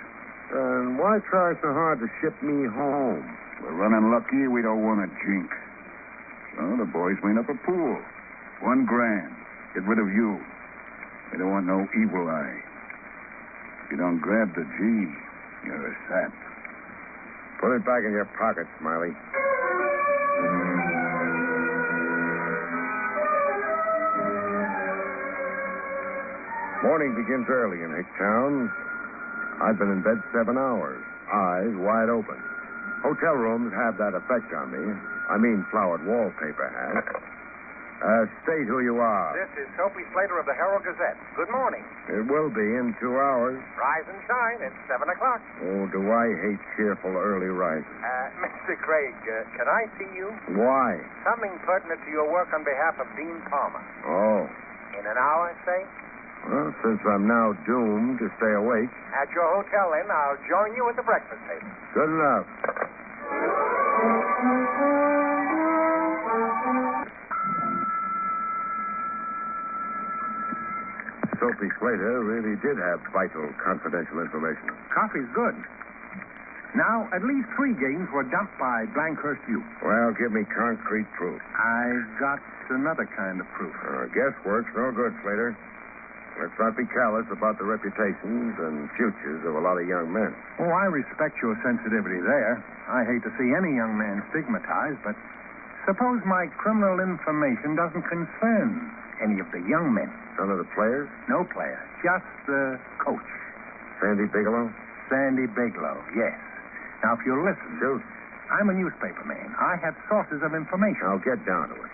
Then why try so hard to ship me home? We're running lucky. We don't want a jinx. So the boys made up a pool. $1,000. Get rid of you. They don't want no evil eye. If you don't grab the G, you're a sap. Put it back in your pocket, Smiley. Morning begins early in Hicktown. I've been in bed 7 hours, eyes wide open. Hotel rooms have that effect on me. I mean, flowered wallpaper has. State who you are. This is Soapy Slater of the Herald Gazette. Good morning. It will be in 2 hours. Rise and shine. It's 7 o'clock. Oh, do I hate cheerful early rising. Mr. Craig, can I see you? Why? Something pertinent to your work on behalf of Dean Palmer. Oh. In an hour, say? Well, since I'm now doomed to stay awake. At your hotel, then, I'll join you at the breakfast table. Good enough. Soapy Slater really did have vital confidential information. Coffee's good. Now, at least 3 games were dumped by Blankhurst Youth. Well, give me concrete proof. I got another kind of proof. Guesswork's no good, Slater. Let's not be callous about the reputations and futures of a lot of young men. Oh, I respect your sensitivity there. I hate to see any young man stigmatized, but suppose my criminal information doesn't concern any of the young men. None of the players? No player, just the coach. Sandy Bigelow? Sandy Bigelow, yes. Now, if you'll listen. Shoot. I'm a newspaper man. I have sources of information. Now, get down to it.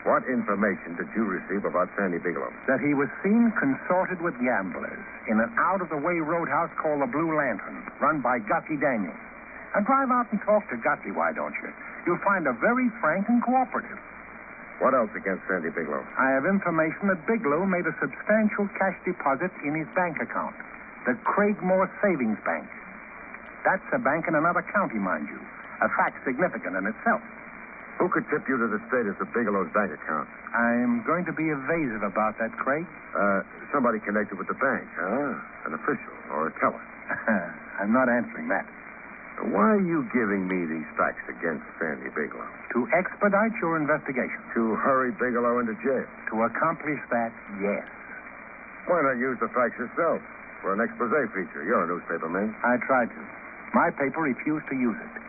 What information did you receive about Sandy Bigelow? That he was seen consorted with gamblers in an out-of-the-way roadhouse called the Blue Lantern, run by Gussie Daniels. Now, drive out and talk to Gussie, why don't you? You'll find her very frank and cooperative. What else against Sandy Bigelow? I have information that Bigelow made a substantial cash deposit in his bank account, the Craigmore Savings Bank. That's a bank in another county, mind you. A fact significant in itself. Who could tip you to the status of Bigelow's bank account? I'm going to be evasive about that, Craig. Somebody connected with the bank, huh? An official or a teller? I'm not answering that. Why are you giving me these facts against Sandy Bigelow? To expedite your investigation. To hurry Bigelow into jail? To accomplish that, yes. Why not use the facts yourself for an expose feature? You're a newspaper man. I tried to. My paper refused to use it.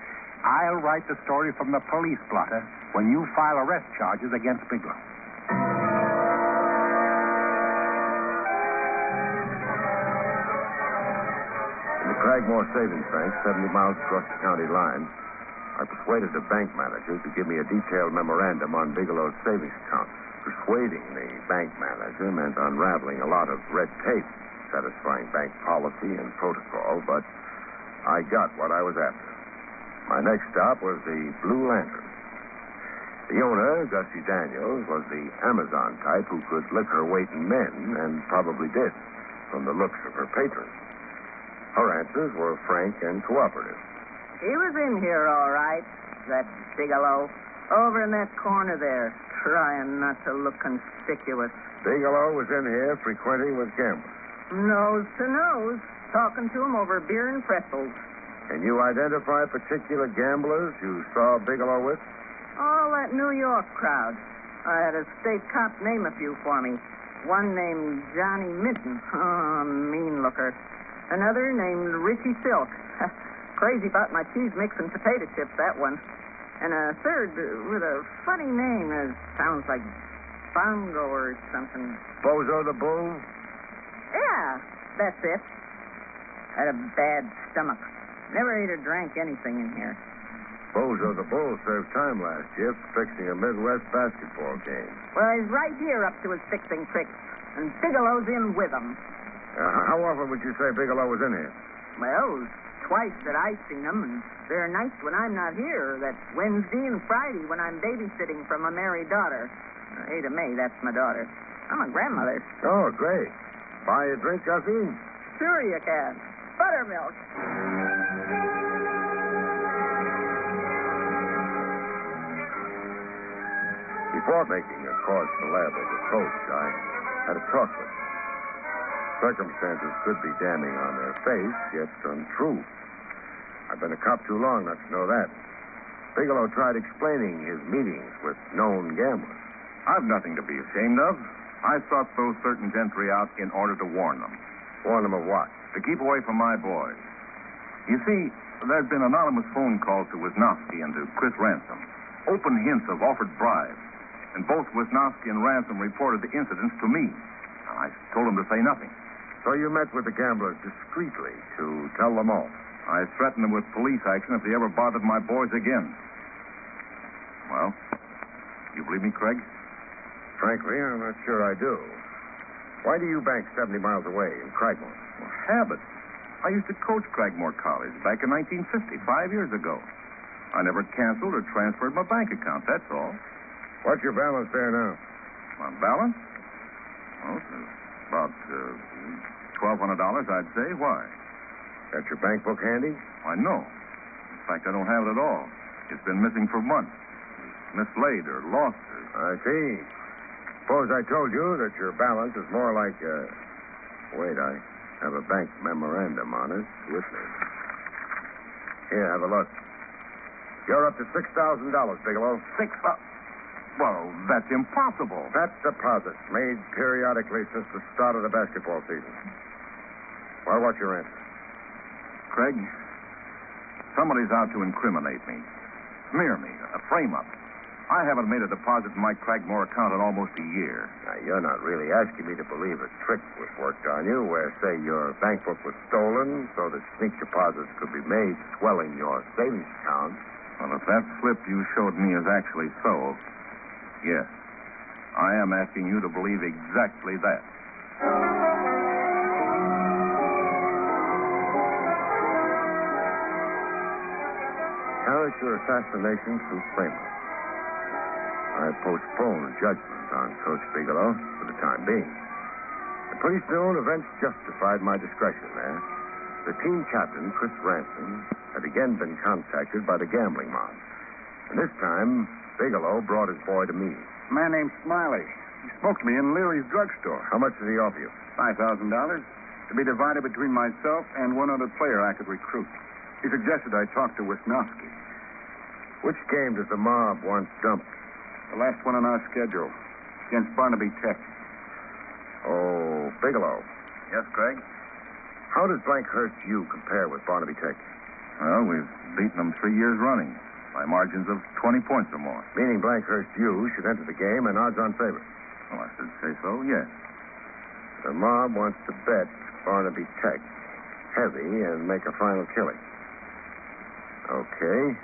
I'll write the story from the police blotter when you file arrest charges against Bigelow. In the Cragmore Savings Bank, 70 miles across the county line, I persuaded the bank manager to give me a detailed memorandum on Bigelow's savings account. Persuading the bank manager meant unraveling a lot of red tape, satisfying bank policy and protocol, but I got what I was after. My next stop was the Blue Lantern. The owner, Gussie Daniels, was the Amazon type who could lick her weight in men, and probably did, from the looks of her patron. Her answers were frank and cooperative. He was in here, all right, that Bigelow. Over in that corner there, trying not to look conspicuous. Bigelow was in here frequenting with gamblers. Nose to nose, talking to him over beer and pretzels. Can you identify particular gamblers you saw Bigelow with? All that New York crowd. I had a state cop name a few for me. One named Johnny Minton. Oh, mean looker. Another named Richie Silk. Crazy about my cheese mix and potato chips, that one. And a third with a funny name that sounds like Bongo or something. Bozo the Bull? Yeah, that's it. Had a bad stomach. Never ate or drank anything in here. Bozo the Bull served time last year for fixing a Midwest basketball game. Well, he's right here up to his fixing tricks, and Bigelow's in with him. How often would you say Bigelow was in here? Well, twice that I've seen him, and there are nights when I'm not here. That's Wednesday and Friday when I'm babysitting from a married daughter. Ada May, that's my daughter. I'm a grandmother. Oh, great. Buy a drink, Gussie? Sure you can. Buttermilk. Before making a cause célèbre of the coach, I had a talk with him. Circumstances could be damning on their face, yet untrue. I've been a cop too long not to know that. Bigelow tried explaining his meetings with known gamblers. I've nothing to be ashamed of. I sought those certain gentry out in order to warn them. Warn them of what? To keep away from my boys. You see, there's been anonymous phone calls to Wisnowski and to Chris Ransom. Open hints of offered bribes. And both Wisnowski and Ransom reported the incidents to me. I told them to say nothing. So you met with the gamblers discreetly to tell them all? I threatened them with police action if they ever bothered my boys again. Well, you believe me, Craig? Frankly, I'm not sure I do. Why do you bank 70 miles away in Cragmore? Well, habit. I used to coach Cragmore College back in 1950, 5 years ago. I never canceled or transferred my bank account, that's all. What's your balance there now? My balance? Well, about $1,200, I'd say. Why? Got your bank book handy? Why, no. In fact, I don't have it at all. It's been missing for months. Mislaid or lost. I see. Suppose I told you that your balance is more like Wait, I have a bank memorandum on it with me. Here, have a look. You're up to $6,000, Bigelow. Well, that's impossible. That's deposit made periodically since the start of the basketball season. Well, what's your answer? Craig, somebody's out to incriminate me. Smear me. A frame-up. I haven't made a deposit in my Cragmore account in almost a year. Now, you're not really asking me to believe a trick was worked on you where, say, your bank book was stolen so that sneak deposits could be made, swelling your savings account. Well, if that slip you showed me is actually so, yes, I am asking you to believe exactly that. Character assassination through frame-up. I postpone judgment on Coach Bigelow for the time being. And pretty soon, events justified my discretion there. The team captain, Chris Ransom, had again been contacted by the gambling mob. And this time, Bigelow brought his boy to me. A man named Smiley. He spoke to me in Leary's drugstore. How much did he offer you? $5,000 to be divided between myself and one other player I could recruit. He suggested I talk to Wisnowski. Which game does the mob want dumped? The last one on our schedule, against Barnaby Tech. Oh, Bigelow. Yes, Craig? How does Blankhurst U compare with Barnaby Tech? Well, we've beaten them 3 years running by margins of 20 points or more. Meaning Blankhurst U should enter the game and odds-on favorite. Well, I should say so, yes. The mob wants to bet Barnaby Tech heavy and make a final killing. Okay.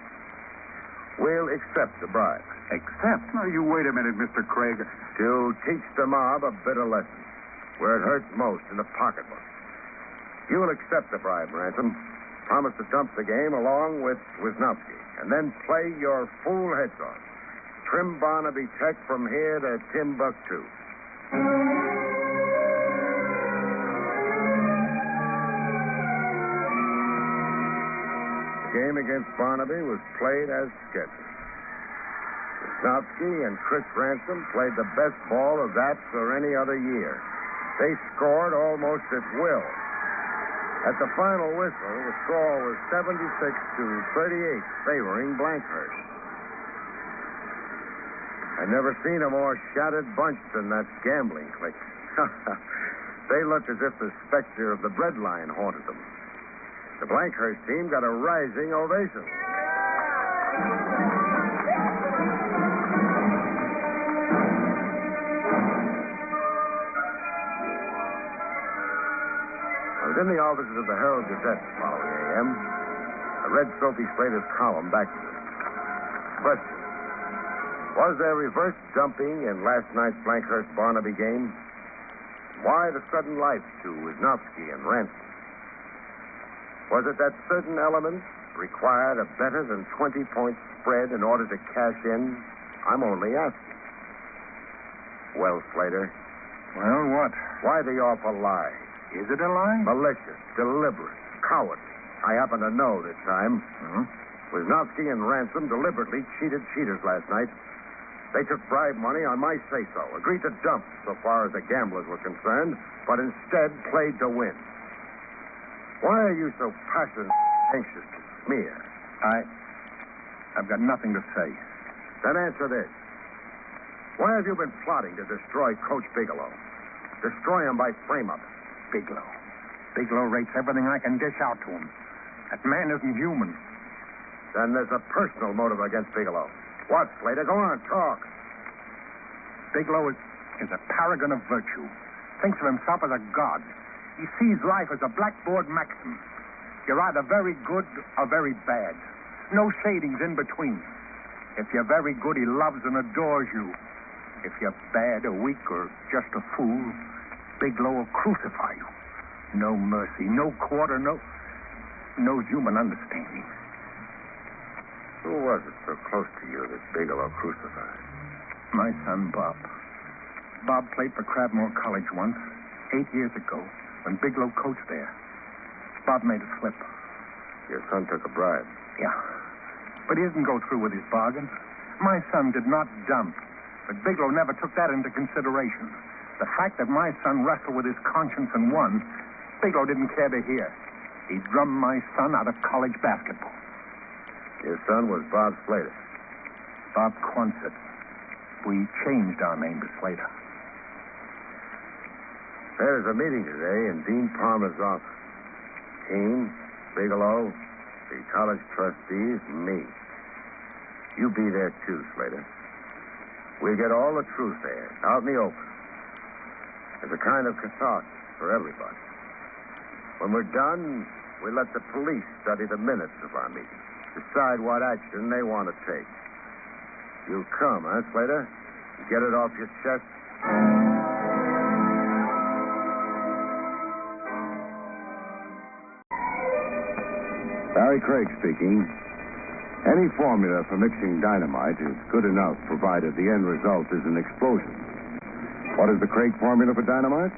We'll accept the bribe. Accept? Now, you wait a minute, Mr. Craig. To teach the mob a bitter lesson, where it hurts most in the pocketbook. You will accept the bribe, Ransom. Promise to dump the game along with Wisnowski, and then play your fool heads off. Trim Barnaby Tech from here to Timbuktu. The game against Barnaby was played as scheduled. Wisnowski and Chris Ransom played the best ball of that or any other year. They scored almost at will. At the final whistle, the score was 76-38, favoring Blankhurst. I've never seen a more shattered bunch than that gambling clique. They looked as if the specter of the breadline haunted them. The Blankhurst team got a rising ovation. I was in the offices of the Herald Gazette the following a.m. I read Sophie Slater's column back to me. Question. Was there reverse dumping in last night's Blankhurst-Barnaby game? Why the sudden life to Wisnowski and Ransom? Was it that certain elements required a better than 20-point spread in order to cash in? I'm only asking. Well, Slater. Well, what? Why the awful lie? Is it a lie? Malicious, deliberate, cowardly. I happen to know this time. Wisnowski and Ransom deliberately cheated cheaters last night. They took bribe money on my say-so, agreed to dump so far as the gamblers were concerned, but instead played to win. Why are you so passionate, anxious to smear? I've got nothing to say. Then answer this. Why have you been plotting to destroy Coach Bigelow? Destroy him by frame-up. Bigelow. Bigelow rates everything I can dish out to him. That man isn't human. Then there's a personal motive against Bigelow. What, Slater? Go on, talk. Bigelow is a paragon of virtue. Thinks of himself as a god. He sees life as a blackboard maxim. You're either very good or very bad. No shadings in between. If you're very good, he loves and adores you. If you're bad or weak or just a fool, Bigelow will crucify you. No mercy, no quarter, no human understanding. Who was it so close to you that Bigelow crucified? My son, Bob. Bob played for Crabmore College once, 8 years ago, when Bigelow coached there. Bob made a slip. Your son took a bribe. Yeah. But he didn't go through with his bargain. My son did not dump. But Bigelow never took that into consideration. The fact that my son wrestled with his conscience and won, Bigelow didn't care to hear. He drummed my son out of college basketball. His son was Bob Slater. Bob Quonset. We changed our name to Slater. There's a meeting today in Dean Palmer's office. Keene, Bigelow, the college trustees, me. You be there too, Slater. We'll get all the truth there, out in the open. As a kind of catharsis for everybody. When we're done, we let the police study the minutes of our meeting. Decide what action they want to take. You come, huh, Slater? Get it off your chest. Barrie Craig speaking. Any formula for mixing dynamite is good enough provided the end result is an explosion. What is the Craig formula for dynamite?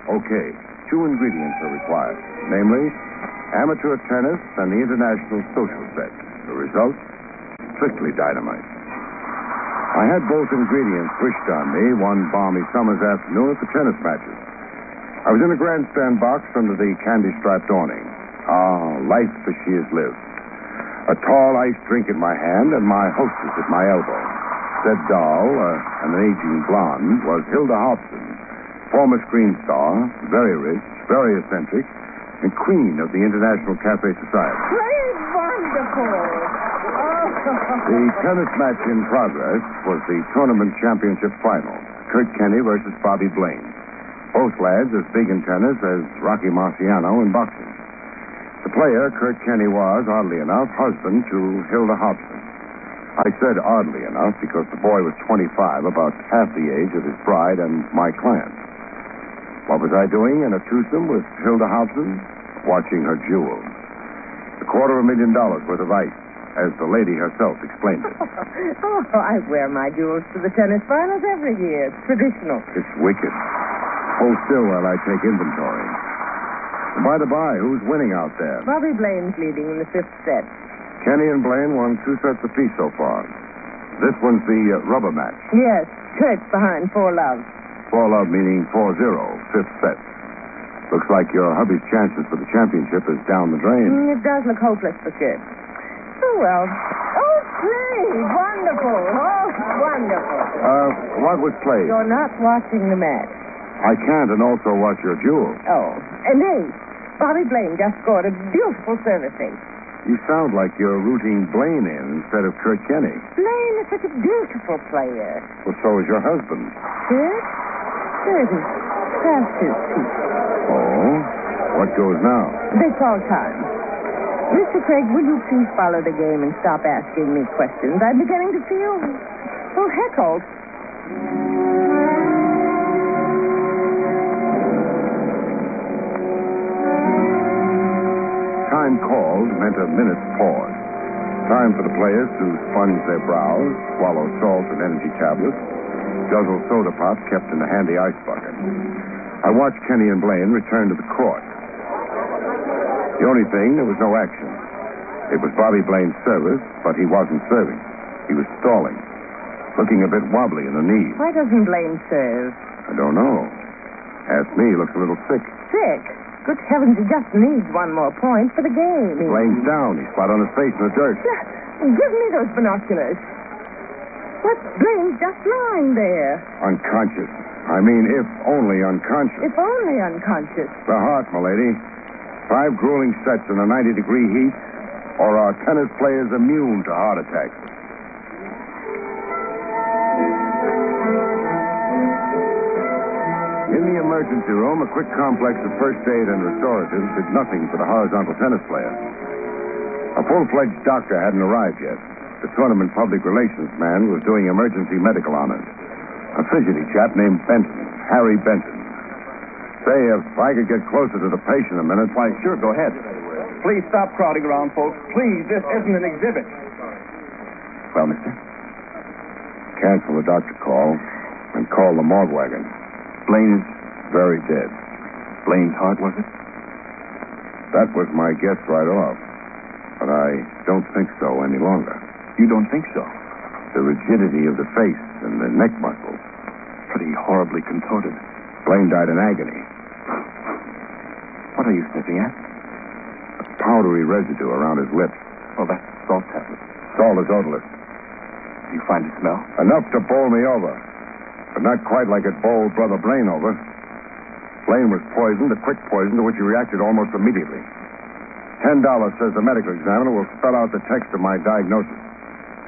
Okay, 2 ingredients are required, namely amateur tennis and the international social set. The result? Strictly dynamite. I had both ingredients wished on me one balmy summer's afternoon at the tennis matches. I was in a grandstand box under the candy-striped awning. Ah, life as she has lived. A tall iced drink in my hand and my hostess at my elbow. Said doll, an aging blonde, was Hilda Hobson, former screen star, very rich, very eccentric, and queen of the International Cafe Society. Great, wonderful. The tennis match in progress was the tournament championship final. Kurt Kenny versus Bobby Blaine. Both lads as big in tennis as Rocky Marciano in boxing. The player, Kurt Kenny, was, oddly enough, husband to Hilda Hobson. I said oddly enough because the boy was 25, about half the age of his bride and my client. What was I doing in a twosome with Hilda Hobson? Watching her jewels. $250,000 worth of ice, as the lady herself explained it. Oh, I wear my jewels to the tennis finals every year. It's traditional. It's wicked. Hold still while I take inventory. And by the by, who's winning out there? Bobby Blaine's leading in the 5th set. Kenny and Blaine won 2 sets apiece so far. This one's the rubber match. Yes, Kurt's behind 4-love. 4-love meaning 4-0, 5th set. Looks like your hubby's chances for the championship is down the drain. It does look hopeless for Kurt. Oh, well. Oh, played. Wonderful. Oh, wonderful. What was played? You're not watching the match. I can't and also watch your jewel. Oh, and ace. Bobby Blaine just scored a beautiful service ace. You sound like you're rooting Blaine in instead of Kurt Kenny. Blaine is such a beautiful player. Well, so is your husband. Kurt? Kurt is past his peak. Oh? What goes now? They call time. Mr. Craig, will you please follow the game and stop asking me questions? I'm beginning to feel heckled. Time called meant a minute's pause. Time for the players to sponge their brows, swallow salt and energy tablets, guzzle soda pop kept in a handy ice bucket. I watched Kenny and Blaine return to the court. The only thing, there was no action. It was Bobby Blaine's service, but he wasn't serving. He was stalling, looking a bit wobbly in the knees. Why doesn't Blaine serve? I don't know. Ask me, he looks a little sick. Sick? Good heavens, he just needs one more point for the game. Blaine's down. He's flat on his face in the dirt. Give me those binoculars. What's Blaine just lying there? Unconscious. I mean, if only unconscious. If only unconscious. The heart, milady. 5 grueling sets in a 90-degree heat, or are tennis players immune to heart attacks? In the emergency room, a quick complex of first aid and restoratives did nothing for the horizontal tennis player. A full-fledged doctor hadn't arrived yet. The tournament public relations man was doing emergency medical honors. A fidgety chap named Benton, Harry Benton. Say, if I could get closer to the patient a minute. Why, sure, go ahead. Please stop crowding around, folks. Please, this isn't an exhibit. Well, mister? Cancel the doctor call and call the morgue wagon. Blaine is very dead. Blaine's heart, was it? That was my guess right off. But I don't think so any longer. You don't think so? The rigidity of the face and the neck muscles. Pretty horribly contorted. Blaine died in agony. What are you sniffing at? A powdery residue around his lips. Oh, that's salt tablets. Salt is odorless. You find it smell? Enough to bowl me over. But not quite like it bowled Brother Blaine over. Blaine was poisoned, a quick poison to which he reacted almost immediately. $10, says the medical examiner, will spell out the text of my diagnosis.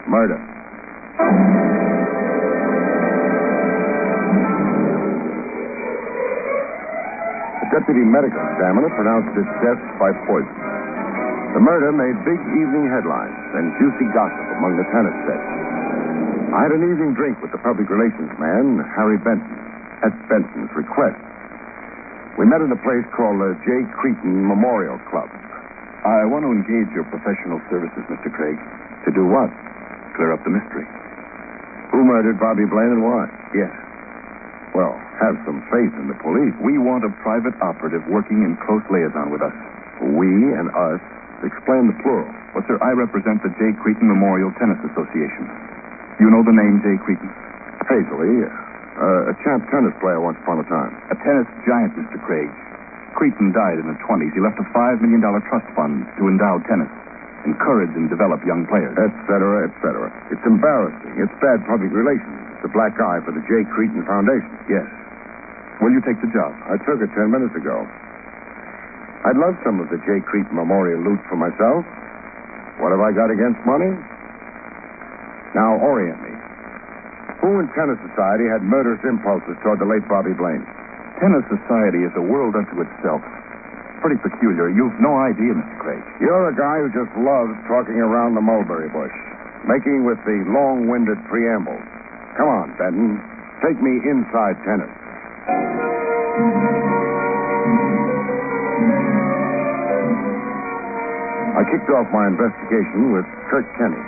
Murder. The deputy medical examiner pronounced it death by poison. The murder made big evening headlines and juicy gossip among the tennis set. I had an evening drink with the public relations man, Harry Benson, at Benson's request. We met in a place called the J. Cretan Memorial Club. I want to engage your professional services, Mr. Craig. To do what? Clear up the mystery. Who murdered Bobby Blaine and why? Yes. Well, have some faith in the police. We want a private operative working in close liaison with us. We and us? Explain the plural. Well, sir, I represent the J. Cretan Memorial Tennis Association. You know the name J. Cretan? Hazily. A champ tennis player once upon a time. A tennis giant, Mr. Craig. Cretan died in the 20s. He left a $5 million trust fund to endow tennis, encourage and develop young players. Et cetera, et cetera. It's embarrassing. It's bad public relations. It's a black eye for the J. Cretan Foundation. Yes. Will you take the job? I took it 10 minutes ago. I'd love some of the J. Cretan Memorial loot for myself. What have I got against money? Now, orient me. Who in Tennis Society had murderous impulses toward the late Bobby Blaine? Tennis Society is a world unto itself. Pretty peculiar. You've no idea, Mr. Craig. You're a guy who just loves talking around the mulberry bush, making with the long-winded preambles. Come on, Benton. Take me inside tennis. I kicked off my investigation with Kurt Kenny.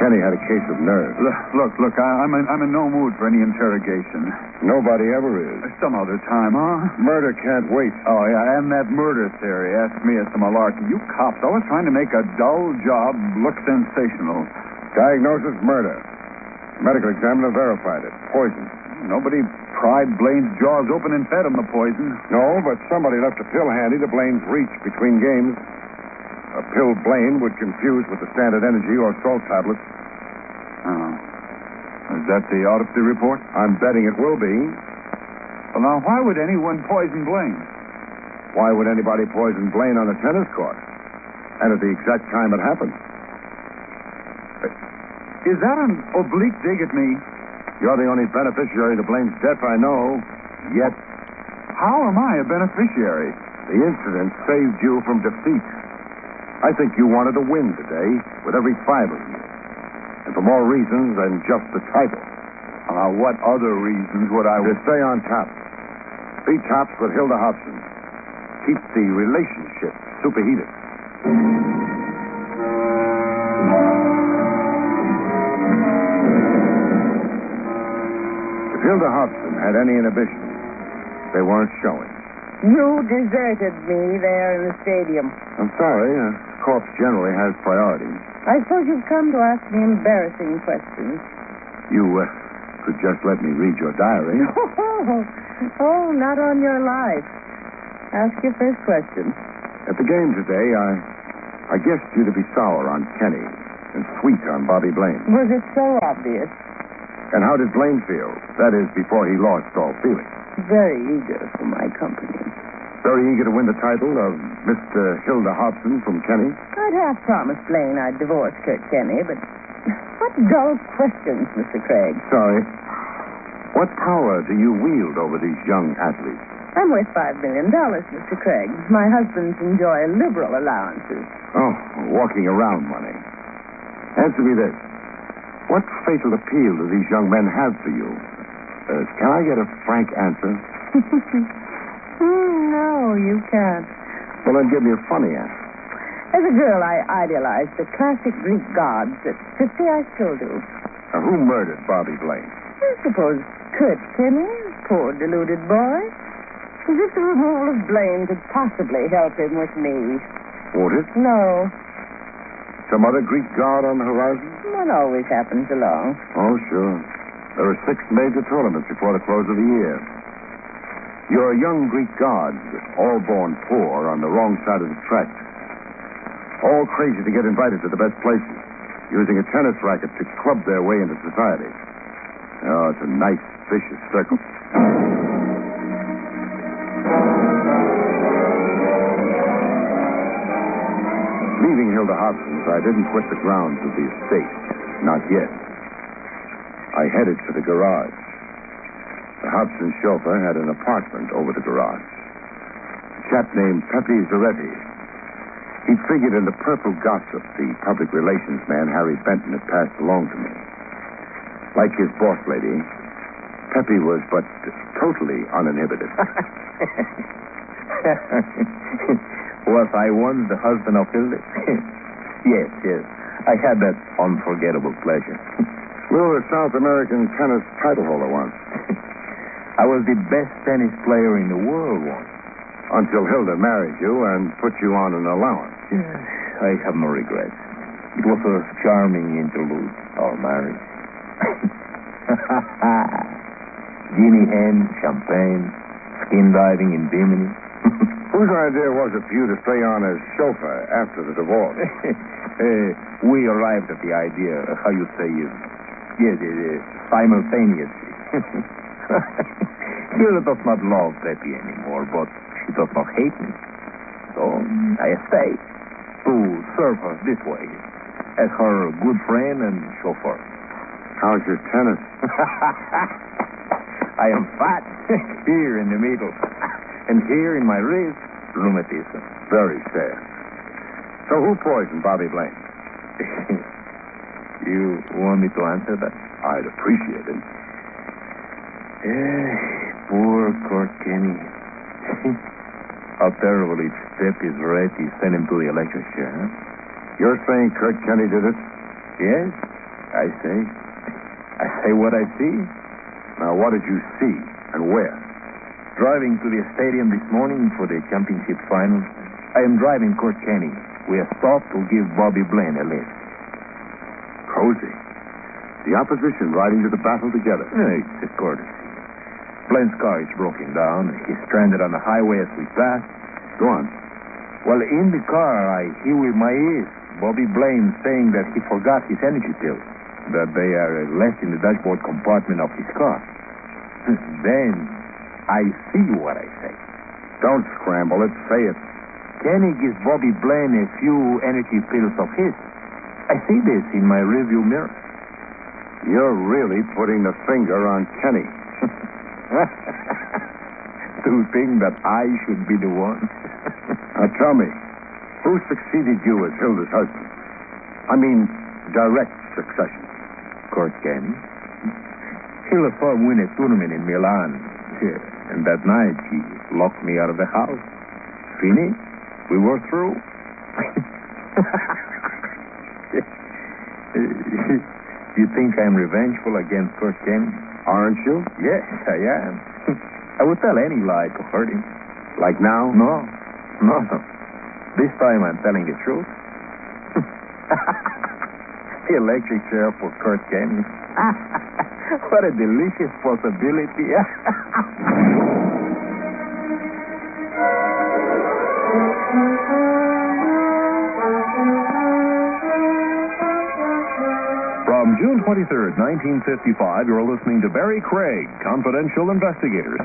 Kenny had a case of nerves. Look, I'm in no mood for any interrogation. Nobody ever is. Some other time, huh? Murder can't wait. Oh, yeah, and that murder theory. Ask me as to malarkey. You cops always trying to make a dull job look sensational. Diagnosis, murder. Medical examiner verified it. Poison. Nobody pried Blaine's jaws open and fed him the poison. No, but somebody left a pill handy to Blaine's reach between games. A pill Blaine would confuse with the standard energy or salt tablets. Oh. Is that the autopsy report? I'm betting it will be. Well, now, why would anyone poison Blaine? Why would anybody poison Blaine on a tennis court? And at the exact time it happened. Is that an oblique dig at me? You're the only beneficiary to Blaine's death I know. Yet. How am I a beneficiary? The incident saved you from defeat. I think you wanted to win today with every fiber of you. And for more reasons than just the title. Now, what other reasons would I... To stay on top. Be tops with Hilda Hobson. Keep the relationship superheated. If Hilda Hobson had any inhibitions, they weren't showing. You deserted me there in the stadium. I'm sorry. Corpse generally has priorities. I suppose you've come to ask me embarrassing questions. You could just let me read your diary. Oh, not on your life. Ask your first question. At the game today, I guessed you to be sour on Kenny and sweet on Bobby Blaine. Was it so obvious? And how did Blaine feel? That is, before he lost all feeling. Very eager for my company. Very eager to win the title of Mr. Hilda Hobson from Kenny? I'd half promised Blaine I'd divorce Kurt Kenny, but what dull questions, Mr. Craig. Sorry. What power do you wield over these young athletes? I'm worth $5 million, Mr. Craig. My husbands enjoy liberal allowances. Oh, walking around money. Answer me this. What fatal appeal do these young men have for you? Can I get a frank answer? No, you can't. Well, then give me a funny answer. As a girl, I idolized the classic Greek gods. At 50, I still do. Now, who murdered Bobby Blaine? I suppose Kurt Kenny, poor deluded boy. As if the removal of Blaine could possibly help him with me. Won't it? No. Some other Greek god on the horizon? One always happens along. Oh, sure. There are 6 major tournaments before the close of the year. Your young Greek gods, all born poor on the wrong side of the track. All crazy to get invited to the best places, using a tennis racket to club their way into society. Oh, it's a nice, vicious circle. Leaving Hilda Hobson's, I didn't quit the grounds of the estate. Not yet. I headed for the garage. The Hobson chauffeur had an apartment over the garage. A chap named Pepe Zaretti. He'd figured in the purple gossip the public relations man Harry Benton had passed along to me. Like his boss lady, Pepe was but totally uninhibited. Was I once the husband of Hilda? Yes. I had that unforgettable pleasure. We were a South American tennis title holder once. I was the best tennis player in the world once. Until Hilda married you and put you on an allowance. Yes, I have no regrets. It was a charming interlude, our marriage. Guinea hen, champagne, skin diving in Bimini. Whose idea was it for you to stay on as chauffeur after the divorce? We arrived at the idea, how you say, simultaneously. Hilda does not love Pepe anymore, but she does not hate me. So I stayed to serve her this way, as her good friend and chauffeur. How's your tennis? I am fat here in the middle, and here in my wrist, rheumatism. Very sad. So who poisoned Bobby Blaine? You want me to answer that? I'd appreciate it. Poor Kurt Kenny. How terrible it's Pepe Zaretti sent him to the electric chair, huh? You're saying Kurt Kenny did it? Yes, I say. I say what I see. Now, what did you see and where? Driving to the stadium this morning for the championship final, I am driving Kurt Kenny. We have stopped to give Bobby Blaine a lift. Cozy. The opposition riding to the battle together. It's a courtesy. Blaine's car is broken down. He's stranded on the highway as we pass. Go on. Well, in the car, I hear with my ears Bobby Blaine saying that he forgot his energy pills, that they are left in the dashboard compartment of his car. Then I see what I say. Don't scramble it. Say it. Kenny gives Bobby Blaine a few energy pills of his. I see this in my rearview mirror. You're really putting the finger on Kenny. To think that I should be the one. Now tell me, who succeeded you as Hilda's husband? I mean, direct succession. Kurt Kenny. Hilda saw him win a tournament in Milan. And that night, he locked me out of the house. Finished. We were through. You think I'm revengeful against Kurt Kenny? Aren't you? Yes, I am. I would tell any lie to hurt him. Like now? No. This time I'm telling the truth. The electric chair for Kurt Kenny. What a delicious possibility. From June 23rd, 1955, you're listening to Barrie Craig, Confidential Investigator.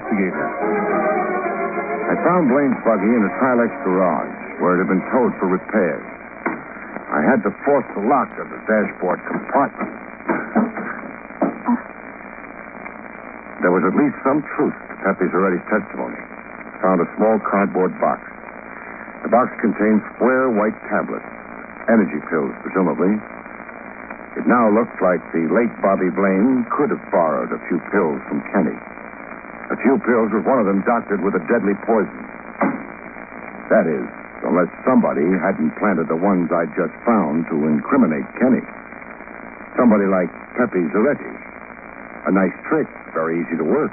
I found Blaine's buggy in a Tilex garage, where it had been towed for repairs. I had to force the lock of the dashboard compartment. There was at least some truth to Pepe Zaretti's testimony. I found a small cardboard box. The box contained square white tablets, energy pills, presumably. It now looked like the late Bobby Blaine could have borrowed a few pills from Kenny. A few pills with one of them doctored with a deadly poison. That is, unless somebody hadn't planted the ones I'd just found to incriminate Kenny. Somebody like Pepe Zaretti. A nice trick, very easy to work.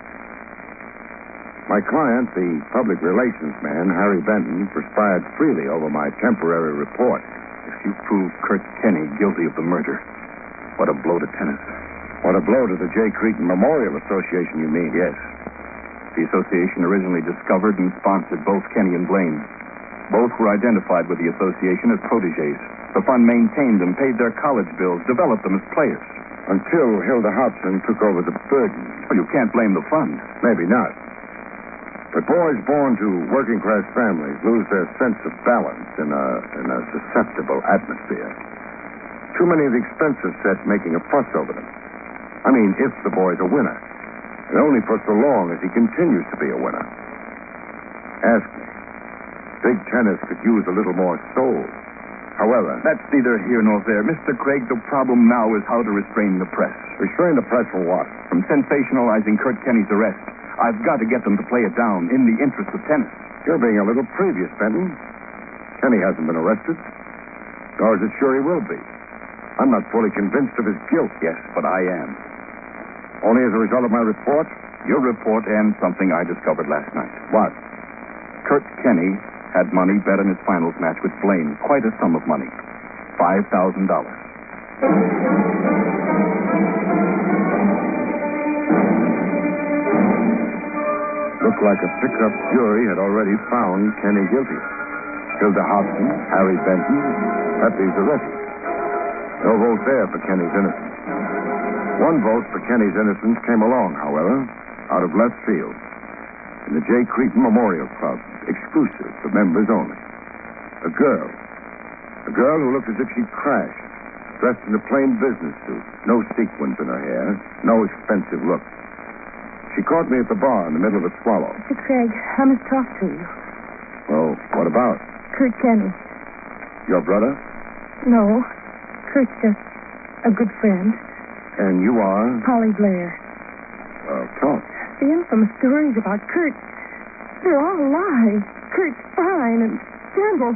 My client, the public relations man, Harry Benton, perspired freely over my temporary report. If you prove Kurt Kenny guilty of the murder, what a blow to tennis. What a blow to the J. Cretan Memorial Association, you mean? Yes. The association originally discovered and sponsored both Kenny and Blaine. Both were identified with the association as protégés. The fund maintained them, paid their college bills, developed them as players. Until Hilda Hobson took over the burden. Well, you can't blame the fund. Maybe not. But boys born to working-class families lose their sense of balance in a susceptible atmosphere. Too many of the expenses set making a fuss over them. I mean, if the boy's a winner. And only for so long as he continues to be a winner. Ask me. Big tennis could use a little more soul. However... That's neither here nor there. Mr. Craig, the problem now is how to restrain the press. Restrain the press from what? From sensationalizing Kurt Kenny's arrest. I've got to get them to play it down in the interest of tennis. You're being a little previous, Benton. Kenny hasn't been arrested. Nor is it sure he will be. I'm not fully convinced of his guilt. Yes, but I am. Only as a result of my report? Your report and something I discovered last night. What? Kurt Kenny had money bet in his finals match with Blaine. Quite a sum of money. $5,000. Looked like a pickup jury had already found Kenny guilty. Hilda Hobson, Harry Benton, Pepe Zaretti. No vote there for Kenny's innocence. One vote for Kenny's innocence came along, however, out of left field. In the J. Cretan Memorial Club, exclusive for members only. A girl who looked as if she'd crashed, dressed in a plain business suit, no sequins in her hair, no expensive look. She caught me at the bar in the middle of a swallow. Mr. Craig, I must talk to you. Well, what about? Kurt Kenny. Your brother? No, Kurt's just a good friend. And you are? Polly Blair. Well, talk. The infamous stories about Kurt, they're all lies. Kurt's fine and gentle.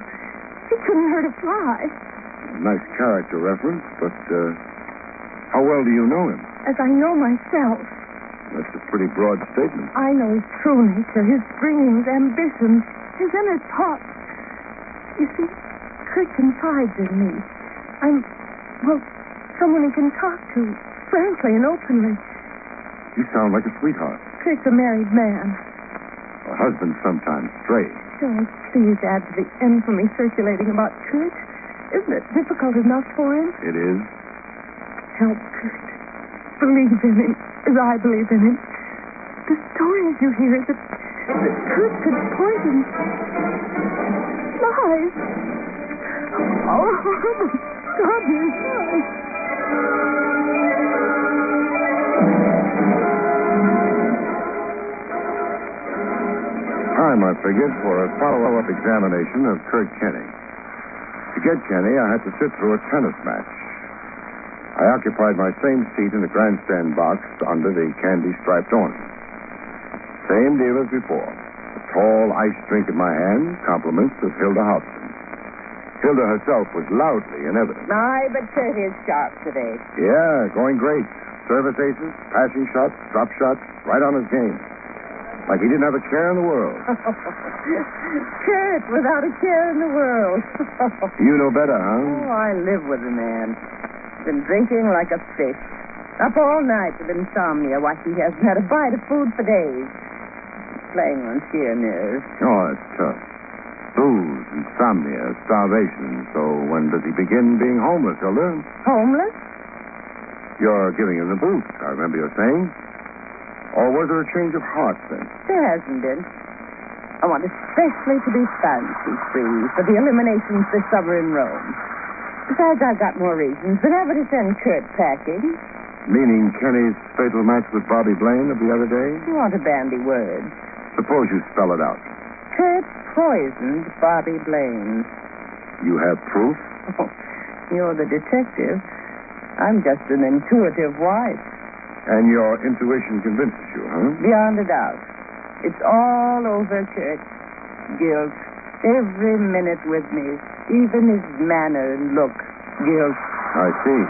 He couldn't hurt a fly. Nice character reference, but how well do you know him? As I know myself. That's a pretty broad statement. I know his true nature, his dreams, ambitions, his inner thoughts. You see, Kurt confides in me. I'm someone he can talk to, frankly and openly. You sound like a sweetheart. Kurt's a married man. Well, husbands sometimes stray. Don't please add to the infamy circulating about Kurt. Isn't it difficult enough for him? It is. Help Kurt. Believe in him as I believe in him. The stories you hear that Kurt could poison. Lies. Oh, God, you're lies. Time, I figured, for a follow-up examination of Kurt Kenny. To get Kenny, I had to sit through a tennis match. I occupied my same seat in the grandstand box under the candy-striped awning. Same deal as before. A tall ice drink in my hand, compliments of Hilda Hobson. Hilda herself was loudly in evidence. My, but Kurt is sharp today. Yeah, going great. Service aces, passing shots, drop shots, right on his game. Like he didn't have a care in the world. Kurt, without a care in the world. You know better, huh? Oh, I live with the man. Been drinking like a fish. Up all night with insomnia. Why, he hasn't had a bite of food for days. Playing on sheer nerves. Oh, it's tough. Booze, insomnia, starvation. So when does he begin being homeless, Hilda? Homeless? You're giving him the boot, I remember you saying. Or was there a change of heart then? There hasn't been. I want especially to be fancy-free for the eliminations this summer in Rome. Besides, I've got more reasons than ever to send Kurt packing. Meaning Kenny's fatal match with Bobby Blaine of the other day? You want a bandy word. Suppose you spell it out. Kurt poisoned Bobby Blaine. You have proof? Oh, you're the detective. I'm just an intuitive wife. And your intuition convinces you, huh? Beyond a doubt. It's all over, Kurt. Guilt. Every minute with me. Even his manner and look. Guilt. I see.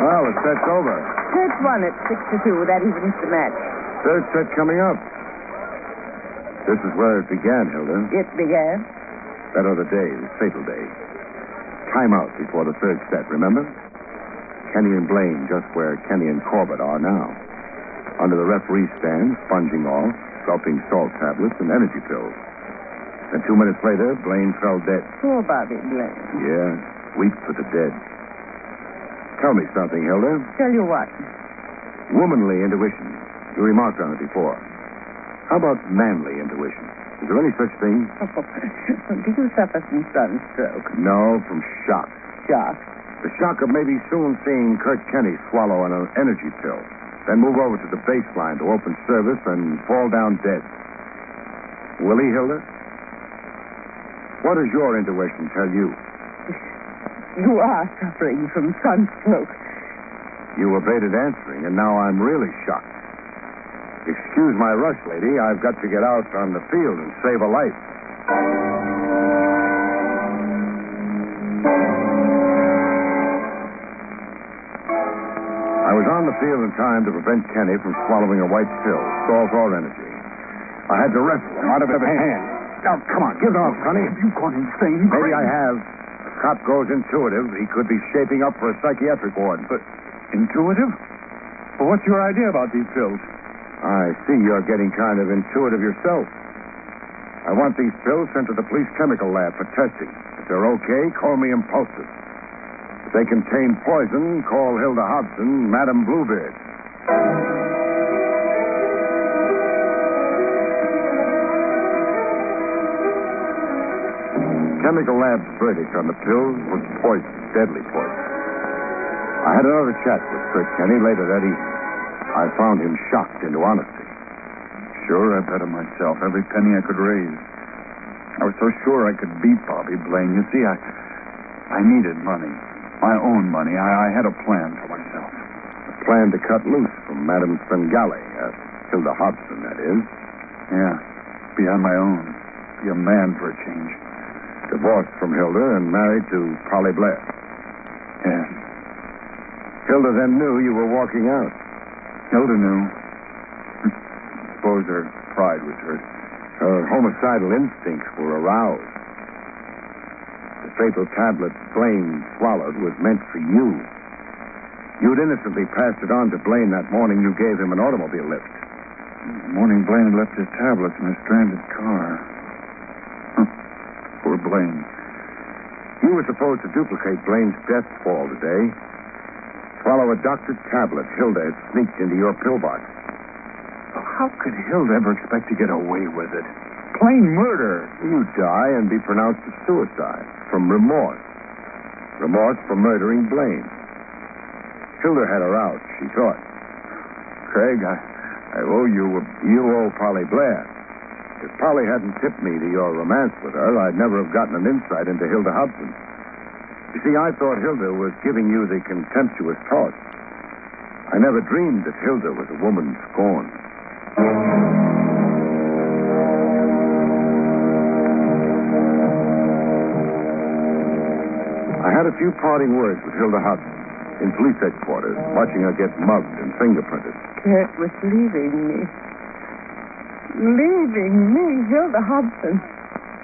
Well, the set's over. Kurt won at 6-2. That evens the match. Third set coming up. This is where it began, Hilda. It began? That other day, the fatal day. Time out before the third set, remember? Kenny and Blaine just where Kenny and Corbett are now. Under the referee stand, sponging off, gulping salt tablets and energy pills. And 2 minutes later, Blaine fell dead. Poor Bobby Blaine. Yeah, weep for the dead. Tell me something, Hilda. Tell you what? Womanly intuition. You remarked on it before. How about manly intuition? Is there any such thing? Did you suffer from sunstroke? No, from shock. Shock? The shock of maybe soon seeing Kurt Kenny swallow an energy pill, then move over to the baseline to open service and fall down dead. Will he, Hilda? What does your intuition tell you? You are suffering from sunstroke. You evaded answering, and now I'm really shocked. Excuse my rush, lady. I've got to get out on the field and save a life. I was on the field in time to prevent Kenny from swallowing a white pill, salt or energy. I had to wrestle him out of his hand. Now, come on, get off, Sonny. You've gone insane. Maybe I have. If cop goes intuitive, he could be shaping up for a psychiatric ward. But intuitive? Well, what's your idea about these pills? I see you're getting kind of intuitive yourself. I want these pills sent to the police chemical lab for testing. If they're okay, call me impulsive. If they contain poison, call Hilda Hobson, Madam Bluebeard. Chemical lab's verdict on the pills was poison, deadly poison. I had another chat with Kurt Kenny later that evening. I found him shocked into honesty. Sure, I bet on myself every penny I could raise. I was so sure I could beat Bobby Blaine. You see, I needed money. My own money. I had a plan for myself. A plan to cut loose from Madame Svengali, Hilda Hobson, that is. Yeah, be on my own. Be a man for a change. Divorced from Hilda and married to Polly Blair. Yeah. Hilda then knew you were walking out. Hilda knew. Suppose her pride was hurt. Her homicidal instincts were aroused. The fatal tablet Blaine swallowed was meant for you. You'd innocently passed it on to Blaine that morning you gave him an automobile lift. The morning Blaine had left his tablets in a stranded car. Poor Blaine. You were supposed to duplicate Blaine's death fall today. Swallow a doctored tablet Hilda had sneaked into your pillbox. How could Hilda ever expect to get away with it? Plain murder. You die and be pronounced a suicide from remorse. Remorse for murdering Blaine. Hilda had her out, she thought. Craig, I owe you. You owe Polly Blair. If Polly hadn't tipped me to your romance with her, I'd never have gotten an insight into Hilda Hobson. You see, I thought Hilda was giving you the contemptuous toss. I never dreamed that Hilda was a woman scorned. I had a few parting words with Hilda Hobson in police headquarters, watching her get mugged and fingerprinted. Kurt was leaving me. Leaving me, Hilda Hobson,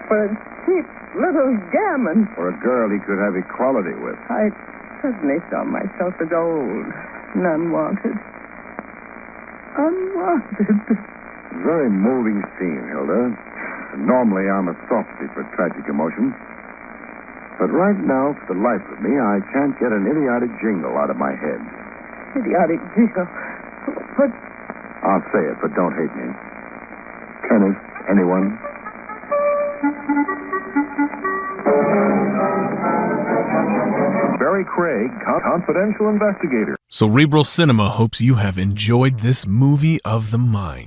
for a cheap little gammon. For a girl he could have equality with. I suddenly saw myself as old and unwanted. Unwanted. Very moving scene, Hilda. Normally I'm a softy for tragic emotions. But right now, for the life of me, I can't get an idiotic jingle out of my head. Idiotic jingle? What? I'll say it, but don't hate me. Kenneth, anyone? Barrie Craig, confidential investigator. Cerebral Cinema hopes you have enjoyed this movie of the mind.